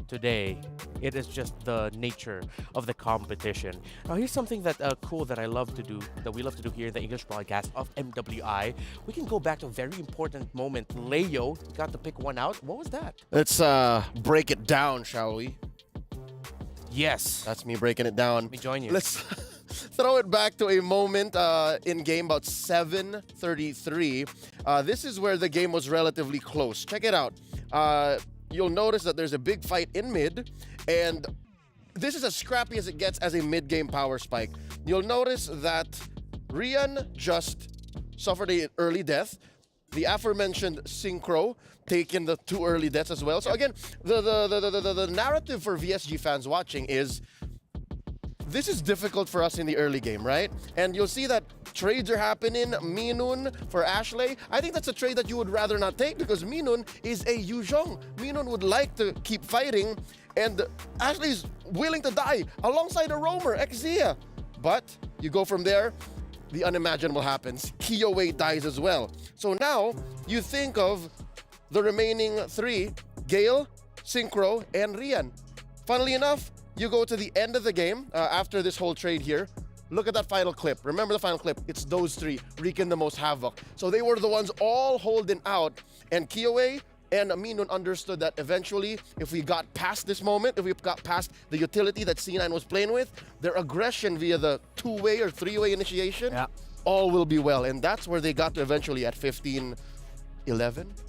today. It is just the nature of the competition. Now, here's something that cool that I love to do, that we love to do here in the English broadcast of MWI. We can go back to a very important moment. Leo got to pick one out. What was that? Let's break it down, shall we? Yes. That's me breaking it down. Let me join you. Let's throw it back to a moment in game about 7:33. This is where the game was relatively close. Check it out. You'll notice that there's a big fight in mid, and this is as scrappy as it gets as a mid-game power spike. You'll notice that Rian just suffered an early death. The aforementioned Synchro taking the 2 early deaths as well. So again, the narrative for VSG fans watching is this is difficult for us in the early game, right? And you'll see that trades are happening. Minun for Ashley. I think that's a trade that you would rather not take because Minun is a Yuzhong. Minun would like to keep fighting, and Ashley's willing to die alongside a roamer, Xia. But you go from there, the unimaginable happens. Kiyowei dies as well. So now you think of the remaining 3, Gale, Synchro, and Rian. Funnily enough, you go to the end of the game after this whole trade here. Look at that final clip. Remember the final clip. It's those 3 wreaking the most havoc. So they were the ones all holding out. And Kiyowei and Minun understood that eventually, if we got past this moment, if we got past the utility that C9 was playing with, their aggression via the 2-way or 3-way initiation, all will be well. And that's where they got to eventually at 15-11?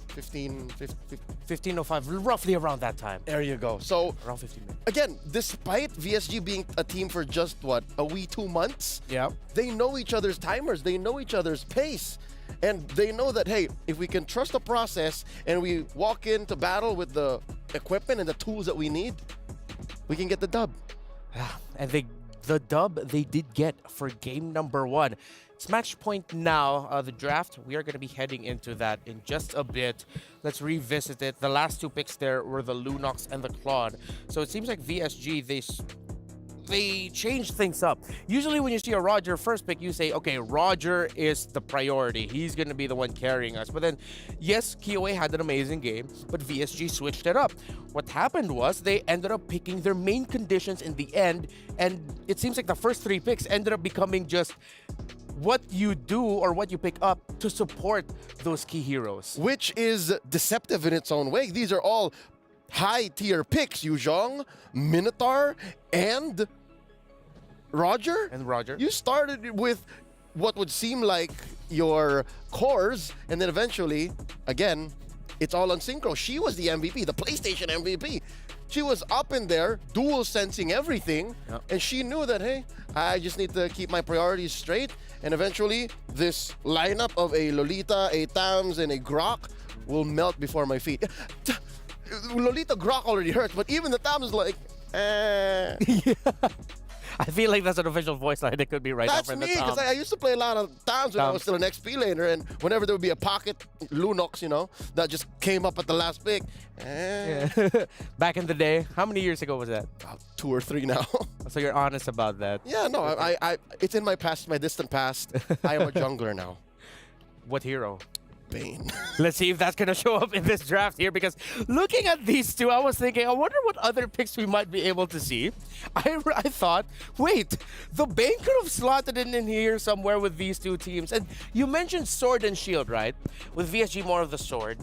15:05, roughly around that time. There you go. So around 15 minutes. Again, despite VSG being a team for just what, a wee 2 months, they know each other's timers, they know each other's pace, and they know that, hey, if we can trust the process and we walk into battle with the equipment and the tools that we need, we can get the dub. And the dub they did get for game number 1. It's match point now, the draft. We are going to be heading into that in just a bit. Let's revisit it. The last 2 picks there were the Lunox and the Claude. So it seems like VSG, they changed things up. Usually when you see a Roger first pick, you say, okay, Roger is the priority. He's going to be the one carrying us. But then, yes, KOA had an amazing game, but VSG switched it up. What happened was they ended up picking their main conditions in the end, and it seems like the first 3 picks ended up becoming just what you do or what you pick up to support those key heroes. Which is deceptive in its own way. These are all high-tier picks. Yuzhong, Minotaur, and Roger. You started with what would seem like your cores, and then eventually, again, it's all on Synchro. She was the MVP, the PlayStation MVP. She was up in there, dual sensing everything, and she knew that, hey, I just need to keep my priorities straight, and eventually this lineup of a Lolita, a Tams, and a Grok will melt before my feet. Lolita Grok already hurts, but even the Tams is like, eh. I feel like that's an official voice line. It could be right That's up in me, the top. because I used to play a lot of times when I was still an XP laner, and whenever there would be a pocket Lunox, that just came up at the last pick. Back in the day, how many years ago was that? About 2 or 3 now. So you're honest about that. Yeah, no, I it's in my past, my distant past. I am a jungler now. What hero? Bane. Let's see if that's going to show up in this draft here, because looking at these two, I was thinking, I wonder what other picks we might be able to see. I thought, wait, the Bane could have slotted in here somewhere with these two teams. And you mentioned Sword and Shield, right? With VSG more of the Sword,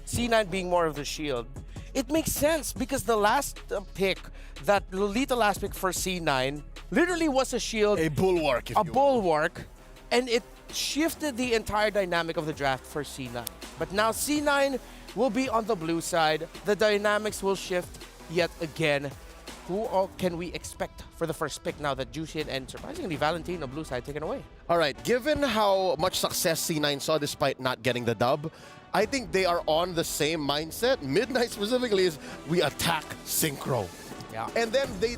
C9 being more of the Shield. It makes sense because the last pick, that Lolita last pick for C9, literally was a shield. A bulwark, if you will. A bulwark. And it shifted the entire dynamic of the draft for C9. But now C9 will be on the blue side. The dynamics will shift yet again. Who all can we expect for the first pick now that Jushin and surprisingly Valentino blue side taken away? All right, given how much success C9 saw despite not getting the dub, I think they are on the same mindset. Midnight specifically is we attack Synchro. Yeah. And then they,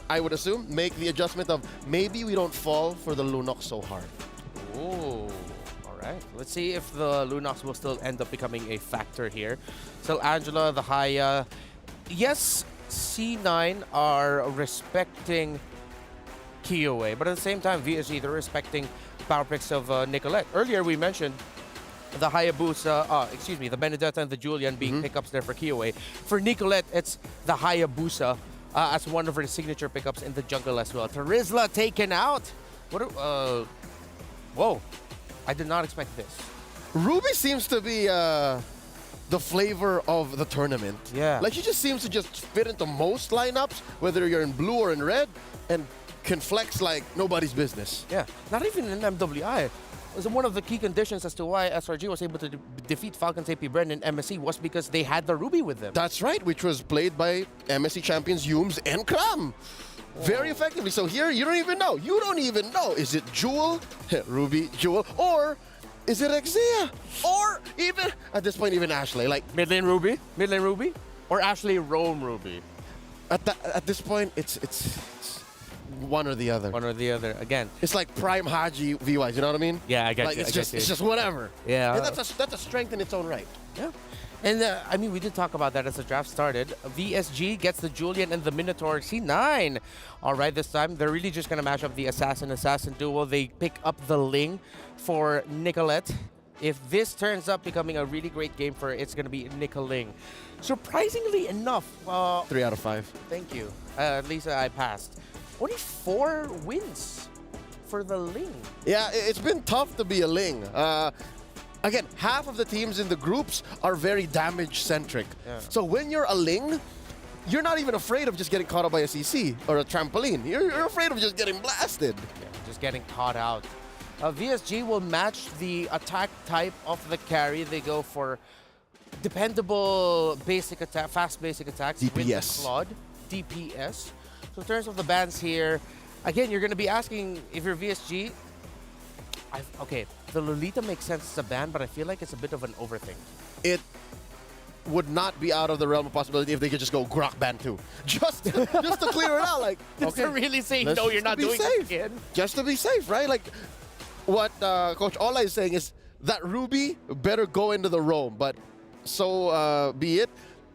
I would assume, make the adjustment of maybe we don't fall for the Lunox so hard. Oh, all right. Let's see if the Lunox will still end up becoming a factor here. So Angela, the Haya. Yes, C9 are respecting KOA, but at the same time, VSG, they're respecting power picks of Nicolette. Earlier, we mentioned the Hayabusa, the Benedetta and the Julian being pickups there for KOA. For Nicolette, it's the Hayabusa as one of her signature pickups in the jungle as well. Terizla taken out. Whoa, I did not expect this. Ruby seems to be the flavor of the tournament. Yeah. Like, she just seems to just fit into most lineups, whether you're in blue or in red, and can flex like nobody's business. Yeah, not even in MWI. It was one of the key conditions as to why SRG was able to defeat Falcons AP Bren in MSC was because they had the Ruby with them. That's right, which was played by MSC champions Yums and Kram. Very effectively. So here, you don't even know. You don't even know. Is it Jewel, Ruby, Jewel, or is it Exia? Or even, at this point, even Ashley. Like Mid lane Ruby, or Ashley Roam Ruby? At this point, it's one or the other. One or the other. Again, it's like Prime Haji VYs. You know what I mean? Yeah, I get you. It's just whatever. Yeah. And that's a strength in its own right. Yeah. And I mean, we did talk about that as the draft started. VSG gets the Julian and the Minotaur C9. All right, this time they're really just gonna mash up the assassin duo. They pick up the Ling for Nicolette. If this turns up becoming a really great game for her, it's gonna be Nicoling. Surprisingly enough, 3 out of 5. Thank you. At least I passed. Only 4 wins for the Ling. Yeah, it's been tough to be a Ling. Again, half of the teams in the groups are very damage-centric. Yeah. So when you're a Ling, you're not even afraid of just getting caught up by a CC or a trampoline. You're afraid of just getting blasted. Yeah, just getting caught out. VSG will match the attack type of the carry. They go for dependable basic attack, fast basic attacks. DPS. With the Claude, DPS. So in terms of the bans here, again, you're going to be asking if you're VSG. Okay, the Lolita makes sense as a ban, but I feel like it's a bit of an overthink. It would not be out of the realm of possibility if they could just go Grok ban too. Just to clear it out. Like, just to really say, no, you're not doing it again. Just to be safe, right? Like, what Coach Ola is saying is that Ruby better go into the roam, but so be it.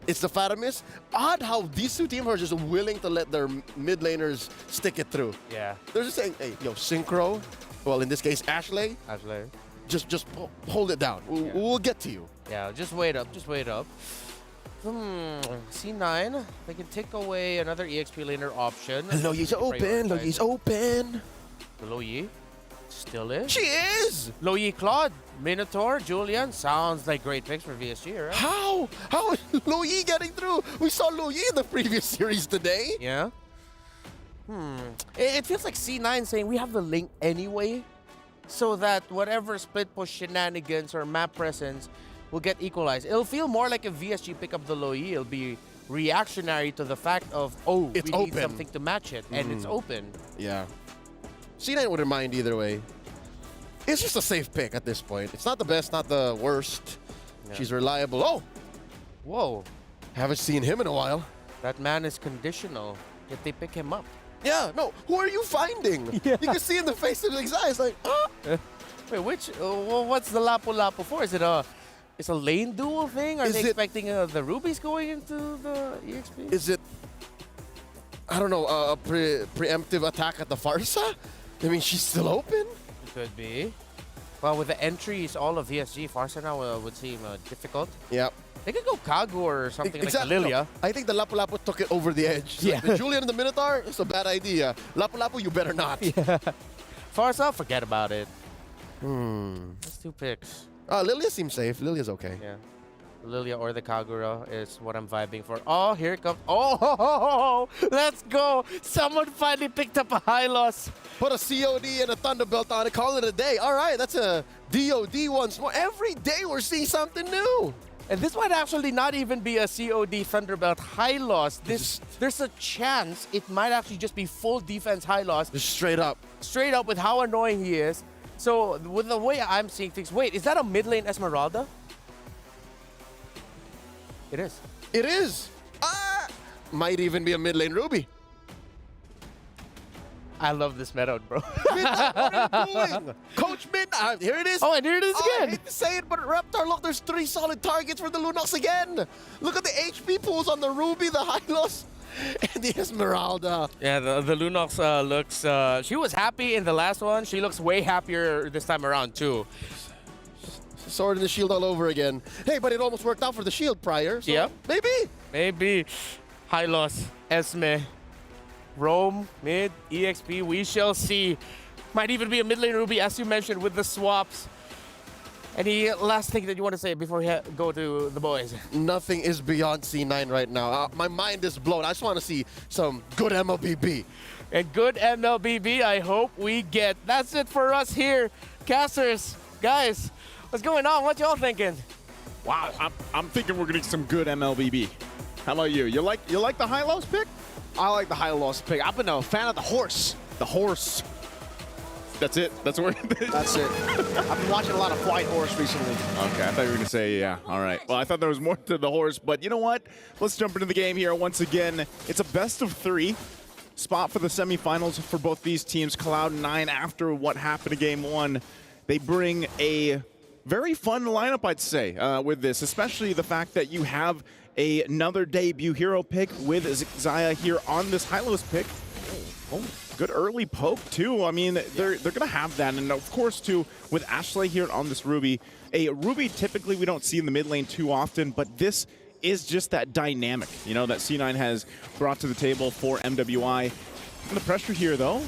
It's the Fatamis. Odd how these two teams are just willing to let their mid laners stick it through. Yeah. They're just saying, hey, yo, Synchro, well, in this case, Ashley, just hold it down. We'll get to you. Yeah, just wait up, C9, they can take away another EXP laner option. Loyi's open, Loyi's open. Loyi still is. She is! Loyi, Claude, Minotaur, Julian, sounds like great picks for VSG, right? How? How is Loyi getting through? We saw Loyi in the previous series today. Yeah. It feels like C9 saying we have the link anyway, so that whatever split push shenanigans or map presence will get equalized. It'll feel more like if VSG pick up the Loyi, it'll be reactionary to the fact of, oh, it's we need open. something to match it, and it's open. Yeah. C9 wouldn't mind either way. It's just a safe pick at this point. It's not the best, not the worst. Yeah. She's reliable. Oh! Whoa. Haven't seen him in a while. That man is conditional, yet they pick him up. Yeah, no. Who are you finding? Yeah. You can see in the face of his eyes, like, ah! Wait, which? What's the Lapu-Lapu for? Is it a lane duel thing? Are they expecting the rubies going into the EXP? Is it, I don't know, a preemptive attack at the Farsa? I mean, she's still open? It could be. Well, with the entries, all of VSG, Farsa now would seem difficult. Yep. They could go Kagu or something Exactly. like Lilia. No, I think the Lapu-Lapu took it over the edge. Yeah. Like the Julian and the Minotaur, it's a bad idea. Lapu-Lapu, you better not. Yeah. Farsa, forget about it. That's 2 picks. Lilia seems safe. Lilia's okay. Yeah. Lilia or the Kagura is what I'm vibing for. Oh, here it comes. Oh, let's go. Someone finally picked up a high loss. Put a COD and a Thunderbelt on it. Call it a day. All right, that's a DOD once more. Every day we're seeing something new. And this might actually not even be a COD Thunderbelt high loss. There's a chance it might actually just be full defense high loss. Just straight up. Straight up with how annoying he is. So with the way I'm seeing things, wait, is that a mid lane Esmeralda? It is. It is. Might even be a mid lane Ruby. I love this meta, bro. Midnight, what are you doing? Coach Midnight, here it is. Oh, and here it is again. I hate to say it, but Reptar, look, there's 3 solid targets for the Lunox again. Look at the HP pools on the Ruby, the Hylos, and the Esmeralda. Yeah, the Lunox looks, she was happy in the last one. She looks way happier this time around, too. Sword and the shield all over again. Hey, but it almost worked out for the shield prior. So Yep. Maybe. High loss, Esme, Rome, mid, EXP, we shall see. Might even be a mid lane Ruby, as you mentioned, with the swaps. Any last thing that you want to say before we go to the boys? Nothing is beyond C9 right now. My mind is blown. I just want to see some good MLBB. And good MLBB, I hope we get. That's it for us here. Casters, guys, what's going on? What y'all thinking? Wow, I'm thinking we're gonna get some good MLBB. How about you? You like the high loss pick? I like the high loss pick. I've been a fan of the horse. The horse. That's it. That's where. That's it. I've been watching a lot of White Horse recently. Okay, I thought you were gonna say yeah. All right. Well, I thought there was more to the horse, but you know what? Let's jump into the game here once again. It's a best of 3 spot for the semifinals for both these teams. Cloud9, after what happened in Game 1, they bring a very fun lineup, I'd say, with this, especially the fact that you have another debut hero pick with Xayah here on this Hylos pick. Oh, good early poke, too. I mean, they're going to have that. And, of course, too, with Ashley here on this Ruby. A Ruby, typically, we don't see in the mid lane too often, but this is just that dynamic, you know, that C9 has brought to the table for MWI. And the pressure here, though.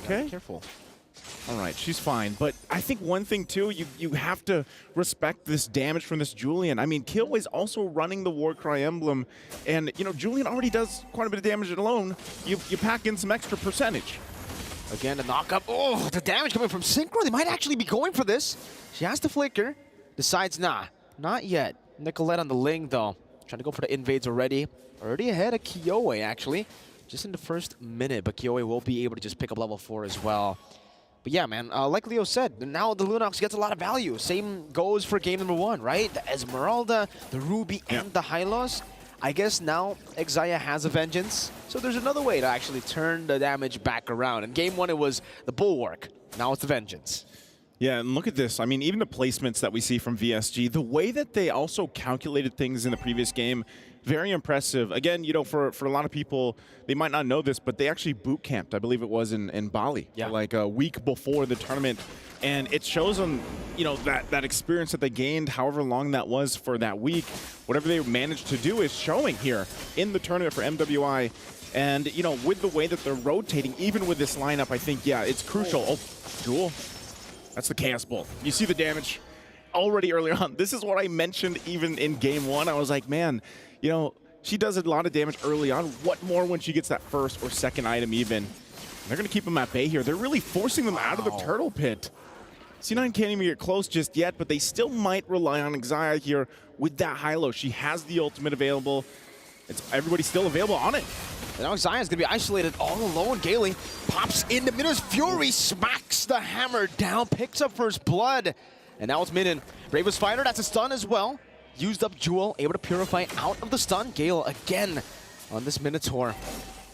Okay. Careful. All right, she's fine. But I think one thing, too, you have to respect this damage from this Julian. I mean, Killway's also running the Warcry emblem. And, you know, Julian already does quite a bit of damage alone. You pack in some extra percentage. Again, the knockup. Oh, the damage coming from Synchro. They might actually be going for this. She has to flicker. Decides, nah, not yet. Nicolette on the Ling, though. Trying to go for the invades already. Already ahead of Kiyoi, actually. Just in the first minute, but Kiyoi will be able to just pick up level 4 as well. But yeah, man, like Leo said, now the Lunox gets a lot of value. Same goes for game number 1, right? The Esmeralda, the Ruby, and the Hylos. I guess now Xayah has a Vengeance, so there's another way to actually turn the damage back around. In game 1, it was the Bulwark. Now it's the Vengeance. Yeah, and look at this. I mean, even the placements that we see from VSG, the way that they also calculated things in the previous game, Very impressive. Again, you know, for a lot of people, they might not know this, but they actually boot camped, I believe it was in Bali, like a week before the tournament. And it shows them, you know, that experience that they gained, however long that was for that week, whatever they managed to do is showing here in the tournament for MWI. And, you know, with the way that they're rotating, even with this lineup, I think, yeah, it's crucial. Oh, Jewel. That's the Chaos Bolt. You see the damage already early on. This is what I mentioned even in game one. I was like, man, you know, she does a lot of damage early on. What more when she gets that first or second item even? They're going to keep them at bay here. They're really forcing them out of the turtle pit. C9 can't even get close just yet, but they still might rely on Xayah here with that high-low. She has the ultimate available. Everybody's still available on it. And now Xayah's going to be isolated all alone. Gailey pops into Minna's Fury, smacks the hammer down, picks up first blood. And now it's Minnan. Bravest Fighter, that's a stun as well. Used up Jewel, able to purify out of the stun. Gale again on this Minotaur.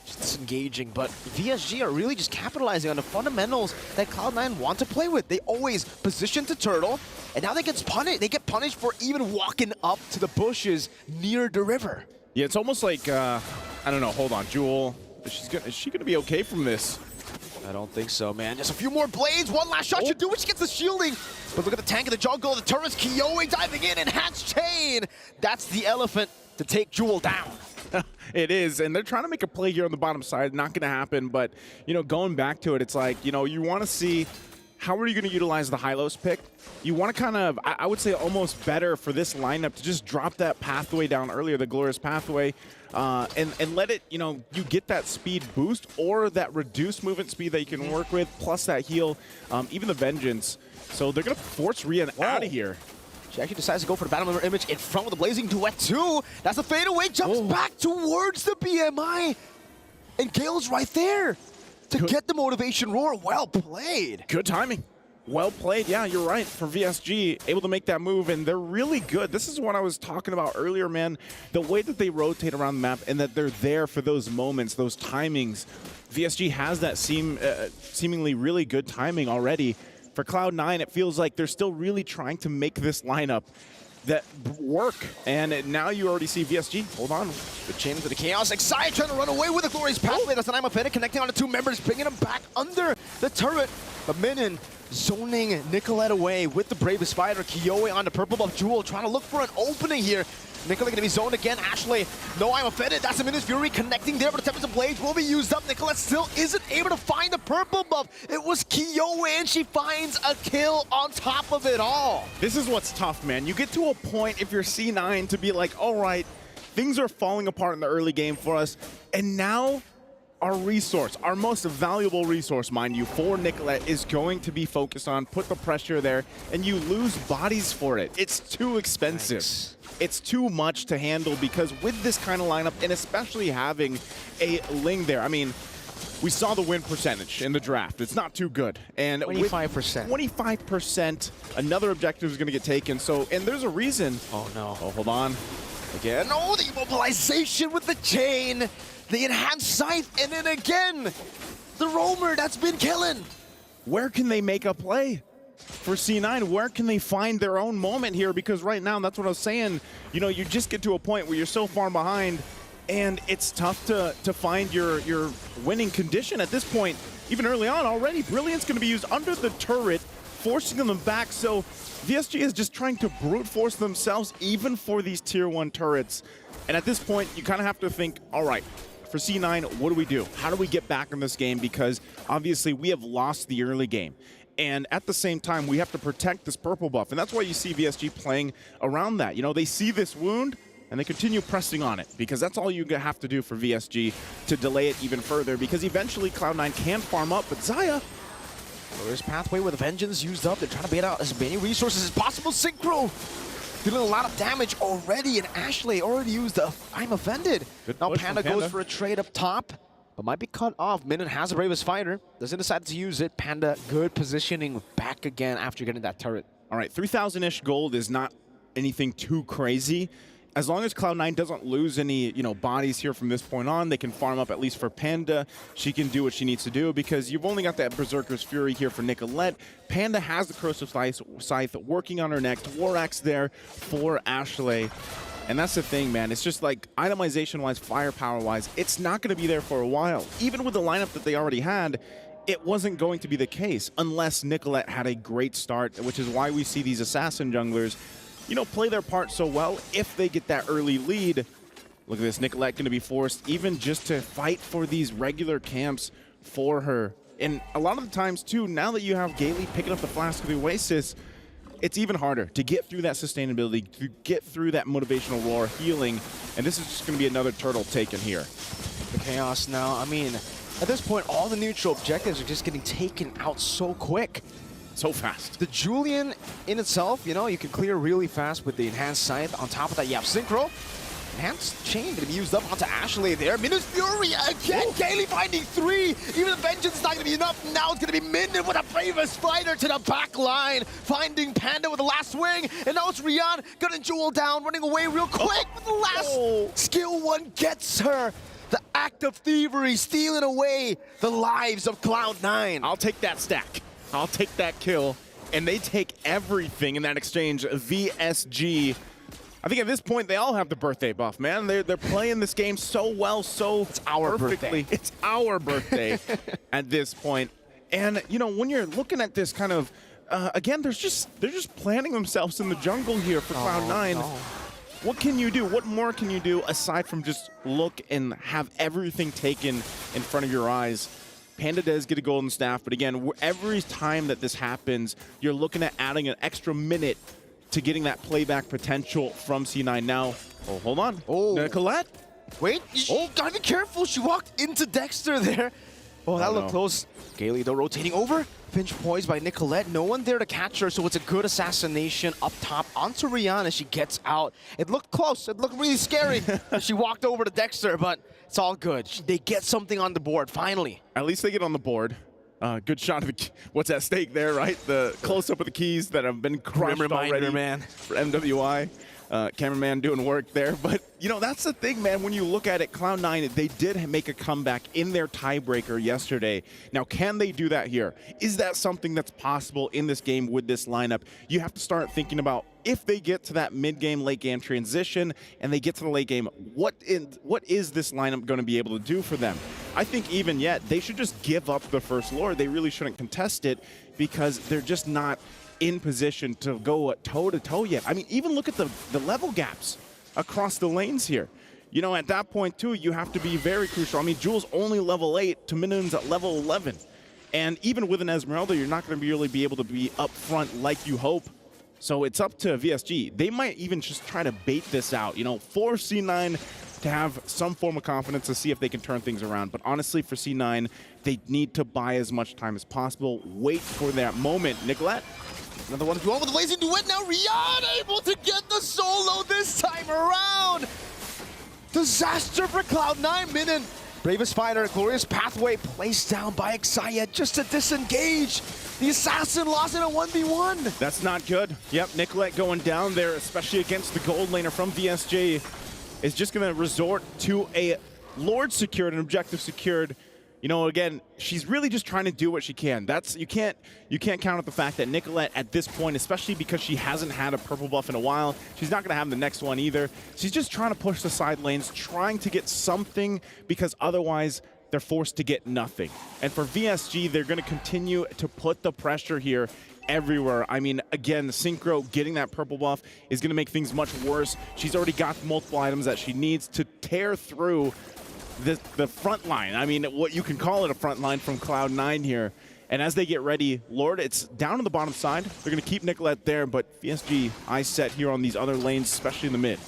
Just disengaging, but VSG are really just capitalizing on the fundamentals that Cloud9 want to play with. They always position to turtle, and now they get punished for even walking up to the bushes near the river. Yeah, it's almost like, I don't know, hold on, Jewel. Is she gonna be okay from this? I don't think so, man. Just a few more blades. One last shot should do it. She gets the shielding. But look at the tank in the jungle. The turrets. Kyoe diving in. Enhanced chain. That's the elephant to take Jewel down. It is, and they're trying to make a play here on the bottom side. Not going to happen, but, you know, going back to it, it's like, you know, you want to see how are you going to utilize the Hylos pick. You want to kind of, I would say almost better for this lineup to just drop that pathway down earlier, the Glorious Pathway, and let it, you know, you get that speed boost or that reduced movement speed that you can work with, plus that heal, even the Vengeance. So they're going to force Rian out of here. She actually decides to go for the Battle Member image in front of the Blazing Duet too. That's a fadeaway, jumps back towards the BMI. And Gale's right there to get the motivation roar. Well played. Good timing. Well played. Yeah, you're right. For VSG, able to make that move, and they're really good. This is what I was talking about earlier, man. The way that they rotate around the map and that they're there for those moments, those timings. VSG has that seemingly really good timing already. For Cloud9, it feels like they're still really trying to make this lineup that work. And now you already see VSG. Hold on. The chain into the chaos. Xayah trying to run away with the Glorious Pathway. That's an Imafetta connecting on the two members, bringing them back under the turret. But Minnan zoning Nicolette away with the Bravest Fighter. Kyoe on the purple buff. Jewel trying to look for an opening here. Nicolette going to be zoned again. Ashley, no, I'm offended. That's a Minna's Fury connecting there, but the Tempest of Blades will be used up. Nicolette still isn't able to find the purple buff. It was Kyoe, and she finds a kill on top of it all. This is what's tough, man. You get to a point, if you're C9, to be like, all right, things are falling apart in the early game for us, and now our resource, our most valuable resource, mind you, for Nicolette is going to be focused on, put the pressure there, and you lose bodies for it. It's too expensive. Thanks. It's too much to handle because with this kind of lineup, and especially having a Ling there, I mean, we saw the win percentage in the draft. It's not too good. And 25%. 25%, another objective is going to get taken. So, and there's a reason. Oh, no. Oh, hold on. Again, oh, the immobilization with the chain, the enhanced scythe, and then again, the roamer that's been killing. Where can they make a play? For C9, where can they find their own moment here? Because right now, that's what I was saying, you know, you just get to a point where you're so far behind and it's tough to find your winning condition at this point. Even early on already, Brilliant's going to be used under the turret, forcing them back. So VSG is just trying to brute force themselves even for these tier 1 turrets. And at this point, you kind of have to think, all right, for C9, what do we do? How do we get back in this game? Because obviously we have lost the early game. And at the same time, we have to protect this purple buff. And that's why you see VSG playing around that. You know, they see this wound, and they continue pressing on it, because that's all you have to do for VSG to delay it even further, because eventually Cloud9 can farm up, but Xayah... There's Pathway with Vengeance used up. They're trying to bait out as many resources as possible. Synchro dealing a lot of damage already, and Ashley already used the I'm Offended. Now Panda goes for a trade up top, but might be cut off. Minnan has the Bravest Fighter. Doesn't decide to use it. Panda, good positioning back again after getting that turret. All right, 3,000-ish gold is not anything too crazy. As long as Cloud9 doesn't lose any, you know, bodies here from this point on, they can farm up at least for Panda. She can do what she needs to do because you've only got that Berserker's Fury here for Nicolette. Panda has the Corrosive Scythe working on her next. War Axe there for Ashley. And that's the thing, man. It's just like itemization-wise, firepower-wise, it's not going to be there for a while. Even with the lineup that they already had, it wasn't going to be the case unless Nicolette had a great start, which is why we see these assassin junglers, you know, play their part so well if they get that early lead. Look at this, Nicolette going to be forced even just to fight for these regular camps for her. And a lot of the times, too, now that you have Gailey picking up the Flask of the Oasis, it's even harder to get through that sustainability, to get through that motivational roar, healing, and this is just going to be another turtle taken here. The chaos now, I mean, at this point, all the neutral objectives are just getting taken out so quick. So fast. The Julian in itself, you know, you can clear really fast with the enhanced scythe. On top of that, you have Synchro. Enhanced chain going to be used up onto Ashley there. Minus Fury again. Gailey finding 3. Even the Vengeance is not going to be enough. Now it's going to be Minden with a Bravest Fighter to the back line. Finding Panda with the last swing. And now it's Rian. Gunning Jewel down. Running away real quick with the last skill one gets her. The act of thievery stealing away the lives of Cloud9. I'll take that stack. I'll take that kill. And they take everything in that exchange. VSG. I think at this point, they all have the birthday buff, man. They're playing this game so well, so it's our perfectly. Birthday. It's our birthday at this point. And, you know, when you're looking at this kind of, again, they're just planting themselves in the jungle here for Cloud9. No. What can you do? What more can you do aside from just look and have everything taken in front of your eyes? Panda does get a golden staff, but again, every time that this happens, you're looking at adding an extra minute to getting that playback potential from C9 now. Oh, hold on. Oh. Nicolette? Wait, you gotta be careful. She walked into Dexter there. Oh, that looked close. Gailey, though, rotating over. Pinch poised by Nicolette. No one there to catch her, so it's a good assassination up top onto Rihanna as she gets out. It looked close. It looked really scary. She walked over to Dexter, but it's all good. They get something on the board, finally. At least they get on the board. Good shot of what's at stake there, right? The close-up of the keys that have been crushed already, man. For MWI. Cameraman doing work there. But, you know, that's the thing, man. When you look at it, Cloud9, they did make a comeback in their tiebreaker yesterday. Now, can they do that here? Is that something that's possible in this game with this lineup? You have to start thinking about if they get to that mid-game, late-game transition and they get to the late game, what is this lineup going to be able to do for them? I think even yet, they should just give up the first Lord. They really shouldn't contest it because they're just not in position to go toe-to-toe yet. I mean, even look at the level gaps across the lanes here. You know, at that point, too, you have to be very crucial. I mean, Jules only level 8, Minun's at level 11. And even with an Esmeralda, you're not going to really be able to be up front like you hope. So it's up to VSG. They might even just try to bait this out, you know, force C9 to have some form of confidence to see if they can turn things around. But honestly, for C9, they need to buy as much time as possible. Wait for that moment. Nicolette? Another one going with the blazing duet now. Rihanna able to get the solo this time around. Disaster for Cloud9. Minin, Bravest Fighter, glorious pathway placed down by Xayah just to disengage. The assassin lost in a 1v1. That's not good. Yep, Nicolette going down there, especially against the gold laner from VSG, is just going to resort to a Lord secured, an objective secured. You know, again, she's really just trying to do what she can. That's you can't count out the fact that Nicolette at this point, especially because she hasn't had a purple buff in a while, she's not going to have the next one either. She's just trying to push the side lanes, trying to get something because otherwise they're forced to get nothing. And for VSG, they're going to continue to put the pressure here everywhere. I mean, again, Synchro getting that purple buff is going to make things much worse. She's already got multiple items that she needs to tear through the front line. I mean, what you can call it a front line from Cloud9 here. And as they get ready, Lord, it's down on the bottom side. They're going to keep Nicolette there, but VSG eyes set here on these other lanes, especially in the mid.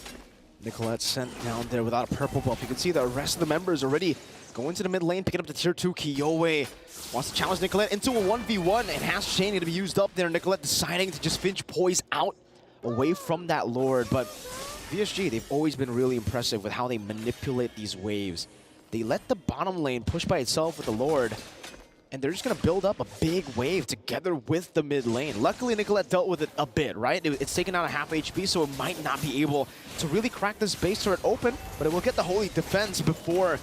Nicolette sent down there without a purple buff. You can see the rest of the members already going to the mid lane, picking up the tier 2. Kiyoi wants to challenge Nicolette into a 1v1. Enhanced chain going to be used up there. Nicolette deciding to just finch poise out away from that Lord. But VSG, they've always been really impressive with how they manipulate these waves. They let the bottom lane push by itself with the Lord, and they're just going to build up a big wave together with the mid lane. Luckily, Nicolette dealt with it a bit, right? It's taken out a half HP, so it might not be able to really crack this base turret open, but it will get the holy defense before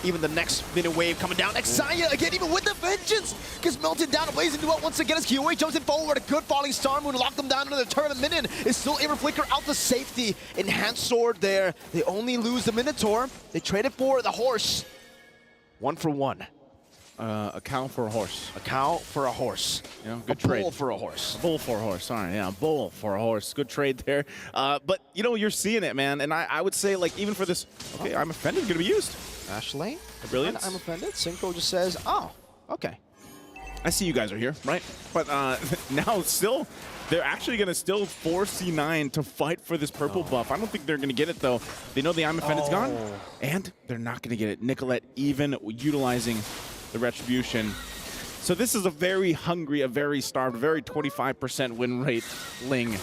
Even the next minute wave coming down. Xayah again, even with the vengeance, gets melted down. A blazing duel once again as Kiyoe jumps in forward. A good falling star moon lock them down into the turret. Minion is still able to flicker out the safety. Enhanced sword there. They only lose the Minotaur. They traded for the horse. 1 for 1. A cow for a horse. A cow for a horse. You know, good a trade. bull for a horse. A bull for a horse. Sorry, yeah, a bull for a horse. Good trade there. But you know, you're seeing it, man. And I would say, like, even for this, okay, I'm offended. Going to be used. Ashley, Brilliant. I'm offended. Synchro just says, oh, okay. I see you guys are here, right? But now still, they're actually going to still force C9 to fight for this purple buff. I don't think they're going to get it, though. They know the I'm offended's gone, and they're not going to get it. Nicolette even utilizing the Retribution. So this is a very hungry, a very starved, very 25% win rate Ling.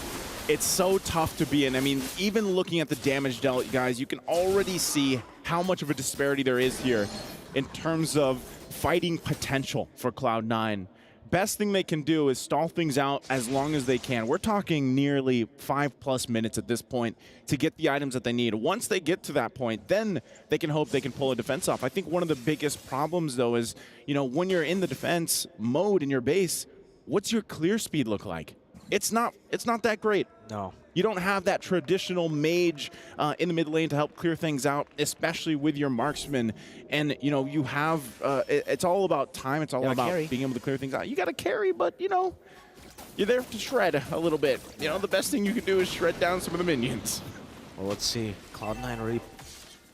It's so tough to be in. I mean, even looking at the damage dealt, guys, you can already see how much of a disparity there is here in terms of fighting potential for Cloud9. Best thing they can do is stall things out as long as they can. We're talking nearly 5+ minutes at this point to get the items that they need. Once they get to that point, then they can hope they can pull a defense off. I think one of the biggest problems, though, is, you know, when you're in the defense mode in your base, what's your clear speed look like? It's not that great. No. You don't have that traditional mage in the mid lane to help clear things out, especially with your marksman. And, you know, you have, it's all about time. It's all about being able to clear things out. You got to carry, but, you know, you're there to shred a little bit. You know, the best thing you can do is shred down some of the minions. Well, let's see. Cloud9 already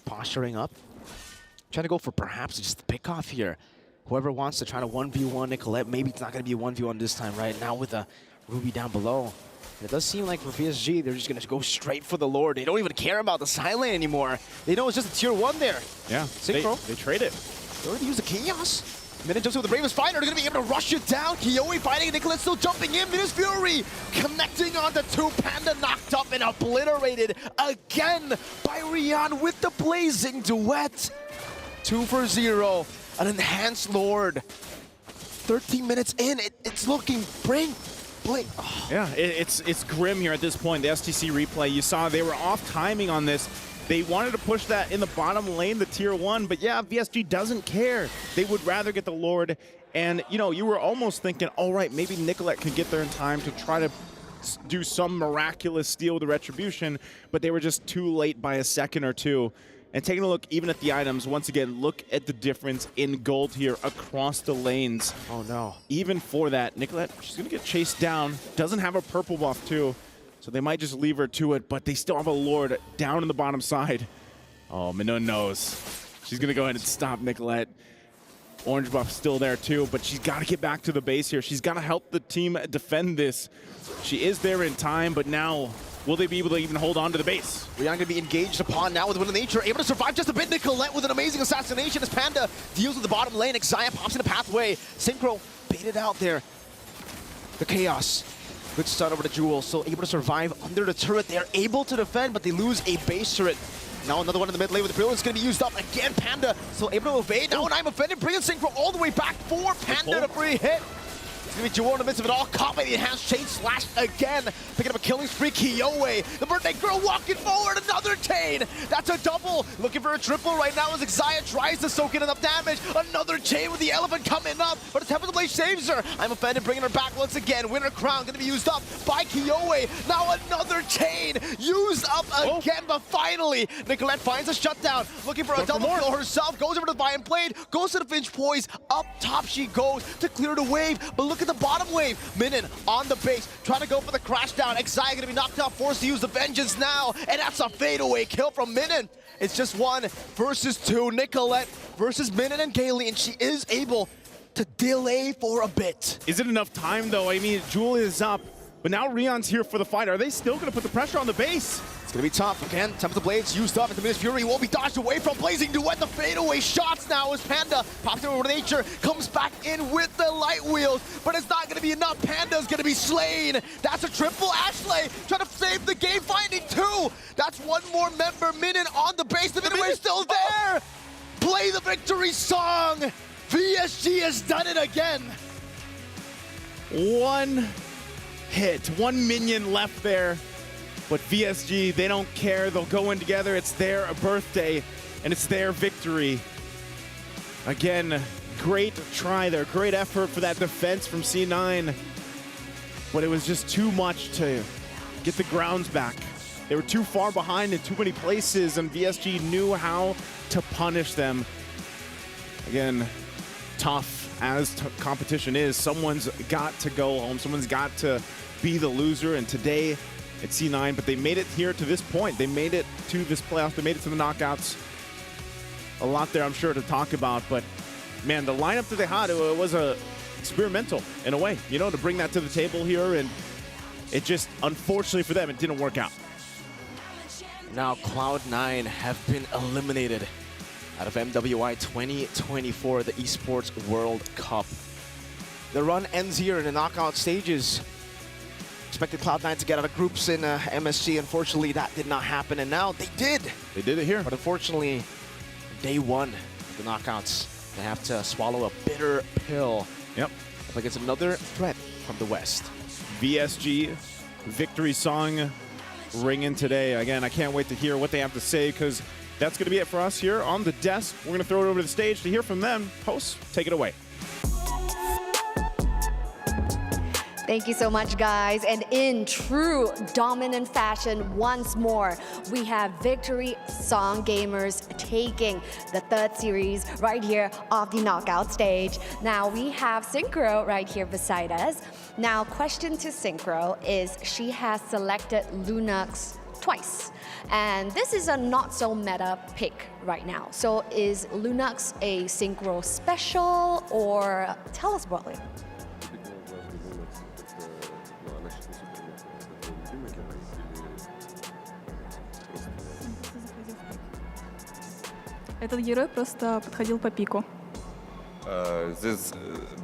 posturing up. Trying to go for perhaps just the pick off here. Whoever wants to try to 1v1 Nicolette, maybe it's not going to be a 1v1 this time, right? Now with a Ruby down below. It does seem like for PSG, they're just going to go straight for the Lord. They don't even care about the side lane anymore. They know it's just a tier 1 there. Yeah, Synchro. They trade it. They already use the Chaos. Minute jumps in with the Bravest Fighter. They're going to be able to rush it down. Kiyoe fighting. Nicolette still jumping in. Minus Fury connecting onto 2. Panda knocked up and obliterated again by Rian with the Blazing Duet. 2 for 0. An enhanced Lord. 13 minutes in. It's looking blink. Oh. Yeah, it's grim here at this point. The STC replay, you saw they were off timing on this. They wanted to push that in the bottom lane, the tier 1, but yeah, VSG doesn't care. They would rather get the Lord. And, you know, you were almost thinking, all right, maybe Nicolette could get there in time to try to do some miraculous steal with the Retribution, but they were just too late by a second or two. And taking a look even at the items, once again, look at the difference in gold here across the lanes. Oh, no. Even for that, Nicolette, she's going to get chased down. Doesn't have a purple buff, too. So they might just leave her to it, but they still have a Lord down in the bottom side. Oh, Minun knows. She's going to go ahead and stop Nicolette. Orange buff still there, too, but she's got to get back to the base here. She's got to help the team defend this. She is there in time, but now will they be able to even hold on to the base? Rian going to be engaged upon now with Wind of Nature, able to survive just a bit. Nicolette with an amazing assassination as Panda deals with the bottom lane. Xayah pops in the pathway. Synchro baited out there. The Chaos. Good stun over the Jewel, still able to survive under the turret. They're able to defend, but they lose a base turret. Now another one in the mid lane with the Brilliance going to be used up. Again, Panda still able to evade. Now an I'm offended. Bringing Synchro all the way back for Panda to free hit. It's going to be Jewel in the midst of it all. Caught by the enhanced chain slash again. Picking up a killing spree. Kiyoe, the birthday girl walking forward. Another chain. That's a double. Looking for a triple right now as Xayah tries to soak in enough damage. Another chain with the elephant coming up. But the Temple of the Blade saves her. I'm offended, bringing her back once again. Winter Crown going to be used up by Kiyoe. Now another chain used up again. But finally, Nicolette finds a shutdown. Looking for a double kill herself. Goes over to the Vine Blade. Goes to the Finch Poise. Up top she goes to clear the wave. But look at the bottom wave. Minin on the base, trying to go for the crash down. Xayah going to be knocked out, forced to use the Vengeance now, and that's a fadeaway kill from Minin. It's just 1 versus 2. Nicolette versus Minin and Kaylee, and she is able to delay for a bit. Is it enough time, though? I mean, Jewel is up, but now Rion's here for the fight. Are they still going to put the pressure on the base? It's going to be tough. Again, Temple of the Blades used up, and the Miss Fury will be dodged away from Blazing Duet. The fadeaway shots now as Panda pops over to Nature, comes back in with the light wheels, but it's not going to be enough. Panda's going to be slain. That's a triple. Ashley trying to save the game, finding 2. That's 1 more member. Minin on the base. The Minute Wave's still there. Play the victory song. VSG has done it again. 1 hit, 1 minion left there. But VSG, they don't care. They'll go in together. It's their birthday, and it's their victory. Again, great try there, great effort for that defense from C9. But it was just too much to get the grounds back. They were too far behind in too many places, and VSG knew how to punish them. Again, tough as competition is. Someone's got to go home. Someone's got to be the loser, and today it's C9, but they made it here to this point. They made it to this playoff. They made it to the knockouts. A lot there, I'm sure, to talk about, but man, the lineup that they had, it was experimental in a way, you know, to bring that to the table here, and it just, unfortunately for them, it didn't work out. Now Cloud9 have been eliminated out of MWI 2024, the Esports World Cup. The run ends here in the knockout stages. Expected Cloud9 to get out of groups in MSC. Unfortunately, that did not happen, and now they did. They did it here. But unfortunately, day one of the knockouts, they have to swallow a bitter pill. Yep. Like it's another threat from the West. VSG victory song ringing today. Again, I can't wait to hear what they have to say, because that's going to be it for us here on the desk. We're going to throw it over to the stage to hear from them. Hosts, take it away. Thank you so much, guys. And in true dominant fashion, once more, we have Victory Song Gamers taking the third series right here off the knockout stage. Now, we have Synchro right here beside us. Now, question to Synchro is she has selected Lunox twice. And this is a not so meta pick right now. So is Lunox a Synchro special, or tell us about it? Этот герой просто подходил по пику.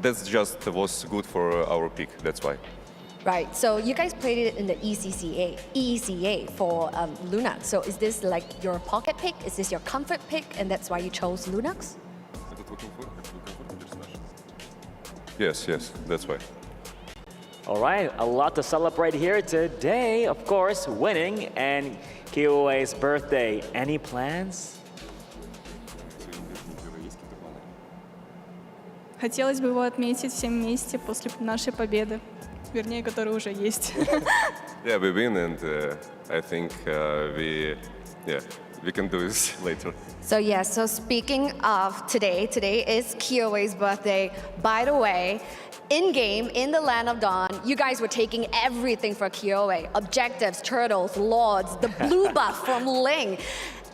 That's just was good for our pick. That's why. Right, so you guys played it in the ECA for Lunox. So is this like your pocket pick? Is this your comfort pick, and that's why you chose Lunox? Yes, that's why. All right, a lot to celebrate here today. Of course, winning and KOA's birthday. Any plans? Хотелось бы его отметить всем вместе после нашей победы, вернее, которая уже есть. Yeah, we win, and I think we can do this later. So yes, so speaking of today is KOA's birthday. By the way, in-game, in the Land of Dawn, you guys were taking everything for KOA. Objectives, turtles, lords, the blue buff from Ling.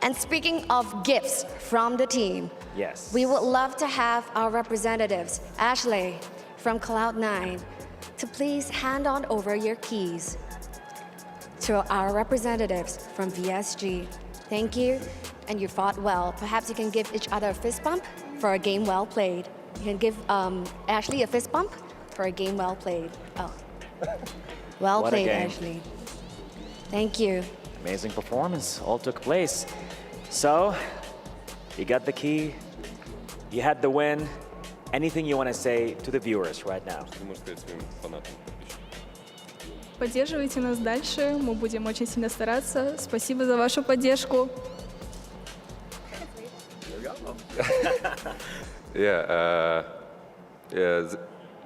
And speaking of gifts from the team, yes, we would love to have our representatives, Ashley from Cloud9, to please hand on over your keys to our representatives from VSG. Thank you, and you fought well. Perhaps you can give each other a fist bump for a game well played. You can give Ashley a fist bump for a game well played. Oh, well What a played, game. Ashley. Thank you. Amazing performance all took place. So, you got the key, you had the win. Anything you want to say to the viewers right now? Поддерживайте нас дальше, мы будем очень сильно стараться. Спасибо за вашу поддержку.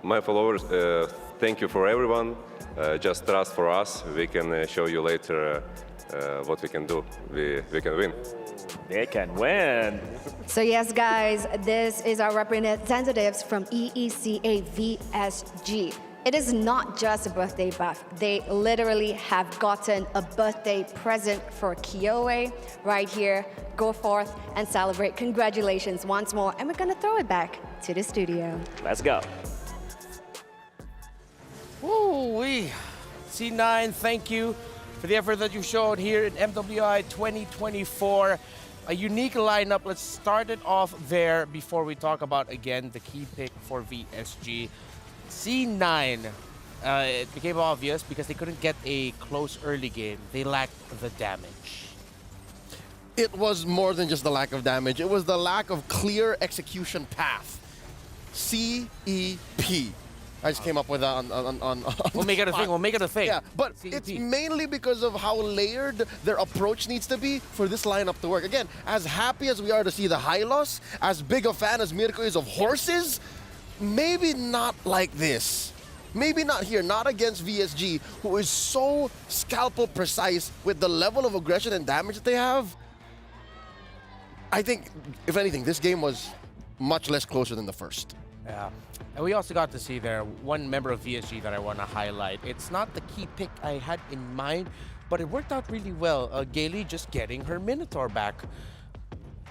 My followers, thank you for everyone. Just trust for us. We can show you later what we can do. We can win. They can win. So yes, guys, this is our representatives from EECA VSG. It is not just a birthday buff. They literally have gotten a birthday present for KOA right here. Go forth and celebrate. Congratulations once more. And we're gonna throw it back to the studio. Let's go. Woo-wee. C9, thank you for the effort that you showed here in MWI 2024. A unique lineup. Let's start it off there before we talk about, again, the key pick for VSG. C9, it became obvious because they couldn't get a close early game. They lacked the damage. It was more than just the lack of damage. It was the lack of clear execution path. CEP. I just came up with that on We'll make it a thing. We'll make it a thing. Yeah, but CET. it's mainly because of how layered their approach needs to be for this lineup to work. Again, as happy as we are to see the Hylos, as big a fan as Mirko is of horses, maybe not like this. Maybe not here, not against VSG, who is so scalpel precise with the level of aggression and damage that they have. I think, if anything, this game was much less closer than the first. Yeah. And we also got to see there one member of VSG that I want to highlight. It's not the key pick I had in mind, but it worked out really well. Gailey just getting her Minotaur back.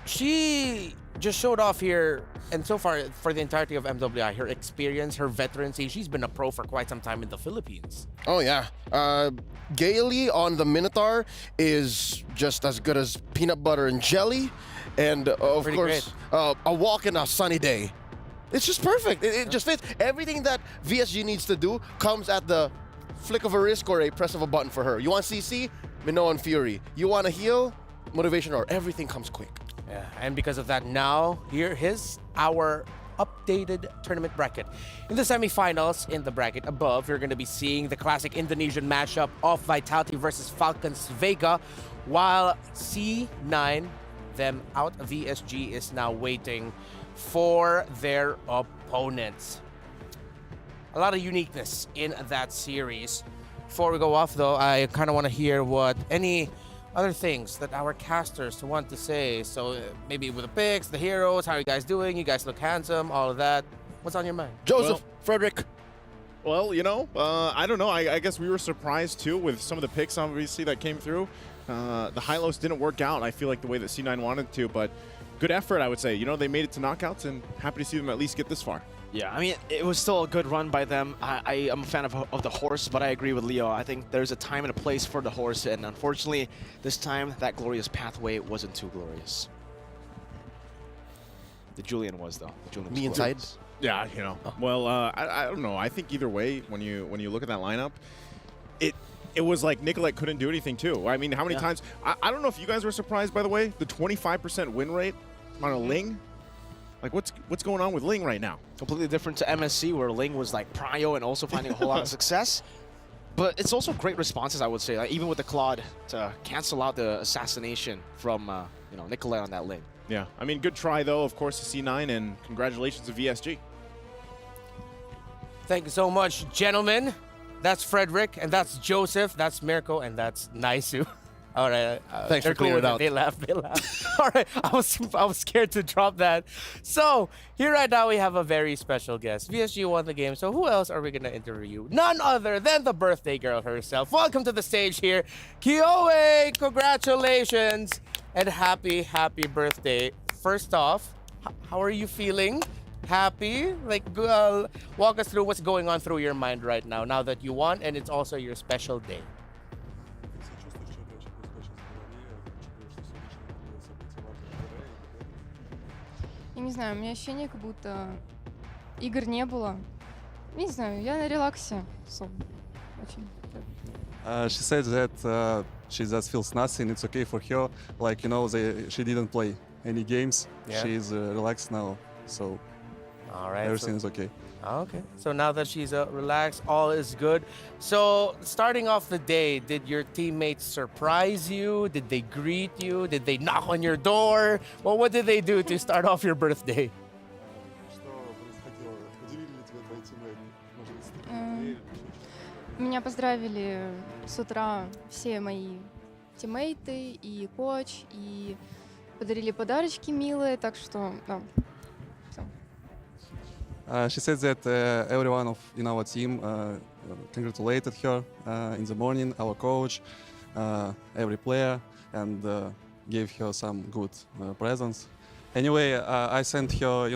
She just showed off here, and so far for the entirety of MWI, her experience, her veterancy. She's been a pro for quite some time in the Philippines. Oh, yeah. Gailey on the Minotaur is just as good as peanut butter and jelly. And, of Pretty course, a walk in a sunny day. It's just perfect. It just fits. Everything that VSG needs to do comes at the flick of a wrist or a press of a button for her. You want CC? Minoan and Fury. You want to heal? Motivation or everything comes quick. Yeah, and because of that, now here is our updated tournament bracket. In the semifinals, in the bracket above, you're going to be seeing the classic Indonesian matchup of Vitality versus Falcons Vega, while C9, them out VSG, is now waiting for their opponents. A lot of uniqueness in that series. Before we go off, though, I kind of want to hear what any other things that our casters want to say. So maybe with the picks, the heroes, how are you guys doing? You guys look handsome, all of that. What's on your mind? Joseph, Frederick. Well, you know, I don't know. I guess we were surprised, too, with some of the picks, obviously, that came through. The Hylos didn't work out, I feel like, the way that C9 wanted to, but good effort, I would say. You know, they made it to knockouts, and happy to see them at least get this far. Yeah, I mean, it was still a good run by them. I am a fan of the horse, but I agree with Leo. I think there's a time and a place for the horse, and unfortunately, this time, that glorious pathway wasn't too glorious. The Julian was, though. The Julian was Me inside? glorious. Yeah, you know. Well, I don't know. I think either way, when you look at that lineup, it was like Nicolette couldn't do anything, too. I mean, how many times? I don't know if you guys were surprised, by the way, the 25% win rate on a Ling. Like, what's going on with Ling right now? Completely different to MSC, where Ling was like prio and also finding a whole lot of success. But it's also great responses, I would say, like, even with the Claude to cancel out the assassination from Nicolette on that Ling. Yeah, I mean, good try, though, of course, to C9, and congratulations to VSG. Thank you so much, gentlemen. That's Frederick, and that's Joseph, that's Mirko, and that's Naisu. All right. Thanks for clearing it out. They laughed. All right. I was scared to drop that. So here right now we have a very special guest. VSG won the game. So who else are we gonna interview? None other than the birthday girl herself. Welcome to the stage here, Kiowe. Congratulations and happy birthday. First off, how are you feeling? Happy? Like, walk us through what's going on through your mind right now that you won and it's also your special day. Я не знаю, у меня ощущение, как будто игр не было. Не знаю, я на релаксе. Очень. She said that she just feels nothing. It's okay for her. Like, you know, she didn't play any games. Yeah. She's relaxed now, so all right, everything is okay. Okay, so now that she's relaxed, all is good. So starting off the day, did your teammates surprise you? Did they greet you? Did they knock on your door? Well, what did they do to start off your birthday? Меня поздравили с утра все мои тиммейты и коуч, и подарили подарочки милые, так что, да. She said that everyone in our team congratulated her in the morning, our coach, every player, and gave her some good presents. Anyway, I sent her,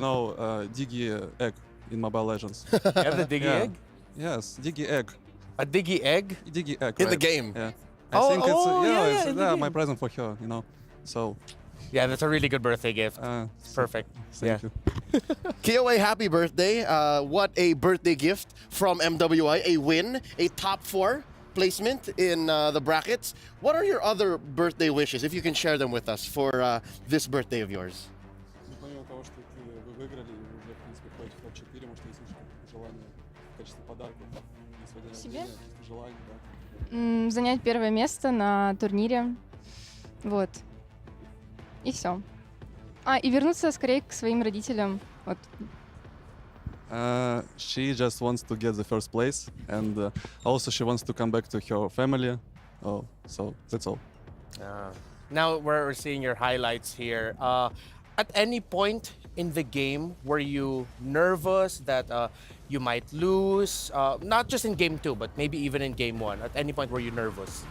Diggy egg in Mobile Legends. You have the Diggy egg? Yes, Diggy egg. A Diggy egg? Diggy egg, in right. the game? Yeah. Oh, I think it's yeah, my present for her, So. Yeah, that's a really good birthday gift. Perfect. Thank you. Kiowe, happy birthday. What a birthday gift from MWI. A win, a top 4 placement in the brackets. What are your other birthday wishes, if you can share them with us for this birthday of yours? Себе? Занять первое место на турнире. Вот. И все. И вернуться скорее к своим родителям. Вот. She just wants to get the first place, and also she wants to come back to her family. Oh, so that's all. Now we're seeing your highlights here. At any point in the game, were you nervous that you might lose? Not just in game 2, but maybe even in game 1. At any point, were you nervous?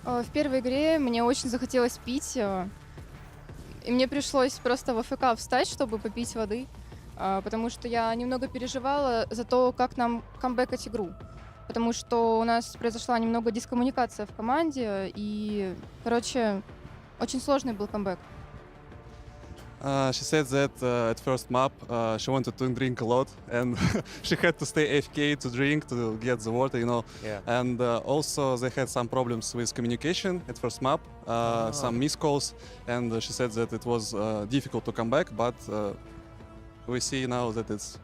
В первой игре мне очень захотелось пить, и мне пришлось просто в АФК встать, чтобы попить воды, потому что я немного переживала за то, как нам камбэкать игру, потому что у нас произошла немного дискоммуникация в команде, и, короче, очень сложный был камбэк. She said that at first map she wanted to drink a lot, and she had to stay AFK to drink to get the water, you know. Yeah. And also they had some problems with communication at first map, some missed calls, and she said that it was difficult to come back, but we see now that it's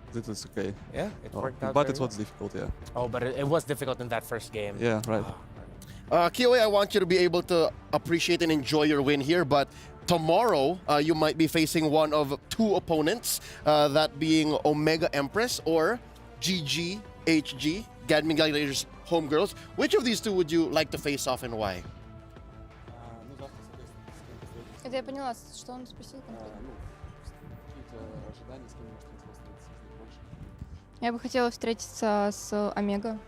okay. Yeah, it worked out. But very it was well. difficult, yeah. Oh, but it was difficult in that first game. Yeah, right. KOA, I want you to be able to appreciate and enjoy your win here, but tomorrow you might be facing one of 2 opponents, that being Omega Empress or GGHG, Gadmin Gladiators Homegirls. Which of these 2 would you like to face off and why? Это я поняла, что он спросил конкретно. Я бы хотела встретиться с Омега.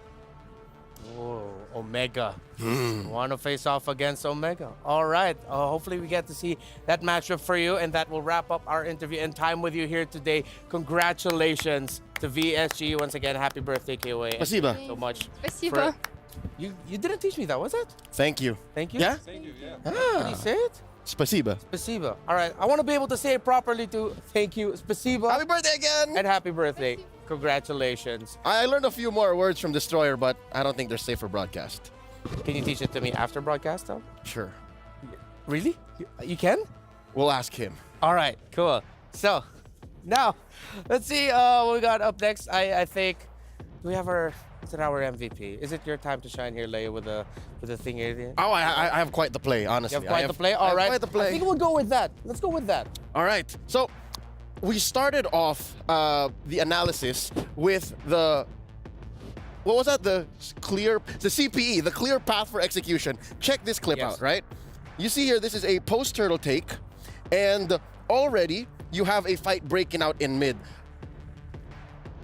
Oh, Omega. Want to face off against Omega. All right. Hopefully we get to see that matchup for you, and that will wrap up our interview and time with you here today. Congratulations to VSG. Once again, happy birthday, KOA. Спасибо. So much. Спасибо. You didn't teach me that, was it? Thank you. Thank you? Yeah? Thank you, yeah. Can you say it? Спасибо. Spasiba. All right. I want to be able to say it properly too. Thank you. Spasiba. Happy birthday again. And happy birthday. Congratulations. I learned a few more words from Destroyer, but I don't think they're safe for broadcast. Can you teach it to me after broadcast, though? Sure. Really? You can? We'll ask him. All right, cool. So, now, let's see what we got up next. I think, do we have our MVP? Is it your time to shine here, Leia, with the thing here? Oh, I have quite the play, honestly. You have quite the play? All right. Quite the play. I think we'll go with that. Let's go with that. All right. So, we started off the analysis with the, what was that? The CPE, the clear path for execution. Check this clip out, right? You see here, this is a post-turtle take, and already you have a fight breaking out in mid.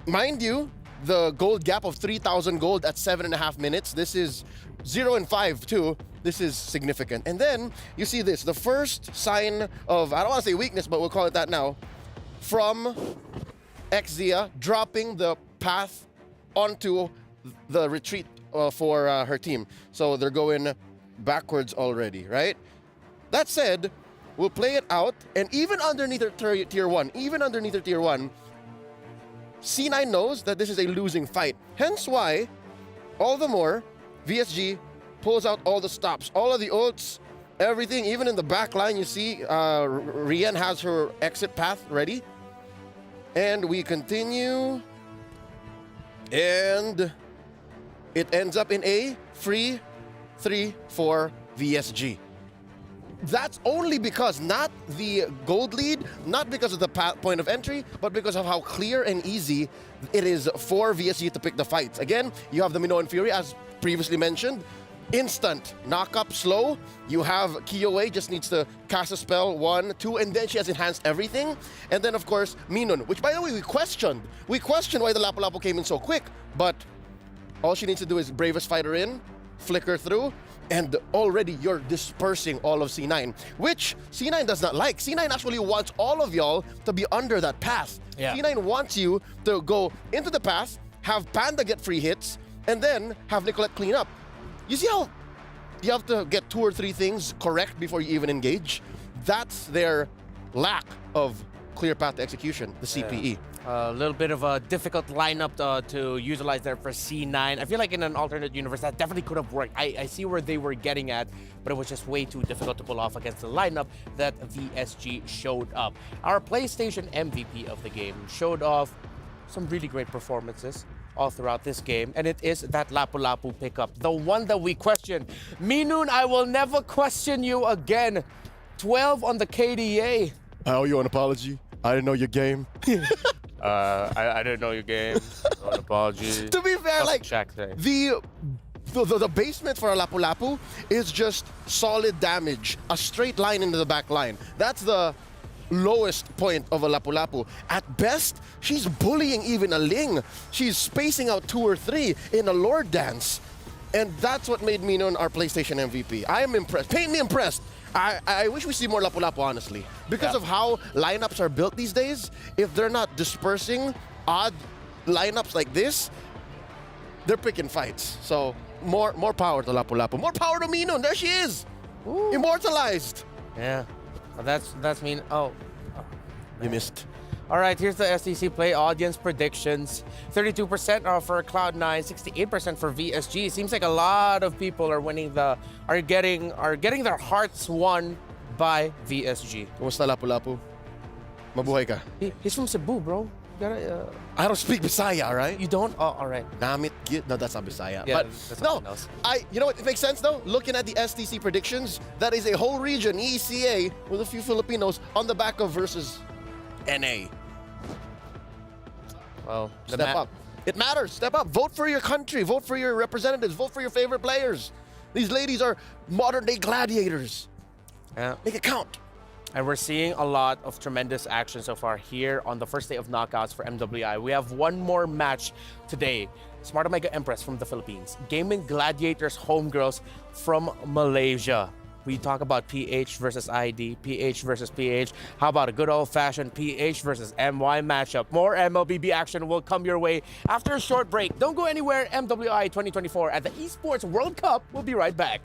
Mind you, the gold gap of 3,000 gold at 7.5 minutes. This is 0 and 5 too. This is significant. And then you see this, the first sign of, I don't want to say weakness, but we'll call it that now, from Xia dropping the path onto the retreat for her team. So they're going backwards already, right? That said, we'll play it out, and even underneath their tier 1, C9 knows that this is a losing fight. Hence why, all the more, VSG pulls out all the stops, all of the ults, everything. Even in the back line, you see Rian has her exit path ready. And we continue. And it ends up in a free 3 for VSG. That's only because not the gold lead, not because of the point of entry, but because of how clear and easy it is for VSG to pick the fights. Again, you have the Minoan Fury, as previously mentioned. Instant knock up slow. You have KOA just needs to cast a spell 1, 2, and then she has enhanced everything. And then of course Minun, which by the way we questioned why the Lapu-Lapu came in so quick, but all she needs to do is Bravest Fighter in, flicker through, and already you're dispersing all of C9, which C9 does not like. C9 actually wants all of y'all to be under that path. Yeah. C9 wants you to go into the path, have Panda get free hits, and then have Nicolette clean up. You see how you have to get 2 or 3 things correct before you even engage? That's their lack of clear path to execution, the CPE. A little bit of a difficult lineup to utilize there for C9. I feel like in an alternate universe that definitely could have worked. I see where they were getting at, but it was just way too difficult to pull off against the lineup that VSG showed up. Our PlayStation MVP of the game showed off some really great performances all throughout this game, and it is that Lapu-Lapu pickup, the one that we questioned. Minun, I will never question you again. 12 on the KDA. I owe you an apology. I didn't know your game. I didn't know your game. An apology. To be fair, like Shaq thing. the basement for a Lapu-Lapu is just solid damage, a straight line into the back line. That's the lowest point of a Lapu-Lapu. At best, she's bullying even a Ling. She's spacing out 2 or 3 in a Lord dance. And that's what made Minun our PlayStation MVP. I am impressed. Paint me impressed. I wish we see more Lapu-Lapu, honestly. Because of how lineups are built these days, if they're not dispersing odd lineups like this, they're picking fights. So more power to Lapu-Lapu. More power to Minun. There she is. Ooh. Immortalized. Yeah. That's mean. Oh. You missed. All right, here's the STC Play audience predictions. 32% are for Cloud9, 68% for VSG. Seems like a lot of people are getting their hearts won by VSG. Kumusta Lapu-Lapu? Mabuhay ka? He's from Cebu, bro. I don't speak Bisaya, right? You don't? Oh, all right. Namit, no, that's not Bisaya. Yeah, but that's no, else. you know what? It makes sense though. Looking at the STC predictions, that is a whole region, ECA, with a few Filipinos on the back of versus NA. Well, step up. It matters. Step up. Vote for your country. Vote for your representatives. Vote for your favorite players. These ladies are modern-day gladiators. Yeah. Make it count. And we're seeing a lot of tremendous action so far here on the first day of knockouts for MWI. We have one more match today. Smart Omega Empress from the Philippines. Gaming Gladiators Homegirls from Malaysia. We talk about PH versus ID, PH versus PH. How about a good old-fashioned PH versus MY matchup? More MLBB action will come your way after a short break. Don't go anywhere. MWI 2024 at the Esports World Cup. We'll be right back.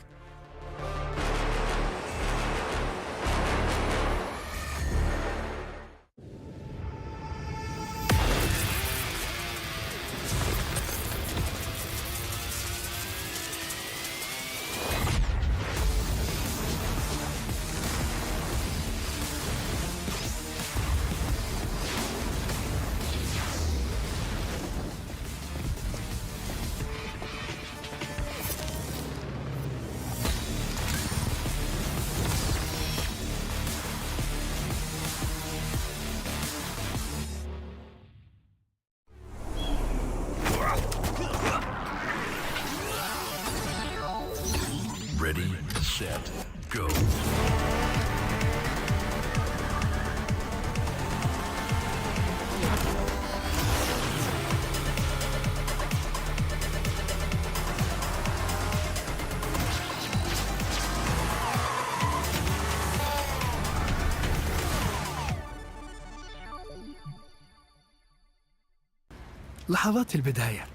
Ready, set, go. لحظات البداية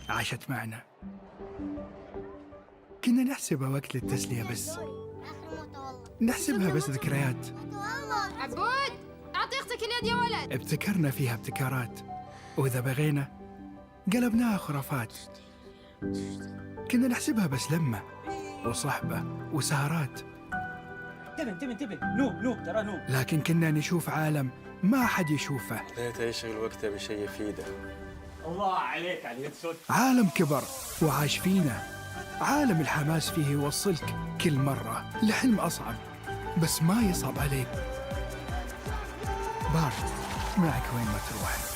عاشت معنا. كنا نحسبها وقت للتسلية بس. نحسبها بس ذكريات. عبود أعطي أختك اليد يا ولد. ابتكرنا فيها ابتكارات، وإذا بغينا قلبناها خرافات. كنا نحسبها بس لمة وصحبة وسهرات. انتبه نوب ترى نوب. لكن كنا نشوف عالم ما حد يشوفه. ليت يشغل وقته بشيء يفيده. الله عليك على اليد صوت. عالم كبر وعاش فينا. عالم الحماس فيه يوصلك كل مرة لحلم أصعب، بس ما يصعب عليك. بارد معك وين ما تروح.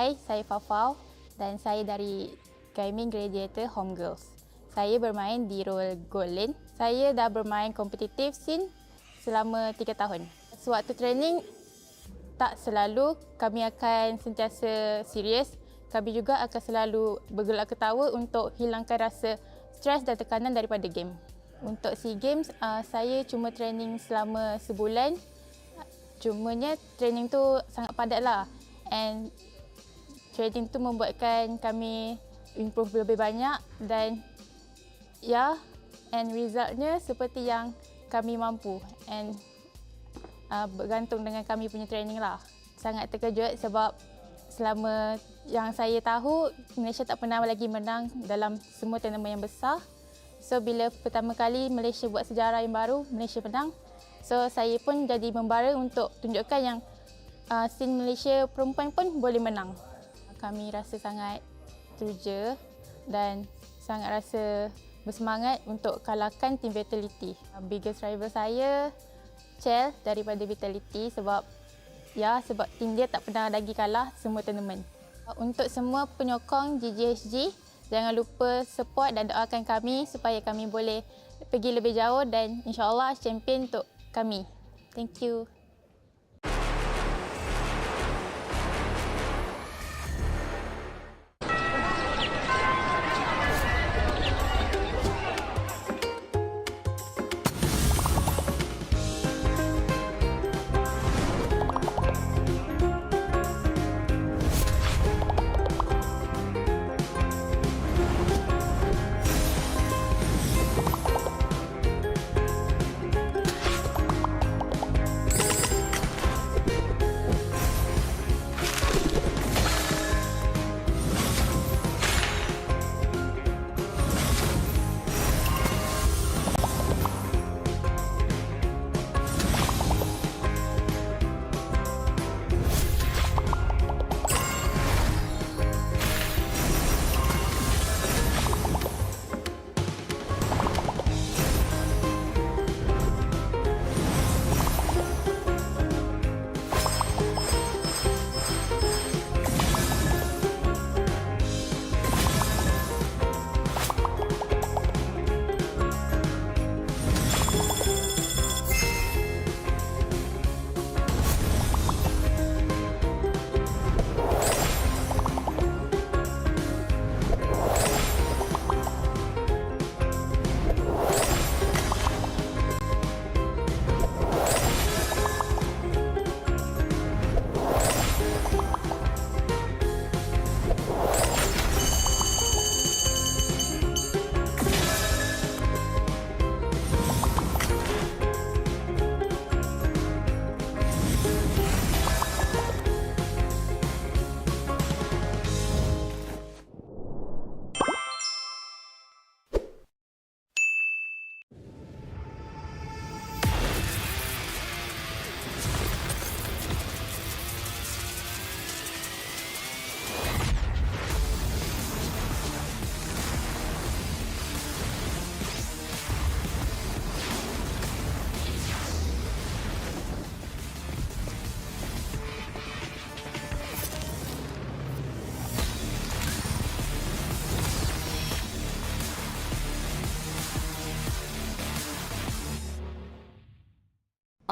Hai, saya Fafau dan saya dari Gaming Gladiator Homegirls. Saya bermain di role Gold Lane. Saya dah bermain kompetitif scene selama 3 tahun. Sewaktu training, tak selalu kami akan sentiasa serius. Kami juga akan selalu bergelak ketawa untuk hilangkan rasa stres dan tekanan daripada game. Untuk SEA Games, saya cuma training selama sebulan. Cumanya training tu sangat padat lah. And training tu membuatkan kami improve lebih banyak dan and resultnya seperti yang kami mampu. And bergantung dengan kami punya training lah. Sangat terkejut sebab selama yang saya tahu, Malaysia tak pernah lagi menang dalam semua tournament yang besar. So bila pertama kali Malaysia buat sejarah yang baru, Malaysia menang. So saya pun jadi membara untuk tunjukkan yang scene Malaysia perempuan pun boleh menang. Kami rasa sangat teruja dan sangat rasa bersemangat untuk kalahkan tim Vitality. Biggest rival saya, Chell daripada Vitality sebab tim dia tak pernah lagi kalah semua tournament. Untuk semua penyokong GGHG, jangan lupa support dan doakan kami supaya kami boleh pergi lebih jauh dan insyaAllah champion untuk kami. Thank you.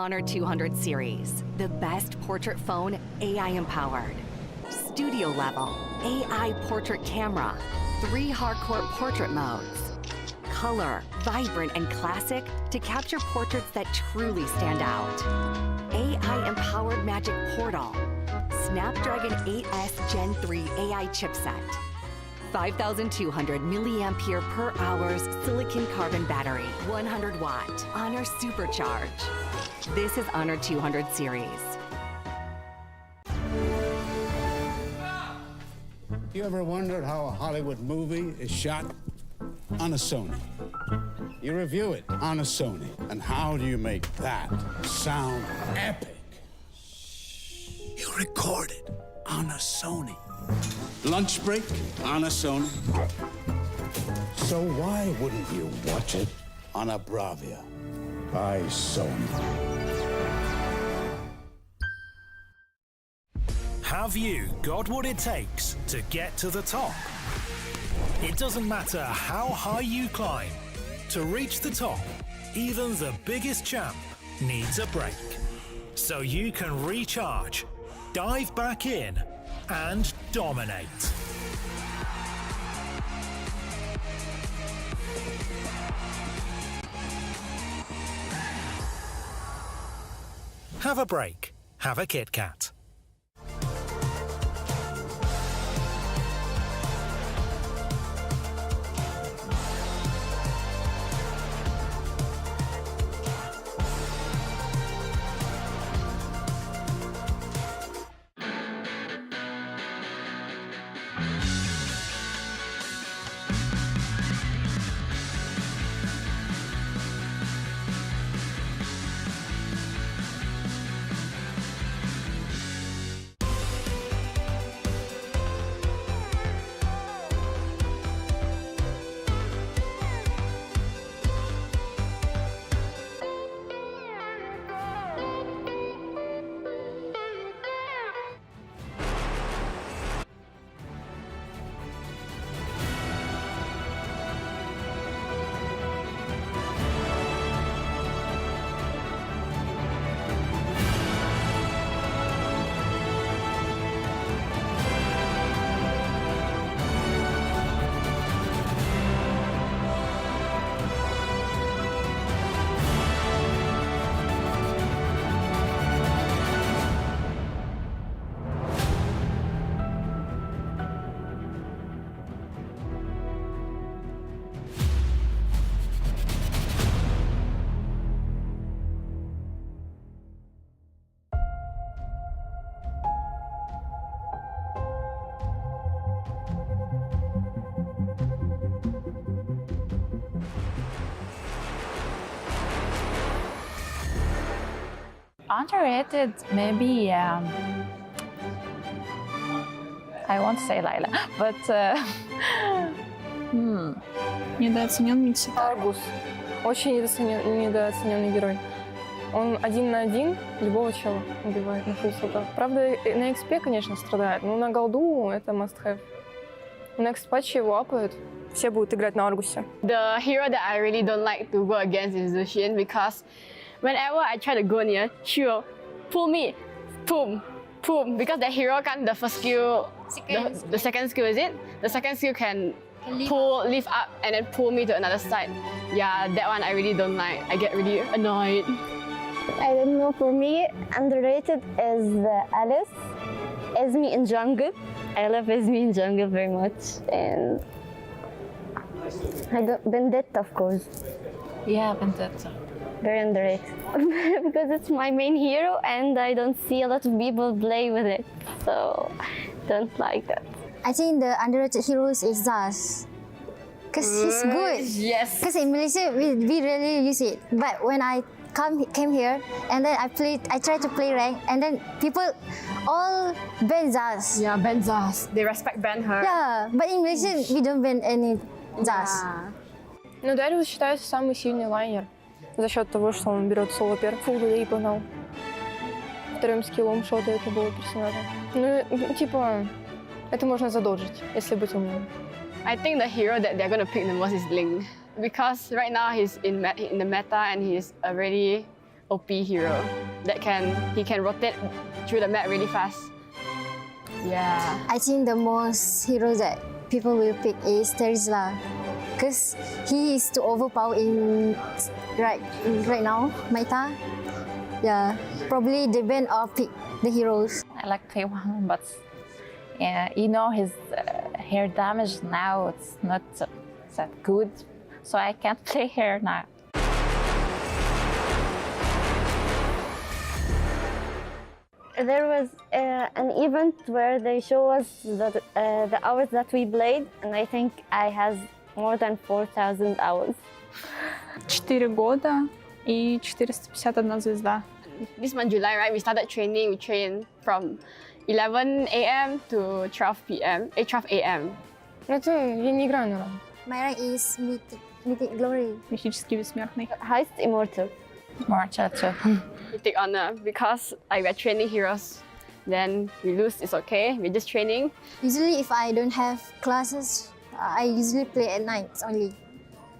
Honor 200 series, the best portrait phone AI-empowered. Studio level, AI portrait camera, 3 hardcore portrait modes. Color, vibrant and classic to capture portraits that truly stand out. AI-empowered magic portal. Snapdragon 8S Gen 3 AI chipset. 5,200 milliampere per hours silicon carbon battery, 100 watt, Honor Supercharge. This is Honor 200 series. You ever wondered how a Hollywood movie is shot? On a Sony. You review it on a Sony. And how do you make that sound epic? You record it on a Sony. Lunch break on a Sony. So why wouldn't you watch it on a Bravia by Sony? Have you got what it takes to get to the top? It doesn't matter how high you climb. To reach the top, even the biggest champ needs a break. So you can recharge, dive back in, and dominate. Have a break. Have a Kit Kat. Underrated, maybe. I won't say Layla, but Недооцененный Аргус. Очень недооцененный герой. Он 1 на 1 любого чела убивает на фулсотах. Правда, на XP, конечно, страдает, но на голду это must-have. В next патче его апают, все будут играть на Аргусе. The hero that I really don't like to go against is Lucian because whenever I try to go near, she will pull me, boom, boom. Because the hero can the first skill, the second skill is it? The second skill can lift up and then pull me to another side. Yeah, that one I really don't like. I get really annoyed. I don't know, for me, underrated is Alice, Esme in jungle. I love Esme in jungle very much. And Vendetta, of course. Yeah, Vendetta. Very underrated. Because it's my main hero and I don't see a lot of people play with it. So, don't like that. I think the underrated heroes is Zaz. Because he's good. Yes. Because in Malaysia, we rarely use it. But when I came here and then I tried to play rank and then people all ban Zaz. Yeah, ban Zaz. They ban her. Yeah, but in Malaysia, we don't ban any Zaz. Но Дариус считается самый сильный лайнер за счет того, что он берет соло перк, фулл и погнал. Вторым скиллом шотает любого персонажа. Ну, типа, это можно задоджить, если быть умным. I think the hero that they're gonna pick the most is Ling. Because right now he's in the meta and he's a really OP hero that he can rotate through the map really fast. Yeah. I think the most hero that people will pick is Terizla. Because he is too overpowered in right now, meta. Yeah, probably they ban or pick the heroes. I like K1, but you know his hair damage now, it's not that good. So I can't play her now. There was an event where they show us the hours that we played, and I think I has more than 4,000 hours. 4 года и 451 звезда. This month, July, right? We started training. We trained from 11 a.m. to 12 p.m. 12 a.m. Это я не играю на ранг. My rank is Mythic Glory. Мифический бессмертный. Highest Immortal. Immortal too. Mythic Honor because we're training heroes then we lose, it's okay. We're just training. Usually, if I don't have classes, I usually play at night only.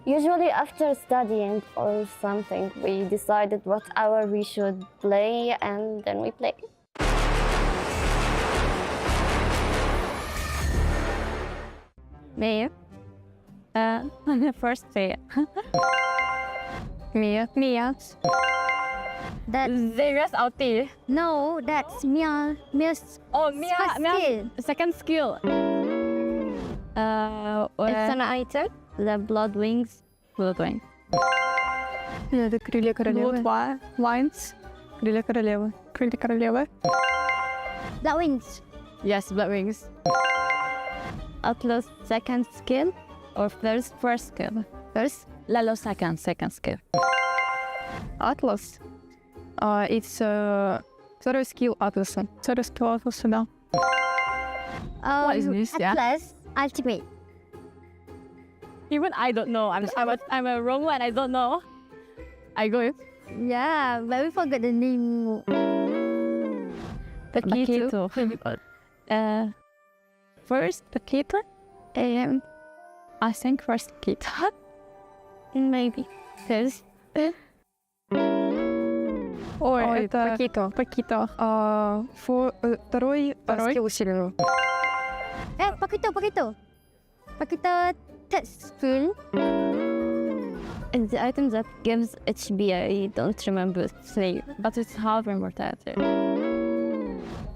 Usually after studying or something, we decided what hour we should play and then we play. Mia. First Mia. Mia. That's Xavier's ulti. no, that's Mia's Oh, Mia. first skill. Second skill. It's an item. The blood wings. Blood wing. Это крылья королевы. Lines. Крылья королевы. Крылья королевы. Blood wings. Yes, blood wings. Atlas second skill or first skill? First, Lalo second skill. Atlas. It's второй скилл Атласа. Второй скилл Атласа, да. What is this? Yeah. Atlas ultimate. Even I don't know. I'm a wrong one. I don't know. I go with Yeah, but we forgot the name. Paquito. First Paquito. I think first Paquito. Maybe. First. Ой, это Пакито. Второй скилл усиленного. Paquito. Paquito third skill. And the item that gives HB, I don't remember its name. But it's half immortality.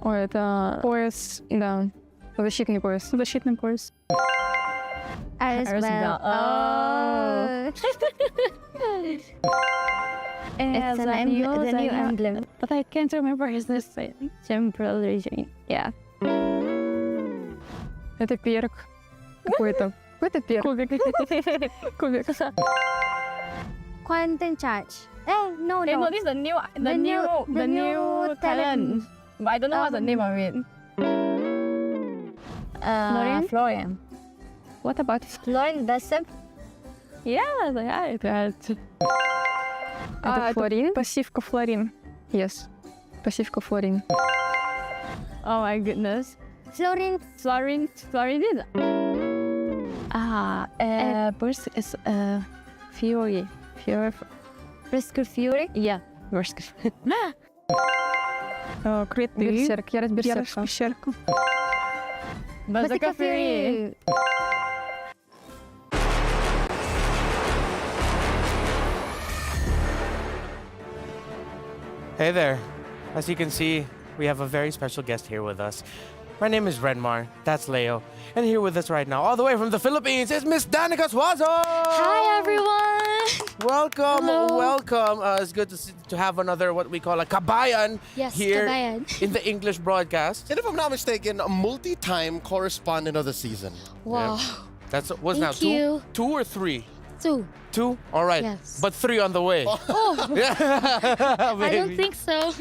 Ой, это пояс, да. Защитный пояс. Защитный пояс. As well. Oh. It's the new emblem. But I can't remember his name. Temporal regime. Yeah. Это перк какой-то. Какой-то перк. Кубик. Quantum charge. No. No, this is the new talent. But I don't know what's the name of it. Florian. What about Florian Bessep? Yeah, it. Это Флорин? Пассивка Флорин. Yes. Пассивка Флорин. Oh my goodness. Florin is. Burst is Fury. Brisker Fury? Yeah, Brisker. Крит Берсерк. Ярость Берсерка. Berserker Fury. Hey there. As you can see, we have a very special guest here with us. My name is Renmar. That's Leo. And here with us right now, all the way from the Philippines, is Miss Danica Suazo. Hi, everyone. Welcome. Hello. Welcome. It's good to have another, what we call a kabayan here kabayan. in the English broadcast. And if I'm not mistaken, a multi-time correspondent of the season. Wow. Yeah. That's what's now Thank you. two or three? Two. All right. Yes. But 3 on the way. Oh. Yeah. I don't think so.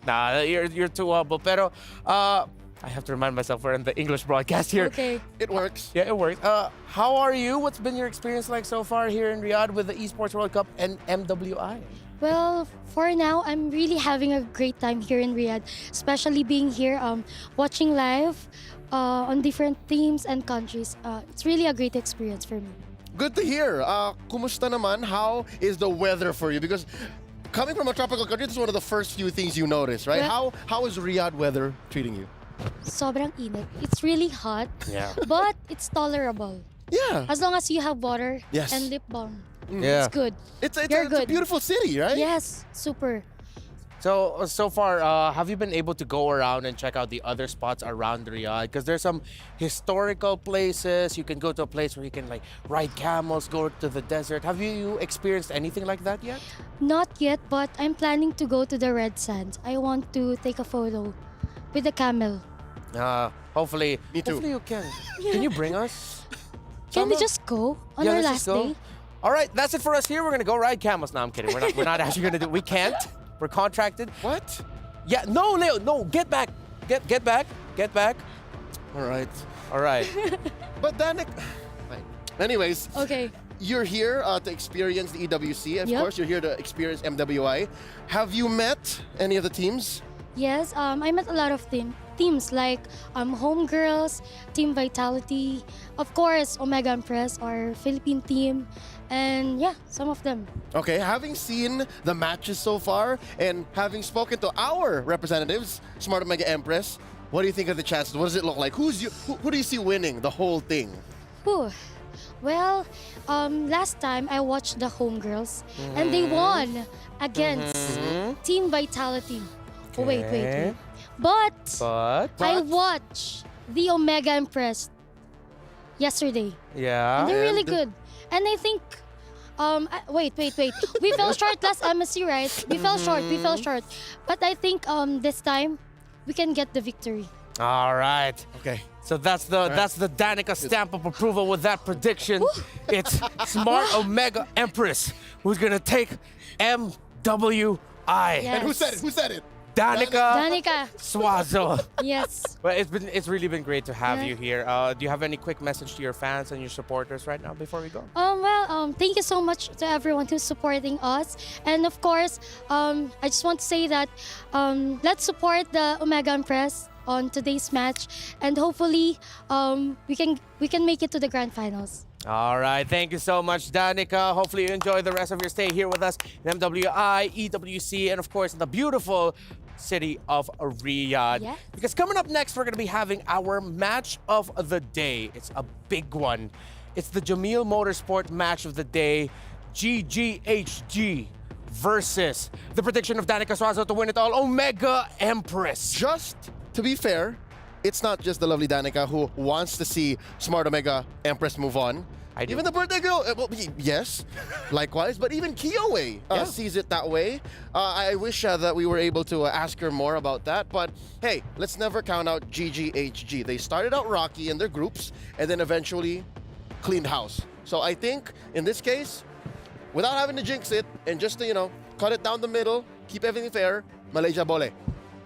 Nah, you're too humble. Pero I have to remind myself we're in the English broadcast here. Okay. It works. Yeah, it works. How are you? What's been your experience like so far here in Riyadh with the Esports World Cup and MWI? Well, for now, I'm really having a great time here in Riyadh, especially being here, watching live on different teams and countries. It's really a great experience for me. Good to hear. Kumusta naman? How is the weather for you? Because coming from a tropical country, this is one of the first few things you notice, right? Well- How is Riyadh weather treating you? Sobrang init. It's really hot, Yeah. but it's tolerable. Yeah. As long as you have water Yes. and lip balm. Yeah. It's good. It's You're a good. beautiful city, right? Yes, super. So far, have you been able to go around and check out the other spots around Riyadh? Because there's some historical places. You can go to a place where you can like ride camels, go to the desert. Have you experienced anything like that yet? Not yet, but I'm planning to go to the Red Sands. I want to take a photo with the camel. Hopefully. Me too. Hopefully you can. Can you bring us? Can we Sama? just go on Yeah, our let's just last go. day? All right, that's it for us here. We're gonna go ride camels. No, I'm kidding. We're not actually gonna do. We can't. We're contracted. What? Yeah. No, Leo. No. Get back. Get back. Get back. All right. All right. But then, anyways, Okay. you're here to experience the EWC. Of Yep. course, you're here to experience MWI. Have you met any of the teams? Yes, I met a lot of teams like Homegirls, Team Vitality, of course, Omega Empress, our Philippine team, and yeah, some of them. Okay, having seen the matches so far and having spoken to our representatives, Smart Omega Empress, what do you think of the chances? What does it look like? Who do you see winning the whole thing? Whew. Well, last time I watched the Homegirls and they won against Team Vitality. Oh, wait. But I watched the Omega Empress yesterday. Yeah. And they're really good. And I think, wait. We fell short last MSC, right? We fell short. But I think this time, we can get the victory. All right. Okay. So that's the Danica stamp of approval with that prediction. It's Smart Omega Empress who's gonna take MWI. Yes. And who said it? Danica. Swazo. Yes. Well, it's really been great to have you here. Do you have any quick message to your fans and your supporters right now before we go? Thank you so much to everyone who's supporting us. And of course, I just want to say that let's support the Omega Empress on today's match, and hopefully we can make it to the grand finals. All right, thank you so much, Danica. Hopefully you enjoy the rest of your stay here with us in MWI, EWC, and of course in the beautiful city of Riyadh. Yes. Because coming up next, we're going to be having our match of the day. It's a big one. It's the Jamil Motorsport match of the day, GGHG versus the prediction of Danica Suazo to win it all, Omega Empress. Just to be fair, it's not just the lovely Danica who wants to see Smart Omega Empress move on. Even the birthday girl, yes, likewise. But even Kiowe sees it that way. I wish that we were able to ask her more about that. But hey, let's never count out GGHG. They started out rocky in their groups and then eventually cleaned house. So I think in this case, without having to jinx it and just to, cut it down the middle, keep everything fair, Malaysia Bole.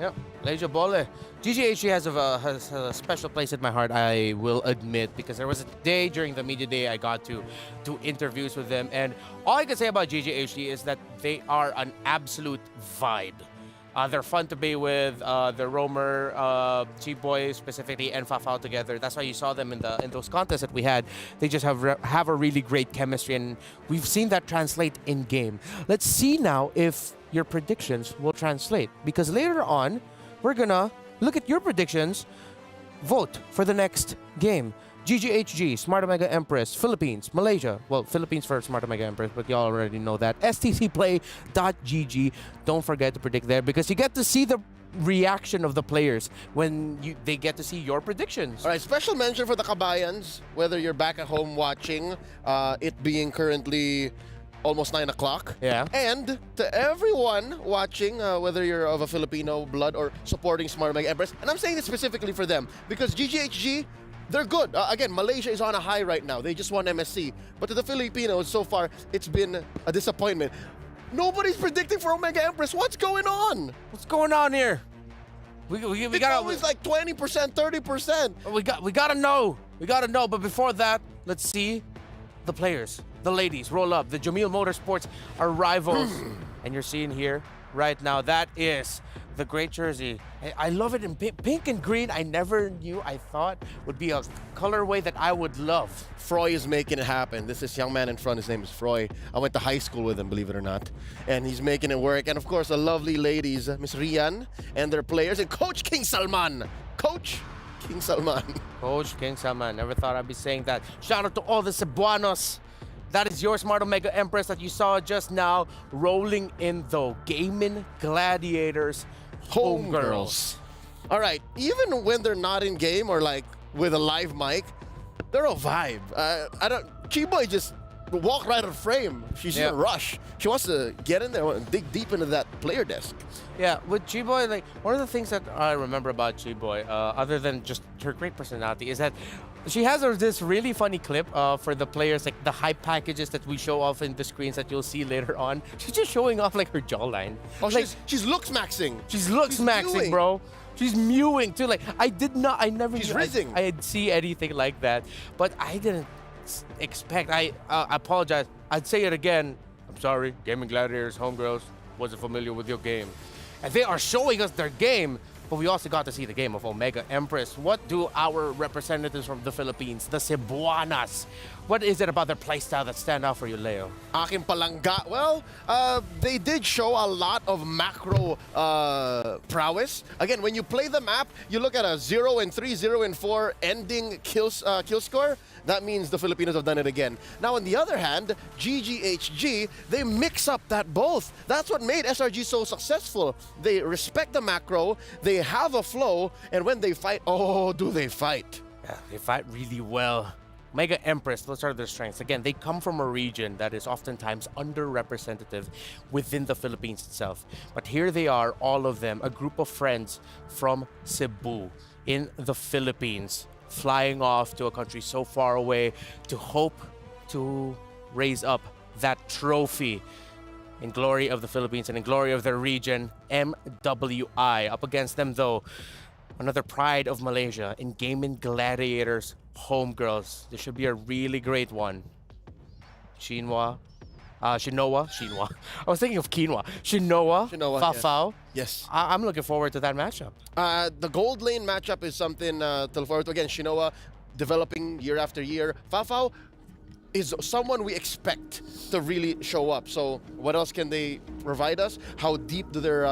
Yeah, Malaysia Bole. GGHG has a special place in my heart, I will admit, because there was a day during the media day I got to do interviews with them, and all I can say about GGHG is that they are an absolute vibe. They're fun to be with. The Romer, G-Boy specifically, and Fafao together. That's why you saw them in those contests that we had. They just have a really great chemistry, and we've seen that translate in game. Let's see now if your predictions will translate, because later on we're gonna look at your predictions, vote for the next game. GGHG, Smart Omega Empress, Philippines, Malaysia. Well, Philippines for Smart Omega Empress, but y'all already know that. stcplay.gg. Don't forget to predict there, because you get to see the reaction of the players when they get to see your predictions. All right, special mention for the Kabayans, whether you're back at home watching, it being currently almost 9 o'clock. Yeah. And to everyone watching, whether you're of a Filipino blood or supporting Smart Omega Empress, and I'm saying this specifically for them, because GGHG, they're good. Again, Malaysia is on a high right now. They just won MSC. But to the Filipinos, so far, it's been a disappointment. Nobody's predicting for Omega Empress. What's going on? What's going on here? We it's gotta, always like 20%, 30%. We gotta know. We gotta know. But before that, let's see the players, the ladies, roll up. The Jamil Motorsports are rivals. And you're seeing here right now, that is the great jersey. I love it in pink and green. I never knew, I thought would be a colorway that I would love. Froy is making it happen. This young man in front, his name is Froy. I went to high school with him, believe it or not. And he's making it work. And of course, the lovely ladies, Miss Rian and their players, and Coach King Salman. Coach King Salman. Coach King Salman. Never thought I'd be saying that. Shout out to all the Cebuanos. That is your Smart Omega Empress that you saw just now, rolling in the Gaming Gladiators Homegirls. All right, even when they're not in game or like with a live mic, they're a vibe. Chiboy just walk right on frame. She's in a rush. She wants to get in there and dig deep into that player desk. Yeah, with Chiboy, like one of the things that I remember about Chiboy, other than just her great personality, is that she has this really funny clip for the players, like the hype packages that we show off in the screens that you'll see later on. She's just showing off like her jawline. Oh, like, she's looks maxing. She's looks maxing, bro. She's mewing too. Like I never she's knew rizzing. I'd see anything like that. But I didn't expect. I apologize. I'd say it again. I'm sorry. Gaming Gladiators, Homegirls, wasn't familiar with your game. and they are showing us their game. But we also got to see the game of Omega Empress. What do our representatives from the Philippines, the Cebuanas, what is it about their playstyle that stand out for you, Leo? Aking palangga. Well, they did show a lot of macro prowess. Again, when you play the map, you look at a 0-3, 0-4 ending kill score. That means the Filipinos have done it again. Now, on the other hand, GGHG, they mix up that both. That's what made SRG so successful. They respect the macro, they have a flow, and when they fight, oh, do they fight. Yeah, they fight really well. Omega Empress, those are their strengths. Again, they come from a region that is oftentimes underrepresented within the Philippines itself. But here they are, all of them, a group of friends from Cebu in the Philippines, flying off to a country so far away to hope to raise up that trophy in glory of the Philippines and in glory of their region, MWI. Up against them, though, another pride of Malaysia in Gaming Gladiators homegirls. This should be a really great one. Shinoa. I was thinking of quinoa. Shinoa, Fafao. Yes. I'm looking forward to that matchup. The gold lane matchup is something to look forward to. Again, Shinoa developing year after year. Fafao is someone we expect to really show up. So what else can they provide us? How deep do their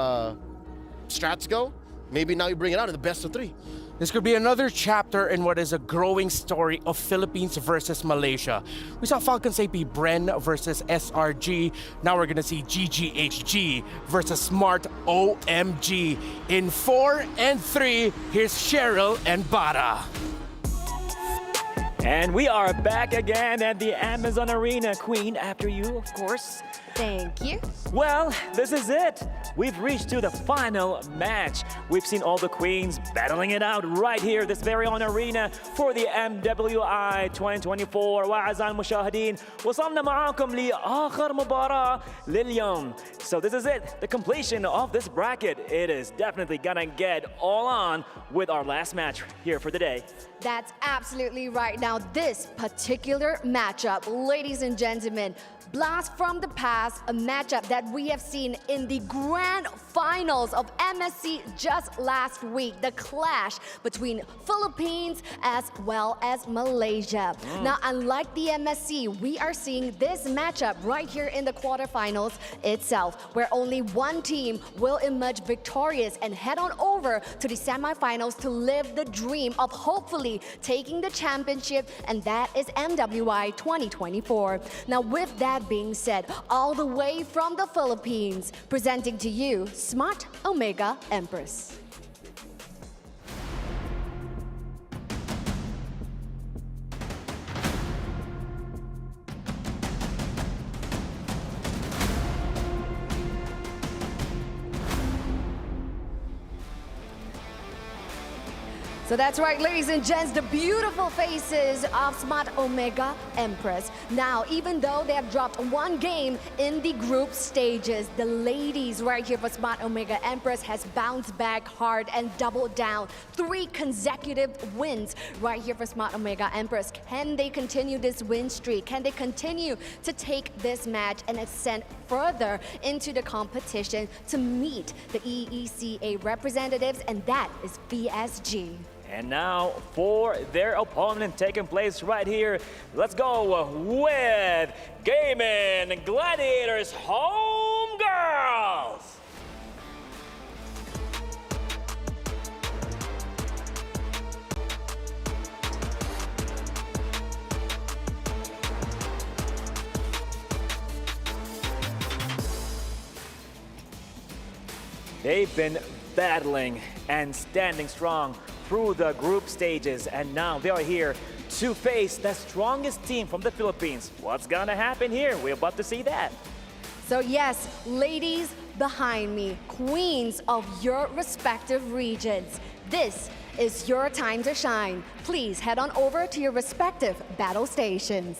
strats go? Maybe now you bring it out in the best of 3. This could be another chapter in what is a growing story of Philippines versus Malaysia. We saw Falcons AP Bren versus SRG. Now we're going to see GGHG versus Smart OMG. In 4 and 3, here's Cheryl and Bara. And we are back again at the Amazon Arena. Queen, after you, of course. Thank you. Well, this is it. We've reached to the final match. We've seen all the queens battling it out right here, this very own arena for the MWI 2024. وأعزائي المشاهدين وصلنا معاكم لآخر مباراة لليوم. So this is it, the completion of this bracket. It is definitely gonna get all on with our last match here for the day. That's absolutely right. Now, this particular matchup, ladies and gentlemen, blast from the past, a matchup that we have seen in the grand finals of MSC just last week, the clash between Philippines as well as Malaysia. Now, unlike the MSC, we are seeing this matchup right here in the quarterfinals itself, where only one team will emerge victorious and head on over to the semifinals to live the dream of hopefully taking the championship, and that is MWI 2024. Now, with that being said, all the way from the Philippines, presenting to you Smart Omega Empress. So that's right, ladies and gents, the beautiful faces of Smart Omega Empress. Now, even though they have dropped one game in the group stages, the ladies right here for Smart Omega Empress has bounced back hard and doubled down. 3 consecutive wins right here for Smart Omega Empress. Can they continue this win streak? Can they continue to take this match and ascend further into the competition to meet the EECA representatives? And that is VSG. And now for their opponent taking place right here, let's go with Gaming Gladiators Homegirls. They've been battling and standing strong through the group stages, and now they are here to face the strongest team from the Philippines. What's gonna happen here? We're about to see that. So yes, ladies behind me, queens of your respective regions, this is your time to shine. Please head on over to your respective battle stations.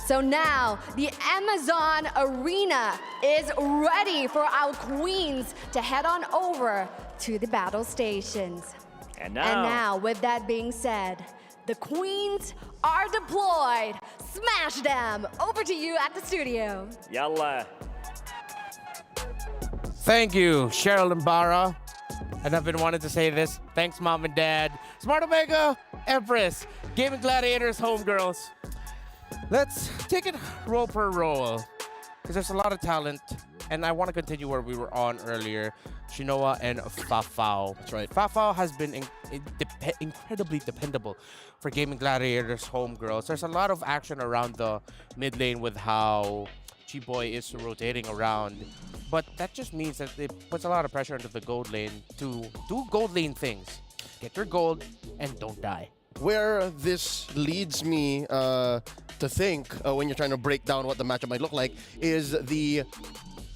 So now, the Amazon Arena is ready for our queens to head on over to the battle stations. And now, with that being said, the queens are deployed. Smash them! Over to you at the studio. Yalla. Thank you, Cheryl and Bara. And I've been wanting to say this. Thanks, Mom and Dad. Smart Omega, Empress, Gaming Gladiators, Homegirls. Let's take it roll per roll, because there's a lot of talent. And I want to continue where we were on earlier. Shinoa and Fafao. That's right. Fafao has been incredibly dependable for Gaming Gladiators, Homegirls. There's a lot of action around the mid lane with how Chiboy is rotating around. But that just means that it puts a lot of pressure into the gold lane to do gold lane things. Get your gold and don't die. Where this leads me to think, when you're trying to break down what the matchup might look like, is the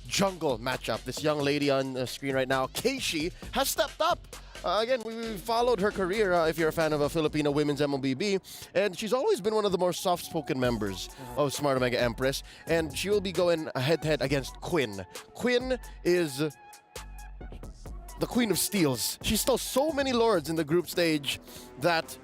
jungle matchup. This young lady on the screen right now, Keishi, has stepped up. Again, we followed her career, if you're a fan of a Filipino women's MLBB, and she's always been one of the more soft-spoken members of Smart Omega Empress, and she will be going head-to-head against Quinn. Quinn is the Queen of Steals. She stole so many lords in the group stage that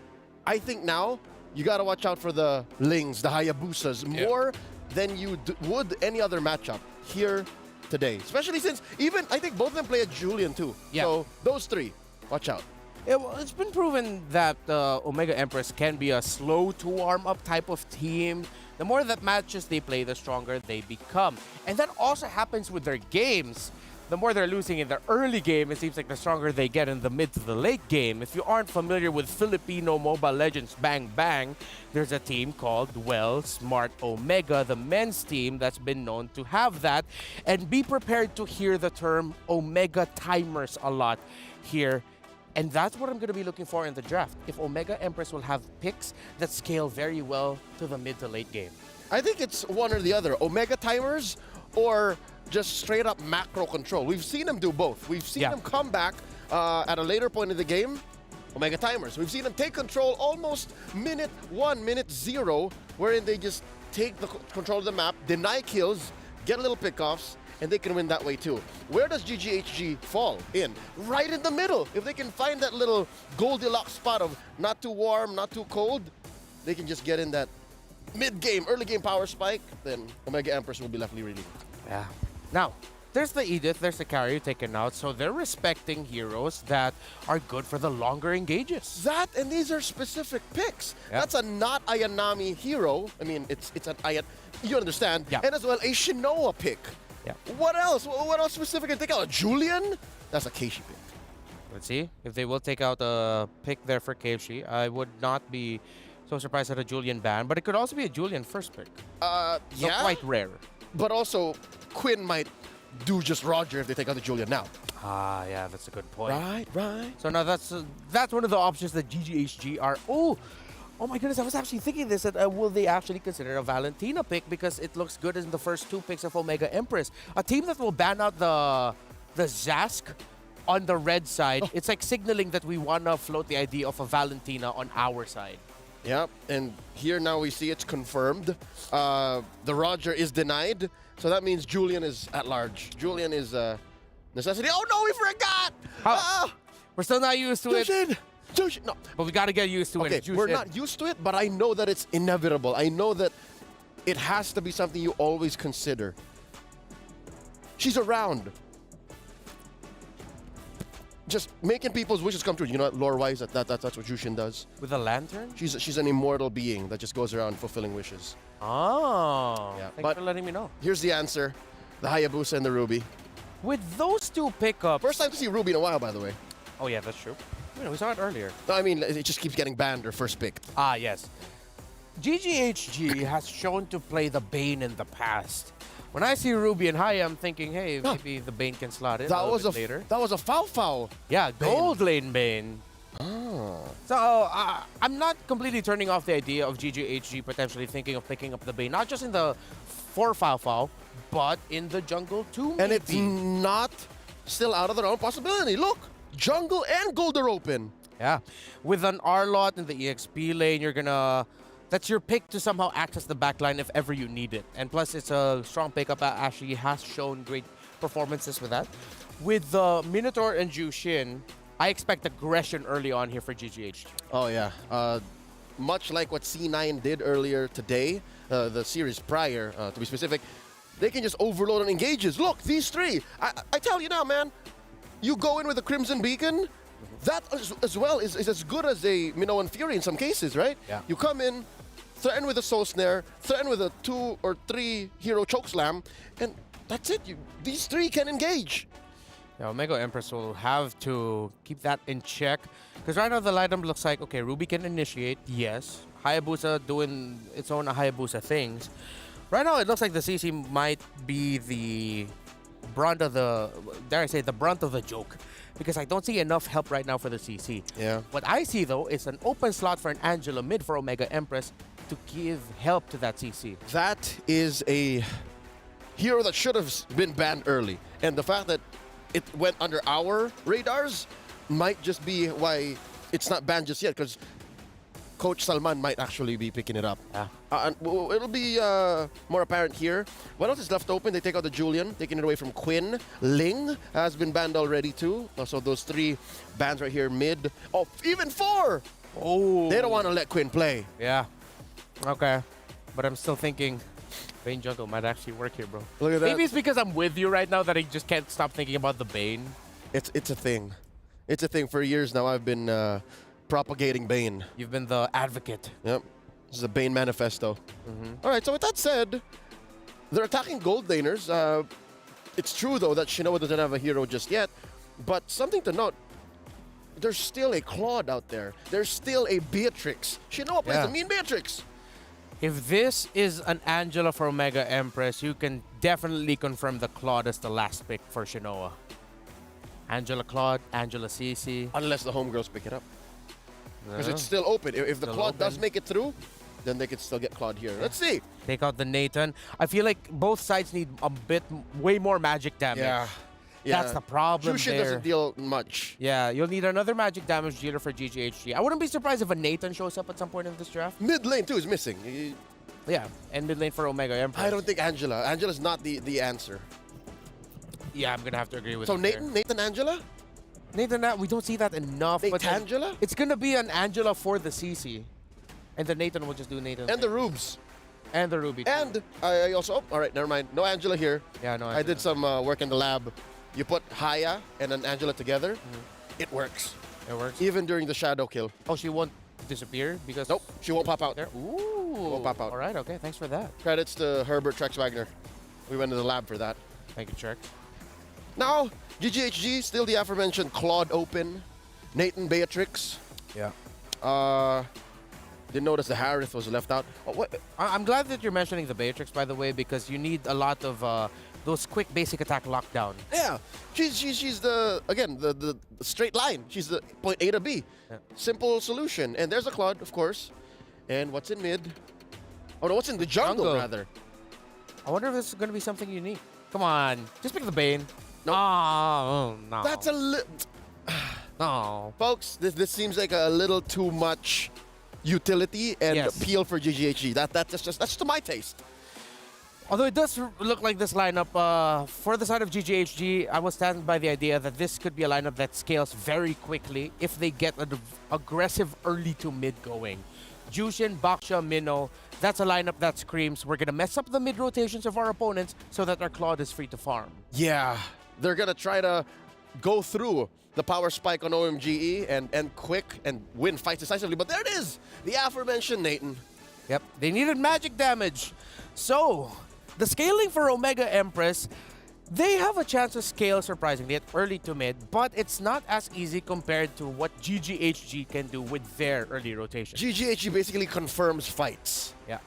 I think now you gotta watch out for the Lings, the Hayabusas, more than you would any other matchup here today. Especially since even, I think both of them play a Julian too. Yeah. So those three, watch out. It's been proven that Omega Empress can be a slow to warm up type of team. The more that matches they play, the stronger they become. And that also happens with their games. The more they're losing in the early game, it seems like the stronger they get in the mid to the late game. If you aren't familiar with Filipino Mobile Legends Bang Bang, there's a team called, well, Smart Omega, the men's team that's been known to have that. And be prepared to hear the term Omega timers a lot here. And that's what I'm going to be looking for in the draft. If Omega Empress will have picks that scale very well to the mid to late game. I think it's one or the other. Omega timers or just straight up macro control. We've seen them do both. We've seen them come back at a later point in the game, Omega timers. We've seen them take control almost minute 1, minute 0, wherein they just take the control of the map, deny kills, get little pickoffs, and they can win that way too. Where does GGHG fall in? Right in the middle. If they can find that little Goldilocks spot of not too warm, not too cold, they can just get in that mid-game, early-game power spike, then Omega Empress will be left really. Yeah. Now, there's the Edith, there's the carrier taken out, so they're respecting heroes that are good for the longer engages. That, and these are specific picks. That's a not Ayanami hero. I mean, it's an Ayan, you understand. And as well, a Shinoa pick. What else? What else specific can take out? A Julian? That's a Keishi pick. Let's see if they will take out a pick there for Keishi. I would not be so surprised at a Julian ban, but it could also be a Julian first pick. So quite rare. But also, Quinn might do just Roger if they take out the Julian now. Ah, yeah, that's a good point. Right. So now that's one of the options that GGHG are. Oh my goodness, I was actually thinking this, that will they actually consider a Valentina pick, because it looks good in the first 2 picks of Omega Empress. A team that will ban out the Zask on the red side. It's like signaling that we want to float the idea of a Valentina on our side. Yeah, and here now we see it's confirmed. The Roger is denied, so that means Julian is at large. Julian is a necessity. Oh no, we forgot! We're still not used to it. Jushin, no. But we got to get used to it. We're not used to it, but I know that it's inevitable. I know that it has to be something you always consider. She's around. Just making people's wishes come true. You know, lore-wise, that's what Jushin does. With a lantern? She's an immortal being that just goes around fulfilling wishes. Oh, yeah. Thanks for letting me know. Here's the answer. The Hayabusa and the Ruby. With those 2 pickups... First time to see Ruby in a while, by the way. Oh, yeah, that's true. We saw it earlier. No, I mean, it just keeps getting banned or first picked. Ah, yes. GGHG has shown to play the Bane in the past. When I see Ruby and Haya, I'm thinking, hey, maybe the Bane can slot in later. That was a foul. Yeah, gold lane Bane. Oh. So, I'm not completely turning off the idea of GGHG potentially thinking of picking up the Bane, not just in the 4 foul, but in the jungle too, maybe. And it's not still out of their own possibility. Look, jungle and gold are open. Yeah. With an R-Lot in the EXP lane, you're gonna... That's your pick to somehow access the backline if ever you need it. And plus, it's a strong pickup. Ashley has shown great performances with that. With the Minotaur and Jushin, I expect aggression early on here for GGHG. Oh, yeah. Much like what C9 did earlier today, the series prior, to be specific, they can just overload on engages. Look, these three. I tell you now, man, you go in with a Crimson Beacon, that as well is as good as a Minoan Fury in some cases, right? Yeah. You come in, threaten with a Soul Snare, threaten with a 2 or 3 hero Chokeslam, and that's it. These three can engage. Yeah, Omega Empress will have to keep that in check. Because right now the lineup looks like, okay, Ruby can initiate, yes. Hayabusa doing its own Hayabusa things. Right now it looks like the CC might be the brunt of the, dare I say, the brunt of the joke. Because I don't see enough help right now for the CC. Yeah. What I see though is an open slot for an Angela mid for Omega Empress to give help to that CC. That is a hero that should have been banned early. And the fact that it went under our radars might just be why it's not banned just yet, because Coach Salman might actually be picking it up. Yeah. And it'll be more apparent here. What else is left open? They take out the Julian, taking it away from Quinn. Ling has been banned already too. So those 3 bans right here mid. Oh, even 4! Oh. They don't want to let Quinn play. Yeah. Okay. But I'm still thinking Bane jungle might actually work here, bro. Look at that. Maybe it's because I'm with you right now that I just can't stop thinking about the Bane. It's a thing. It's a thing. For years now, I've been propagating Bane. You've been the advocate. Yep. This is a Bane manifesto. All right, so with that said, they're attacking gold laners. It's true, though, that Shinoa doesn't have a hero just yet. But something to note, there's still a Claude out there. There's still a Beatrix. Shinoa plays a mean Beatrix. If this is an Angela for Omega Empress, you can definitely confirm the Claude as the last pick for Shinoa. Angela Claude, Angela CC. Unless the homegirls pick it up. Because it's still open. If the Claude does make it through, then they could still get Claude here. Let's see. Take out the Nathan. I feel like both sides need a bit, way more magic damage. Yeah. That's the problem Jushin there. doesn't deal much. Yeah, you'll need another magic damage dealer for GGHG. I wouldn't be surprised if a Nathan shows up at some point in this draft. Mid lane, too, is missing. Yeah, and mid lane for Omega Empress. I don't think Angela. Angela's not the answer. Yeah, I'm going to have to agree with you. So Nathan Angela? Nathan, we don't see that enough. Nathan Angela? It's going to be an Angela for the CC. And the Nathan will just do Nathan. And the Rubes. And the Ruby, too. And I also, all right, never mind. No Angela here. Yeah, no Angela. I did some work in the lab. You put Haya and an Angela together, it works. It works? Even during the shadow kill. Oh, she won't disappear? Because nope, she won't pop out. There? Ooh. Won't pop out. All right, okay, thanks for that. Credits to Herbert Trex Wagner. We went to the lab for that. Thank you, Trex. Now, GGHG, still the aforementioned Claude open. Nathan Beatrix. Yeah. Didn't notice the Harith was left out. Oh, what? I'm glad that you're mentioning the Beatrix, by the way, because you need a lot of those quick basic attack lockdown. Yeah, she's the, again, the straight line. She's the point A to B. Yeah. Simple solution. And there's a Claude, of course. And what's in mid? Oh no, what's in the jungle, rather? I wonder if this is going to be something unique. Come on, just pick the Bane. No. Oh, no. That's a little... No. Folks, this seems like a little too much utility and appeal for GGHG. That's just to my taste. Although it does look like this lineup, for the side of GGHG, I will stand by the idea that this could be a lineup that scales very quickly if they get an aggressive early to mid going. Jushin, Baksha, Minnow, that's a lineup that screams, we're going to mess up the mid rotations of our opponents so that our Claude is free to farm. Yeah, they're going to try to go through the power spike on OMGE and quick and win fights decisively. But there it is, the aforementioned Nathan. Yep, they needed magic damage. So, the scaling for Omega Empress, they have a chance to scale surprisingly at early to mid, but it's not as easy compared to what GGHG can do with their early rotation. GGHG basically confirms fights. Yeah.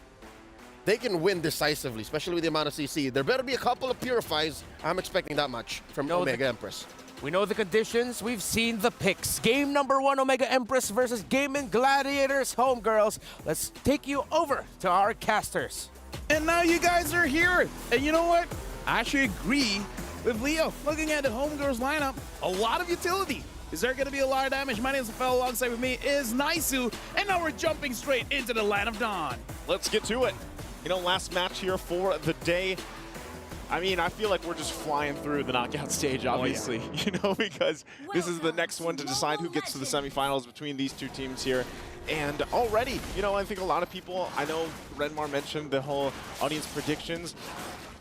They can win decisively, especially with the amount of CC. There better be a couple of purifies. I'm expecting that much from Omega Empress. We know the conditions. We've seen the picks. Game number 1, Omega Empress versus Gaming Gladiators. Homegirls, let's take you over to our casters. And now you guys are here. And you know what? I actually agree with Leo. Looking at the Homegirls lineup, a lot of utility. Is there going to be a lot of damage? My name is Rafael. Alongside with me is Naisu. And now we're jumping straight into the Land of Dawn. Let's get to it. You know, last match here for the day. I mean, I feel like we're just flying through the knockout stage, obviously, you know, because this is the next one to decide who gets to the semifinals between these two teams here. And already, you know, I think a lot of people, I know Renmar mentioned the whole audience predictions.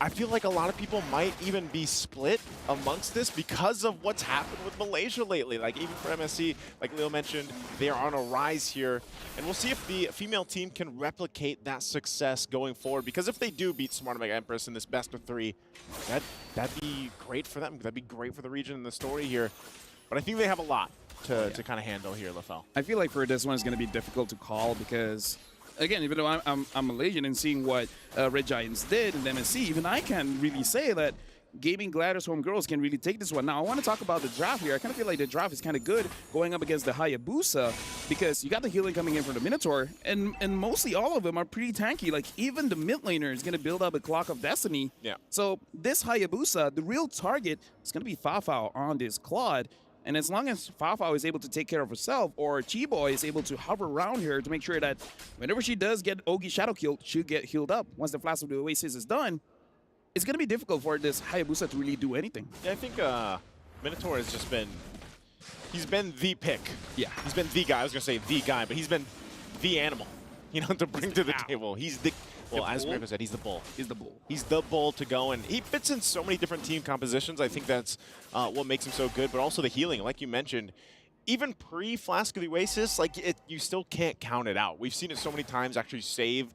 I feel like a lot of people might even be split amongst this because of what's happened with Malaysia lately. Like even for MSC, like Leo mentioned, they are on a rise here. And we'll see if the female team can replicate that success going forward. Because if they do beat Smart Omega Empress in this best of 3, that'd be great for them. That'd be great for the region and the story here. But I think they have a lot to kind of handle here, LaFell. I feel like for this one, it's going to be difficult to call because, again, even though I'm Malaysian and seeing what Red Giants did in MSC, even I can really say that Gaming Gladius Homegirls can really take this one. Now, I want to talk about the draft here. I kind of feel like the draft is kind of good going up against the Hayabusa because you got the healing coming in from the Minotaur, and mostly all of them are pretty tanky. Like, even the mid laner is going to build up a Clock of Destiny. Yeah. So this Hayabusa, the real target is going to be Fafao on this Claude. And as long as Fafao is able to take care of herself, or Chiboy is able to hover around her to make sure that whenever she does get Ogi Shadow killed, she'll get healed up. Once the Flash of the Oasis is done, it's going to be difficult for this Hayabusa to really do anything. Yeah, I think Minotaur has just been, he's been the pick. Yeah. He's been the guy. I was going to say the guy, but he's been the animal, you know, to bring to the table. He's the, well, as Griffin said, he's the bull. He's the bull. He's the bull to go, and he fits in so many different team compositions. I think that's what makes him so good, but also the healing, like you mentioned. Even pre-Flask of the Oasis, like you still can't count it out. We've seen it so many times actually save,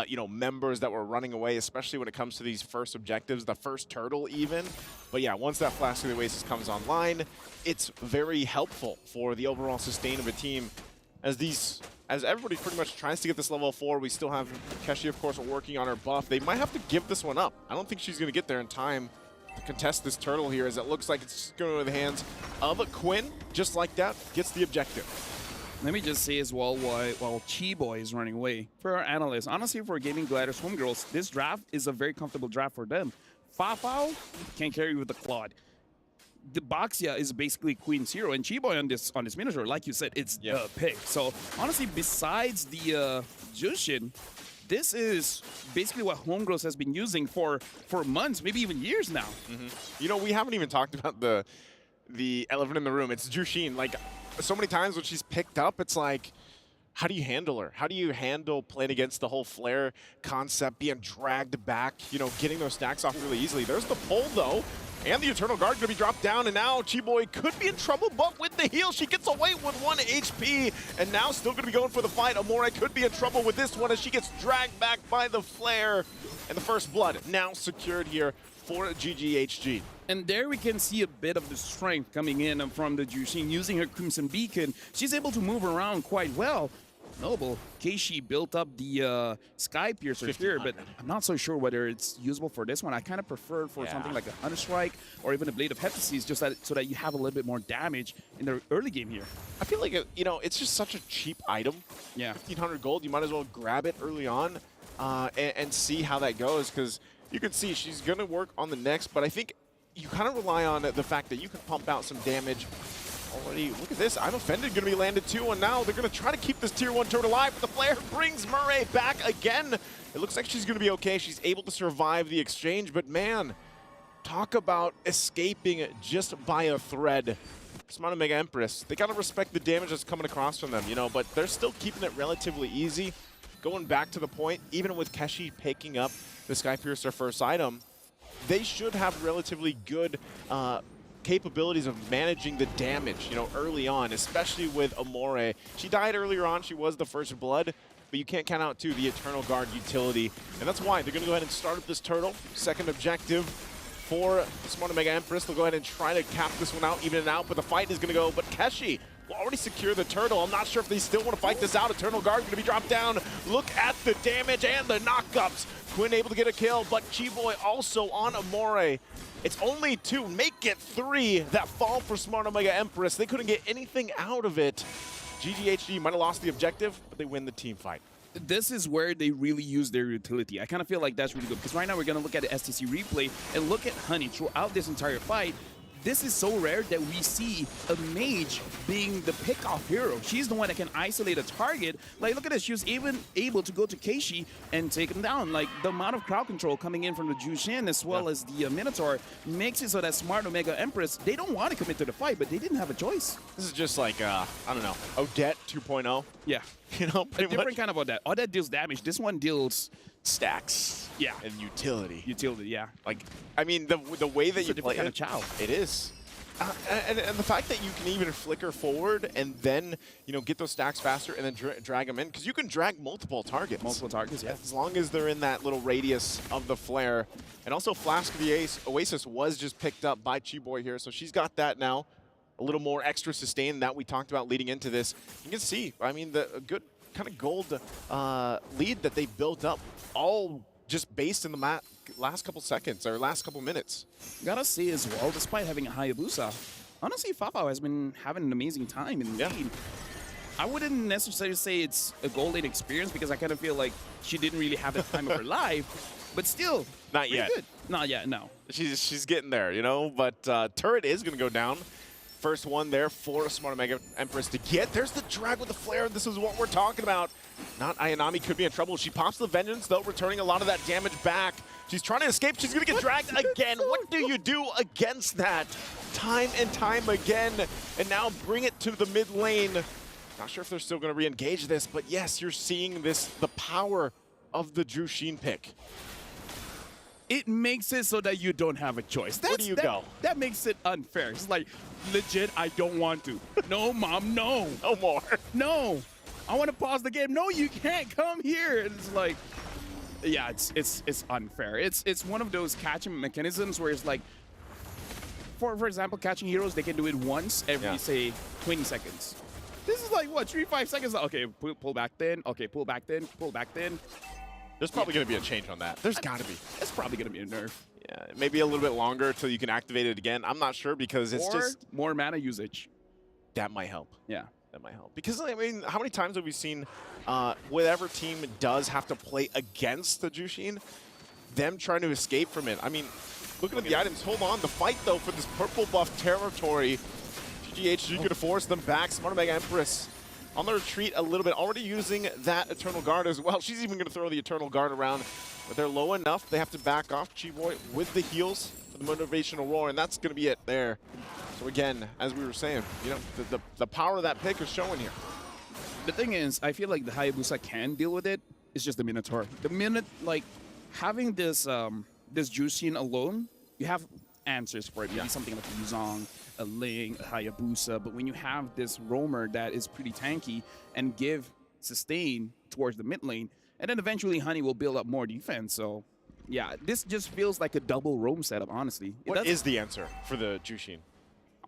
you know, members that were running away, especially when it comes to these first objectives, the first turtle even. But yeah, once that Flask of the Oasis comes online, it's very helpful for the overall sustain of a team. As everybody pretty much tries to get this level 4, we still have Keshi, of course, working on her buff. They might have to give this one up. I don't think she's going to get there in time to contest this turtle here, as it looks like it's going to the hands of Quinn. Just like that, gets the objective. Let me just say as well, while Chiboy is running away, for our analysts, honestly, for Gaming Gladius Homegirls, this draft is a very comfortable draft for them. Fafao can carry with the Claude. The Baxia is basically Queen's hero, and Chiboy on this Minotaur, like you said, it's the pick. So honestly, besides the Jushin, this is basically what Homegirls has been using for months, maybe even years now. You know, we haven't even talked about the elephant in the room. It's Jushin. Like, so many times when she's picked up, it's like, how do you handle her? How do you handle playing against the whole flare concept, being dragged back, you know, getting those stacks off really easily? There's the pull, though. And the Eternal Guard going to be dropped down, and now Chiboy could be in trouble, but with the heal, she gets away with 1 HP, and now still going to be going for the fight. Amore could be in trouble with this one as she gets dragged back by the flare, and the first blood now secured here for GGHG. And there we can see a bit of the strength coming in from the Jushin using her Crimson Beacon. She's able to move around quite well. Noble, Keishi built up the Sky Piercer here, but I'm not so sure whether it's usable for this one. I kind of prefer it for something like a Hunter Strike or even a Blade of Hephaestus, just so that you have a little bit more damage in the early game here. I feel like, you know, it's just such a cheap item. Yeah. 1,500 gold, you might as well grab it early on and see how that goes, because you can see she's going to work on the next, but I think you kind of rely on the fact that you can pump out some damage already. Look at this. I'm Offended going to be landed too, and now they're going to try to keep this tier 1 turret alive, but the flare brings Murray back again. It looks like she's going to be okay. She's able to survive the exchange, but man, talk about escaping just by a thread. Smart Omega Empress, they got to respect the damage that's coming across from them, you know, but they're still keeping it relatively easy. Going back to the point, even with Keshi picking up the Sky Piercer first item, they should have relatively good capabilities of managing the damage, you know, early on, especially with Amore. She died earlier on. She was the first blood, but you can't count out, too, the Eternal Guard utility. And that's why they're going to go ahead and start up this turtle. Second objective for Smart Omega Empress. They'll go ahead and try to cap this one out, even it out, but the fight is going to go. But Keshi will already secure the turtle. I'm not sure if they still want to fight this out. Eternal Guard going to be dropped down. Look at the damage and the knockups. Quinn able to get a kill, but Chiboy also on Amore. It's only 2, make it 3 that fall for Smart Omega Empress. They couldn't get anything out of it. GGHG might have lost the objective, but they win the team fight. This is where they really use their utility. I kind of feel like that's really good, because right now we're going to look at the STC replay and look at Honey throughout this entire fight. This is so rare that we see a mage being the pick-off hero. She's the one that can isolate a target. Like, look at this. She was even able to go to Keishi and take him down. Like, the amount of crowd control coming in from the Jushin as well as the Minotaur makes it so that Smart Omega Empress, they don't want to commit to the fight, but they didn't have a choice. This is just like, I don't know, Odette 2.0. Yeah. You know, a different kind of Odette. Odette deals damage. This one deals stacks. Yeah. And utility. Utility, yeah. Like, I mean, the way that you play kind it, of chow. it is. And the fact that you can even flicker forward and then, you know, get those stacks faster and then drag them in, because you can drag multiple targets. Multiple targets, yeah. As long as they're in that little radius of the flare. And also Flask of the Oasis was just picked up by Chiboy here, so she's got that now. A little more extra sustain that we talked about leading into this. You can see, I mean, a good kind of gold lead that they built up, all just based in the last couple seconds or last couple minutes. Gotta say as well, despite having a Hayabusa, honestly, Fafao has been having an amazing time in the lead. I wouldn't necessarily say it's a gold lane experience because I kind of feel like she didn't really have the time of her life, but still, not yet. Good. Not yet, no. She's getting there, you know, but turret is going to go down. First one there for Smart Omega Empress to get. There's the drag with the flare. This is what we're talking about. Not Ayanami could be in trouble. She pops the Vengeance, though, returning a lot of that damage back. She's trying to escape. She's going to get dragged again. What do you do against that? Time and time again. And now bring it to the mid lane. Not sure if they're still going to re-engage this, but yes, you're seeing this, the power of the Jushin pick. It makes it so that you don't have a choice. Where do you go? That makes it unfair. It's like, legit, I don't want to. No, Mom, no. No more. No. I want to pause the game. No, you can't come here. It's like, yeah, it's unfair. It's one of those catching mechanisms where it's like, for example, catching heroes, they can do it once every, say, 20 seconds. This is like, what, 3-5 seconds? Okay, pull back then. Okay, pull back then. Pull back then. There's probably going to be a change on that. There's got to be. It's probably going to be a nerf. Yeah, maybe a little bit longer until you can activate it again. I'm not sure because it's just more mana usage. That might help. Yeah. That might help. Because, I mean, how many times have we seen whatever team does have to play against the Jushin, them trying to escape from it? I mean, looking at the items, hold on. The fight, though, for this purple buff territory, GGHG could have forced them back. Smart Omega Empress on the retreat a little bit, already using that Eternal Guard as well. She's even going to throw the Eternal Guard around, but they're low enough. They have to back off. Chiboy with the heals for the motivational roar, and that's going to be it there. So again, as we were saying, you know, the power of that pick is showing here. The thing is, I feel like the Hayabusa can deal with it. It's just the Minotaur. The minute, like, having this this Jushin alone, you have answers for it. Maybe something like a Yuzong, a Ling, a Hayabusa, but when you have this roamer that is pretty tanky and give sustain towards the mid lane, and then eventually Honey will build up more defense. So yeah, this just feels like a double roam setup, honestly. What is the answer for the Jushin?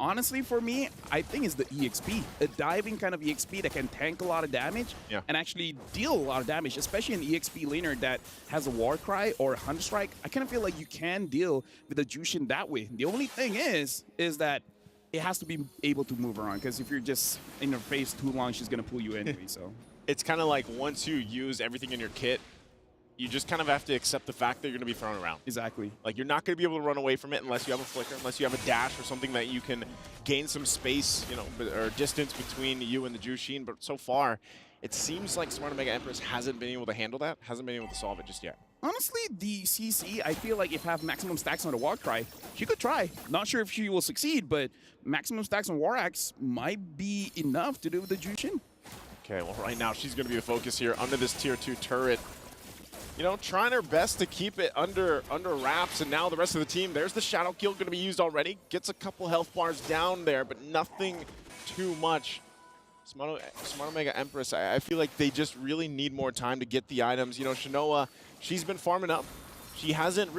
Honestly, for me, I think it's the EXP. A diving kind of EXP that can tank a lot of damage and actually deal a lot of damage, especially an EXP laner that has a War Cry or a Hunter Strike. I kind of feel like you can deal with the Jushin that way. The only thing is that it has to be able to move around, because if you're just in her face too long, she's going to pull you anyway. So it's kind of like once you use everything in your kit, you just kind of have to accept the fact that you're going to be thrown around. Exactly. Like, you're not going to be able to run away from it unless you have a flicker, unless you have a dash or something that you can gain some space, you know, or distance between you and the Jushin. But so far, it seems like Smart Omega Empress hasn't been able to handle that, hasn't been able to solve it just yet. Honestly, the CC, I feel like if have maximum stacks on the War Cry, she could try. Not sure if she will succeed, but maximum stacks on War Axe might be enough to do with the Jushin. Okay, well, right now she's going to be the focus here under this tier 2 turret. You know, trying her best to keep it under wraps, and now the rest of the team, there's the Shadow Kill going to be used already. Gets a couple health bars down there, but nothing too much. Smart Omega Empress, I feel like they just really need more time to get the items. You know, Shinoa, she's been farming up. She hasn't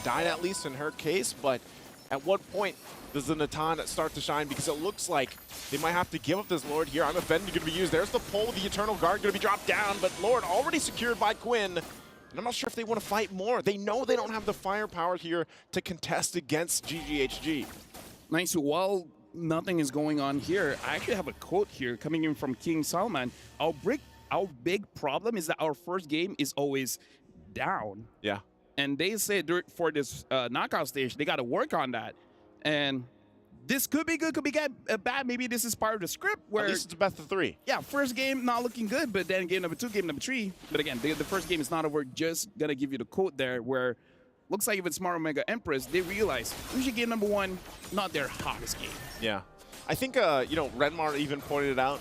died, at least in her case, but at what point does the Natan start to shine? Because it looks like they might have to give up this Lord here. I'm offended going to be used. There's the pull. The Eternal Guard going to be dropped down, but Lord already secured by Quinn. And I'm not sure if they want to fight more. They know they don't have the firepower here to contest against GGHG. Nice. So while nothing is going on here, I actually have a quote here coming in from King Salman. Our big problem is that our first game is always down. Yeah. And they said for this knockout stage, they got to work on that. And this could be good, could be bad. Maybe this is part of the script where... At least it's a best of 3. Yeah, first game not looking good, but then game number 2, game number 3. But again, the first game is not over. Just going to give you the quote there where looks like even Smart Omega Empress, they realize usually game number 1, not their hottest game. Yeah. I think, you know, Renmar even pointed it out.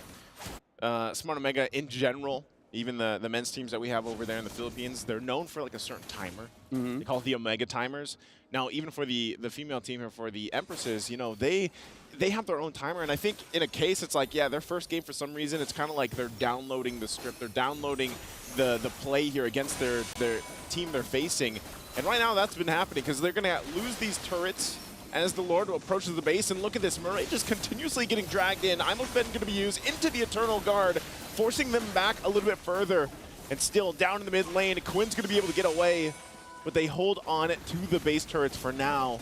Smart Omega in general Even the men's teams that we have over there in the Philippines, they're known for like a certain timer. They call it the Omega timers. Now, even for the female team here, for the Empresses, you know, they have their own timer. And I think in a case, it's like, yeah, their first game, for some reason, it's kind of like they're downloading the script. They're downloading the play here against their team they're facing. And right now, that's been happening because they're going to lose these turrets as the Lord approaches the base. And look at this, Murray just continuously getting dragged in. I'm going to be used into the Eternal Guard, forcing them back a little bit further. And still down in the mid lane, Quinn's going to be able to get away, but they hold on to the base turrets for now.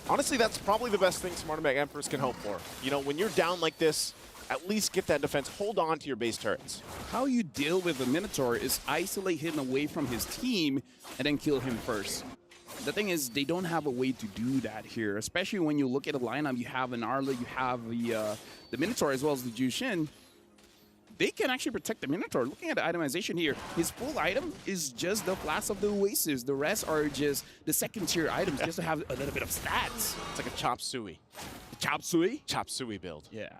Honestly, that's probably the best thing Smarterback Empress can hope for. You know, when you're down like this, at least get that defense. Hold on to your base turrets. How you deal with the Minotaur is isolate him away from his team and then kill him first. The thing is, they don't have a way to do that here, especially when you look at the lineup. You have an Arla, you have the Minotaur as well as the Jushin. They can actually protect the Minotaur. Looking at the itemization here, his full item is just the Flask of the Oasis. The rest are just the second-tier items, just to have a little bit of stats. It's like a Chop Suey. Chop Suey? Chop Suey build. Yeah.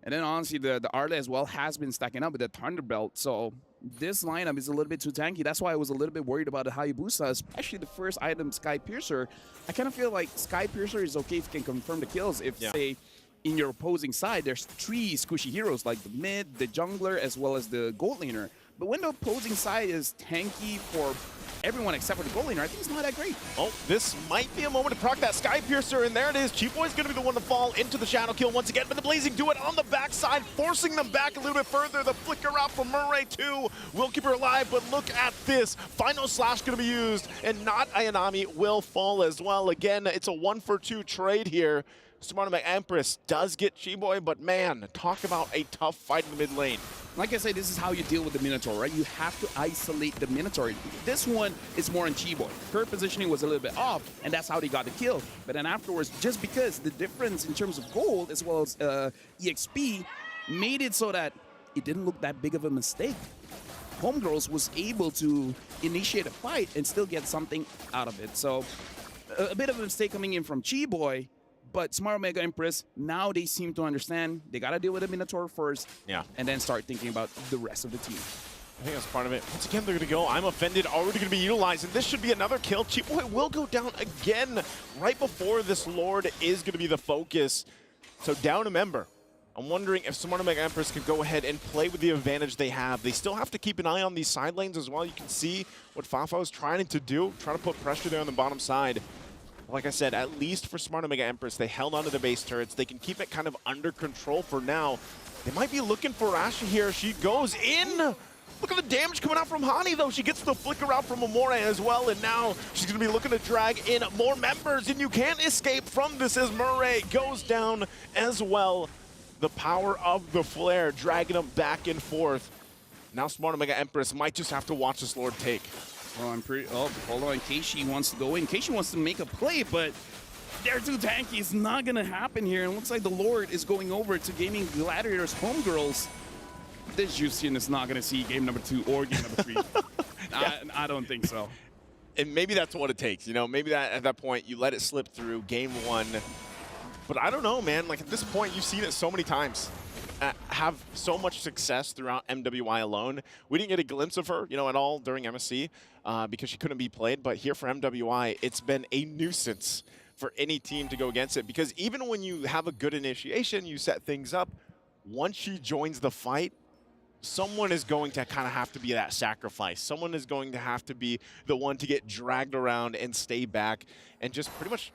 And then honestly, the Arla as well has been stacking up with the Thunderbolt. So this lineup is a little bit too tanky. That's why I was a little bit worried about the Hayabusa, especially the first item, Sky Piercer. I kind of feel like Sky Piercer is okay if you can confirm the kills. If, say, in your opposing side, there's 3 squishy heroes, like the mid, the jungler, as well as the gold laner. But when the opposing side is tanky for everyone except for the gold laner, I think it's not that great. Oh, this might be a moment to proc that Sky Piercer, and there it is. Cheap Boy's going to be the one to fall into the shadow kill once again, but the Blazing do it on the backside, forcing them back a little bit further. The flicker out from Murray, too, will keep her alive, but look at this. Final Slash going to be used, and not Ayanami will fall as well. Again, it's a 1-for-2 trade here. Smarterback Empress does get Chiboy, but man, talk about a tough fight in the mid lane. Like I said, this is how you deal with the Minotaur, right? You have to isolate the Minotaur. This one is more on Chiboy. Her positioning was a little bit off, and that's how they got the kill. But then afterwards, just because the difference in terms of gold as well as EXP made it so that it didn't look that big of a mistake. Homegirls was able to initiate a fight and still get something out of it. So a bit of a mistake coming in from Chiboy. But Smarterback Empress, now they seem to understand they got to deal with the Minotaur first, and then start thinking about the rest of the team. I think that's part of it. Once again, they're going to go. I'm offended, already going to be utilized, and this should be another kill. Cheap Boy will go down again right before this Lord is going to be the focus. So down a member. I'm wondering if Smarterback Empress can go ahead and play with the advantage they have. They still have to keep an eye on these side lanes as well. You can see what Fafa is trying to do, trying to put pressure there on the bottom side. Like I said, at least for Smarterback Empress, they held onto the base turrets. They can keep it kind of under control for now. They might be looking for Asha here. She goes in. Look at the damage coming out from Hani, though. She gets the flicker out from Amore as well, and now she's going to be looking to drag in more members, and you can't escape from this as Murray goes down as well. The power of the flare, dragging them back and forth. Now Smarterback Empress might just have to watch this Lord take. Oh, hold on. Keishi wants to go in. Keishi wants to make a play, but they're too tanky. It's not going to happen here. And it looks like the Lord is going over to Gaming Gladiators Homegirls. This Jushin is not going to see game number 2 or game number 3. I don't think so. And maybe that's what it takes. You know, maybe that at that point, you let it slip through game 1. But I don't know, man. Like, at this point, you've seen it so many times. Have so much success throughout MWI alone. We didn't get a glimpse of her, you know, at all during MSC because she couldn't be played. But here for MWI, it's been a nuisance for any team to go against it because even when you have a good initiation, you set things up, once she joins the fight, someone is going to kind of have to be that sacrifice. Someone is going to have to be the one to get dragged around and stay back and just pretty much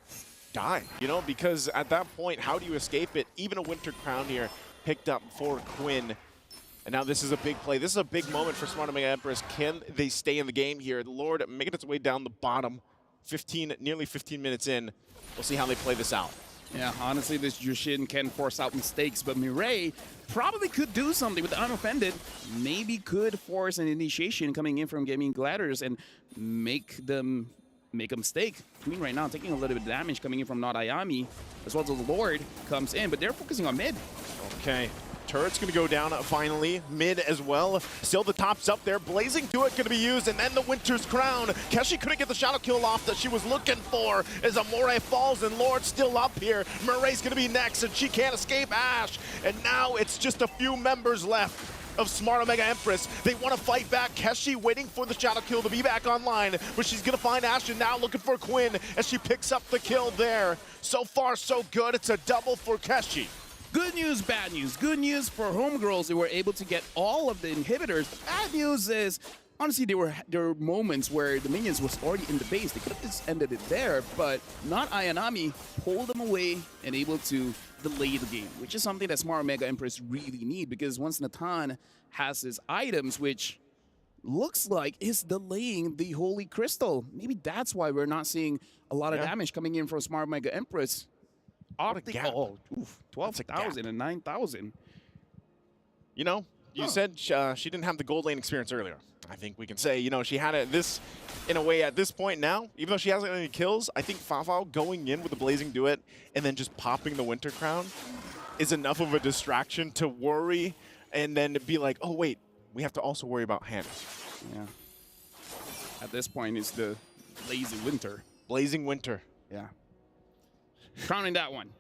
die, you know, because at that point, how do you escape it? Even a Winter Crown here picked up for Quinn. And now this is a big play. This is a big moment for Smarterback Empress. Can they stay in the game here? The Lord making its way down the bottom, nearly 15 minutes in. We'll see how they play this out. Yeah, honestly, this Jushin can force out mistakes, but Mireille probably could do something with the Unoffended. Maybe could force an initiation coming in from Gaming Gladiators and make a mistake. Queen right now taking a little bit of damage coming in from Not Ayami, as well as the Lord comes in, but they're focusing on mid. Okay. Turret's going to go down finally. Mid as well. Still the top's up there. Blazing to it going to be used. And then the Winter's Crown. Keshi couldn't get the shadow kill off that she was looking for as Amore falls and Lord's still up here. Murray's going to be next and she can't escape Ash. And now it's just a few members left. of Smart Omega Empress. They want to fight back. Keshi waiting for the shadow kill to be back online, but she's going to find Ashton now looking for Quinn as she picks up the kill there. So far, so good. It's a double for Keshi. Good news, bad news. Good news for Homegirls. They were able to get all of the inhibitors. Bad news is, honestly, there were moments where the minions was already in the base. They could have just ended it there, but not Ayanami pulled them away and able to delay the game, which is something that Smart Omega Empress really need, because once Natan has his items, which looks like is delaying the Holy Crystal. Maybe that's why we're not seeing a lot of damage coming in from Smart Omega Empress. Oh, 12,000 and 9,000. You know, you said she didn't have the gold lane experience earlier. I think we can say, you know, she had it this, in a way, at this point now, even though she hasn't any kills, I think Fafao going in with the Blazing Duet and then just popping the Winter Crown is enough of a distraction to worry and then be like, oh, wait, we have to also worry about Hannah. Yeah. At this point, it's the Blazing Winter. Blazing Winter. Yeah. Crowning that one.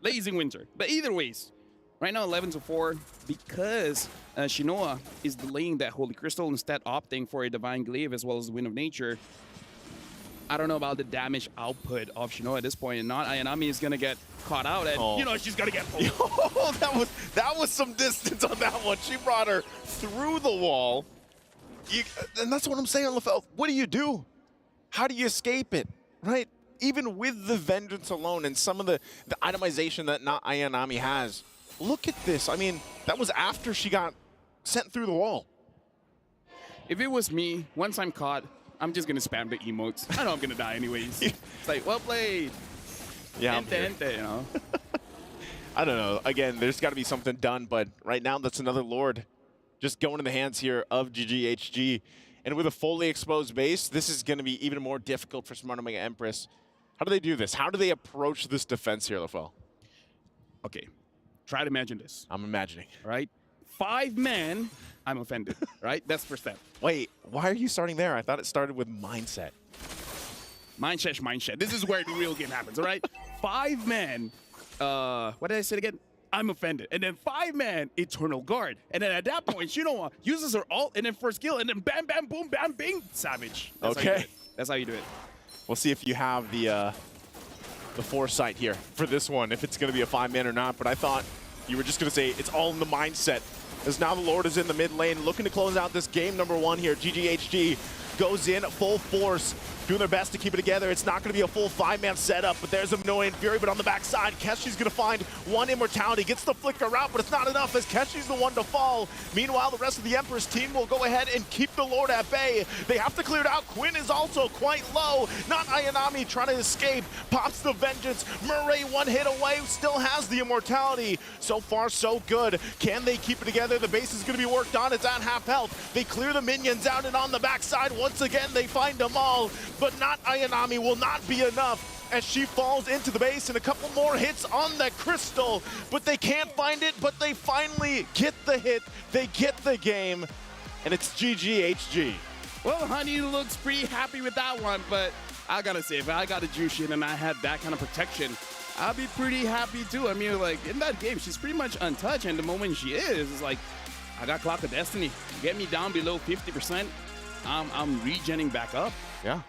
Blazing Winter. But either ways, right now 11-4, because Shinoa is delaying that Holy Crystal, instead opting for a Divine Glaive as well as the Wind of Nature. I don't know about the damage output of Shinoa at this point, and not Ayanami is going to get caught out, and you know she's going to get pulled. Oh, that was some distance on that one. She brought her through the wall. And that's what I'm saying, LaFell. What do? How do you escape it, right? Even with the Vengeance alone and some of the itemization that not Ayanami has. Look at this. I mean, that was after she got sent through the wall. If it was me, once I'm caught, I'm just going to spam the emotes. I know I'm going to die anyways. It's like, well played. Yeah. You know? I don't know. Again, there's got to be something done, but right now that's another Lord just going in the hands here of GGHG. And with a fully exposed base, this is going to be even more difficult for Smart Omega Empress. How do they do this? How do they approach this defense here, LaFell? Okay, try to imagine this. I'm imagining. Right? 5 men, I'm offended, right? That's first step. Wait, why are you starting there? I thought it started with mindset. Mindset. This is where the real game happens, all right? 5 men, what did I say again? I'm offended. And then 5 men, Eternal Guard. And then at that point, Shinoa uses her ult, and then first kill, and then bam, bam, boom, bam, bing, Savage. That's okay. That's how you do it. We'll see if you have the foresight here for this one, if it's going to be a 5-man or not. But I thought you were just going to say it's all in the mindset, as now the Lord is in the mid lane, looking to close out this game number 1 here. GGHG goes in full force, doing their best to keep it together. It's not going to be a full 5-man setup, but there's a Minoan Fury. But on the backside, Keshi's going to find 1 Immortality, gets the flicker out, but it's not enough as Keshi's the one to fall. Meanwhile, the rest of the Empress team will go ahead and keep the Lord at bay. They have to clear it out. Quinn is also quite low. Not Ayanami trying to escape. Pops the Vengeance. Murray 1 hit away, still has the Immortality. So far, so good. Can they keep it together? The base is going to be worked on. It's at half health. They clear the minions out, and on the backside, once again, they find them all. But not Ayanami will not be enough as she falls into the base, and a couple more hits on the crystal, but they can't find it, but they finally get the hit. They get the game, and it's GGHG. Well, Honey looks pretty happy with that one, but I gotta say, if I got a Jushin and I had that kind of protection, I'll be pretty happy too. I mean, like, in that game, she's pretty much untouched, and the moment she is, it's like, I got Clock of Destiny. Get me down below 50%. I'm regenning back up. Yeah.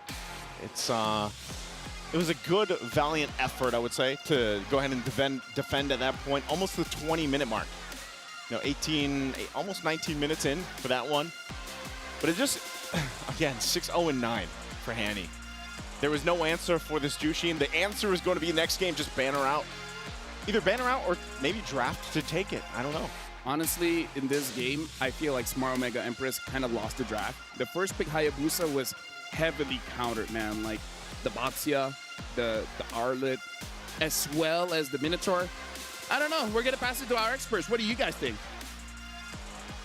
It's it was a good, valiant effort, I would say, to go ahead and defend at that point, almost the 20-minute mark. You know, almost 19 minutes in for that one. But it just, again, 6-0-9 for Hanny. There was no answer for this Jushin. The answer is going to be next game, just ban her out. Either ban her out or maybe draft to take it. I don't know. Honestly, in this game, I feel like Smart Omega Empress kind of lost the draft. The first pick, Hayabusa, was heavily countered, man. Like the Boxia, the Arlet, as well as the Minotaur. I don't know. We're going to pass it to our experts. What do you guys think?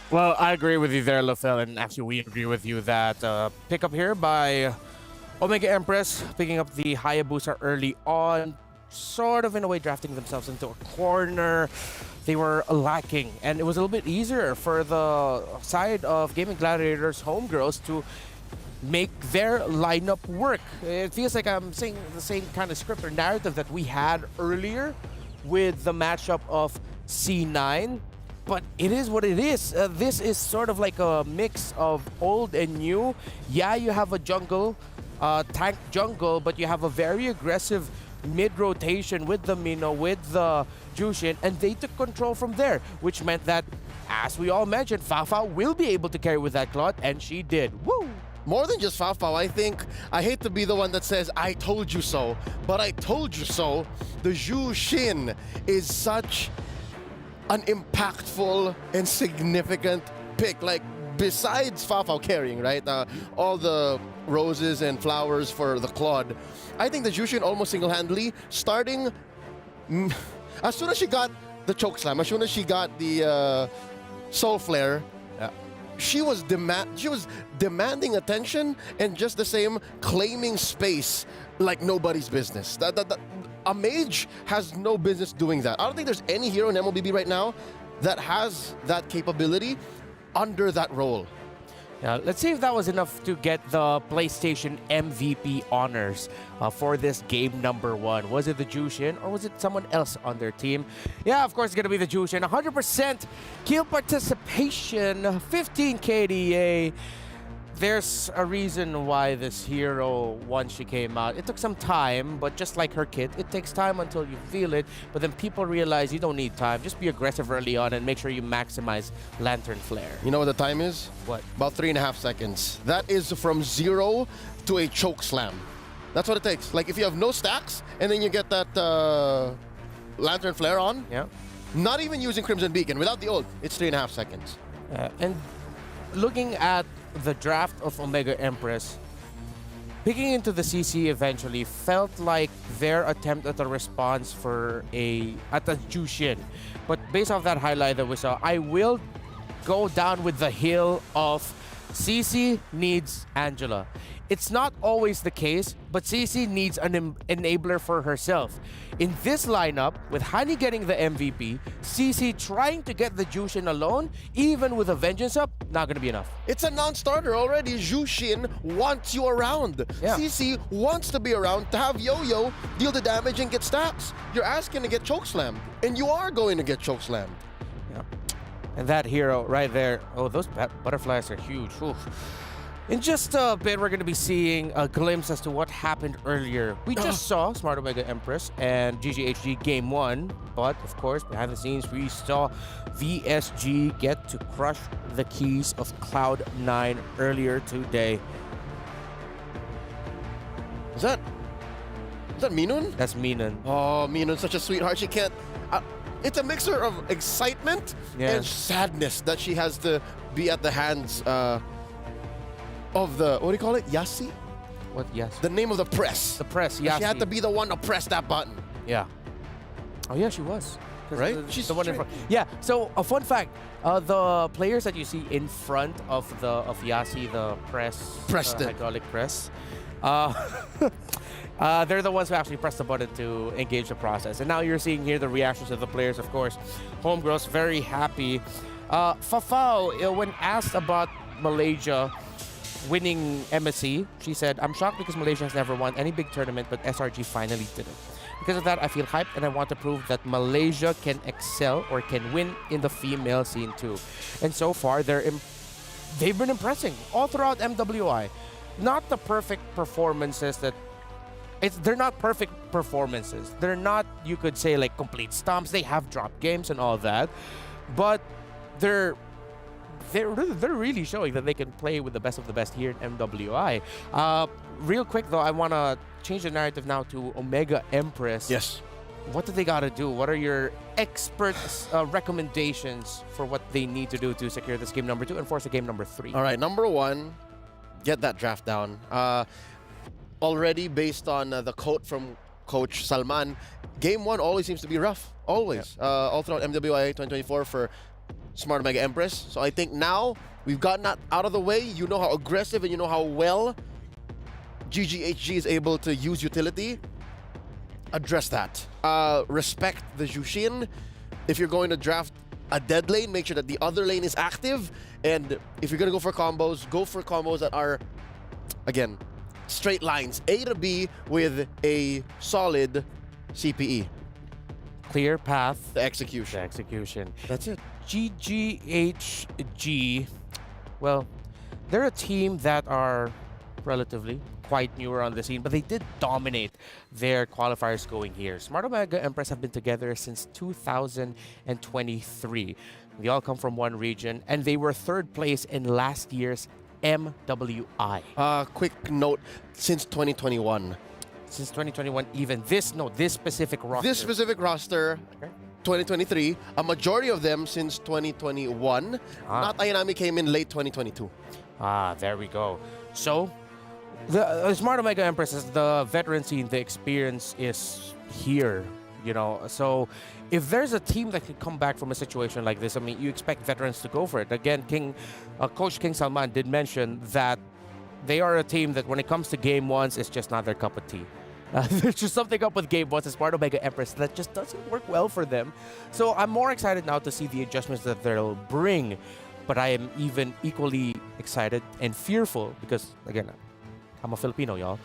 Well, I agree with you there, LaFell, and actually we agree with you that pickup here by Omega Empress, picking up the Hayabusa early on, sort of in a way drafting themselves into a corner. They were lacking, and it was a little bit easier for the side of Gaming Gladiators homegirls to make their lineup work. It feels like I'm saying the same kind of script or narrative that we had earlier with the matchup of C9 but it is what it is. This is sort of like a mix of old and new. Yeah, you have a jungle, tank jungle, but you have a very aggressive mid-rotation with the Mino, with the Jushin, and they took control from there, which meant that, as we all mentioned, Fafao will be able to carry with that Clot, and she did. Woo! More than just Fafao, I think, I hate to be the one that says, I told you so, but I told you so. The Jushin is such an impactful and significant pick. Like, besides Fafao carrying, right? All the roses and flowers for the Claude. I think the Jushin almost single-handedly, starting as soon as she got the chokeslam, as soon as she got the soul flare, she was demanding attention and just the same claiming space like nobody's business. A mage has no business doing that. I don't think there's any hero in MLBB right now that has that capability under that role. Now, let's see if that was enough to get the PlayStation MVP honors for this game number 1. Was it the Jushin or was it someone else on their team? Yeah, of course it's going to be the Jushin. 100% kill participation, 15 KDA. There's a reason why this hero, once she came out, it took some time, but just like her kit, it takes time until you feel it, but then people realize you don't need time. Just be aggressive early on and make sure you maximize Lantern Flare. You know what the time is? What? About 3.5 seconds. That is from 0 to a choke slam. That's what it takes. Like if you have no stacks and then you get that Lantern Flare on, not even using Crimson Beacon, without the ult, it's 3.5 seconds. And looking at the draft of Omega Empress, picking into the CC eventually felt like their attempt at a response at the Jushin. But based off that highlight that we saw, I will go down with the hill of CC needs Angela. It's not always the case, but CC needs an enabler for herself. In this lineup, with Hani getting the MVP, CC trying to get the Jushin alone, even with a Vengeance up, not going to be enough. It's a non-starter already. Jushin wants you around. CC wants to be around to have Yo-Yo deal the damage and get stacks. You're asking to get chokeslammed, and you are going to get chokeslammed. Yeah. And that hero right there, oh, those butterflies are huge. Oof. In just a bit, we're going to be seeing a glimpse as to what happened earlier. We just saw Smart Omega Empress and GGHG Game 1, but of course, behind the scenes, we saw VSG get to crush the keys of Cloud9 earlier today. Is that Minun? That's Minun. Oh, Minun's such a sweetheart. She can't... it's a mixer of excitement and sadness that she has to be at the hands of the, what do you call it? Yasi? What, yes? The name of the press. The press, Yasi. She had to be the one to press that button. Yeah. Oh, yeah, she was. Right? She's the one in front. Yeah, so a fun fact, the players that you see in front of Yasi, the Preston. hydraulic press, they're the ones who actually press the button to engage the process. And now you're seeing here the reactions of the players, of course. Homegirls very happy. Fafao, when asked about Malaysia winning MSC, she said, I'm shocked because Malaysia has never won any big tournament, but SRG finally did it. Because of that, I feel hyped and I want to prove that Malaysia can excel or can win in the female scene too. And so far, they've been impressing all throughout MWI. Not the perfect performances that... They're not perfect performances. They're not, you could say, like complete stomps. They have dropped games and all that. But they're really showing that they can play with the best of the best here in MWI. Real quick though, I want to change the narrative now to Omega Empress. Yes. What do they got to do? What are your expert recommendations for what they need to do to secure this game number 2 and force a game number 3? All right, number 1, get that draft down. Already based on the quote from Coach Salman, game 1 always seems to be rough. Always. All throughout MWI 2024 for Smart Omega Empress. So I think now we've gotten that out of the way. You know how aggressive and you know how well GGHG is able to use utility. Address that. Respect the Jushin. If you're going to draft a dead lane, make sure that the other lane is active. And if you're going to go for combos that are, again, straight lines, A to B with a solid CPE. clear path. The execution. The execution. That's it. GGHG, well, they're a team that are relatively quite newer on the scene, but they did dominate their qualifiers going here. Smart Omega Empress have been together since 2023. They all come from one region, and they were third place in last year's MWI. Quick note, since 2021. Since 2021, even this specific roster. This specific roster, 2023, a majority of them since 2021. Not Ayanami came in late 2022. There we go. So, the Smart Omega Empresses, the veteran scene, the experience is here, you know. So, if there's a team that can come back from a situation like this, I mean, you expect veterans to go for it. Again, Coach King Salman did mention that they are a team that when it comes to game ones, it's just not their cup of tea. There's just something up with game ones as Smart Omega Empress that just doesn't work well for them. So I'm more excited now to see the adjustments that they'll bring. But I am even equally excited and fearful because, again, I'm a Filipino, y'all,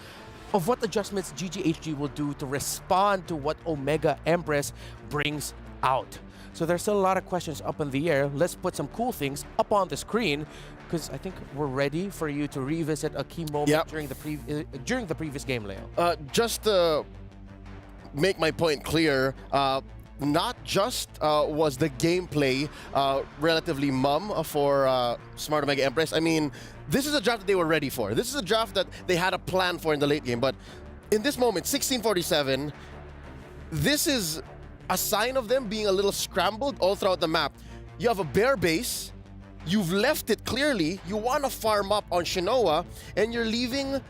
of what adjustments GGHG will do to respond to what Omega Empress brings out. So there's still a lot of questions up in the air. Let's put some cool things up on the screen because I think we're ready for you to revisit a key moment during the previous game, Leo. Just to make my point clear, not just was the gameplay relatively mum for Smart Omega Empress. I mean, this is a draft that they were ready for. This is a draft that they had a plan for in the late game. But in this moment, 1647, this is a sign of them being a little scrambled all throughout the map. You have a bare base. You've left it clearly. You want to farm up on Shinoa, and you're leaving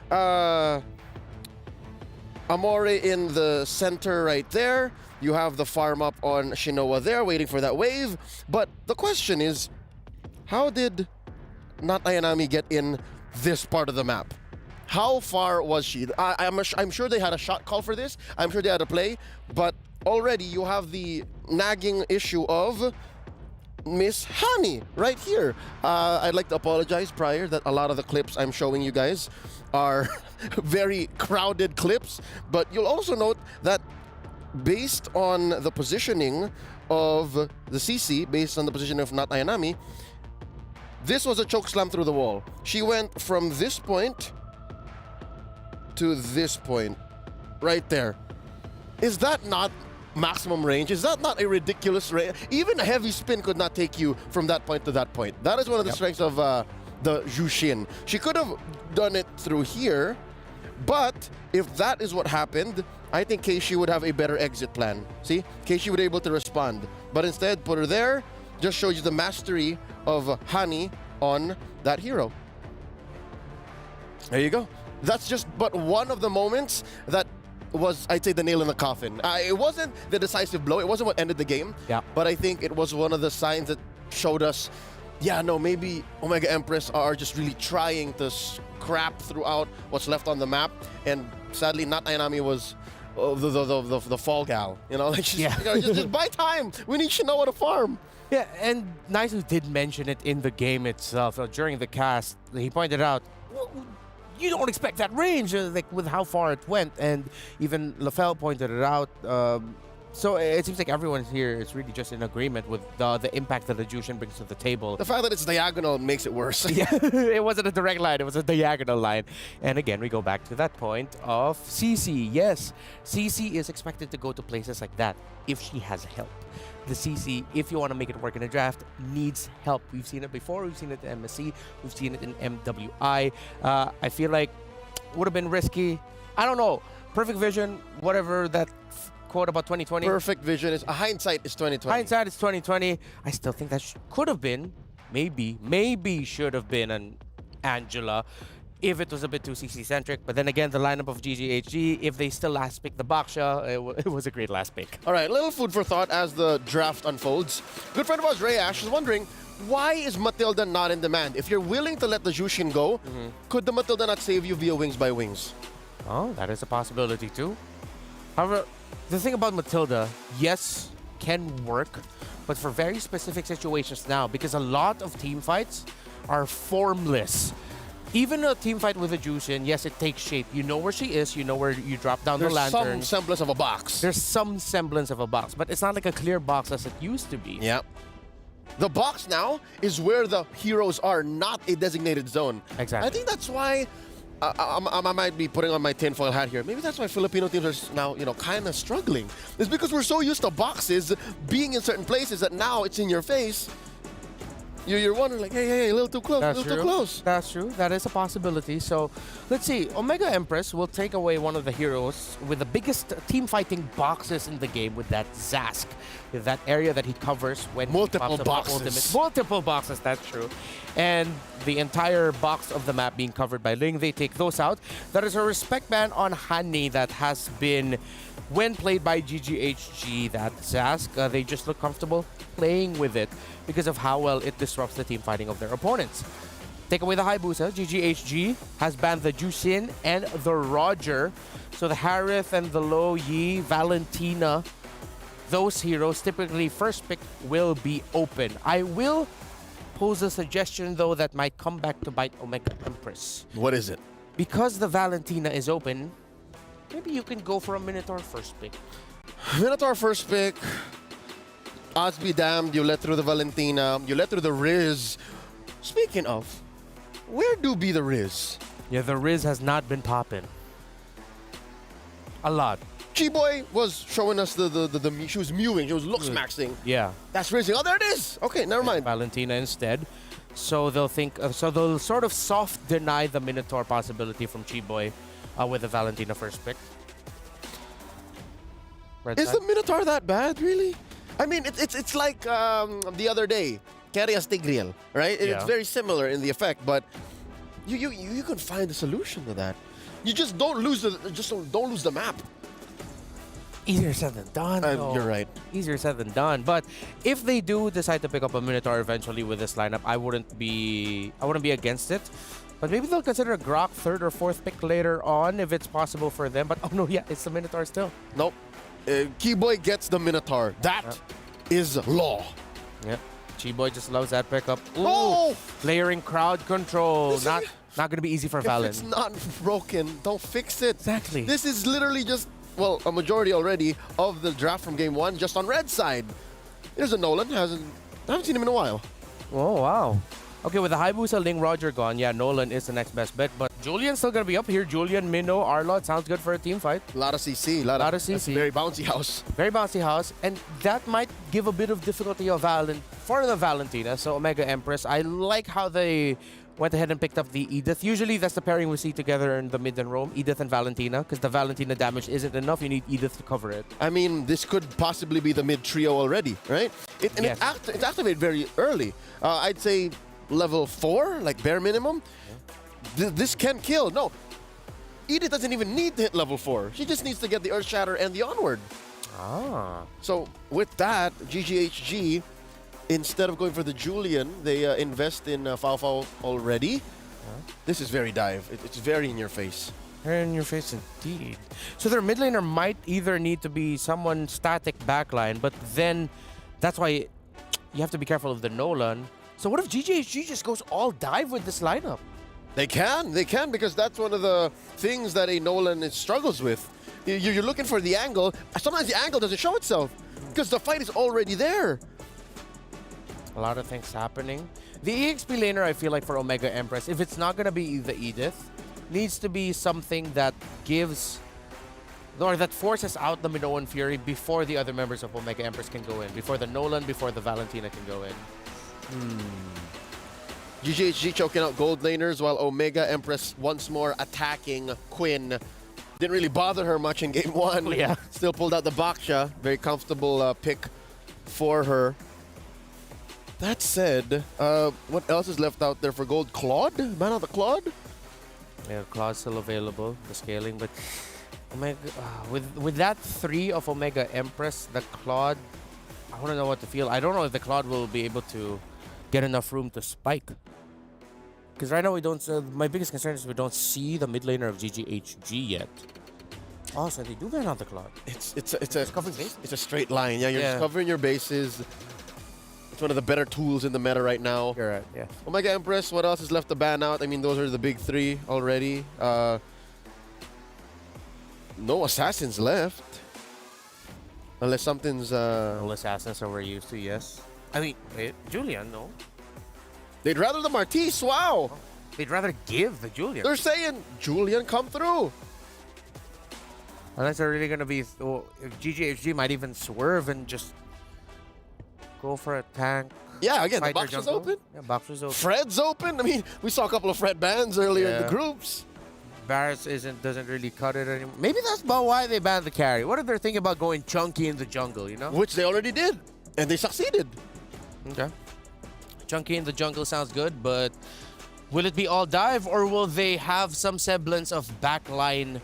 Amore in the center right there. You have the farm up on Shinoa there, waiting for that wave. But the question is, how did not Ayanami get in this part of the map? How far was she? I'm sure they had a shot call for this. I'm sure they had a play. But already you have the nagging issue of Miss Hani right here. I'd like to apologize prior that a lot of the clips I'm showing you guys are very crowded clips. But you'll also note that based on the positioning of the CC, based on the position of Not Ayanami, this was a choke slam through the wall. She went from this point to this point, right there. Is that not maximum range? Is that not a ridiculous range? Even a heavy spin could not take you from that point to that point. That is one of the strengths of the Jushin. She could have done it through here, but if that is what happened, I think Keishi would have a better exit plan. See? Keishi would be able to respond. But instead, put her there, just shows you the mastery of Hani on that hero. There you go. That's just but one of the moments that was, I'd say, the nail in the coffin. It wasn't the decisive blow. It wasn't what ended the game. Yeah. But I think it was one of the signs that showed us, yeah, no, maybe Omega Empress are just really trying to scrap throughout what's left on the map. And sadly, not Ayanami was the fall gal. You know, like just buy time. We need Shinoa to farm. Yeah, and Naisu did mention it in the game itself. During the cast, he pointed out, well, you don't expect that range, like with how far it went. And even LaFell pointed it out. So it seems like everyone here is really just in agreement with the impact that the Jushin brings to the table. The fact that it's diagonal makes it worse. Yeah, it wasn't a direct line, it was a diagonal line. And again, we go back to that point of CC. Yes, CC is expected to go to places like that if she has help. The CC, if you want to make it work in a draft, needs help. We've seen it before. We've seen it in MSC. We've seen it in MWI. I feel like it would have been risky. I don't know. Perfect vision, whatever that quote about 2020. Perfect vision is hindsight is 2020. Hindsight is 2020. I still think that could have been, maybe should have been an Angela if it was a bit too CC-centric. But then again, the lineup of GGHG, if they still last pick the Baksha, it was a great last pick. All right, little food for thought as the draft unfolds. Good friend of ours, Ray Ash, is wondering, why is Matilda not in demand? If you're willing to let the Jushin go, could the Matilda not save you via Wings by Wings? Oh, that is a possibility too. However, the thing about Matilda, yes, can work, but for very specific situations now, because a lot of team fights are formless. even a team fight with a Jushin, yes, it takes shape. You know where she is. You know where you drop down There's the lantern. some semblance of a box. There's some semblance of a box, but it's not like a clear box as it used to be. Yeah. The box now is where the heroes are, not a designated zone. Exactly. I think that's why I might be putting on my tinfoil hat here. Maybe that's why Filipino teams are now, kind of struggling. It's because we're so used to boxes being in certain places that now it's in your face. You're wondering, like, hey, a little too close, That's a little true. too close. That's true. That is a possibility. So, let's see. Omega Empress will take away one of the heroes with the biggest team fighting boxes in the game with that Zask. With that area that he covers when Multiple he pops up boxes. ultimates. Multiple boxes, that's true. And the entire box of the map being covered by Ling. They take those out. That is a respect ban on Hani that has been, when played by GGHG, that Zask, they just look comfortable playing with it because of how well it disrupts the team fighting of their opponents. Take away the Hayabusa. GGHG has banned the Jushin and the Roger. So the Harith and the Lo Yi, Valentina, those heroes, typically first pick will be open. I will pose a suggestion, though, that might come back to bite Omega Empress. What is it? Because the Valentina is open, maybe you can go for a Minotaur first pick. Minotaur first pick. Odds be damned, you let through the Valentina, you let through the Riz. Speaking of, where do be the Riz? Yeah, the Riz has not been popping. A lot. Chiboy was showing us she was mewing, she was looks maxing. Yeah. That's Rizzing. Oh, there it is. Okay, never mind. Valentina instead. So they'll think, so they'll sort of soft deny the Minotaur possibility from Chiboy with the Valentina first pick. Is the Minotaur that bad, really? I mean, it's like the other day, Kerias Tigreal, right? Yeah. It's very similar in the effect, but you can find a solution to that. You just don't lose don't lose the map. Easier said than done. though. You're right. Easier said than done. But if they do decide to pick up a Minotaur eventually with this lineup, I wouldn't be against it. But maybe they'll consider a Grok third or fourth pick later on if it's possible for them. But oh no, yeah, it's the Minotaur still. Nope. Keyboy gets the Minotaur. That is law. Yeah. Chiboy just loves that pickup. Ooh, Oh! layering crowd control. Not going to be easy for Valen. If it's not broken, don't fix it. Exactly. This is literally just, well, a majority already of the draft from game one just on red side. There's a Nolan. I haven't seen him in a while. Oh, wow. Okay, with the Hayabusa, Ling, Roger gone, yeah, Nolan is the next best bet. But Julian's still going to be up here. Julian, Minnow, Arlot. Sounds good for a team fight. A lot of CC. A lot of CC. Very bouncy house. Very bouncy house. And that might give a bit of difficulty for the Valentina. So Omega Empress, I like how they went ahead and picked up the Edith. Usually that's the pairing we see together in the mid and roam, Edith and Valentina, because the Valentina damage isn't enough. You need Edith to cover it. I mean, this could possibly be the mid trio already, right? It's activated very early. I'd say level 4, like bare minimum. This can kill. No, Edith doesn't even need to hit level 4. She just needs to get the Earth Shatter and the Onward. Ah. So with that, GGHG, instead of going for the Julian, they invest in Falfao already. This is very dive. It's very in your face. Very in your face indeed. So their mid laner might either need to be someone static backline, but then that's why you have to be careful of the Nolan. So what if GGHG just goes all dive with this lineup? They can, because that's one of the things that a Nolan struggles with. You're looking for the angle. Sometimes the angle doesn't show itself because the fight is already there. A lot of things happening. The EXP laner, I feel like for Omega Empress, if it's not going to be the Edith, needs to be something that gives, or that forces out the Minoan Fury before the other members of Omega Empress can go in, before the Nolan, before the Valentina can go in. GGHG choking out gold laners while Omega Empress once more attacking Quinn. Didn't really bother her much in game one. Yeah. Still pulled out the Baksha. Very comfortable pick for her. That said, what else is left out there for gold? Claude? Man out the Claude? Yeah, Claude's still available, the scaling, but Omega, with that 3 of Omega Empress, the Claude, I want to know what to feel. I don't know if the Claude will be able to get enough room to spike. Because right now we don't, my biggest concern is we don't see the mid laner of GGHG yet. Oh, so they do ban out the Claude. It's a straight line. Yeah, you're just covering your bases. It's one of the better tools in the meta right now. You're right, yeah. Omega Empress, what else is left to ban out? I mean, those are the big three already. No assassins left. Unless something's... No assassins are we're used to, yes. I mean, wait, Julian, no. They'd rather the Martis, wow! They'd rather give the Julian. They're saying, Julian, come through. Unless they're really going to be... Oh, if GGHG might even swerve and just go for a tank. Yeah, again, the box was open. Yeah, box was open. Fred's open. I mean, we saw a couple of Fred bans earlier in the groups. Barris doesn't really cut it anymore. Maybe that's about why they banned the carry. What if they're thinking about going chunky in the jungle, you know? Which they already did, and they succeeded. Okay. Chunky in the jungle sounds good, but will it be all dive, or will they have some semblance of backline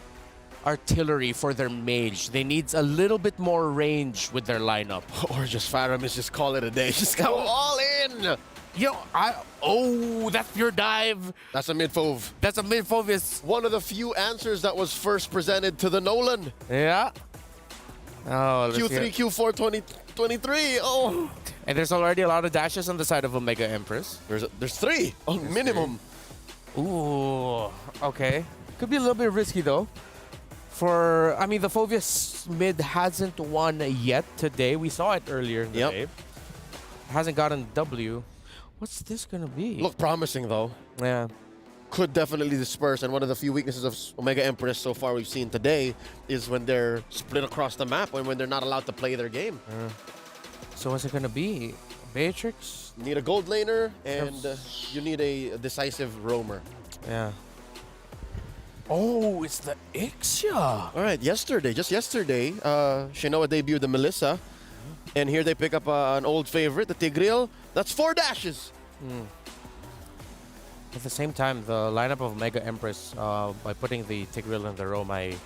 artillery for their mage? They need a little bit more range with their lineup. Or just Faramis, just call it a day. Just go all in. Yo, that's pure dive. That's a mid-fove. That's a mid-fove. Is one of the few answers that was first presented to the Nolan. Yeah. Oh, Q3, Q4 2023. Oh. And there's already a lot of dashes on the side of Omega Empress. There's three on minimum. Ooh, okay. Could be a little bit risky though. I mean, the Phoveus mid hasn't won yet today. We saw it earlier in the day. Hasn't gotten W. What's this gonna be? Look promising though. Yeah. Could definitely disperse, and one of the few weaknesses of Omega Empress so far we've seen today is when they're split across the map and when they're not allowed to play their game. So what's it gonna be? Matrix? You need a gold laner, and you need a decisive roamer. Yeah. Oh, it's the Ixia. All right, just yesterday, Shinoa debuted the Melissa, and here they pick up an old favorite, the Tigreal. That's 4 dashes. At the same time, the lineup of Omega Empress, by putting the Tigreal in the roam, I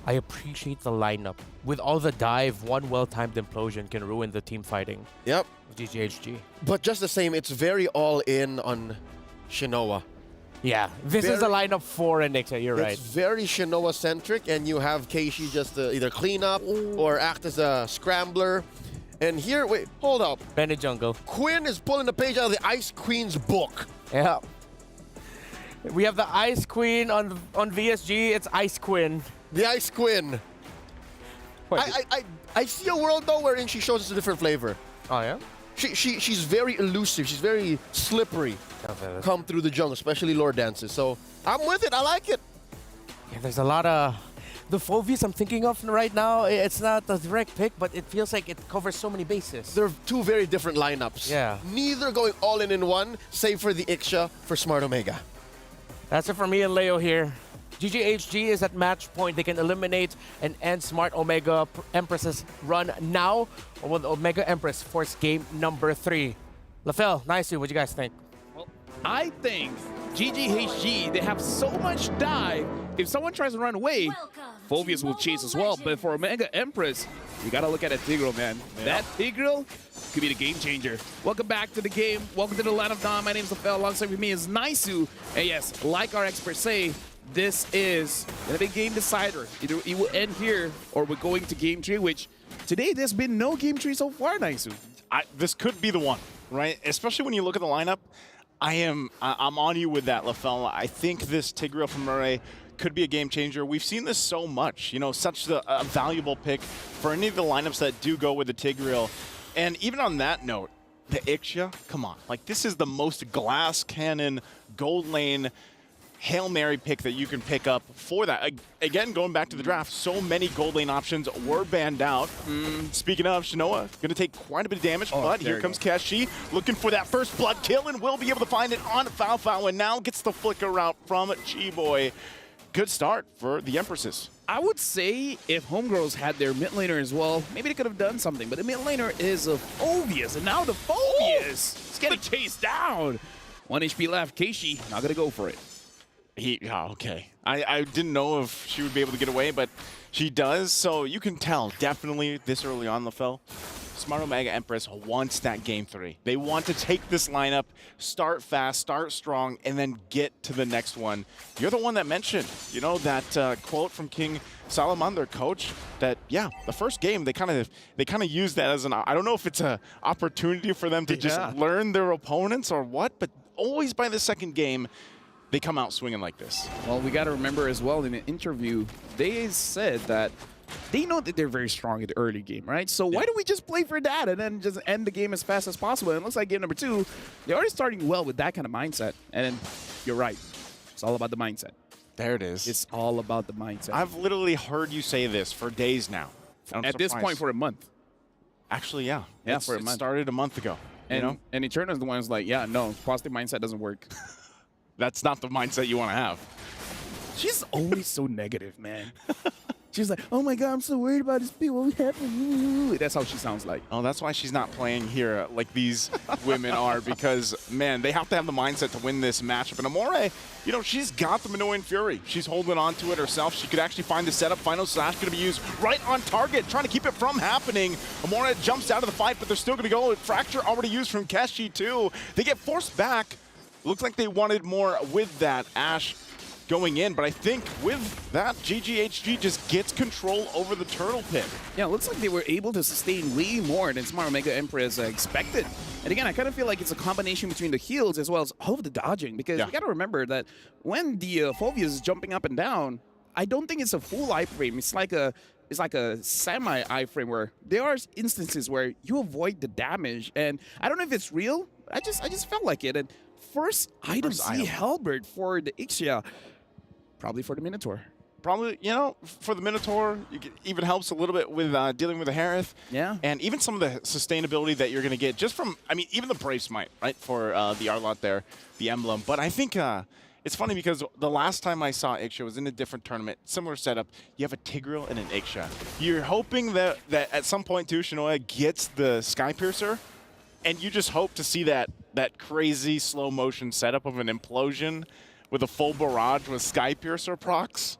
appreciate the lineup. With all the dive, one well-timed implosion can ruin the team fighting. Yep. GGHG. But just the same, it's very all-in on Shinoa. Yeah, this is a lineup for Ixia, you're right. It's very Shinoa-centric, and you have Keishi just to either clean up or act as a scrambler. And here, wait, hold up. Bennett jungle. Quinn is pulling the page out of the Ice Queen's book. Yeah. We have the Ice Queen on VSG. It's Ice Quinn. The Ice Quinn. I see a world though wherein she shows us a different flavor. Oh yeah. She's very elusive. She's very slippery. Okay. Come through the jungle, especially lore dances. So I'm with it. I like it. Yeah, there's a lot of the Phoveus I'm thinking of right now. It's not a direct pick, but it feels like it covers so many bases. They're two very different lineups. Yeah. Neither going all in one, save for the Ixia for Smart Omega. That's it for me and Leo here. GGHG is at match point. They can eliminate and end Smart Omega Empress's run now, or will Omega Empress force game number 3? LaFell, nice. What do you guys think? Well, I think GGHG, they have so much dive. If someone tries to run away, Phoveus will chase as well. But for Omega Empress, you got to look at that Tigreal, man. Yep. That Tigreal could be the game changer. Welcome back to the game. Welcome to the Land of Dawn. My name is LaFell. Alongside with me is Naisu. And yes, like our experts say, this is going to be a game decider. Either it will end here or we're going to game 3, which today there's been no game 3 so far, Naisu. This could be the one, right? Especially when you look at the lineup. I'm on you with that, LaFell. I think this Tigreal from Murray could be a game changer. We've seen this so much, you know, such a valuable pick for any of the lineups that do go with the Tigreal. And even on that note, the Ixia, come on. Like, this is the most glass cannon, gold lane, Hail Mary pick that you can pick up for that. Again, going back to the draft, so many gold lane options were banned out. Speaking of, Shinoa going to take quite a bit of damage, but here comes Kashi looking for that first blood kill and will be able to find it on Falfao, and now gets the flicker route from Chiboy. Good start for the Empresses. I would say if Homegirls had their mid laner as well, maybe they could have done something, but the mid laner is a Phoveus, and now the Phoveus is getting chased down. 1 HP left. Keishi not going to go for it. Okay. I didn't know if she would be able to get away, but she does. So you can tell, definitely this early on, LaFell, Smart Omega Empress wants that game 3. They want to take this lineup, start fast, start strong, and then get to the next one. You're the one that mentioned, you know, that quote from King Solomon, their coach, that, yeah, the first game, they kind of use that as an, I don't know if it's an opportunity for them to just learn their opponents or what, but always by the second game, they come out swinging like this. Well, we got to remember as well, in an interview, they said that they know that they're very strong in the early game, right? So why don't we just play for that and then just end the game as fast as possible? And it looks like game number 2, they're already starting well with that kind of mindset. And then you're right. It's all about the mindset. There it is. It's all about the mindset. I've literally heard you say this for days now. At this point, for a month. Actually, yeah. Yeah, for a month. It started a month ago. And, you know? And Eterna's the one's like, yeah, no, positive mindset doesn't work. That's not the mindset you want to have. She's always so negative, man. She's like, oh my God, I'm so worried about these people. That's how she sounds like. Oh, that's why she's not playing here like these women are, because, man, they have to have the mindset to win this matchup. And Amore, you know, she's got the Minoan Fury. She's holding on to it herself. She could actually find the setup. Final Slash going to be used right on target, trying to keep it from happening. Amore jumps out of the fight, but they're still going to go. Fracture already used from Keshi, too. They get forced back. Looks like they wanted more with that. Ash going in, but I think with that, GGHG just gets control over the turtle pit. Yeah, it looks like they were able to sustain way more than Smart Omega Empress expected. And again, I kind of feel like it's a combination between the heals as well as all of the dodging, because you got to remember that when the Fulvia is jumping up and down, I don't think it's a full iframe. It's like a semi iframe where there are instances where you avoid the damage, and I don't know if it's real. I just felt like it. And first item C Halberd for the Ixia. Probably for the Minotaur. Probably, you know, for the Minotaur, it even helps a little bit with dealing with the Harith. Yeah. And even some of the sustainability that you're going to get just from, I mean, even the Brave Smite, right, for the Arlott there, the emblem. But I think it's funny because the last time I saw Ixia was in a different tournament, similar setup. You have a Tigreal and an Ixia. You're hoping that at some point, too, Shinoa gets the Sky Piercer, and you just hope to see that crazy slow motion setup of an implosion with a full barrage with Sky Piercer procs.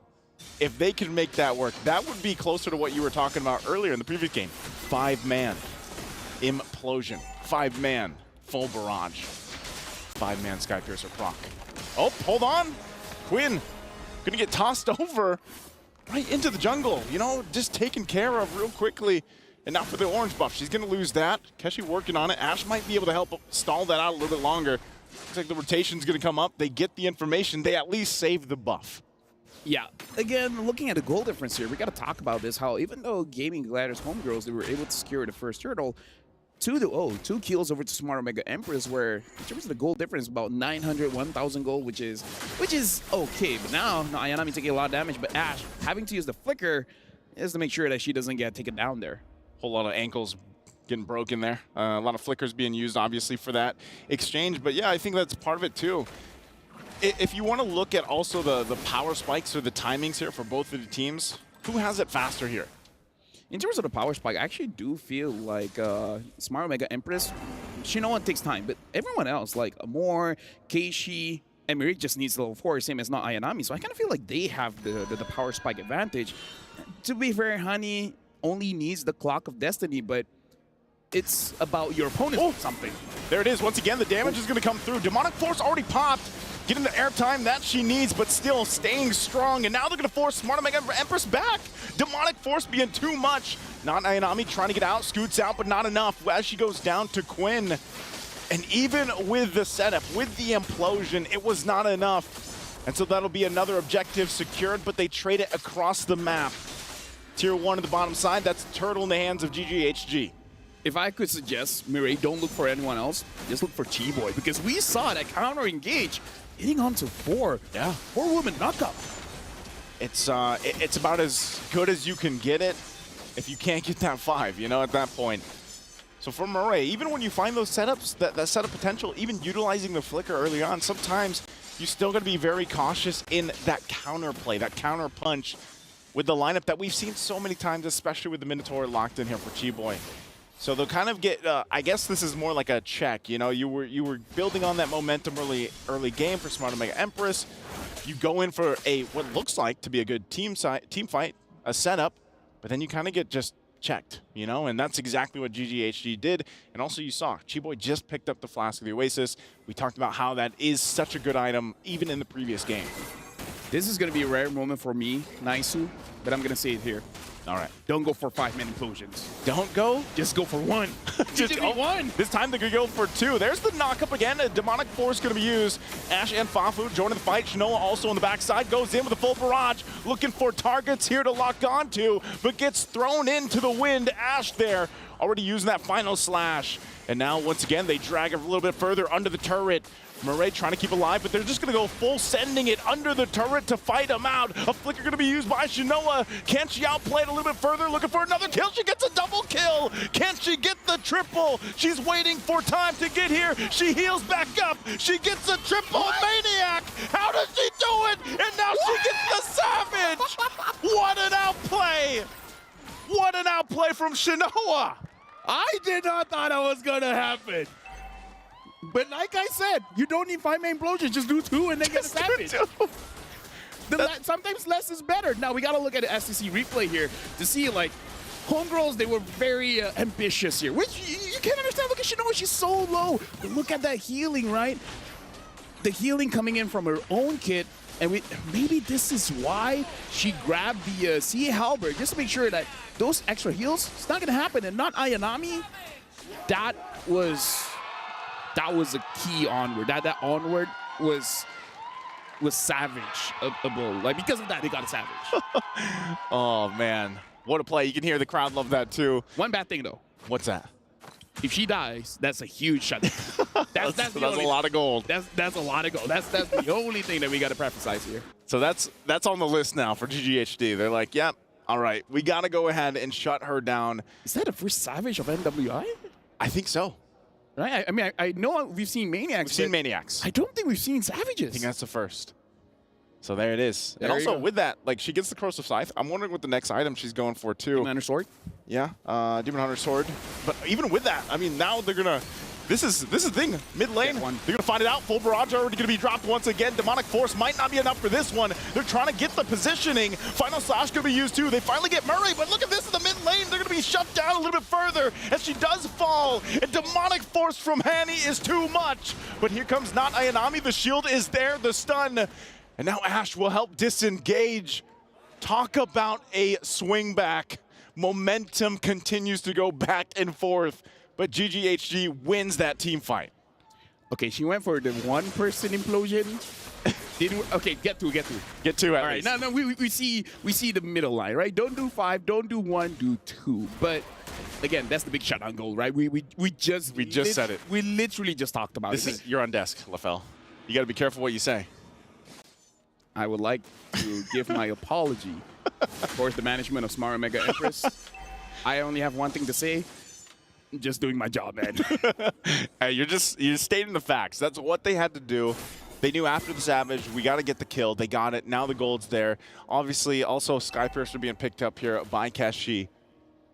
If they can make that work, that would be closer to what you were talking about earlier in the previous game. 5-man implosion, 5-man full barrage, 5-man Sky Piercer proc. Oh, hold on. Quinn gonna get tossed over right into the jungle. You know, just taken care of real quickly. And now for the orange buff, she's gonna lose that. Keshi working on it. Ash might be able to help stall that out a little bit longer. Looks like the rotation's going to come up. They get the information. They at least save the buff. Yeah. Again, looking at the goal difference here, we got to talk about this, how even though Gaming Gladiators Homegirls, they were able to secure the first turtle, 2 kills over to Smart Omega Empress, where in terms of the goal difference, about 900, 1,000 gold, which is okay. But now Ayanami taking a lot of damage, but Ash having to use the flicker is to make sure that she doesn't get taken down there. Whole lot of ankles getting broken there. A lot of flickers being used, obviously, for that exchange. But yeah, I think that's part of it, too. If you want to look at also the power spikes or the timings here for both of the teams, who has it faster here? In terms of the power spike, I actually do feel like Smart Omega Empress, Shinoa takes time, but everyone else, like Amor, Keishi, and Mirik just needs level 4, same as not Ayanami. So I kind of feel like they have the power spike advantage. To be fair, Honey only needs the Clock of Destiny, but it's about your opponent something. There it is. Once again, the damage is going to come through. Demonic Force already popped. Getting the airtime that she needs, but still staying strong. And now they're going to force Smart Omega Empress back. Demonic Force being too much. Not Ayanami trying to get out, scoots out, but not enough as she goes down to Quinn. And even with the setup, with the implosion, it was not enough. And so that'll be another objective secured, but they trade it across the map. Tier 1 at the bottom side, that's Turtle in the hands of GGHG. If I could suggest, Mirai, don't look for anyone else. Just look for T-Boy, because we saw that counter engage hitting on to 4. Yeah. 4-woman knockup. It's about as good as you can get it if you can't get that 5, you know, at that point. So for Mirai, even when you find those setups, that setup potential, even utilizing the flicker early on, sometimes you still got to be very cautious in that counter play, that counter punch with the lineup that we've seen so many times, especially with the Minotaur locked in here for T-Boy. So they'll kind of get, I guess this is more like a check, you know, you were building on that momentum early game for Smart Omega Empress. You go in for what looks like to be a good team fight, a setup, but then you kind of get just checked, you know, and that's exactly what GGHG did. And also you saw Chiboy just picked up the Flask of the Oasis. We talked about how that is such a good item even in the previous game. This is going to be a rare moment for me, Naisu, but I'm going to say it here. All right. Don't go for 5-man implosions. Don't go? Just go for one. Just go one. This time they're going to go for two. There's the knock-up again. A Demonic Force going to be used. Ash and Fafu joining the fight. Shinoa also on the backside. Goes in with a full barrage. Looking for targets here to lock onto, but gets thrown into the wind. Ash there already using that final slash. And now, once again, they drag it a little bit further under the turret. Murray trying to keep alive, but they're just going to go full sending it under the turret to fight him out. A flicker going to be used by Shinoa. Can she outplay it a little bit further? Looking for another kill. She gets a double kill. Can she get the triple? She's waiting for time to get here. She heals back up. She gets a triple. Maniac. How does she do it? And now she gets the Savage. What an outplay. What an outplay from Shinoa. I did not thought that was going to happen. But like I said, you don't need 5-man implosions. Just do 2 and then get a Savage. Sometimes less is better. Now, we got to look at the STC replay here to see, like, Homegirls, they were very ambitious here, which you can't understand. Look at Shinoa. She's so low. But look at that healing, right? The healing coming in from her own kit. And maybe this is why she grabbed the CA Halberd, just to make sure that those extra heals, it's not going to happen. And not Ayanami, that was a key onward. That onward was savage-able. Like, because of that, they got a Savage. Oh, man. What a play. You can hear the crowd love that, too. One bad thing, though. What's that? If she dies, that's a huge shutdown. That's a lot of gold. That's a lot of gold. That's the only thing that we got to preface here. So that's on the list now for GGHD. They're like, yep, all right, we got to go ahead and shut her down. Is that the first Savage of MWI? I think so. Right? I mean, I know we've seen Maniacs. We've seen Maniacs. I don't think we've seen Savages. I think that's the first. So there it is. There and also with that, like, she gets the Corrosive Scythe. I'm wondering what the next item she's going for, too. Demon Hunter Sword? Yeah, Demon Hunter Sword. But even with that, I mean, now they're going to... This is the thing. Mid lane, they're going to find it out. Full barrage already going to be dropped once again. Demonic Force might not be enough for this one. They're trying to get the positioning. Final Slash going to be used, too. They finally get Murray, but look at this in the mid lane. They're going to be shut down a little bit further as she does fall. And Demonic Force from Hani is too much. But here comes not Ayanami. The shield is there, the stun. And now Ash will help disengage. Talk about a swing back. Momentum continues to go back and forth, but GGHG wins that team fight. Okay, she went for the one-person implosion. Okay, get two. Get two at All least. right, no, we see the middle line, right? Don't do 5, don't do 1, do 2. But again, that's the big shutdown goal, right? We just said it. We literally just talked about it. You're on desk, LaFell. You got to be careful what you say. I would like to give my apology towards the management of Smart Omega Empress. I only have one thing to say. I'm just doing my job, man. Hey, you're stating the facts. That's what they had to do. They knew after the Savage, we got to get the kill. They got it. Now the gold's there. Obviously, also Skypiercer being picked up here by Kashi.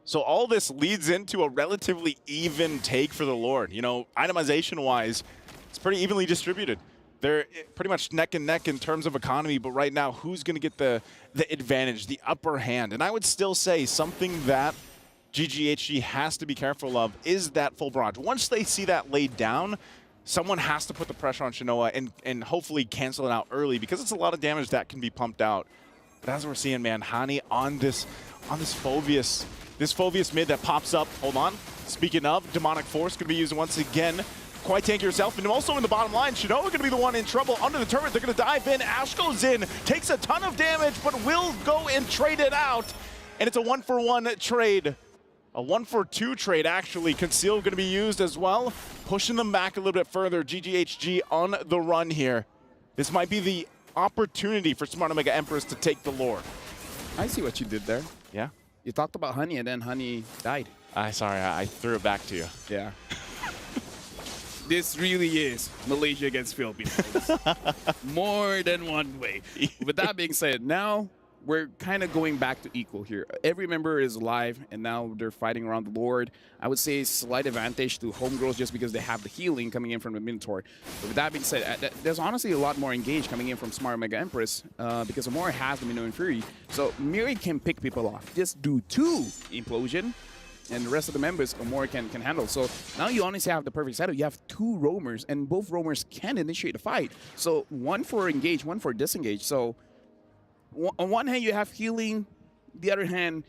So all this leads into a relatively even take for the Lord. You know, itemization-wise, it's pretty evenly distributed. They're pretty much neck and neck in terms of economy, but right now, who's going to get the advantage, the upper hand? And I would still say something that GGHG has to be careful of is that full barrage. Once they see that laid down, someone has to put the pressure on Shinoa and hopefully cancel it out early because it's a lot of damage that can be pumped out. But as we're seeing, man, Hani on this Phoveus mid that pops up. Hold on. Speaking of, Demonic Force going to be used once again. Quite tanky herself, and also in the bottom line, Shinoa going to be the one in trouble under the turret. They're going to dive in. Ash goes in, takes a ton of damage, but will go and trade it out. And it's a 1-for-1 trade. A 1-for-2 trade, actually. Conceal going to be used as well, pushing them back a little bit further. GGHG on the run here. This might be the opportunity for Smart Omega Empress to take the Lord. I see what you did there. Yeah? You talked about Honey, and then Honey died. Sorry, I threw it back to you. Yeah. This really is Malaysia against Philippines. More than one way. With that being said, now we're kind of going back to equal here. Every member is alive, and now they're fighting around the Lord. I would say slight advantage to Homegirls just because they have the healing coming in from the Minotaur. But with that being said, there's honestly a lot more engaged coming in from Smart Mega Empress because Amora has the Minoan Fury. So Miri can pick people off. Just do 2 Implosion, and the rest of the members Amora can handle. So now you honestly have the perfect setup. You have 2 roamers, and both roamers can initiate the fight. So 1 for engage, 1 for disengage. So on one hand, you have healing. The other hand,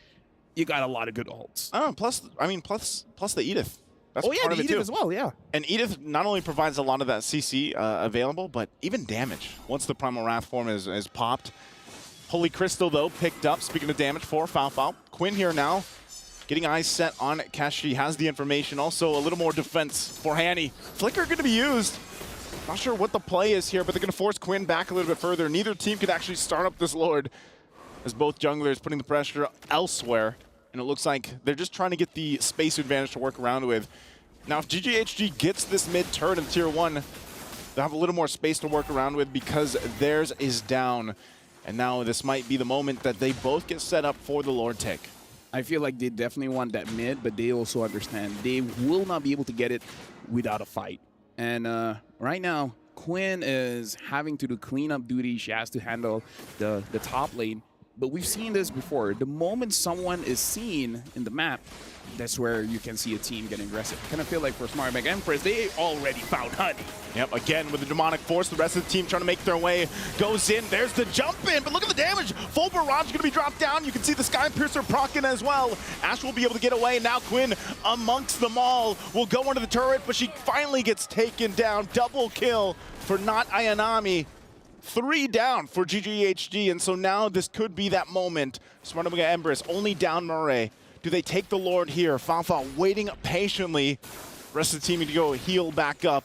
you got a lot of good ults. Oh, plus the Edith. That's oh yeah, part the of it Edith too. as well, yeah. And Edith not only provides a lot of that CC available, but even damage once the Primal Wrath form is popped. Holy Crystal, though, picked up. Speaking of damage for Falfao. Quinn here now, getting eyes set on Keshi, has the information. Also, a little more defense for Hanny. Flicker going to be used. Not sure what the play is here, but they're going to force Quinn back a little bit further. Neither team could actually start up this Lord, as both junglers putting the pressure elsewhere. And it looks like they're just trying to get the space advantage to work around with. Now, if GGHG gets this mid turret in Tier 1, they'll have a little more space to work around with because theirs is down. And now this might be the moment that they both get set up for the Lord take. I feel like they definitely want that mid, but they also understand they will not be able to get it without a fight. And right now, Quinn is having to do cleanup duty. She has to handle the top lane. But we've seen this before. The moment someone is seen in the map, that's where you can see a team getting aggressive. I kind of feel like for Smart Mega Empress, they already found Honey. Yep, again with the Demonic Force, the rest of the team trying to make their way. Goes in, there's the jump in, but look at the damage. Full Barrage going to be dropped down. You can see the Sky Piercer proccing as well. Ash will be able to get away. Now Quinn amongst them all will go under the turret, but she finally gets taken down. Double kill for not Ayanami. 3 down for GGHG, and so now this could be that moment. Smart Mega Empress only down Murray. Do they take the Lord here? Falfa waiting patiently. Rest of the team need to go heal back up.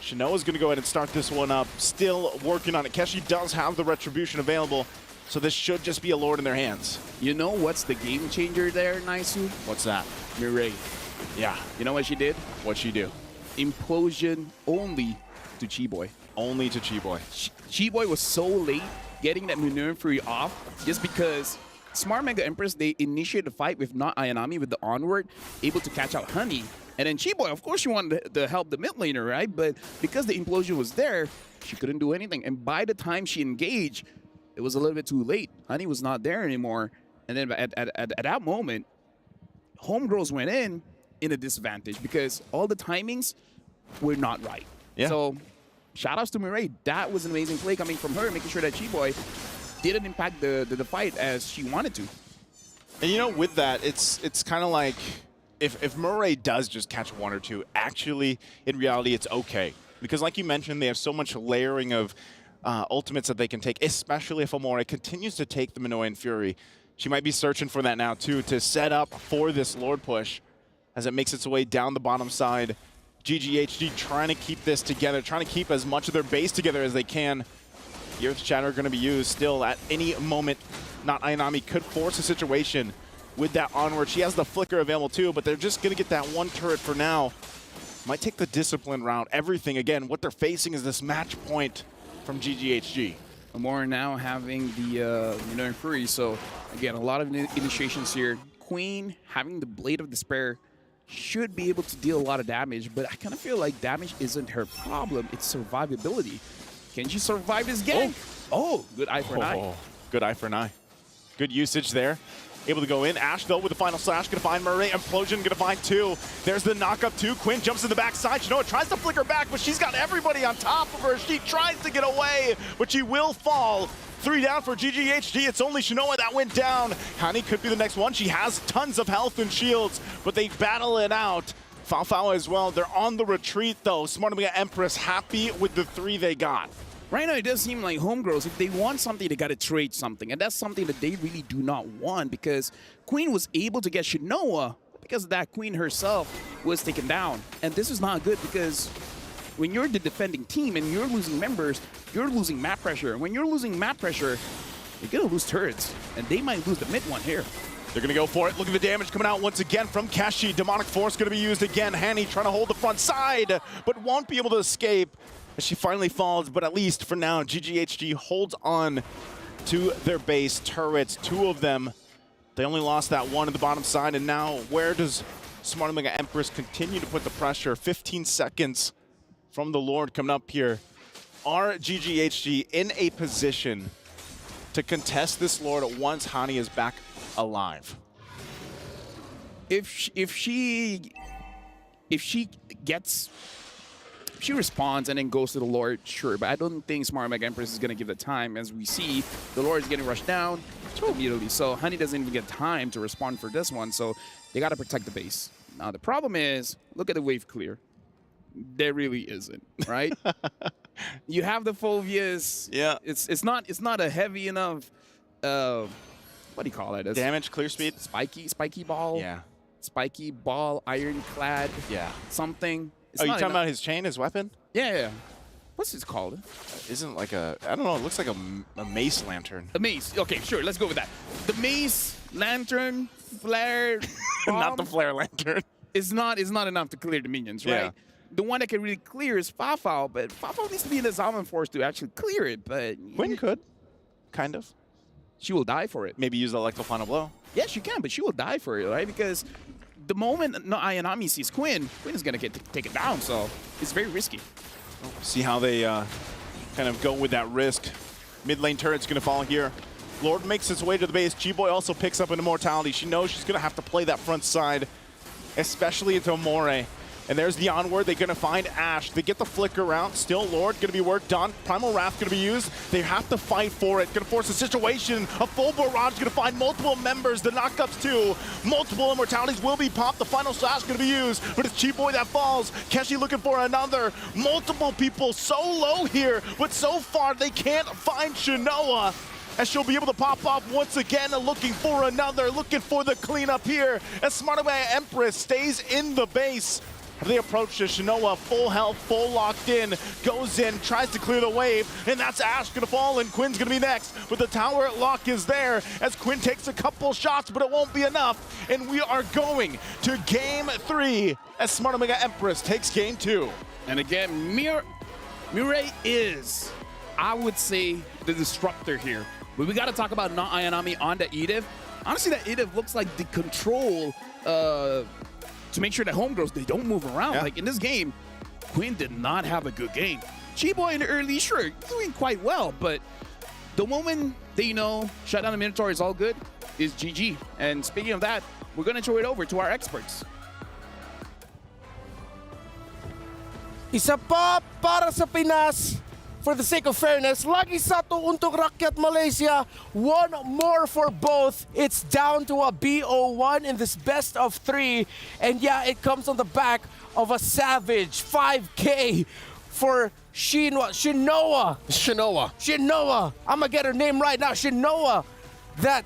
Shinoa's going to go ahead and start this one up. Still working on it. Keshi does have the Retribution available, so this should just be a Lord in their hands. You know what's the game changer there, Naisu? What's that? Mireille. Yeah. You know what she did? What'd she do? Implosion only to Chi-Boy. Only to Chi-Boy. Chi-Boy was so late getting that Minoan Fury off just because Smart Mega Empress, they initiated the fight with not Ayanami with the onward, able to catch out Honey. And then Chi-Boy, of course, she wanted to help the mid laner, right? But because the implosion was there, she couldn't do anything. And by the time she engaged, it was a little bit too late. Honey was not there anymore. And then at that moment, Homegirls went in a disadvantage because all the timings were not right. Yeah. So shout outs to Mireille. That was an amazing play coming from her, making sure that Chi-Boy didn't impact the fight as she wanted to. And you know, with that, it's kind of like if Murray does just catch 1 or 2, actually, in reality, it's okay. Because like you mentioned, they have so much layering of ultimates that they can take, especially if Amora continues to take the Minoan Fury. She might be searching for that now, too, to set up for this Lord push as it makes its way down the bottom side. GGHG trying to keep this together, trying to keep as much of their base together as they can. The Earth Shatter going to be used still at any moment. Not Ayanami could force a situation with that onward. She has the flicker available too, but they're just going to get that 1 turret for now. Might take the discipline route. Everything, again, what they're facing is this match point from GGHG. Amora now having the Minoan Fury, so again, a lot of initiations here. Queen having the Blade of Despair should be able to deal a lot of damage, but I kind of feel like damage isn't her problem, it's survivability. Can she survive this game? Oh, good eye for an eye. Good eye for an eye. Good usage there. Able to go in. Ash, though, with the final slash, going to find Murray. Implosion going to find 2. There's the knock-up 2. Quinn jumps in the backside. Shinoa tries to flicker back, but she's got everybody on top of her. She tries to get away, but she will fall. 3 down for GGHG. It's only Shinoa that went down. Hani could be the next one. She has tons of health and shields, but they battle it out. Falfao as well. They're on the retreat, though. Smart Mega Empress happy with the 3 they got. Right now, it does seem like Homegirls, if they want something, they got to trade something. And that's something that they really do not want because Queen was able to get Shinoa because that Queen herself was taken down. And this is not good because when you're the defending team and you're losing members, you're losing map pressure. And when you're losing map pressure, you're going to lose turrets. And they might lose the mid one here. They're going to go for it. Look at the damage coming out once again from Keshi. Demonic Force going to be used again. Hani trying to hold the front side, but won't be able to escape as she finally falls. But at least for now, GGHG holds on to their base. Turrets, 2 of them. They only lost that one at the bottom side, and now where does Smart Omega Empress continue to put the pressure? 15 seconds from the Lord coming up here. Are GGHG in a position to contest this Lord once Hani is back alive? If she responds and then goes to the Lord, sure, but I don't think Smart Omega Empress is going to give the time. As we see, the Lord is getting rushed down immediately, so Honey doesn't even get time to respond for this one, so they got to protect the base. Now, the problem is, look at the wave clear. There really isn't, right? You have the Phobias. Yeah. It's not a heavy enough, what do you call it? Damage, clear speed? Spiky ball? Yeah. Spiky ball, ironclad. Yeah. Something. Oh, you talking about his chain, his weapon? Yeah. What's this called? Isn't like a, I don't know, it looks like a mace lantern. A mace. Okay, sure, let's go with that. The mace, lantern, flare, not the flare lantern. Is not enough to clear the minions, right? Yeah. The one that can really clear is Fafao, but Fafao needs to be in the Zaman Force to actually clear it, but... Quinn could, kind of. She will die for it. Maybe use the Electro Final Blow. Yeah, she can, but she will die for it, right? Because the moment Ayanami sees Quinn, Quinn is going to get taken down, so it's very risky. See how they kind of go with that risk. Mid lane turret's going to fall here. Lord makes his way to the base. G-Boy also picks up an Immortality. She knows she's going to have to play that front side, especially into Amore. And there's the onward. They're going to find Ashe. They get the flicker out. Still Lord going to be worked on. Primal Wrath going to be used. They have to fight for it. Going to force a situation. A full barrage going to find multiple members. The knockups too. Multiple Immortalities will be popped. The final slash going to be used. But it's Cheap Boy that falls. Keshi looking for another. Multiple people so low here. But so far they can't find Shinoa. And she'll be able to pop off once again, looking for another, looking for the cleanup here. As Smart Omega Empress stays in the base. They approach to Shinoa, full health, full locked in, goes in, tries to clear the wave, and that's Ashe gonna fall, and Quinn's gonna be next. But the tower lock is there as Quinn takes a couple shots, but it won't be enough. And we are going to game 3 as Smart Omega Empress takes game 2. And again, Mirai is, I would say, the disruptor here. But we gotta talk about not Ayanami on the Edith. Honestly, that Edith looks like the control to make sure that homegirls, they don't move around. Yeah. Like in this game, Quinn did not have a good game. Chi-Boy in the early, sure, doing quite well, but the moment they, shut down the Minotaur is all good, is GG. And speaking of that, we're gonna throw it over to our experts. Isa pa para sa Pinas. For the sake of fairness, lagi satu untuk rakyat Malaysia. One more for both. It's down to a BO1 in this best of 3. And yeah, it comes on the back of a savage 5K for Shinoa. I'm gonna get her name right now. Shinoa. That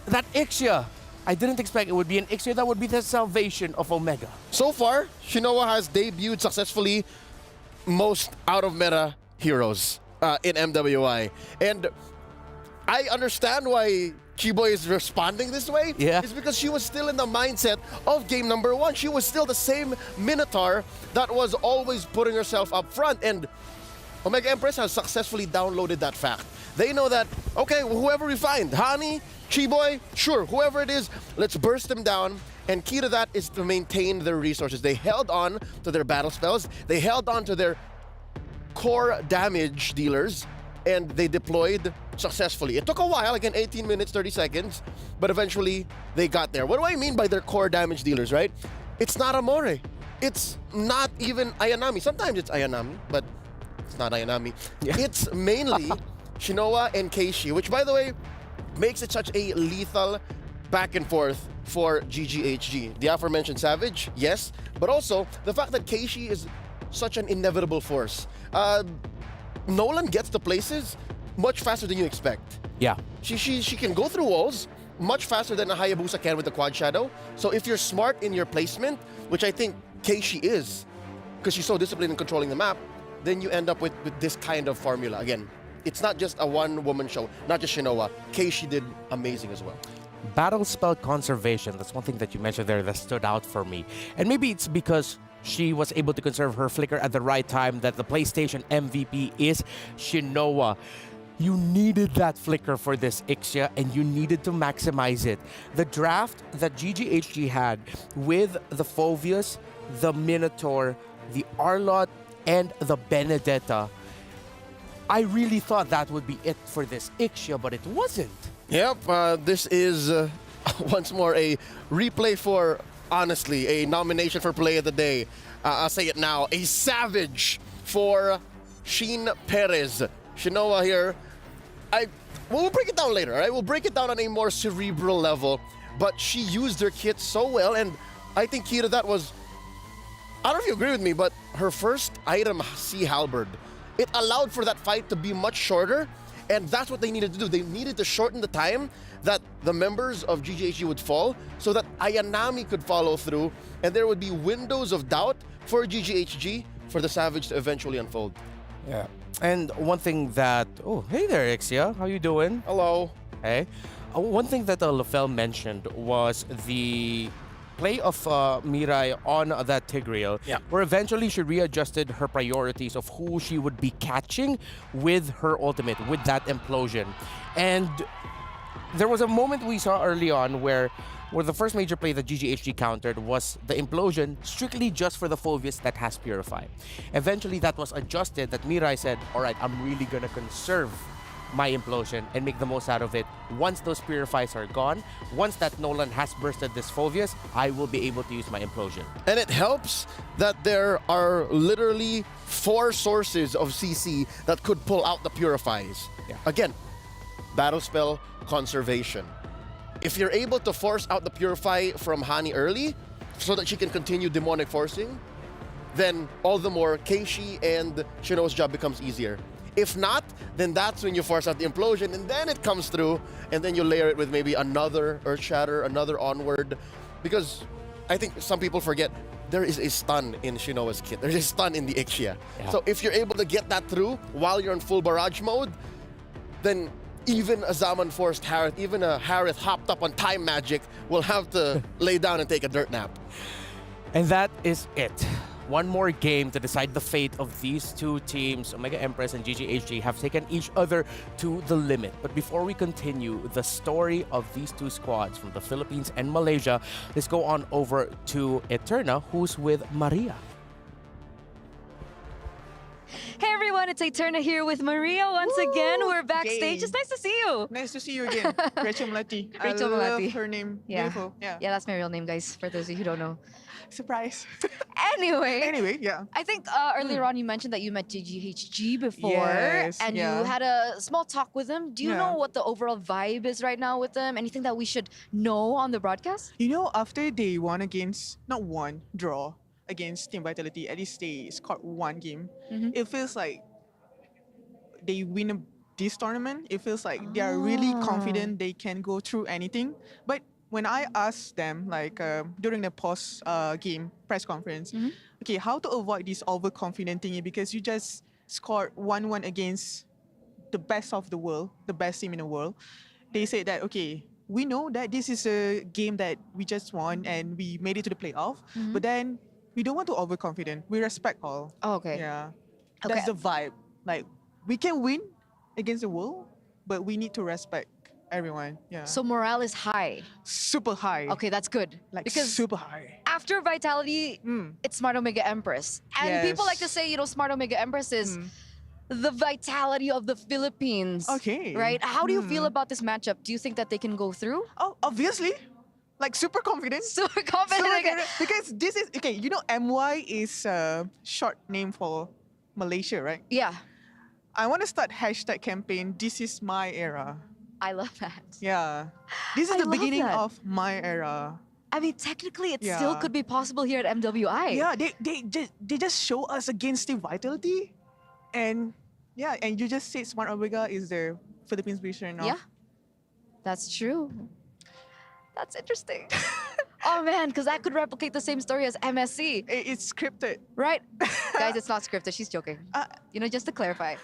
Ixia. I didn't expect it would be an Ixia. That would be the salvation of Omega. So far, Shinoa has debuted successfully most out-of-meta heroes in MWI. And I understand why Chi-Boy is responding this way. Yeah. It's because she was still in the mindset of game number 1. She was still the same Minotaur that was always putting herself up front. And Omega Empress has successfully downloaded that fact. They know that, okay, whoever we find, Hani, Chi-Boy, sure, whoever it is, let's burst them down. And key to that is to maintain their resources. They held on to their battle spells. They held on to their core damage dealers, and they deployed successfully. It took a while, again, 18 minutes, 30 seconds, but eventually they got there. What do I mean by their core damage dealers, right? It's not Amore. It's not even Ayanami. Sometimes it's Ayanami, but it's not Ayanami. Yeah. It's mainly Shinoa and Keishi, which, by the way, makes it such a lethal back and forth for GGHG. The aforementioned Savage, yes, but also the fact that Keishi is such an inevitable force. Nolan gets to places much faster than you expect. Yeah. She can go through walls much faster than a Hayabusa can with the Quad Shadow. So if you're smart in your placement, which I think Keishi is, because she's so disciplined in controlling the map, then you end up with this kind of formula. Again, it's not just a one-woman show, not just Shinoa. Keishi did amazing as well. Battle spell conservation, that's one thing that you mentioned there that stood out for me. And maybe it's because she was able to conserve her flicker at the right time that the PlayStation MVP is Shinoa. You needed that flicker for this Ixia, and you needed to maximize it. The draft that GGHG had with the Phoveus, the Minotaur, the Arlott, and the Benedetta, I really thought that would be it for this Ixia, but it wasn't. Yep, this is once more a replay for, honestly, a nomination for Play of the Day. I'll say it now, a savage for Sheen Perez. Shinoa here. We'll break it down later, all right? We'll break it down on a more cerebral level, but she used her kit so well, and I think, Kira, that was, I don't know if you agree with me, but her first item, Sea Halberd, it allowed for that fight to be much shorter, and that's what they needed to do. They needed to shorten the time that the members of GGHG would fall so that Ayanami could follow through, and there would be windows of doubt for GGHG for the Savage to eventually unfold. Yeah. And one thing that... Oh, hey there, Ixia. How you doing? Hello. Hey. One thing that Lafel mentioned was the play of Mirai on that Tigreal, where eventually she readjusted her priorities of who she would be catching with her ultimate, with that implosion. And there was a moment we saw early on where the first major play that GGHG countered was the implosion strictly just for the Phoveus that has Purify. Eventually that was adjusted, that Mirai said, all right, I'm really gonna conserve my implosion and make the most out of it. Once those Purifies are gone, once that Nolan has bursted this Phoveus, I will be able to use my implosion. And it helps that there are literally 4 sources of CC that could pull out the Purifies. Again, battle spell, conservation. If you're able to force out the Purify from Hani early, so that she can continue demonic forcing, then all the more Keishi and Shino's job becomes easier. If not, then that's when you force out the implosion, and then it comes through, and then you layer it with maybe another Earth Shatter, another Onward, because I think some people forget there is a stun in Shinoa's kit. There's a stun in the Ixia. So if you're able to get that through while you're in full barrage mode, then even a Zaman forced Harith, even a Harith hopped up on time magic will have to lay down and take a dirt nap. And that is it. One more game to decide the fate of these two teams. Omega Empress and GGHG have taken each other to the limit. But before we continue the story of these two squads from the Philippines and Malaysia, let's go on over to Eterna, who's with Maria. Hey everyone, it's Eterna here with Maria once again. We're backstage. It's nice to see you. Nice to see you again. Rachel Malati. Rachel I Malati. love her name. Yeah. Beautiful. Yeah. Yeah, that's my real name, guys, for those of you who don't know. Surprise. Anyway, yeah. I think earlier on you mentioned that you met GGHG before, Yes, and yeah. you had a small talk with them. Do you know what the overall vibe is right now with them? Anything that we should know on the broadcast? You know, after they won against, draw against Team Vitality, at least they scored 1 game. It feels like they win this tournament. It feels like they are really confident they can go through anything. But when I asked them, during the post-game press conference, okay, how to avoid this overconfident thingy, because you just scored 1-1 against the best of the world, the best team in the world. They said that, okay, we know that this is a game that we just won and we made it to the playoff, but then we don't want to overconfident. We respect all. Oh, okay. Yeah. Okay. That's the vibe. Like, we can win against the world, but we need to respect everyone. Yeah. So morale is high. Super high. Okay, that's good. Like because super high. After Vitality, it's Smart Omega Empress. And people like to say, Smart Omega Empress is the vitality of the Philippines. Okay. Right? How do you feel about this matchup? Do you think that they can go through? Oh, obviously. Like super confident. Super confident. Because this is, okay, MY is a short name for Malaysia, right? Yeah. I want to start hashtag campaign, this is my era. I love that. Yeah. This is I the love beginning that. of my era. I mean, technically, it still could be possible here at MWI. Yeah, they just show us against Team Vitality. And and you just said Smart Omega is the Philippines version of... Yeah, that's true. That's interesting. Oh man, because that could replicate the same story as MSC. It's scripted. Right? Guys, it's not scripted. She's joking. Just to clarify.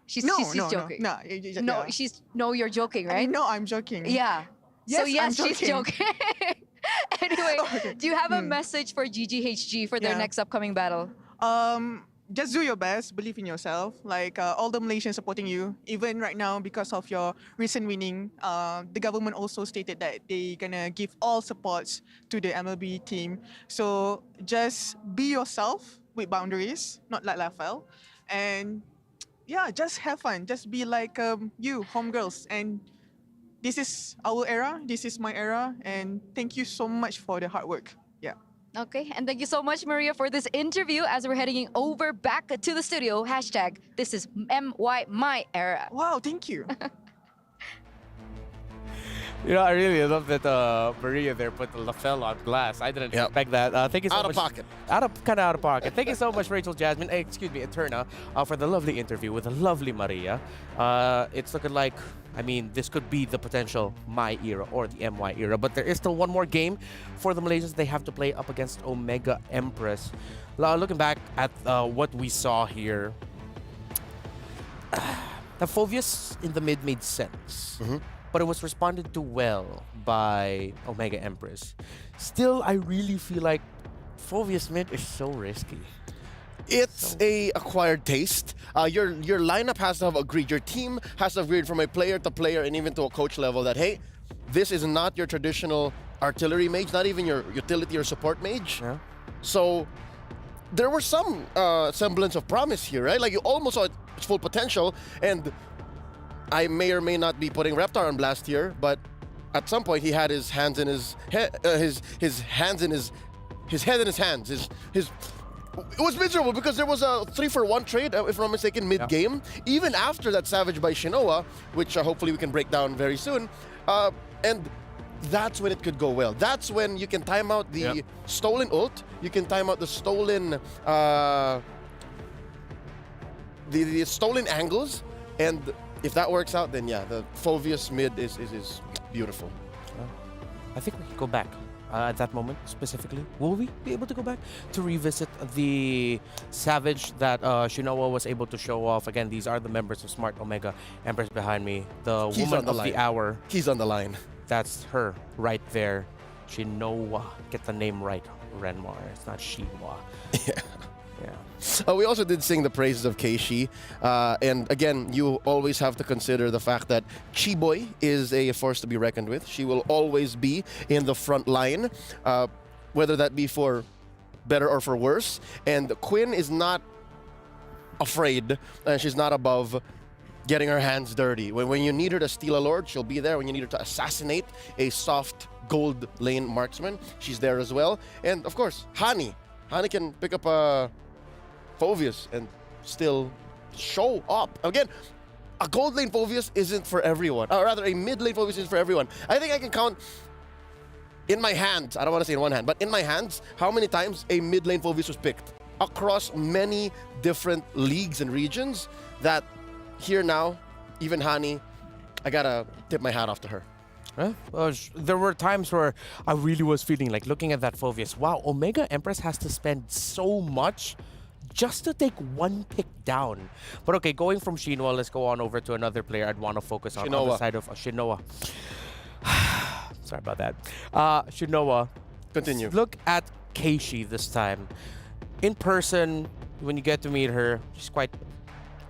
She's joking. No, you're joking, right? No, I'm joking. Yeah. Yes, so yes, I'm she's joking. Anyway, do you have a Hmm. message for GGHG for their next upcoming battle? just do your best, believe in yourself. Like all the Malaysians supporting you, even right now because of your recent winning. The government also stated that they gonna give all supports to the MLB team. So just be yourself with boundaries, not like Lafel, and yeah, just have fun. Just be like you, homegirls, and this is our era. This is my era, and thank you so much for the hard work. Yeah. Okay, and thank you so much, Maria, for this interview. As we're heading over back to the studio, hashtag this is MY my era. Wow, thank you. You know, I really love that Maria there put the Lafell on glass. I didn't expect that. Thank you so much. Out of pocket. Kind of out of pocket. Thank you so much, Rachel Jasmine, excuse me, Eterna, for the lovely interview with the lovely Maria. It's looking like, I mean, this could be the potential my era or the MY era, but there is still one more game for the Malaysians. They have to play up against Omega Empress. Looking back at what we saw here, the Fovius in the mid made sense. But it was responded to well by Omega Empress. Still, I really feel like Fovius mid is so risky. It's a acquired taste. Your lineup has to have agreed. Your team has to have agreed from a player to player and even to a coach level that, hey, this is not your traditional artillery mage, not even your utility or support mage. Yeah. So there was some semblance of promise here, right? Like you almost saw its full potential, and I may or may not be putting Reptar on blast here, but at some point he had his hands in his head, his hands in his head in his hands. It was miserable because there was a 3-for-1 trade, if I'm not mistaken, mid-game. Even after that Savage by Shinoa, which hopefully we can break down very soon, and that's when it could go well. That's when you can time out the stolen ult, you can time out the stolen the stolen angles, and if that works out, then yeah, the Fovius mid is beautiful. I think we can go back at that moment specifically. Will we be able to go back to revisit the Savage that Shinoa was able to show off? Again, these are the members of Smart Omega Empress behind me. The Keys woman on the of line. the hour. Keys on the line. That's her right there. Shinoa. Get the name right, Renmar. It's not Shinwa. Yeah. We also did sing the praises of Keishi. And again, you always have to consider the fact that Chiboy is a force to be reckoned with. She will always be in the front line, whether that be for better or for worse. And Quinn is not afraid, and she's not above getting her hands dirty. When you need her to steal a lord, she'll be there. When you need her to assassinate a soft gold lane marksman, she's there as well. And of course, Hani. Hani can pick up a Fovius and still show up. Again, a gold lane Fovius isn't for everyone. Or rather, a mid lane Fovius isn't for everyone. I think I can count in my hands, I don't want to say in one hand, but in my hands, how many times a mid lane Fovius was picked across many different leagues and regions that here now, even Hani, I gotta tip my hat off to her. There were times where I really was feeling like looking at that Fovius, wow, Omega Empress has to spend so much just to take one pick down. But okay, going from Shinwa, let's go on over to another player I'd want to focus on the side of Shinoa. Sorry about that. Shinoa. Continue. Look at Keishi this time. In person, when you get to meet her, she's quite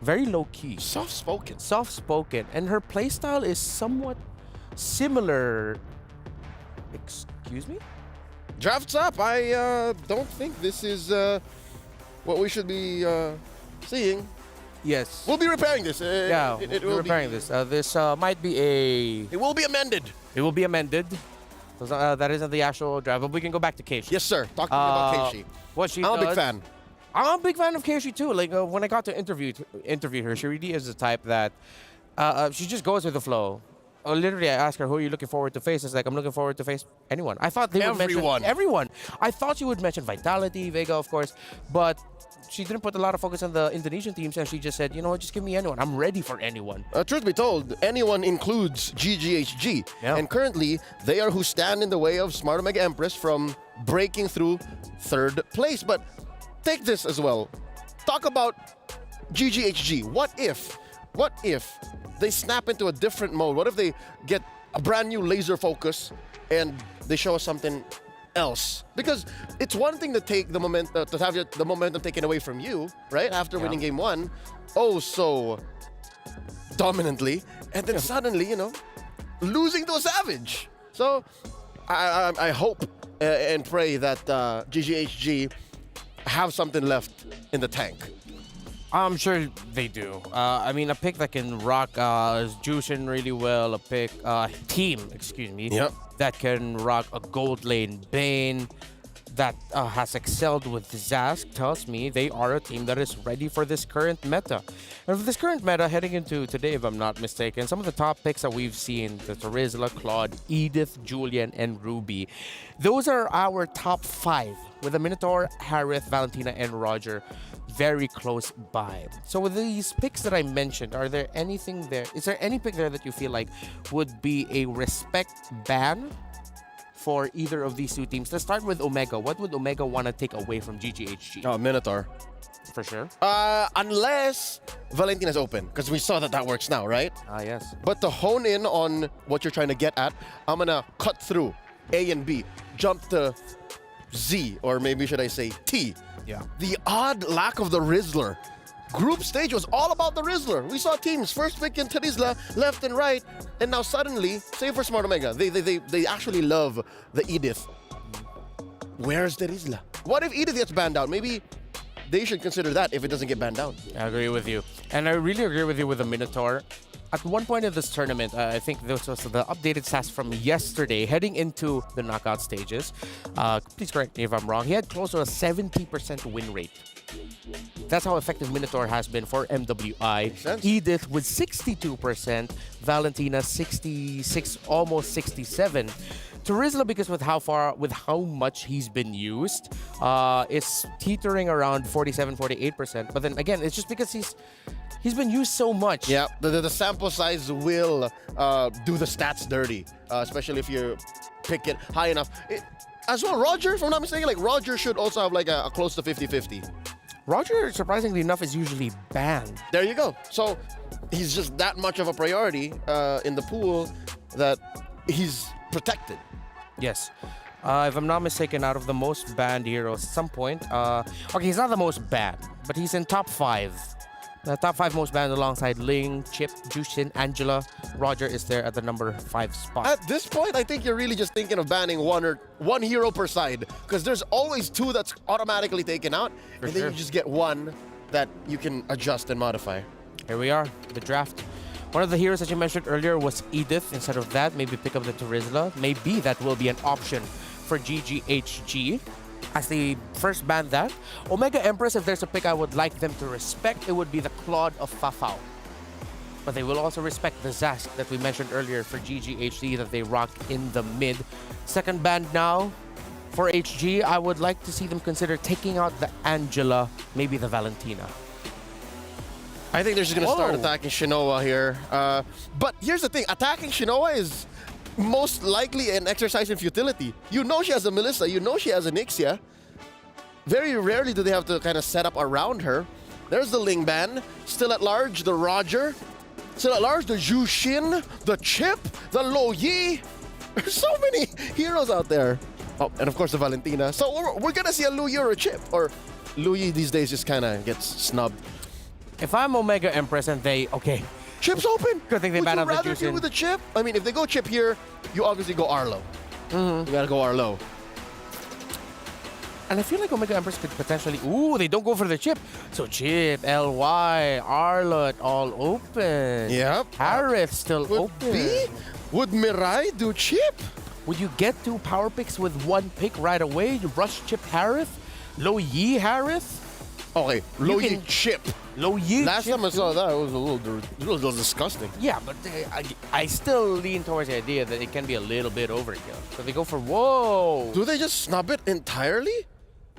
very low-key. Soft-spoken. Soft-spoken. And her playstyle is somewhat similar. Excuse me? Drafts up. I don't think this is what we should be seeing. Yes. We'll be repairing this. Yeah, it we're will repairing this. This might be a... It will be amended. It will be amended. That isn't the actual draft, but we can go back to Keishi. Yes, sir. Talk to me about Keishi. What she I'm a does, big fan. I'm a big fan of Keishi too. Like when I got to interview her, she really is the type that she just goes with the flow. Literally, I asked her, who are you looking forward to face? It's like, I'm looking forward to face anyone. I thought they would mention everyone. I thought she would mention Vitality, Vega, of course, but she didn't put a lot of focus on the Indonesian teams, and she just said, you know what, just give me anyone. I'm ready for anyone. Truth be told, anyone includes GGHG. Yeah. And currently, they are who stand in the way of Smart Omega Empress from breaking through third place. But take this as well. Talk about GGHG. What if they snap into a different mode? What if they get a brand new laser focus and they show us something else, because it's one thing to take the to have the momentum taken away from you, right, after winning game 1, oh so dominantly, and then suddenly, losing to a Savage. So I hope and pray that GGHG have something left in the tank. I'm sure they do. I mean, a pick that can rock Jushin really well, a pick, team, excuse me, that can rock a gold lane Bane, that has excelled with Zask, tells me they are a team that is ready for this current meta. And for this current meta, heading into today, if I'm not mistaken, some of the top picks that we've seen, the Terizla, Claude, Edith, Julian, and Ruby, those are our top 5, with the Minotaur, Harith, Valentina, and Roger very close by. So with these picks that I mentioned, are there anything there? Is there any pick there that you feel like would be a respect ban for either of these two teams? Let's start with Omega. What would Omega want to take away from GGHG? Oh, Minotaur. For sure. Unless Valentina's open, because we saw that works now, right? Yes. But to hone in on what you're trying to get at, I'm going to cut through A and B, jump to Z, or maybe should I say T. Yeah. The odd lack of the Rizzler. Group stage was all about the Rizzler. We saw teams first pick in Terizla, left and right, and now suddenly, say for Smart Omega, they actually love the Edith. Where's Terizla? What if Edith gets banned out? Maybe they should consider that if it doesn't get banned out. I agree with you. And I really agree with you with the Minotaur. At one point in this tournament, I think this was the updated stats from yesterday, heading into the knockout stages. Please correct me if I'm wrong. He had close to a 70% win rate. That's how effective Minotaur has been for MWI. Edith with 62%, Valentina 66, almost 67. Terizla, because with how much he's been used, is teetering around 47-48%. But then again, it's just because he's been used so much. Yeah, the sample size will do the stats dirty, especially if you pick it high enough. As well, Roger, if I'm not mistaken, Roger should also have a close to 50-50. Roger, surprisingly enough, is usually banned. There you go. So he's just that much of a priority in the pool that he's protected. Yes. If I'm not mistaken, out of the most banned heroes at some point, okay, he's not the most banned, but he's in top 5. The top 5 most banned alongside Ling, Chip, Jushin, Angela. Roger is there at the number 5 spot. At this point, I think you're really just thinking of banning one hero per side, because there's always 2 that's automatically taken out, and then you just get 1 that you can adjust and modify. Here we are, the draft. One of the heroes that you mentioned earlier was Edith. Instead of that, maybe pick up the Terizla. Maybe that will be an option for GGHG as they first ban that. Omega Empress, if there's a pick I would like them to respect, it would be the Claude of Fafao. But they will also respect the Zask that we mentioned earlier for GGHD that they rocked in the mid. Second ban now for HG, I would like to see them consider taking out the Angela, maybe the Valentina. I think they're just going to start attacking Shinoa here. But here's the thing. Attacking Shinoa is most likely an exercise in futility. You know she has a Melissa. You know she has a Nixia. Very rarely do they have to kind of set up around her. There's the Ling Ban. Still at large, the Roger. Still at large, the Jushin, the Chip, the Lo Yi. There's so many heroes out there. Oh, and of course the Valentina. So we're going to see a Lu Yi or a Chip. Or Lu Yi these days just kind of gets snubbed. If I'm Omega Empress and Chip's open. Good thing they ban out the Would you rather deal with the Chip? I mean, if they go Chip here, you obviously go Arlo. You gotta go Arlo. And I feel like Omega Empress could potentially... Ooh, they don't go for the Chip. So Chip, LY, Arlot, all open. Yep. Harith still open. Would Mirai do Chip? Would you get 2 power picks with 1 pick right away? You rush Chip Harith? Lo Yi Harith? Okay, Lo Yi Chip. Lo Yi Last Chip time I saw that, it was a little disgusting. Yeah, but I still lean towards the idea that it can be a little bit overkill. So they go for, whoa. Do they just snub it entirely?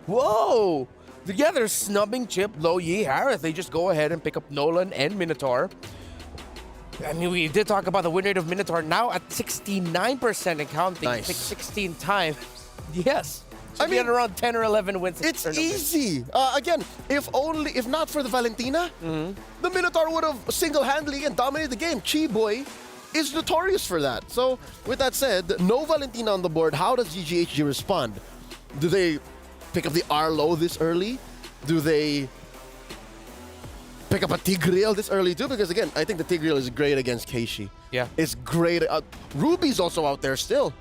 Whoa. Yeah, they're snubbing Chip, Lo Yi, Harith. They just go ahead and pick up Nolan and Minotaur. I mean, we did talk about the win rate of Minotaur now at 69% and counting. Nice. Pick 16 times. Yes. I mean, around 10 or 11 wins. It's easy. Again, if not for the Valentina, the Minotaur would have single-handedly and dominated the game. Chi Boy is notorious for that. So, with that said, no Valentina on the board. How does GGHG respond? Do they pick up the Arlo this early? Do they pick up a Tigreal this early too? Because again, I think the Tigreal is great against Keishi. Yeah. It's great. Ruby's also out there still.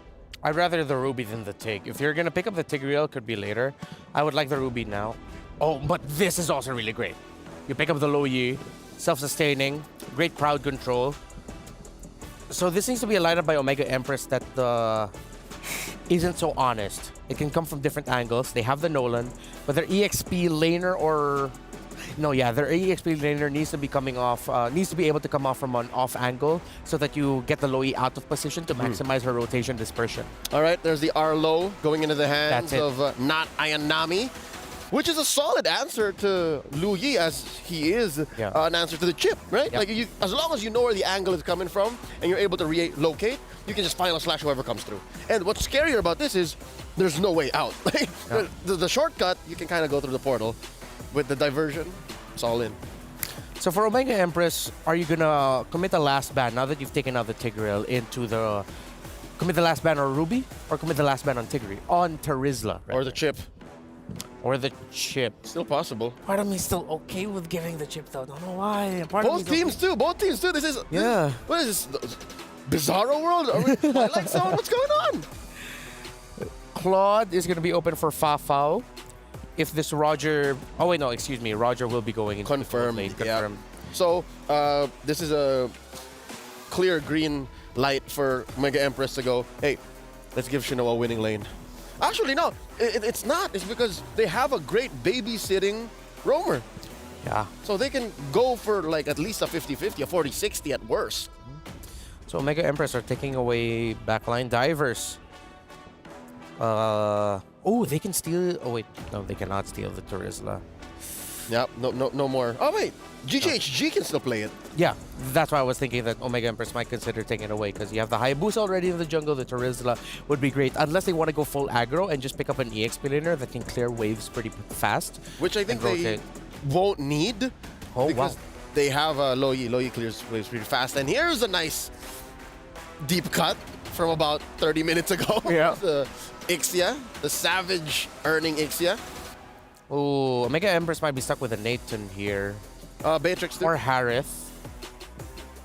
I'd rather the Ruby than the Tig. If you're going to pick up the Tigreal, could be later. I would like the Ruby now. Oh, but this is also really great. You pick up the Lo Yi, self-sustaining, great crowd control. So this needs to be a lineup by Omega Empress that isn't so honest. It can come from different angles. They have the Nolan, but their EXP laner or... No, yeah, their EXP laner needs to be coming off, needs to be able to come off from an off angle so that you get the Lo Yi out of position to maximize her rotation dispersion. All right, there's the Arlo going into the hands of not Ayanami, which is a solid answer to Lu Yi, as he is an answer to the chip, right? Yeah. Like, as long as you know where the angle is coming from and you're able to relocate, you can just final slash whoever comes through. And what's scarier about this is there's no way out. Like, the shortcut, you can kind of go through the portal. With the diversion, it's all in. So for Omega Empress, are you going to commit the last ban now that you've taken out the Tigreal into the... Commit the last ban on Ruby or commit the last ban on Terizla? Or the chip. Or the chip. Still possible. Part of me is still okay with giving the chip though. Don't know why. Both teams too. Both teams too. This is... Yeah. What is this? Bizarro world? Are we Twilight Zone? What's going on? Claude is going to be open for Fafao. If this Roger... Oh, wait, no, excuse me. Roger will be going into Confirmed. the lane. Confirmed. So, this is a clear green light for Mega Empress to go, hey, let's give Shinoa a winning lane. Actually, no. It's not. It's because they have a great babysitting roamer. Yeah. So they can go for like at least a 50-50, a 40-60 at worst. So Mega Empress are taking away backline divers. Oh, they can steal... Oh, wait. No, they cannot steal the Terizla. Yeah, no more. Oh, wait. GGHG can still play it. Yeah, that's why I was thinking that Omega Empress might consider taking it away because you have the Hayabusa already in the jungle. The Terizla would be great unless they want to go full aggro and just pick up an EXP laner that can clear waves pretty fast. Which I think they won't need because they have Lo Yi. Lo Yi clears waves pretty fast. And here's a nice deep cut from about 30 minutes ago. Yeah. The Ixia, the Savage earning Ixia. Oh, Omega Empress might be stuck with a Nathan here. Beatrix or Harith.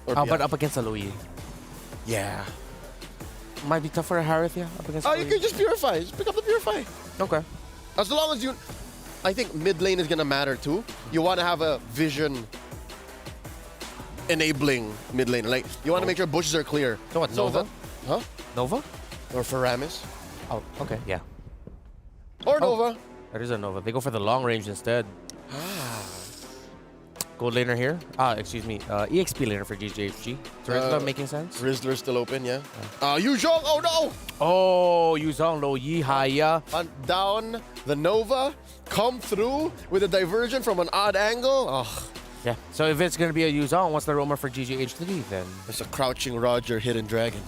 But up against a Lo Yi. Yeah. Might be tough for a Harith, yeah? Up against you can just Purify. Just pick up the Purify. Okay. As long as you... I think mid lane is going to matter too. You want to have a vision enabling mid lane. Like, you want to make sure bushes are clear. So what, Nova? Huh? Nova? Or Faramis. Oh, okay, yeah. Or Nova. That is a Nova. They go for the long range instead. Gold laner here. Excuse me. EXP laner for GGHG. Terizla making sense? Rizzler's still open, yeah. Yuzhong, oh no! Oh, Yuzhong, Lo Yi, Haya. Hunt down the Nova. Come through with a diversion from an odd angle. Oh. Yeah. So if it's going to be a Yuzhong, what's the roamer for GGH3 then? It's a Crouching Roger Hidden Dragon.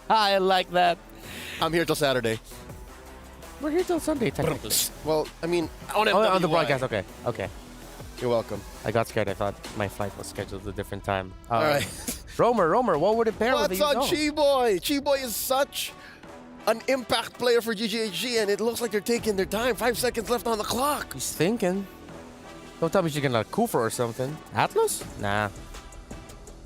I like that. I'm here till Saturday. We're here till Sunday, technically. Well, I mean, on the broadcast, okay. Okay. You're welcome. I got scared. I thought my flight was scheduled a different time. All right. Roamer, what would it pair with? What's on Chi-Boy? Chi-Boy is such an impact player for GGHG, and it looks like they're taking their time. 5 seconds left on the clock. He's thinking. Don't tell me she's gonna Kufa or something. Atlas? Nah.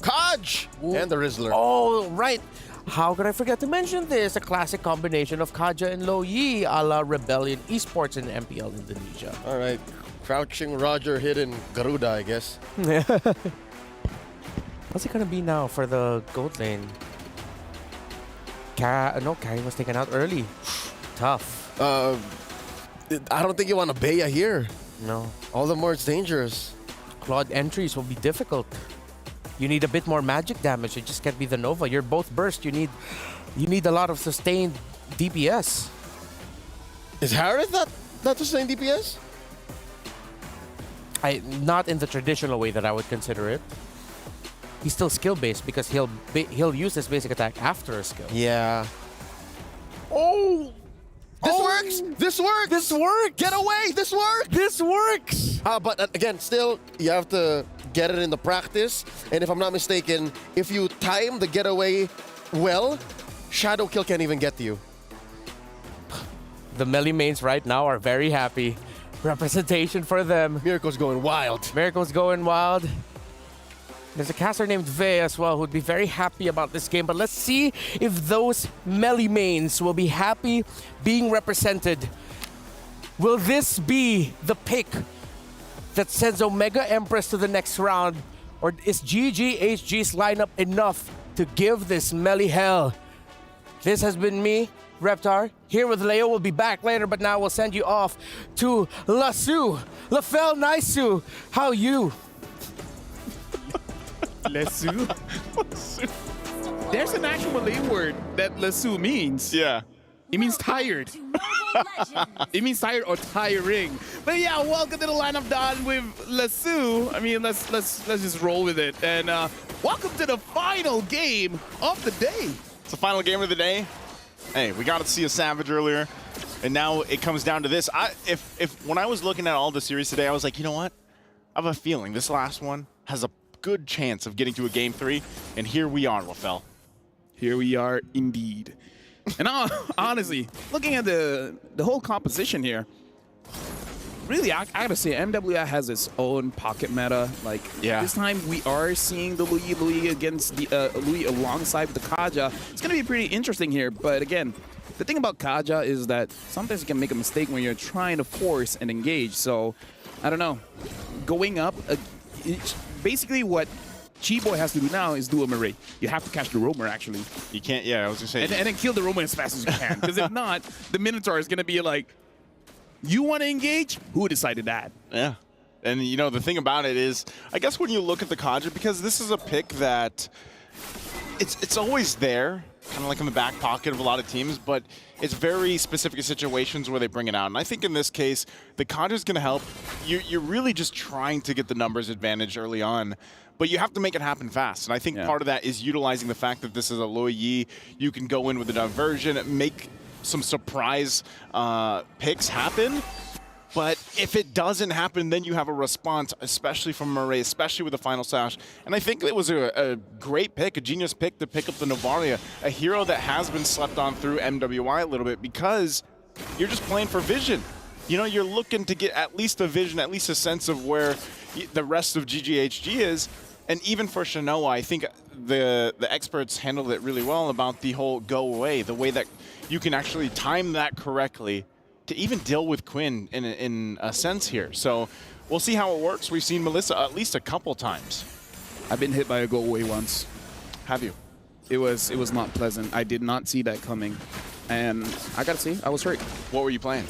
Kaj! And the Rizzler. Oh, right. How could I forget to mention this? A classic combination of Kaja and Lo Yi a la Rebellion Esports in MPL Indonesia. All right. Crouching Roger Hidden Garuda, I guess. What's it gonna be now for the gold lane? No, Carrie was taken out early. Tough. I don't think you want a Bea here. No. All the more it's dangerous. Claude entries will be difficult. You need a bit more magic damage. It just can't be the Nova. You're both burst. You need a lot of sustained DPS. Is Harith that sustained DPS? Not in the traditional way that I would consider it. He's still skill-based because he'll use his basic attack after a skill. Yeah. Oh! This works. This works. This works. Get away. This works. This works. But again, still, you have to get it in the practice. And if I'm not mistaken, if you time the getaway well, Shadow Kill can't even get to you. The melee mains right now are very happy. Representation for them. Miracle's going wild. Miracle's going wild. There's a caster named Vei as well who'd be very happy about this game. But let's see if those melee mains will be happy being represented. Will this be the pick that sends Omega Empress to the next round? Or is GGHG's lineup enough to give this melee hell? This has been me, Reptar, here with Leo. We'll be back later, but now we'll send you off to Lasu. Lafel Naisu, how you? Lesu? There's an actual Malay word that Lesu means. Yeah. It means tired. It means tired or tiring. But yeah, welcome to the lineup done with Lesu. I mean, let's just roll with it. And welcome to the final game of the day. It's the final game of the day. Hey, we got to see a Savage earlier, and now it comes down to this. When I was looking at all the series today, I was like, you know what? I have a feeling this last one has a good chance of getting to a game 3, and here we are, Lafel. Here we are indeed. And honestly, looking at the whole composition here, really, I gotta say, MWI has its own pocket meta. Like, this time we are seeing the Louis against the Louis alongside the Kaja. It's gonna be pretty interesting here. But again, the thing about Kaja is that sometimes you can make a mistake when you're trying to force and engage. So, I don't know. Going up, basically what Chi-Boy has to do now is do a Murray. You have to catch the roamer, actually. You can't, I was gonna say. And then kill the roamer as fast as you can. Because if not, the Minotaur is gonna be like, you want to engage? Who decided that? Yeah. And, you know, the thing about it is, I guess when you look at the Kaja, because this is a pick that it's always there, kind of like in the back pocket of a lot of teams, but it's very specific situations where they bring it out. And I think in this case, the Kaja is going to help. You're really just trying to get the numbers advantage early on, but you have to make it happen fast. And I think part of that is utilizing the fact that this is a Luo Yi. You can go in with a diversion, make some surprise picks happen. But if it doesn't happen, then you have a response, especially from Murray, especially with the final sash. And I think it was a great pick, a genius pick to pick up the Novaria, a hero that has been slept on through MWI a little bit because you're just playing for vision. You know, you're looking to get at least a vision, at least a sense of where the rest of GGHG is. And even for Shanoa, I think the experts handled it really well about the whole go away, the way that you can actually time that correctly to even deal with Quinn in a sense here. So we'll see how it works. We've seen Melissa at least a couple times. I've been hit by a go away once. Have you? It was not pleasant. I did not see that coming. And I gotta say, I was hurt. What were you playing?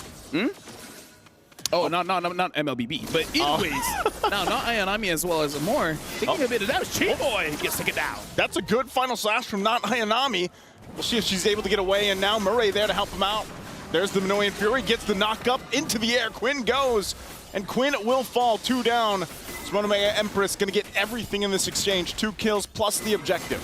Oh, not MLBB. But anyways, now not Ayanami as well as more. Taking a bit of damage. Chi-Boy gets taken down. That's a good final slash from not Ayanami. We'll see if she's able to get away, and now Murray there to help him out. There's the Minoan Fury, gets the knock up into the air. Quinn goes, and Quinn will fall 2 down. Omega Empress gonna get everything in this exchange. 2 kills plus the objective.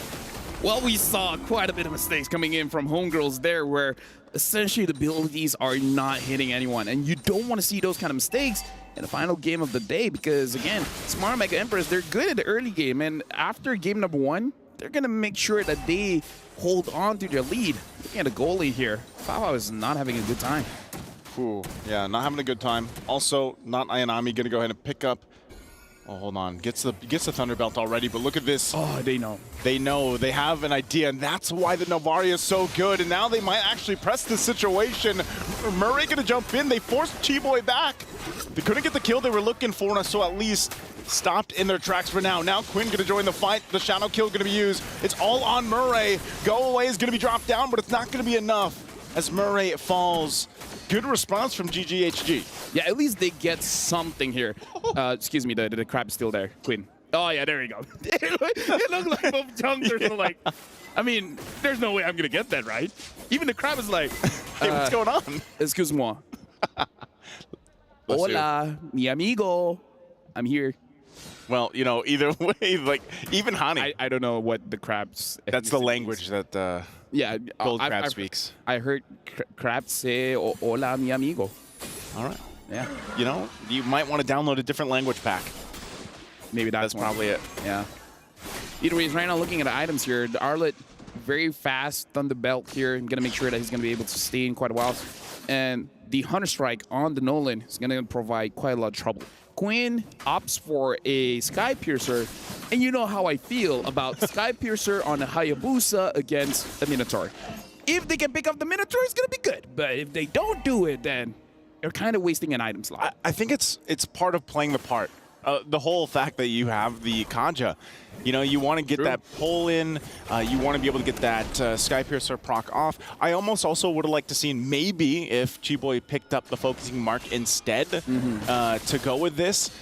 Well, we saw quite a bit of mistakes coming in from Homegirls there where essentially the abilities are not hitting anyone. And you don't want to see those kind of mistakes in the final game of the day because, again, Smart Mega Empress, they're good at the early game. And after game number 1, they're going to make sure that they hold on to their lead. Looking at the goalie here, Fawa is not having a good time. Ooh, yeah, not having a good time. Also, not Ayanami going to go ahead and pick up. Oh, hold on. Gets the Thunderbelt already, but look at this. Oh, they know. They know. They have an idea, and that's why the Novaria is so good. And now they might actually press the situation. Murray going to jump in. They forced Chi-Boy back. They couldn't get the kill they were looking for, so at least stopped in their tracks for now. Now Quinn going to join the fight. The shadow kill going to be used. It's all on Murray. Go away is going to be dropped down, but it's not going to be enough as Murray falls. Good response from GGHG. Yeah, at least they get something here. Excuse me, the crab is still there. Quinn. Oh, yeah, there you go. It looked like both jumpers were like, I mean, there's no way I'm going to get that, right? Even the crab is like, hey, what's going on? Excuse-moi. Hola, mi amigo. I'm here. Well, you know, either way, like, even Hani. I don't know what the crab's... That's the language that Yeah, Gold Crab speaks. I heard Crab say "Hola, mi amigo." All right. Yeah. You know, you might want to download a different language pack. Maybe that's probably it. Yeah. Either way, right now looking at the items here, the Arlet very fast on the belt here and gonna make sure that he's gonna be able to stay in quite a while. And the Hunter Strike on the Nolan is gonna provide quite a lot of trouble. Quinn opts for a Sky Piercer, and you know how I feel about Sky Piercer on a Hayabusa against the Minotaur. If they can pick up the Minotaur, it's gonna be good. But if they don't do it, then they're kind of wasting an item slot. I think it's part of playing the part. The whole fact that you have the Kaja, you know, you want to get that pull in, you want to be able to get that Sky Piercer proc off. I almost also would have liked to see maybe if Chiboy picked up the focusing mark instead to go with this,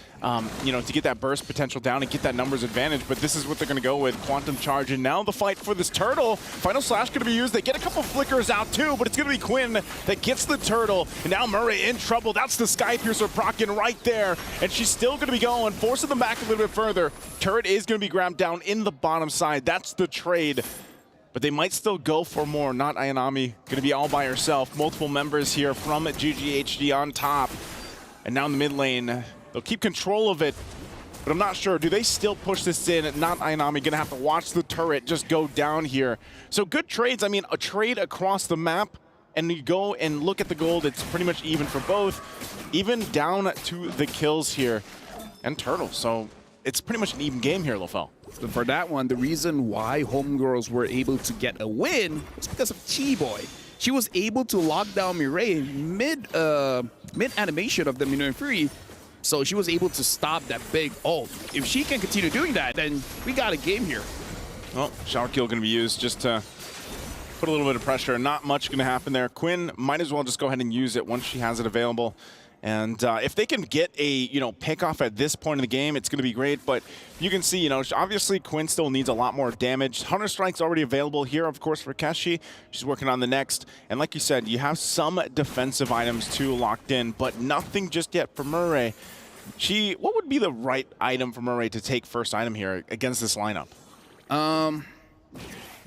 you know, to get that burst potential down and get that numbers advantage. But this is what they're going to go with, Quantum Charge. And now the fight for this turtle. Final Slash going to be used. They get a couple flickers out too, but it's going to be Quinn that gets the turtle. And now Murray in trouble. That's the Sky Piercer procking right there. And she's still going to be going, forcing them back a little bit further. Turret is going to be grabbed down in the bottom side. That's the trade. But they might still go for more. Not Ayanami, going to be all by herself. Multiple members here from GGHD on top. And now in the mid lane, they'll keep control of it, but I'm not sure. Do they still push this in? Not Ayanami, gonna have to watch the turret just go down here. So good trades. I mean, a trade across the map, and you go and look at the gold, it's pretty much even for both. Even down to the kills here. And Turtle, so it's pretty much an even game here, Lofel. For that one, the reason why Homegirls were able to get a win was because of Chiboy. She was able to lock down Mireille mid-animation of the Minotaur Fury. So she was able to stop that big ult. If she can continue doing that, then we got a game here. Well, shower kill going to be used just to put a little bit of pressure. Not much going to happen there. Quinn might as well just go ahead and use it once she has it available. And if they can get a, you know, pick off at this point in the game, it's going to be great. But you can see, you know, obviously Quinn still needs a lot more damage. Hunter Strike's already available here, of course, for Keshi. She's working on the next. And like you said, you have some defensive items too locked in, but nothing just yet for Murray. What would be the right item for Murray to take first item here against this lineup?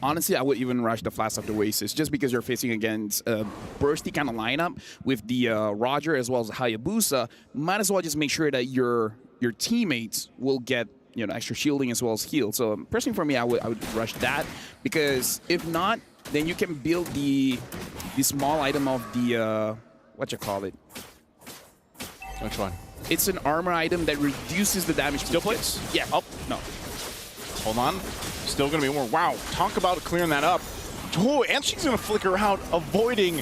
Honestly, I would even rush the Flash of the Oasis just because you're facing against a bursty kind of lineup with the Roger as well as Hayabusa. Might as well just make sure that your teammates will get, you know, extra shielding as well as heal. So personally for me, I would rush that, because if not, then you can build the small item of the what you call it? Which one? It's an armor item that reduces the damage. Steel plates? Yeah. Oh, no. Hold on. Still going to be more. Wow. Talk about clearing that up. Oh, and she's going to flicker out, avoiding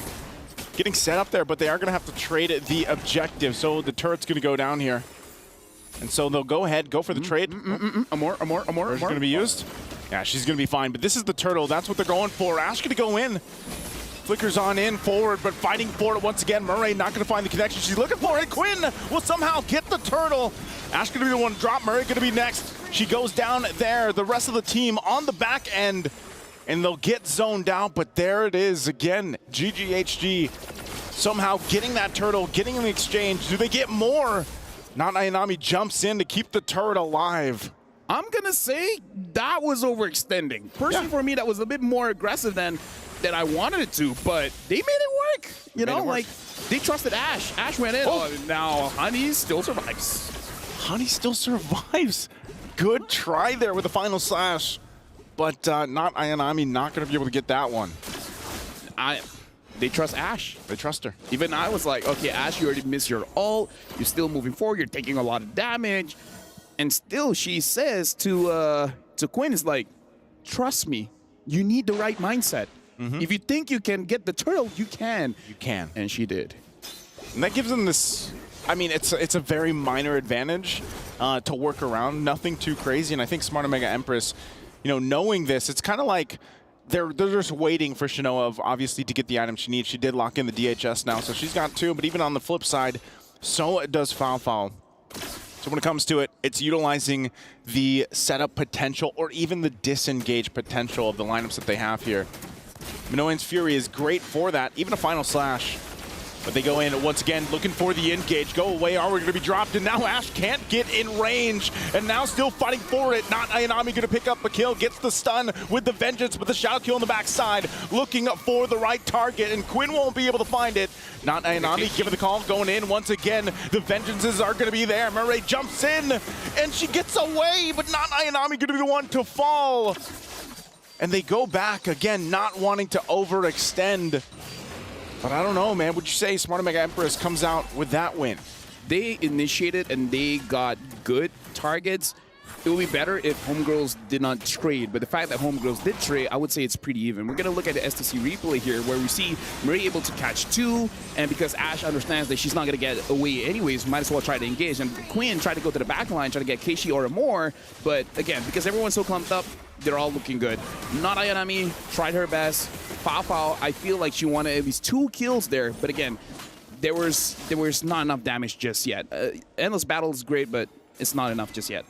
getting set up there, but they are going to have to trade the objective. So the turret's going to go down here. And so they'll go ahead, go for the trade. A more. Is going to be used? Yeah, she's going to be fine. But this is the turtle. That's what they're going for. Ash going to go in. Flickers on in, forward, but fighting for it once again. Murray not going to find the connection she's looking for, and Quinn will somehow get the turtle. Ash going to be the one to drop. Murray going to be next. She goes down there. The rest of the team on the back end, and they'll get zoned out, but there it is again. GGHG somehow getting that turtle, getting in the exchange. Do they get more? Not Ayanami jumps in to keep the turret alive. I'm going to say that was overextending. Personally, for me, that was a bit more aggressive than I wanted it to, but they made it work. You know, like, they trusted Ash. Ash went in. Oh, now Honey still survives. Honey still survives. Good try there with the final slash, but not Ayanami, not going to be able to get that one. They trust Ash. They trust her. Even I was like, okay, Ash, you already missed your ult. You're still moving forward. You're taking a lot of damage. And still, she says to Quinn, is like, trust me. You need the right mindset. If you think you can get the turtle, you can. You can. And she did. And that gives them this, I mean, it's a very minor advantage to work around. Nothing too crazy. And I think Smart Omega Empress, you know, knowing this, it's kind of like they're just waiting for Shinoa, obviously, to get the item she needs. She did lock in the DHS now, so she's got 2. But even on the flip side, so does Falfal. So when it comes to it, it's utilizing the setup potential or even the disengage potential of the lineups that they have here. Minoan's Fury is great for that. Even a final slash But they go in once again, looking for the engage. Go away, are we going to be dropped? And now Ash can't get in range. And now still fighting for it. Not Ayanami going to pick up a kill. Gets the stun with the Vengeance, with the shadow kill on the backside. Looking for the right target, and Quinn won't be able to find it. Not Ayanami giving the call, going in once again. The Vengeances are going to be there. Murray jumps in, and she gets away, but not Ayanami going to be the one to fall. And they go back again, not wanting to overextend. But I don't know, man. Would you say Smart Omega Empress comes out with that win? They initiated and they got good targets. It would be better if Homegirls did not trade, but the fact that Homegirls did trade, I would say it's pretty even. We're going to look at the STC replay here where we see Marie able to catch 2, and because Ash understands that she's not going to get away anyways, might as well try to engage. And Quinn tried to go to the back line, try to get Keishi or more, but again, because everyone's so clumped up, they're all looking good. Not Ayanami tried her best. Fao, I feel like she wanted at least 2 kills there, but again, there was not enough damage just yet. Endless Battle is great, but it's not enough just yet.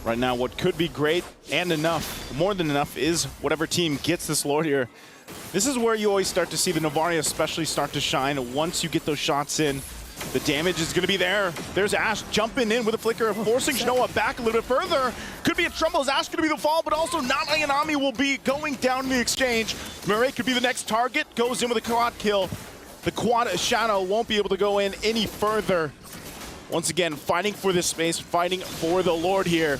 Right now, what could be great and enough, more than enough, is whatever team gets this Lord here. This is where you always start to see the Novaria especially start to shine. Once you get those shots in, the damage is going to be there. There's Ash jumping in with a flicker, forcing Shinoa back a little bit further. Could be a trouble. Is Ash going to be the fall, but also not Ayanami will be going down in the exchange. Murray could be the next target, goes in with a quad kill. The quad Shadow won't be able to go in any further. Once again, fighting for this space, fighting for the Lord here.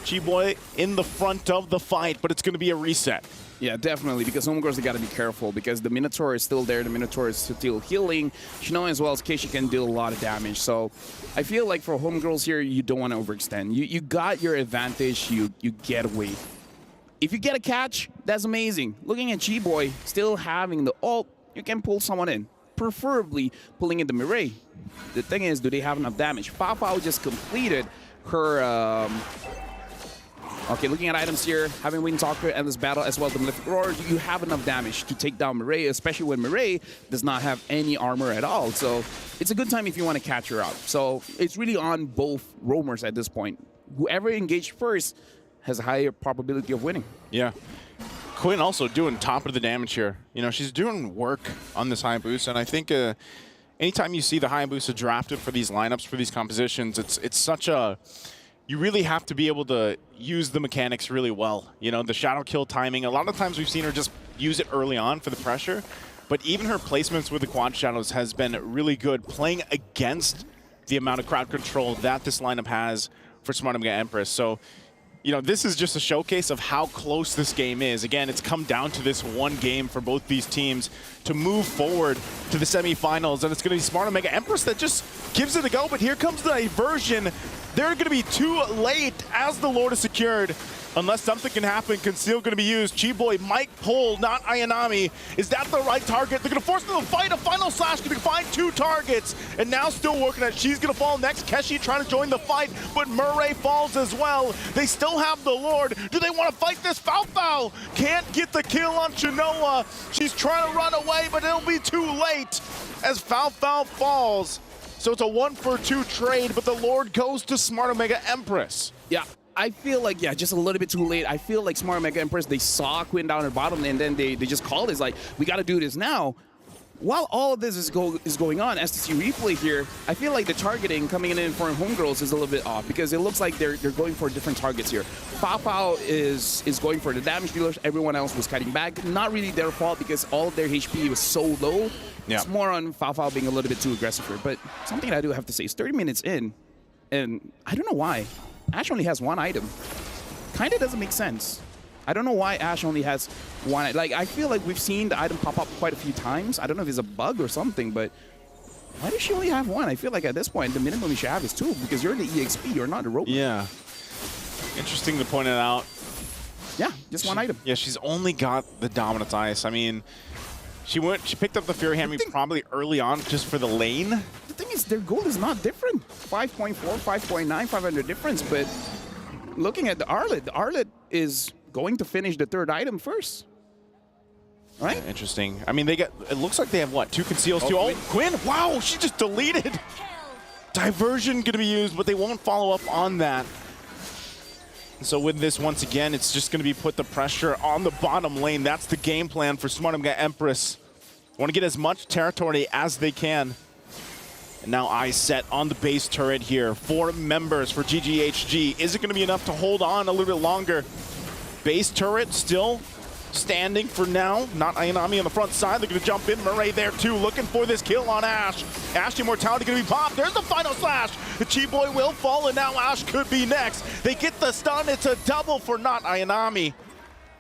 G-Boy in the front of the fight, but it's going to be a reset. Yeah, definitely, because Homegirls, they got to be careful because the Minotaur is still there. The Minotaur is still healing. Shinoa as well as Keishi can deal a lot of damage. So I feel like for Homegirls here, you don't want to overextend. You got your advantage. You get away. If you get a catch, that's amazing. Looking at G-Boy, still having the ult, you can pull someone in, preferably pulling in the Mireille. The thing is, do they have enough damage? Fao just completed her... Okay, looking at items here, having Wind Talker, Endless Battle, as well as the Malefic Roar, you have enough damage to take down Mireille, especially when Mireille does not have any armor at all. So it's a good time if you want to catch her out. So it's really on both roamers at this point. Whoever engaged first has a higher probability of winning. Yeah. Quinn also doing top of the damage here. You know, she's doing work on this Hayabusa, and I think anytime you see the Hayabusa drafted for these lineups, for these compositions, it's such a... You really have to be able to use the mechanics really well. You know, the shadow kill timing, a lot of times we've seen her just use it early on for the pressure, but even her placements with the quad shadows has been really good, playing against the amount of crowd control that this lineup has for Smart Omega Empress. So, you know, this is just a showcase of how close this game is. Again, it's come down to this one game for both these teams to move forward to the semifinals, and it's going to be Smart Omega Empress that just gives it a go, but here comes the diversion. They're going to be too late as the Lord is secured. Unless something can happen, Conceal going to be used. Chi-Boy might pull, not Ayanami. Is that the right target? They're going to force them to fight. A final slash going to find 2 targets. And now still working at she's going to fall next. Keshi trying to join the fight, but Murray falls as well. They still have the Lord. Do they want to fight this? Fao can't get the kill on Shinoa. She's trying to run away, but it'll be too late as Fao falls. So it's a 1-for-2 trade, but the Lord goes to Smart Omega Empress. Yeah. I feel like, yeah, just a little bit too late. I feel like Smart Omega Empress, they saw Quinn down at bottom, and then they just called it. It's like, we got to do this now. While all of this is going on, STC replay here, I feel like the targeting coming in for Homegirls is a little bit off because it looks like they're going for different targets here. Fao is going for the damage dealers. Everyone else was cutting back. Not really their fault because all of their HP was so low. Yeah. It's more on Fao being a little bit too aggressive here. But something I do have to say is 30 minutes in, and I don't know why. Ash only has 1 item. Kind of doesn't make sense. I don't know why Ash only has 1. Like, I feel like we've seen the item pop up quite a few times. I don't know if it's a bug or something, but why does she only have 1? I feel like at this point, the minimum you should have is 2 because you're the EXP, you're not a robot. Yeah. Interesting to point it out. Yeah, just 1 item. Yeah, she's only got the Dominance Ice. I mean, she picked up the Fury Hammer probably early on just for the lane. The thing is, their gold is not different. 5.4, 5.9, 500 difference, but looking at the Arlet is going to finish the 3rd item first. Right? Yeah, interesting. I mean, it looks like they have, what, 2 conceals, 2? Oh, Quinn, wow, she just deleted. Diversion going to be used, but they won't follow up on that. So with this, once again, it's just going to be put the pressure on the bottom lane. That's the game plan for Smart Omega Empress. Want to get as much territory as they can. And now eyes set on the base turret here. 4 members for GGHG. Is it going to be enough to hold on a little bit longer? Base turret still standing for now. Not Ayanami on the front side. They're going to jump in. Murray there too, looking for this kill on Ash. Ash Immortality going to be popped. There's the final slash. The Chi-Boy will fall, and now Ash could be next. They get the stun. It's a double for not Ayanami.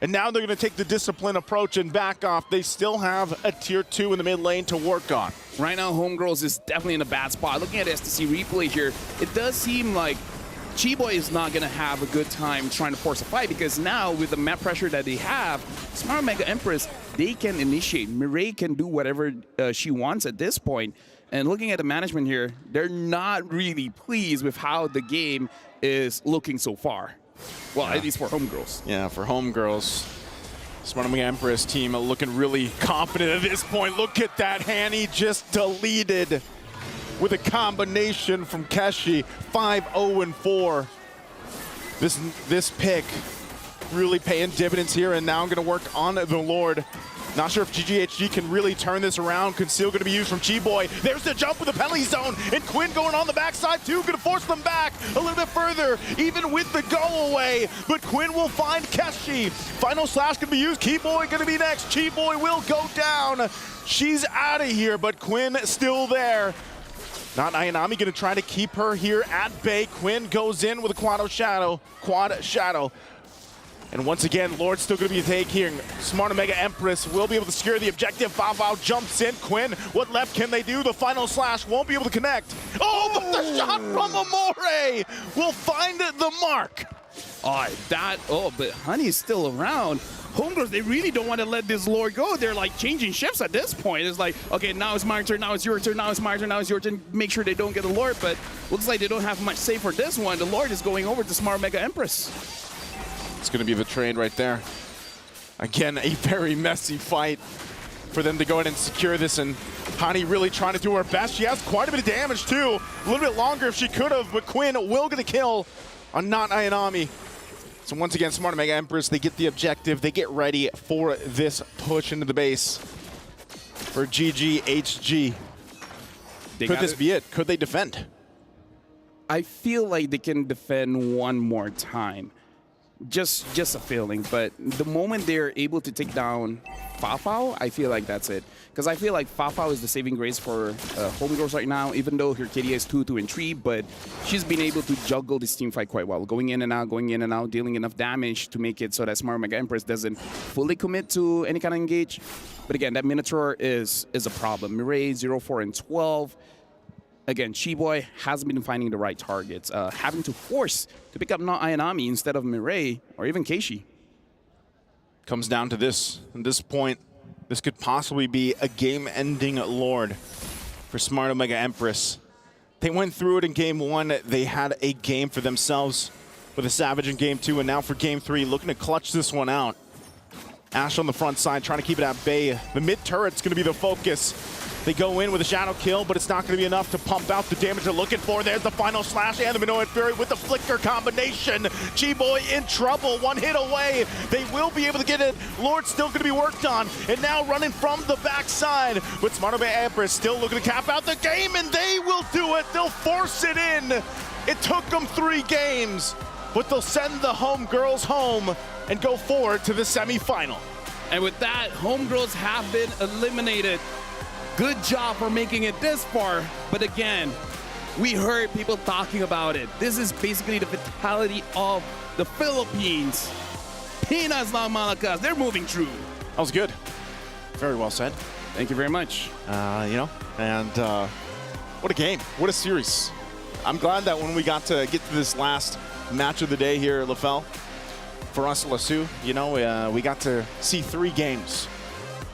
And now they're going to take the disciplined approach and back off. They still have a tier 2 in the mid lane to work on. Right now, Homegirls is definitely in a bad spot. Looking at STC replay here, it does seem like Chi-Boy is not going to have a good time trying to force a fight, because now with the map pressure that they have, Smart Mega Empress, they can initiate. Mireille can do whatever she wants at this point. And looking at the management here, they're not really pleased with how the game is looking so far. Well, at least for Homegirls. Yeah, for Homegirls. Smart Mega Empress team looking really confident at this point. Look at that, Hanny just deleted with a combination from Keshi. 5-0-4. This pick really paying dividends here, and now I'm going to work on the Lord. Not sure if GGHG can really turn this around. Conceal going to be used from Chi-Boy. There's the jump with the penalty zone, and Quinn going on the backside too, going to force them back a little bit further, even with the go away. But Quinn will find Keshi. Final slash going to be used. Chi-Boy going to be next. Chi-Boy will go down. She's out of here, but Quinn still there. Not Ayanami going to try to keep her here at bay. Quinn goes in with a quad shadow. And once again, Lord's still going to be taking. Smart Mega Empress will be able to secure the objective. Bao jumps in. Quinn, what left can they do? The final slash won't be able to connect. Oh, but the shot from Amore will find the mark. But Honey's still around. Homegirls, they really don't want to let this Lord go. They're like changing shifts at this point. It's like, okay, now it's my turn, now it's your turn, now it's my turn, now it's your turn. Make sure they don't get the Lord, but looks like they don't have much say for this one. The Lord is going over to Smart Mega Empress. It's going to be the trade right there. Again, a very messy fight for them to go in and secure this, and Hani really trying to do her best. She has quite a bit of damage too. A little bit longer if she could have, but Quinn will get a kill on not Ayanami. So once again, Smart Mega Empress, they get the objective. They get ready for this push into the base for GGHG. Could this be it? Could they defend? I feel like they can defend one more time. Just a feeling, but the moment they're able to take down Fafao, I feel like that's it. Because I feel like Fafao is the saving grace for Homegirls right now, even though her KD is 2, 2, and 3, but she's been able to juggle this team fight quite well. Going in and out, dealing enough damage to make it so that Smart Mega Empress doesn't fully commit to any kind of engage. But again, that Minotaur is a problem. Mireille, 0, 4, and 12. Again, Chi-Boy hasn't been finding the right targets, having to force to pick up not Ayanami instead of Mireille or even Keishi. Comes down to this. At this point, this could possibly be a game-ending Lord for Smart Mega Empress. They went through it in Game 1. They had a game for themselves with a Savage in Game 2, and now for Game 3, looking to clutch this one out. Ash on the front side, trying to keep it at bay. The mid-turret's going to be the focus. They go in with a shadow kill, but it's not going to be enough to pump out the damage they're looking for. There's the final slash and the Minoan Fury with the flicker combination. Chi-Boy in trouble, 1 hit away. They will be able to get it. Lord's still going to be worked on, and now running from the backside. But Smart Mega Empress still looking to cap out the game, and they will do it. They'll force it in. It took them 3 games, but they'll send the Homegirls home and go forward to the semifinal. And with that, Homegirls have been eliminated. Good job for making it this far, but again, we heard people talking about it. This is basically the vitality of the Philippines. Pinas La Malakas, they're moving through. That was good. Very well said. Thank you very much. What a game. What a series. I'm glad that when we got to get to this last match of the day here at LaFell, for us, LeSue, we got to see 3 games.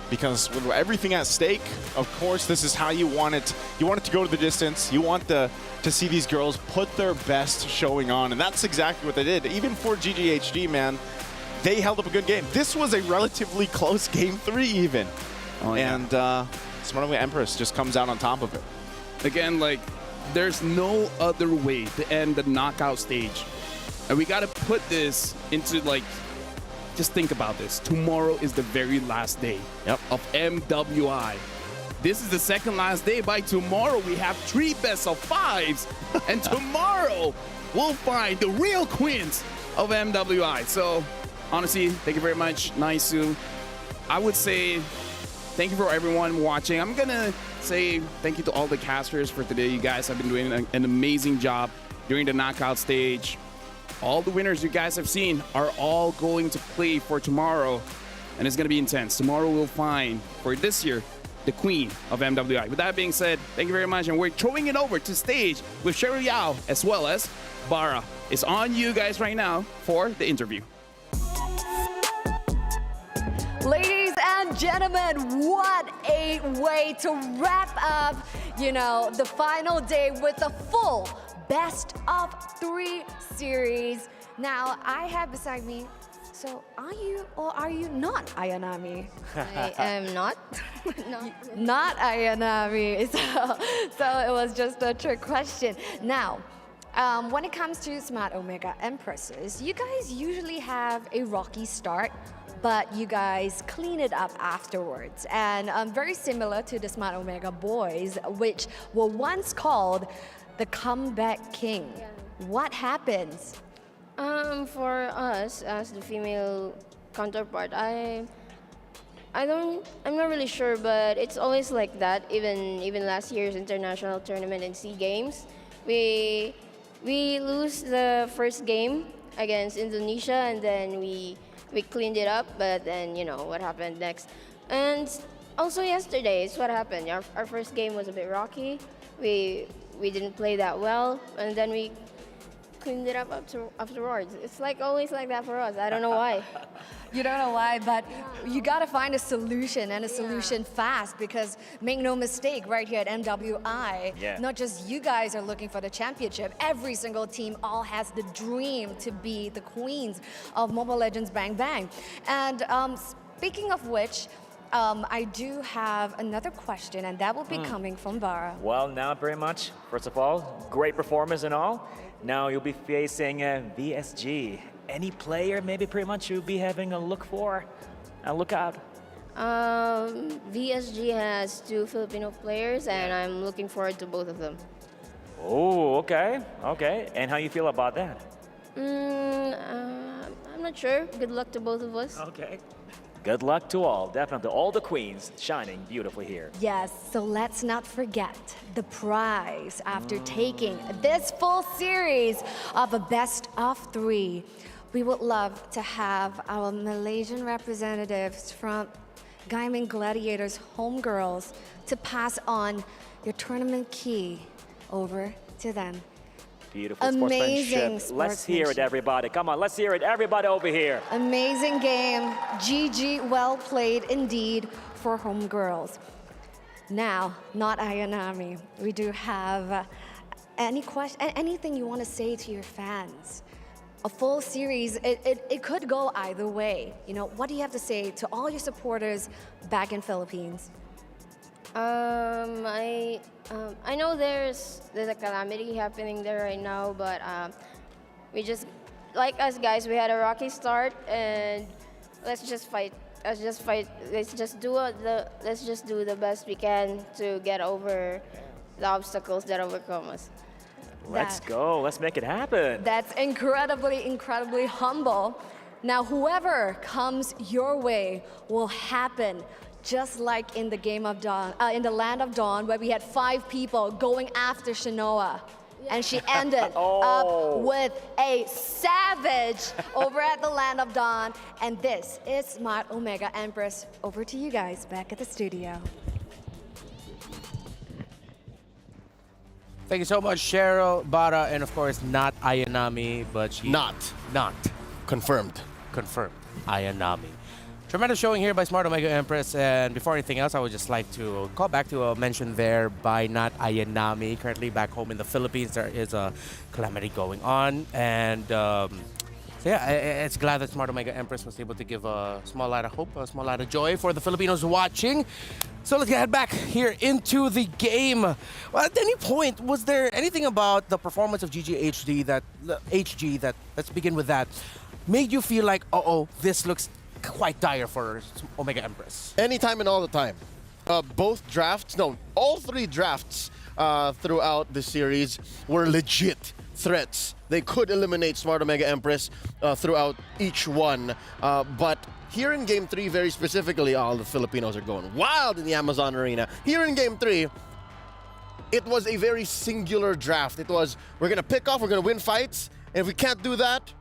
Because with everything at stake, of course, this is how you want it. You want it to go to the distance. You want to see these girls put their best showing on, and that's exactly what they did. Even for GGHG, man, they held up a good game. This was a relatively close Game 3 even. Oh, yeah. And Smart Mega Empress just comes out on top of it. Again, there's no other way to end the knockout stage. And we got to put this into, just think about this. Tomorrow is the very last day of MWI. this is the second last day. By tomorrow, we have 3 best-of-5s. And tomorrow, we'll find the real queens of MWI. So, honestly, thank you very much, Naisu. I would say thank you for everyone watching. I'm going to say thank you to all the casters for today. You guys have been doing an amazing job during the knockout stage. All the winners you guys have seen are all going to play for tomorrow, and it's going to be intense. Tomorrow we'll find, for this year, the queen of MWI. With that being said, thank you very much, and we're throwing it over to stage with Cheryl Yao as well as Bara. It's on you guys right now for the interview. Ladies and gentlemen, what a way to wrap up, the final day with a full best-of-3 series. Now, I have beside me, so are you or are you not Ayanami? I am not. Not Ayanami. So it was just a trick question. Now, when it comes to Smart Omega Empresses, you guys usually have a rocky start, but you guys clean it up afterwards. And very similar to the Smart Omega boys, which were once called the Comeback King. What happens? For us as the female counterpart, I'm not really sure, but it's always like that. Even last year's international tournament and SEA Games, we lose the first game against Indonesia, and then we cleaned it up. But then what happened next, and also yesterday is what happened. Our first game was a bit rocky. We didn't play that well, and then we cleaned it up afterwards. It's always like that for us. I don't know why. You don't know why, but you got to find a solution, and a solution fast, because make no mistake, right here at MWI, not just you guys are looking for the championship. Every single team all has the dream to be the queens of Mobile Legends Bang Bang. And speaking of which, I do have another question, and that will be coming from Bara. Well, now pretty much, first of all, great performance and all. Now you'll be facing VSG. Any player maybe pretty much you'll be having a look out? VSG has 2 Filipino players, and I'm looking forward to both of them. Oh, okay. And how you feel about that? I'm not sure. Good luck to both of us. Okay. Good luck to all, definitely. All the queens shining beautifully here. Yes, so let's not forget the prize after taking this full series of a best-of-3. We would love to have our Malaysian representatives from Gaming Gladiators Homegirls to pass on your tournament key over to them. Beautiful Amazing sportsmanship. Let's hear it, everybody. Come on, let's hear it, everybody over here. Amazing game. GG, well played indeed for Homegirls. Now, not Ayanami. We do have anything you want to say to your fans? A full series, it could go either way. What do you have to say to all your supporters back in Philippines? I know there's a calamity happening there right now, but we just, like us guys, we had a rocky start, and let's just fight. Let's just do the best we can to get over the obstacles that overcome us. Let's go. Let's make it happen. That's incredibly, incredibly humble. Now, whoever comes your way will happen. Just like in the game of Dawn, in the Land of Dawn, where we had 5 people going after Shinoa. And she ended up with a savage over at the Land of Dawn. And this is Smart Omega Empress. Over to you guys back at the studio. Thank you so much, Cheryl, Bara, and of course, not Ayanami, but she... Not. Confirmed. Ayanami. Tremendous showing here by Smart Omega Empress, and before anything else, I would just like to call back to a mention there by not Ayanami. Currently back home in the Philippines, there is a calamity going on, and so yeah, it's glad that Smart Omega Empress was able to give a small light of hope, a small light of joy for the Filipinos watching. So let's head back here into the game. Well, at any point, was there anything about the performance of HG that, let's begin with that, made you feel like, this looks quite dire for Omega Empress? Anytime and all the time. all 3 drafts throughout the series were legit threats. They could eliminate Smart Omega Empress throughout each one. But here in Game 3 very specifically, all the Filipinos are going wild in the Amazon Arena. Here in Game 3, it was a very singular draft. It was, we're going to pick off, we're going to win fights, and if we can't do that,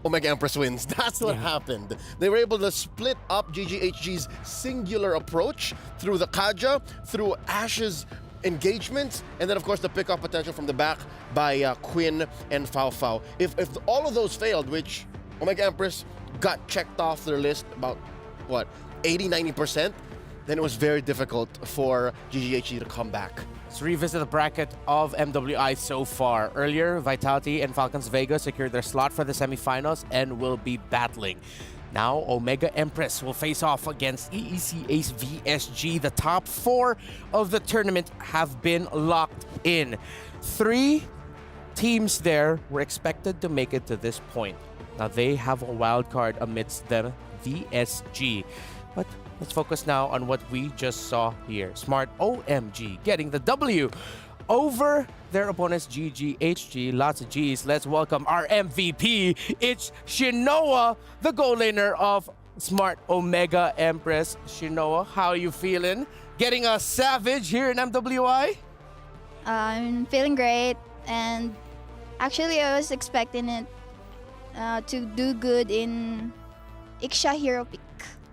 Omega Empress wins. That's what happened. They were able to split up GGHG's singular approach through the Kaja, through Ash's engagement, and then of course the pick-off potential from the back by Quinn and Fao. If all of those failed, which Omega Empress got checked off their list about, 80-90%, then it was very difficult for GGHG to come back. Let's revisit the bracket of MWI so far. Earlier, Vitality and Falcons Vega secured their slot for the semifinals and will be battling. Now, Omega Empress will face off against EEC Ace VSG. The top 4 of the tournament have been locked in. 3 teams there were expected to make it to this point. Now, they have a wild card amidst them, VSG. But let's focus now on what we just saw here. Smart OMG getting the W over their opponents GGHG. Lots of G's. Let's welcome our MVP. It's Shinoa, the goal laner of Smart Omega Empress. Shinoa, how are you feeling? Getting a savage here in MWI? I'm feeling great, and actually I was expecting it to do good in Iksha Hero Pick.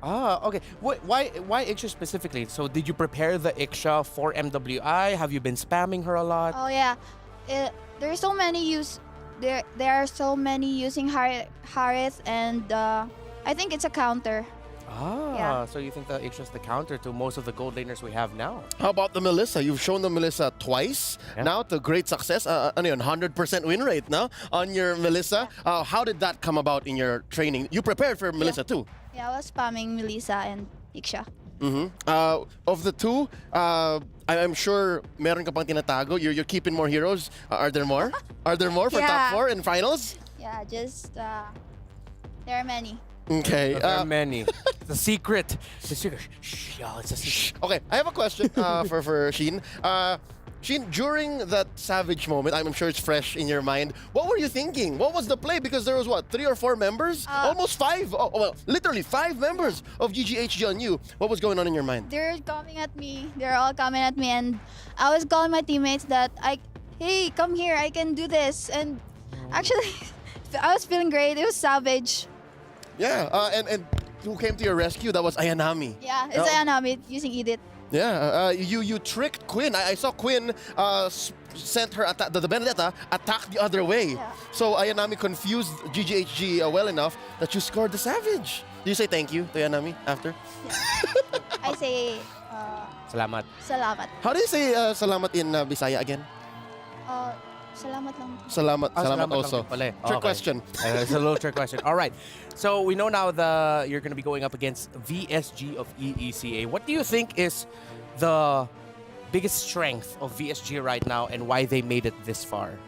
Ah, okay. Why Iksha specifically? So did you prepare the Iksha for MWI? Have you been spamming her a lot? Oh yeah, there's so many there are so many using Harith, and I think it's a counter. Ah, Yeah. so you think the Iksha's the counter to most of the gold laners we have now? How about the Melissa? You've shown the Melissa twice now to great success. 100% win rate now on your Melissa. How did that come about in your training? You prepared for Melissa too. Yeah, I was spamming Melissa and Iksha. Of the 2, I'm sure meron ka pang tinatago. You're keeping more heroes. Are there more? Are there more for top 4 in finals? Yeah, just there are many. Okay. There are many. The secret. The secret. Shh, y'all, it's a secret. Okay, I have a question for Sheen. Sheen, during that savage moment, I'm sure it's fresh in your mind. What were you thinking? What was the play? Because there was 3 or 4 members? Almost 5. Literally 5 members of GGHG on you. What was going on in your mind? They're coming at me. They're all coming at me, and I was calling my teammates that hey, come here, I can do this. And actually, I was feeling great. It was savage. Yeah, and who came to your rescue? That was Ayanami. Yeah, it's Ayanami using Edith. Yeah, you tricked Quinn. I saw Quinn sent her the Benedetta attack the other way. Yeah. So Ayanami confused GGHG well enough that you scored the savage. Do you say thank you to Ayanami after? Yeah. I say Salamat. salamat. How do you say salamat in Bisaya again? Salamat lang. Salamat also. lang pala eh. Trick Okay. question. It's a little trick question. All right. So we know now you're going to be going up against VSG of EECA. What do you think is the biggest strength of VSG right now and why they made it this far?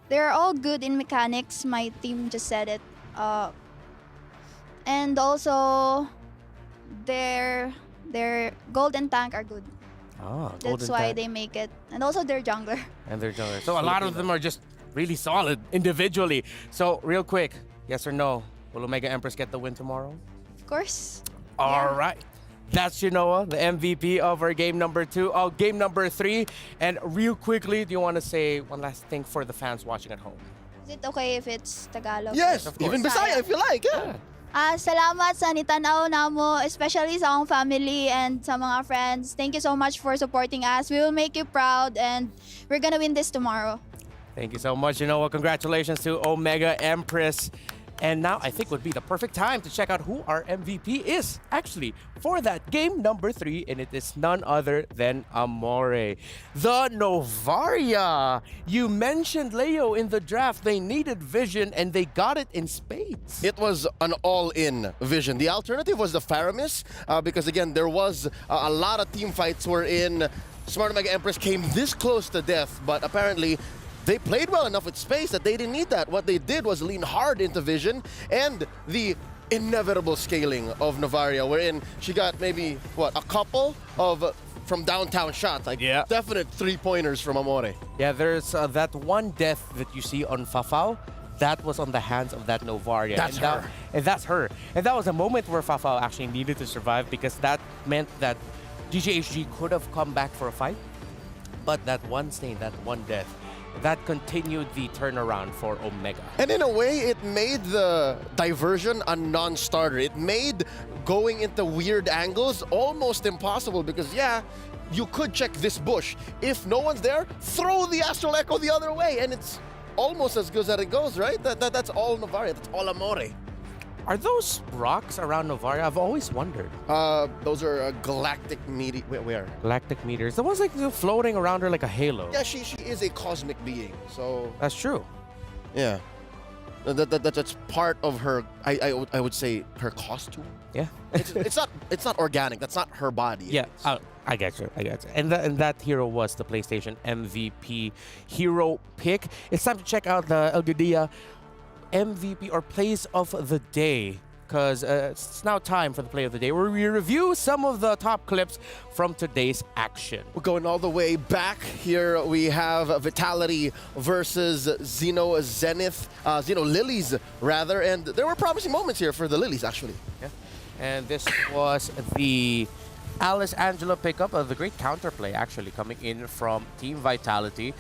They're all good in mechanics. My team just said it. And also, their gold and tank are good. Ah, That's why they make it. And also their jungler. And they're jungler. So a lot of them are just really solid individually. So real quick, yes or no, will Omega Empress get the win tomorrow? Of course. All right. That's Shinoa, the MVP of our game number 2. Game number 3. And real quickly, do you want to say one last thing for the fans watching at home? Is it okay if it's Tagalog? Yes, even Bisaya if you like. Yeah. Salamat sa nitanaw namo, especially sa akong family and sa mga friends. Thank you so much for supporting us. We will make you proud, and we're gonna win this tomorrow. Thank you so much, Shinoa. Congratulations to Omega Empress. And now I think would be the perfect time to check out who our MVP is actually for that game number 3, and it is none other than Amore. The Novaria. You mentioned, Leo, in the draft, they needed vision and they got it in spades. It was an all-in vision. The alternative was the Faramis, because again, there was a lot of team fights wherein Smart Omega Empress came this close to death, but apparently they played well enough with space that they didn't need that. What they did was lean hard into vision, and the inevitable scaling of Navaria, wherein she got maybe, what, a couple of from downtown shots, like definite three-pointers from Amore. Yeah, there's that one death that you see on Fafao. That was on the hands of that Novaria. That's her. And that's her. And that was a moment where Fafao actually needed to survive, because that meant that GGHG could have come back for a fight. But that one stain, that one death, that continued the turnaround for Omega. And in a way, it made the diversion a non-starter. It made going into weird angles almost impossible, because yeah, you could check this bush. If no one's there, throw the Astral Echo the other way, and it's almost as good as it goes, right? That's all Navaria, that's all Amore. Are those rocks around Novaria? I've always wondered. Those are galactic meteors. Where? Galactic meteors. The ones like floating around her like a halo. Yeah, she is a cosmic being, so... That's true. Yeah. That's part of her, I would say, her costume. Yeah. it's not organic. That's not her body. Yeah, I get you. And that hero was the PlayStation MVP hero pick. It's time to check out the El Gudia MVP or plays of the day, because it's now time for the play of the day, where we review some of the top clips from today's action. We're going all the way back. Here we have Vitality versus Xeno Zenith, Xeno Lilies rather, and there were promising moments here for the Lilies actually. Yeah. And this was the Alice Angela pickup of the great counterplay actually coming in from Team Vitality.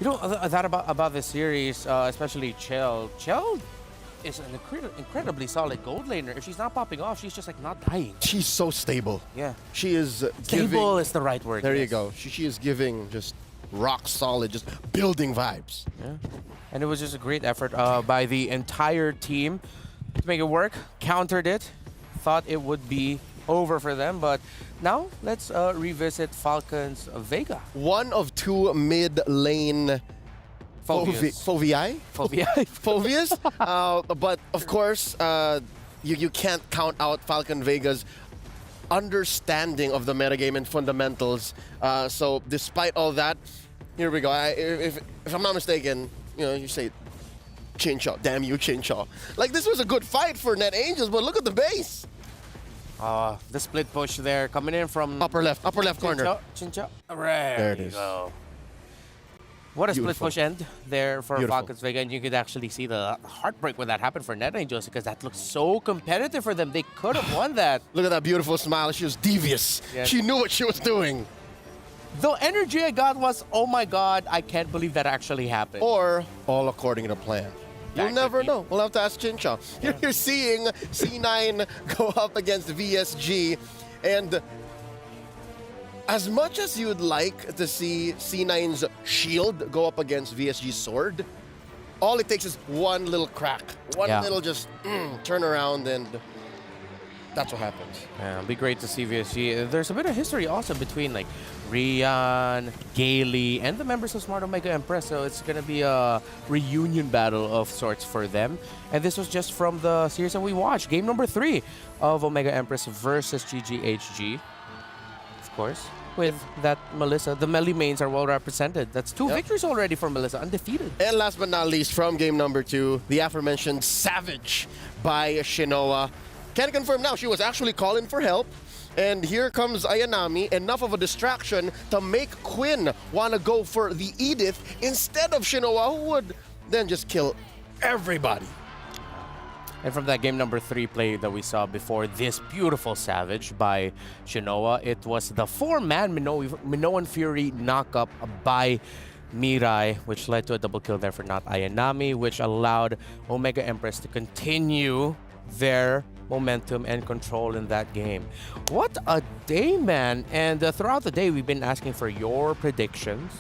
You know, that about this series, especially Chell. Chell is an incredibly solid gold laner. If she's not popping off, she's just like not dying. She's so stable. Yeah. She is Stable is the right word. There you go. She is giving just rock solid, just building vibes. Yeah. And it was just a great effort by the entire team to make it work. Countered it. Thought it would be over for them, but now let's revisit Falcons Vega. One of two mid lane Phobias. Phobias. But of course, you can't count out Falcon Vega's understanding of the metagame and fundamentals. So despite all that, here we go. If I'm not mistaken, you know, you say Chinchaw, damn you Chinchaw. Like, this was a good fight for Net Angels, but look at the base. The split push there coming in from upper left corner. Chinchaw. There it is. Go. What a Beautiful. split push end there for Beautiful. Falcons Vega, and you could actually see the heartbreak when that happened for Net Angels, because that looked so competitive for them. They could have won that. Look at that beautiful smile. She was devious. Yes. She knew what she was doing. The energy I got was, oh my god, I can't believe that actually happened. Or all according to plan. You'll never know. We'll have to ask Chinchaw. Yeah. You're seeing C9 go up against VSG, and as much as you'd like to see C9's shield go up against VSG's sword, all it takes is one little crack, one little just turn around, and that's what happens. Yeah, it'll be great to see VSG. There's a bit of history also between like Rian, Gailey, and the members of Smart Omega Empress, so it's going to be a reunion battle of sorts for them. And this was just from the series that we watched, game number 3 of Omega Empress versus GGHG. Of course, with that Melissa, the Melee mains are well represented. That's 2 victories already for Melissa, undefeated. And last but not least, from game number 2, the aforementioned Savage by Shinoa. Can confirm now, she was actually calling for help. And here comes Ayanami, enough of a distraction to make Quinn want to go for the Edith instead of Shinoa, who would then just kill everybody. And from that game number 3 play that we saw before, this beautiful Savage by Shinoa, it was the 4-man Minoan Fury knockup by Mirai, which led to a double kill there for not Ayanami, which allowed Omega Empress to continue their momentum and control in that game. What a day, man. And throughout the day, we've been asking for your predictions.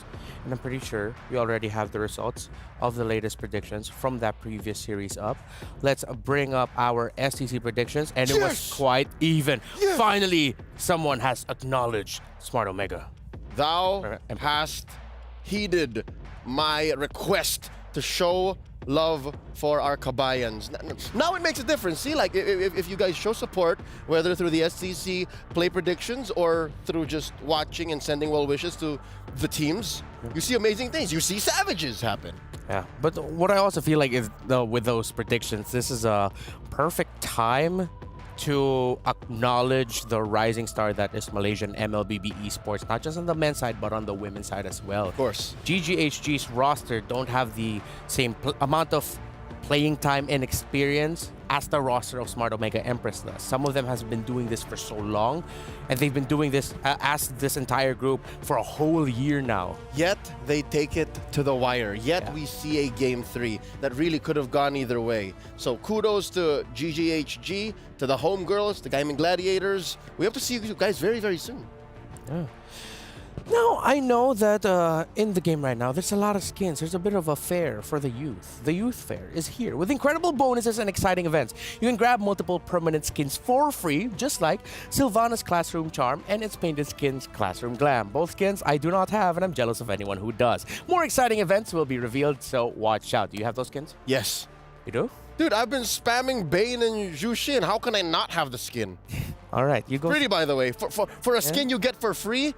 And I'm pretty sure we already have the results of the latest predictions from that previous series up. Let's bring up our STC predictions. And it was quite even. Finally, someone has acknowledged Smart Omega. Thou hast heeded my request to show love for our kabayans. Now it makes a difference. See, like if you guys show support, whether through the STC play predictions or through just watching and sending well wishes to the teams, you see amazing things. You see savages happen. Yeah, but what I also feel like is with those predictions, this is a perfect time to acknowledge the rising star that is Malaysian MLBB Esports, not just on the men's side, but on the women's side as well. Of course. GGHG's roster don't have the same amount of playing time and experience as the roster of Smart Omega Empress does. Some of them has been doing this for so long, and they've been doing this as this entire group for a whole year now. Yet they take it to the wire. Yet we see a Game 3 that really could have gone either way. So kudos to GGHG, to the homegirls, the Gaming Gladiators. We hope to see you guys very, very soon. Yeah. Now, I know that in the game right now, there's a lot of skins. There's a bit of a fair for the youth. The youth fair is here with incredible bonuses and exciting events. You can grab multiple permanent skins for free, just like Sylvana's Classroom Charm and its painted skins Classroom Glam. Both skins I do not have, and I'm jealous of anyone who does. More exciting events will be revealed, so watch out. Do you have those skins? Yes. You do? Dude, I've been spamming Bane and Jushin. How can I not have the skin? All right, you go. Pretty, by the way. For a skin you get for free,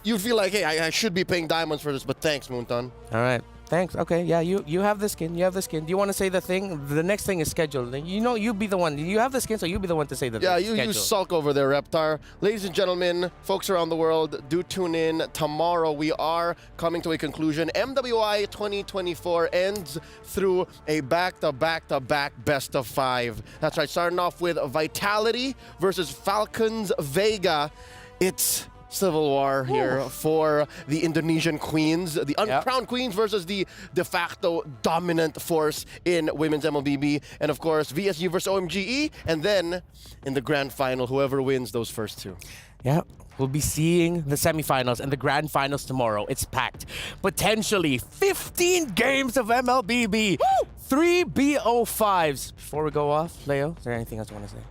you feel like, hey, I should be paying diamonds for this, but thanks, Moonton. All right. Thanks. Okay, yeah, you have the skin. You have the skin. Do you want to say the thing? The next thing is scheduled. You know, you be the one. You have the skin, so you be the one to say the Yeah, thing. you sulk over there, Reptar. Ladies and gentlemen, folks around the world, do tune in. Tomorrow we are coming to a conclusion. MWI 2024 ends through a back-to-back-to-back best of 5. That's right, starting off with Vitality versus Falcons Vega. It's civil war here for the Indonesian queens, the uncrowned queens versus the de facto dominant force in women's MLBB, and of course VSU versus OMGE, and then in the grand final, whoever wins those first two. Yeah, we'll be seeing the semifinals and the grand finals tomorrow. It's packed. Potentially 15 games of MLBB. Woo! 3 BO5s. Before we go off, Leo, is there anything else you want to say?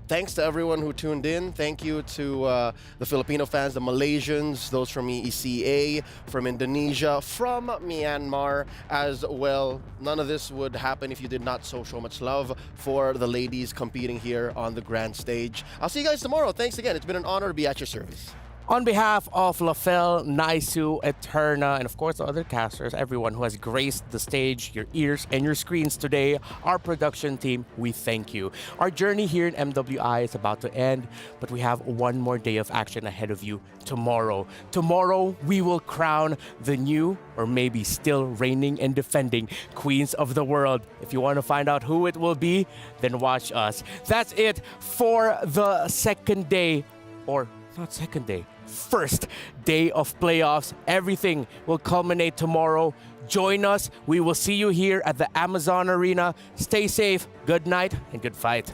Thanks to everyone who tuned in. Thank you to the Filipino fans, the Malaysians, those from ECA, from Indonesia, from Myanmar as well. None of this would happen if you did not show so much love for the ladies competing here on the grand stage. I'll see you guys tomorrow. Thanks again. It's been an honor to be at your service. On behalf of Lafel, Naisu, Eterna, and of course the other casters, everyone who has graced the stage, your ears, and your screens today, our production team, we thank you. Our journey here in MWI is about to end, but we have one more day of action ahead of you tomorrow. Tomorrow, we will crown the new, or maybe still reigning and defending, Queens of the World. If you want to find out who it will be, then watch us. That's it for the second day, or not second day, first day of playoffs. Everything will culminate tomorrow. Join us. We will see you here at the Amazon Arena. Stay safe, good night, and good fight.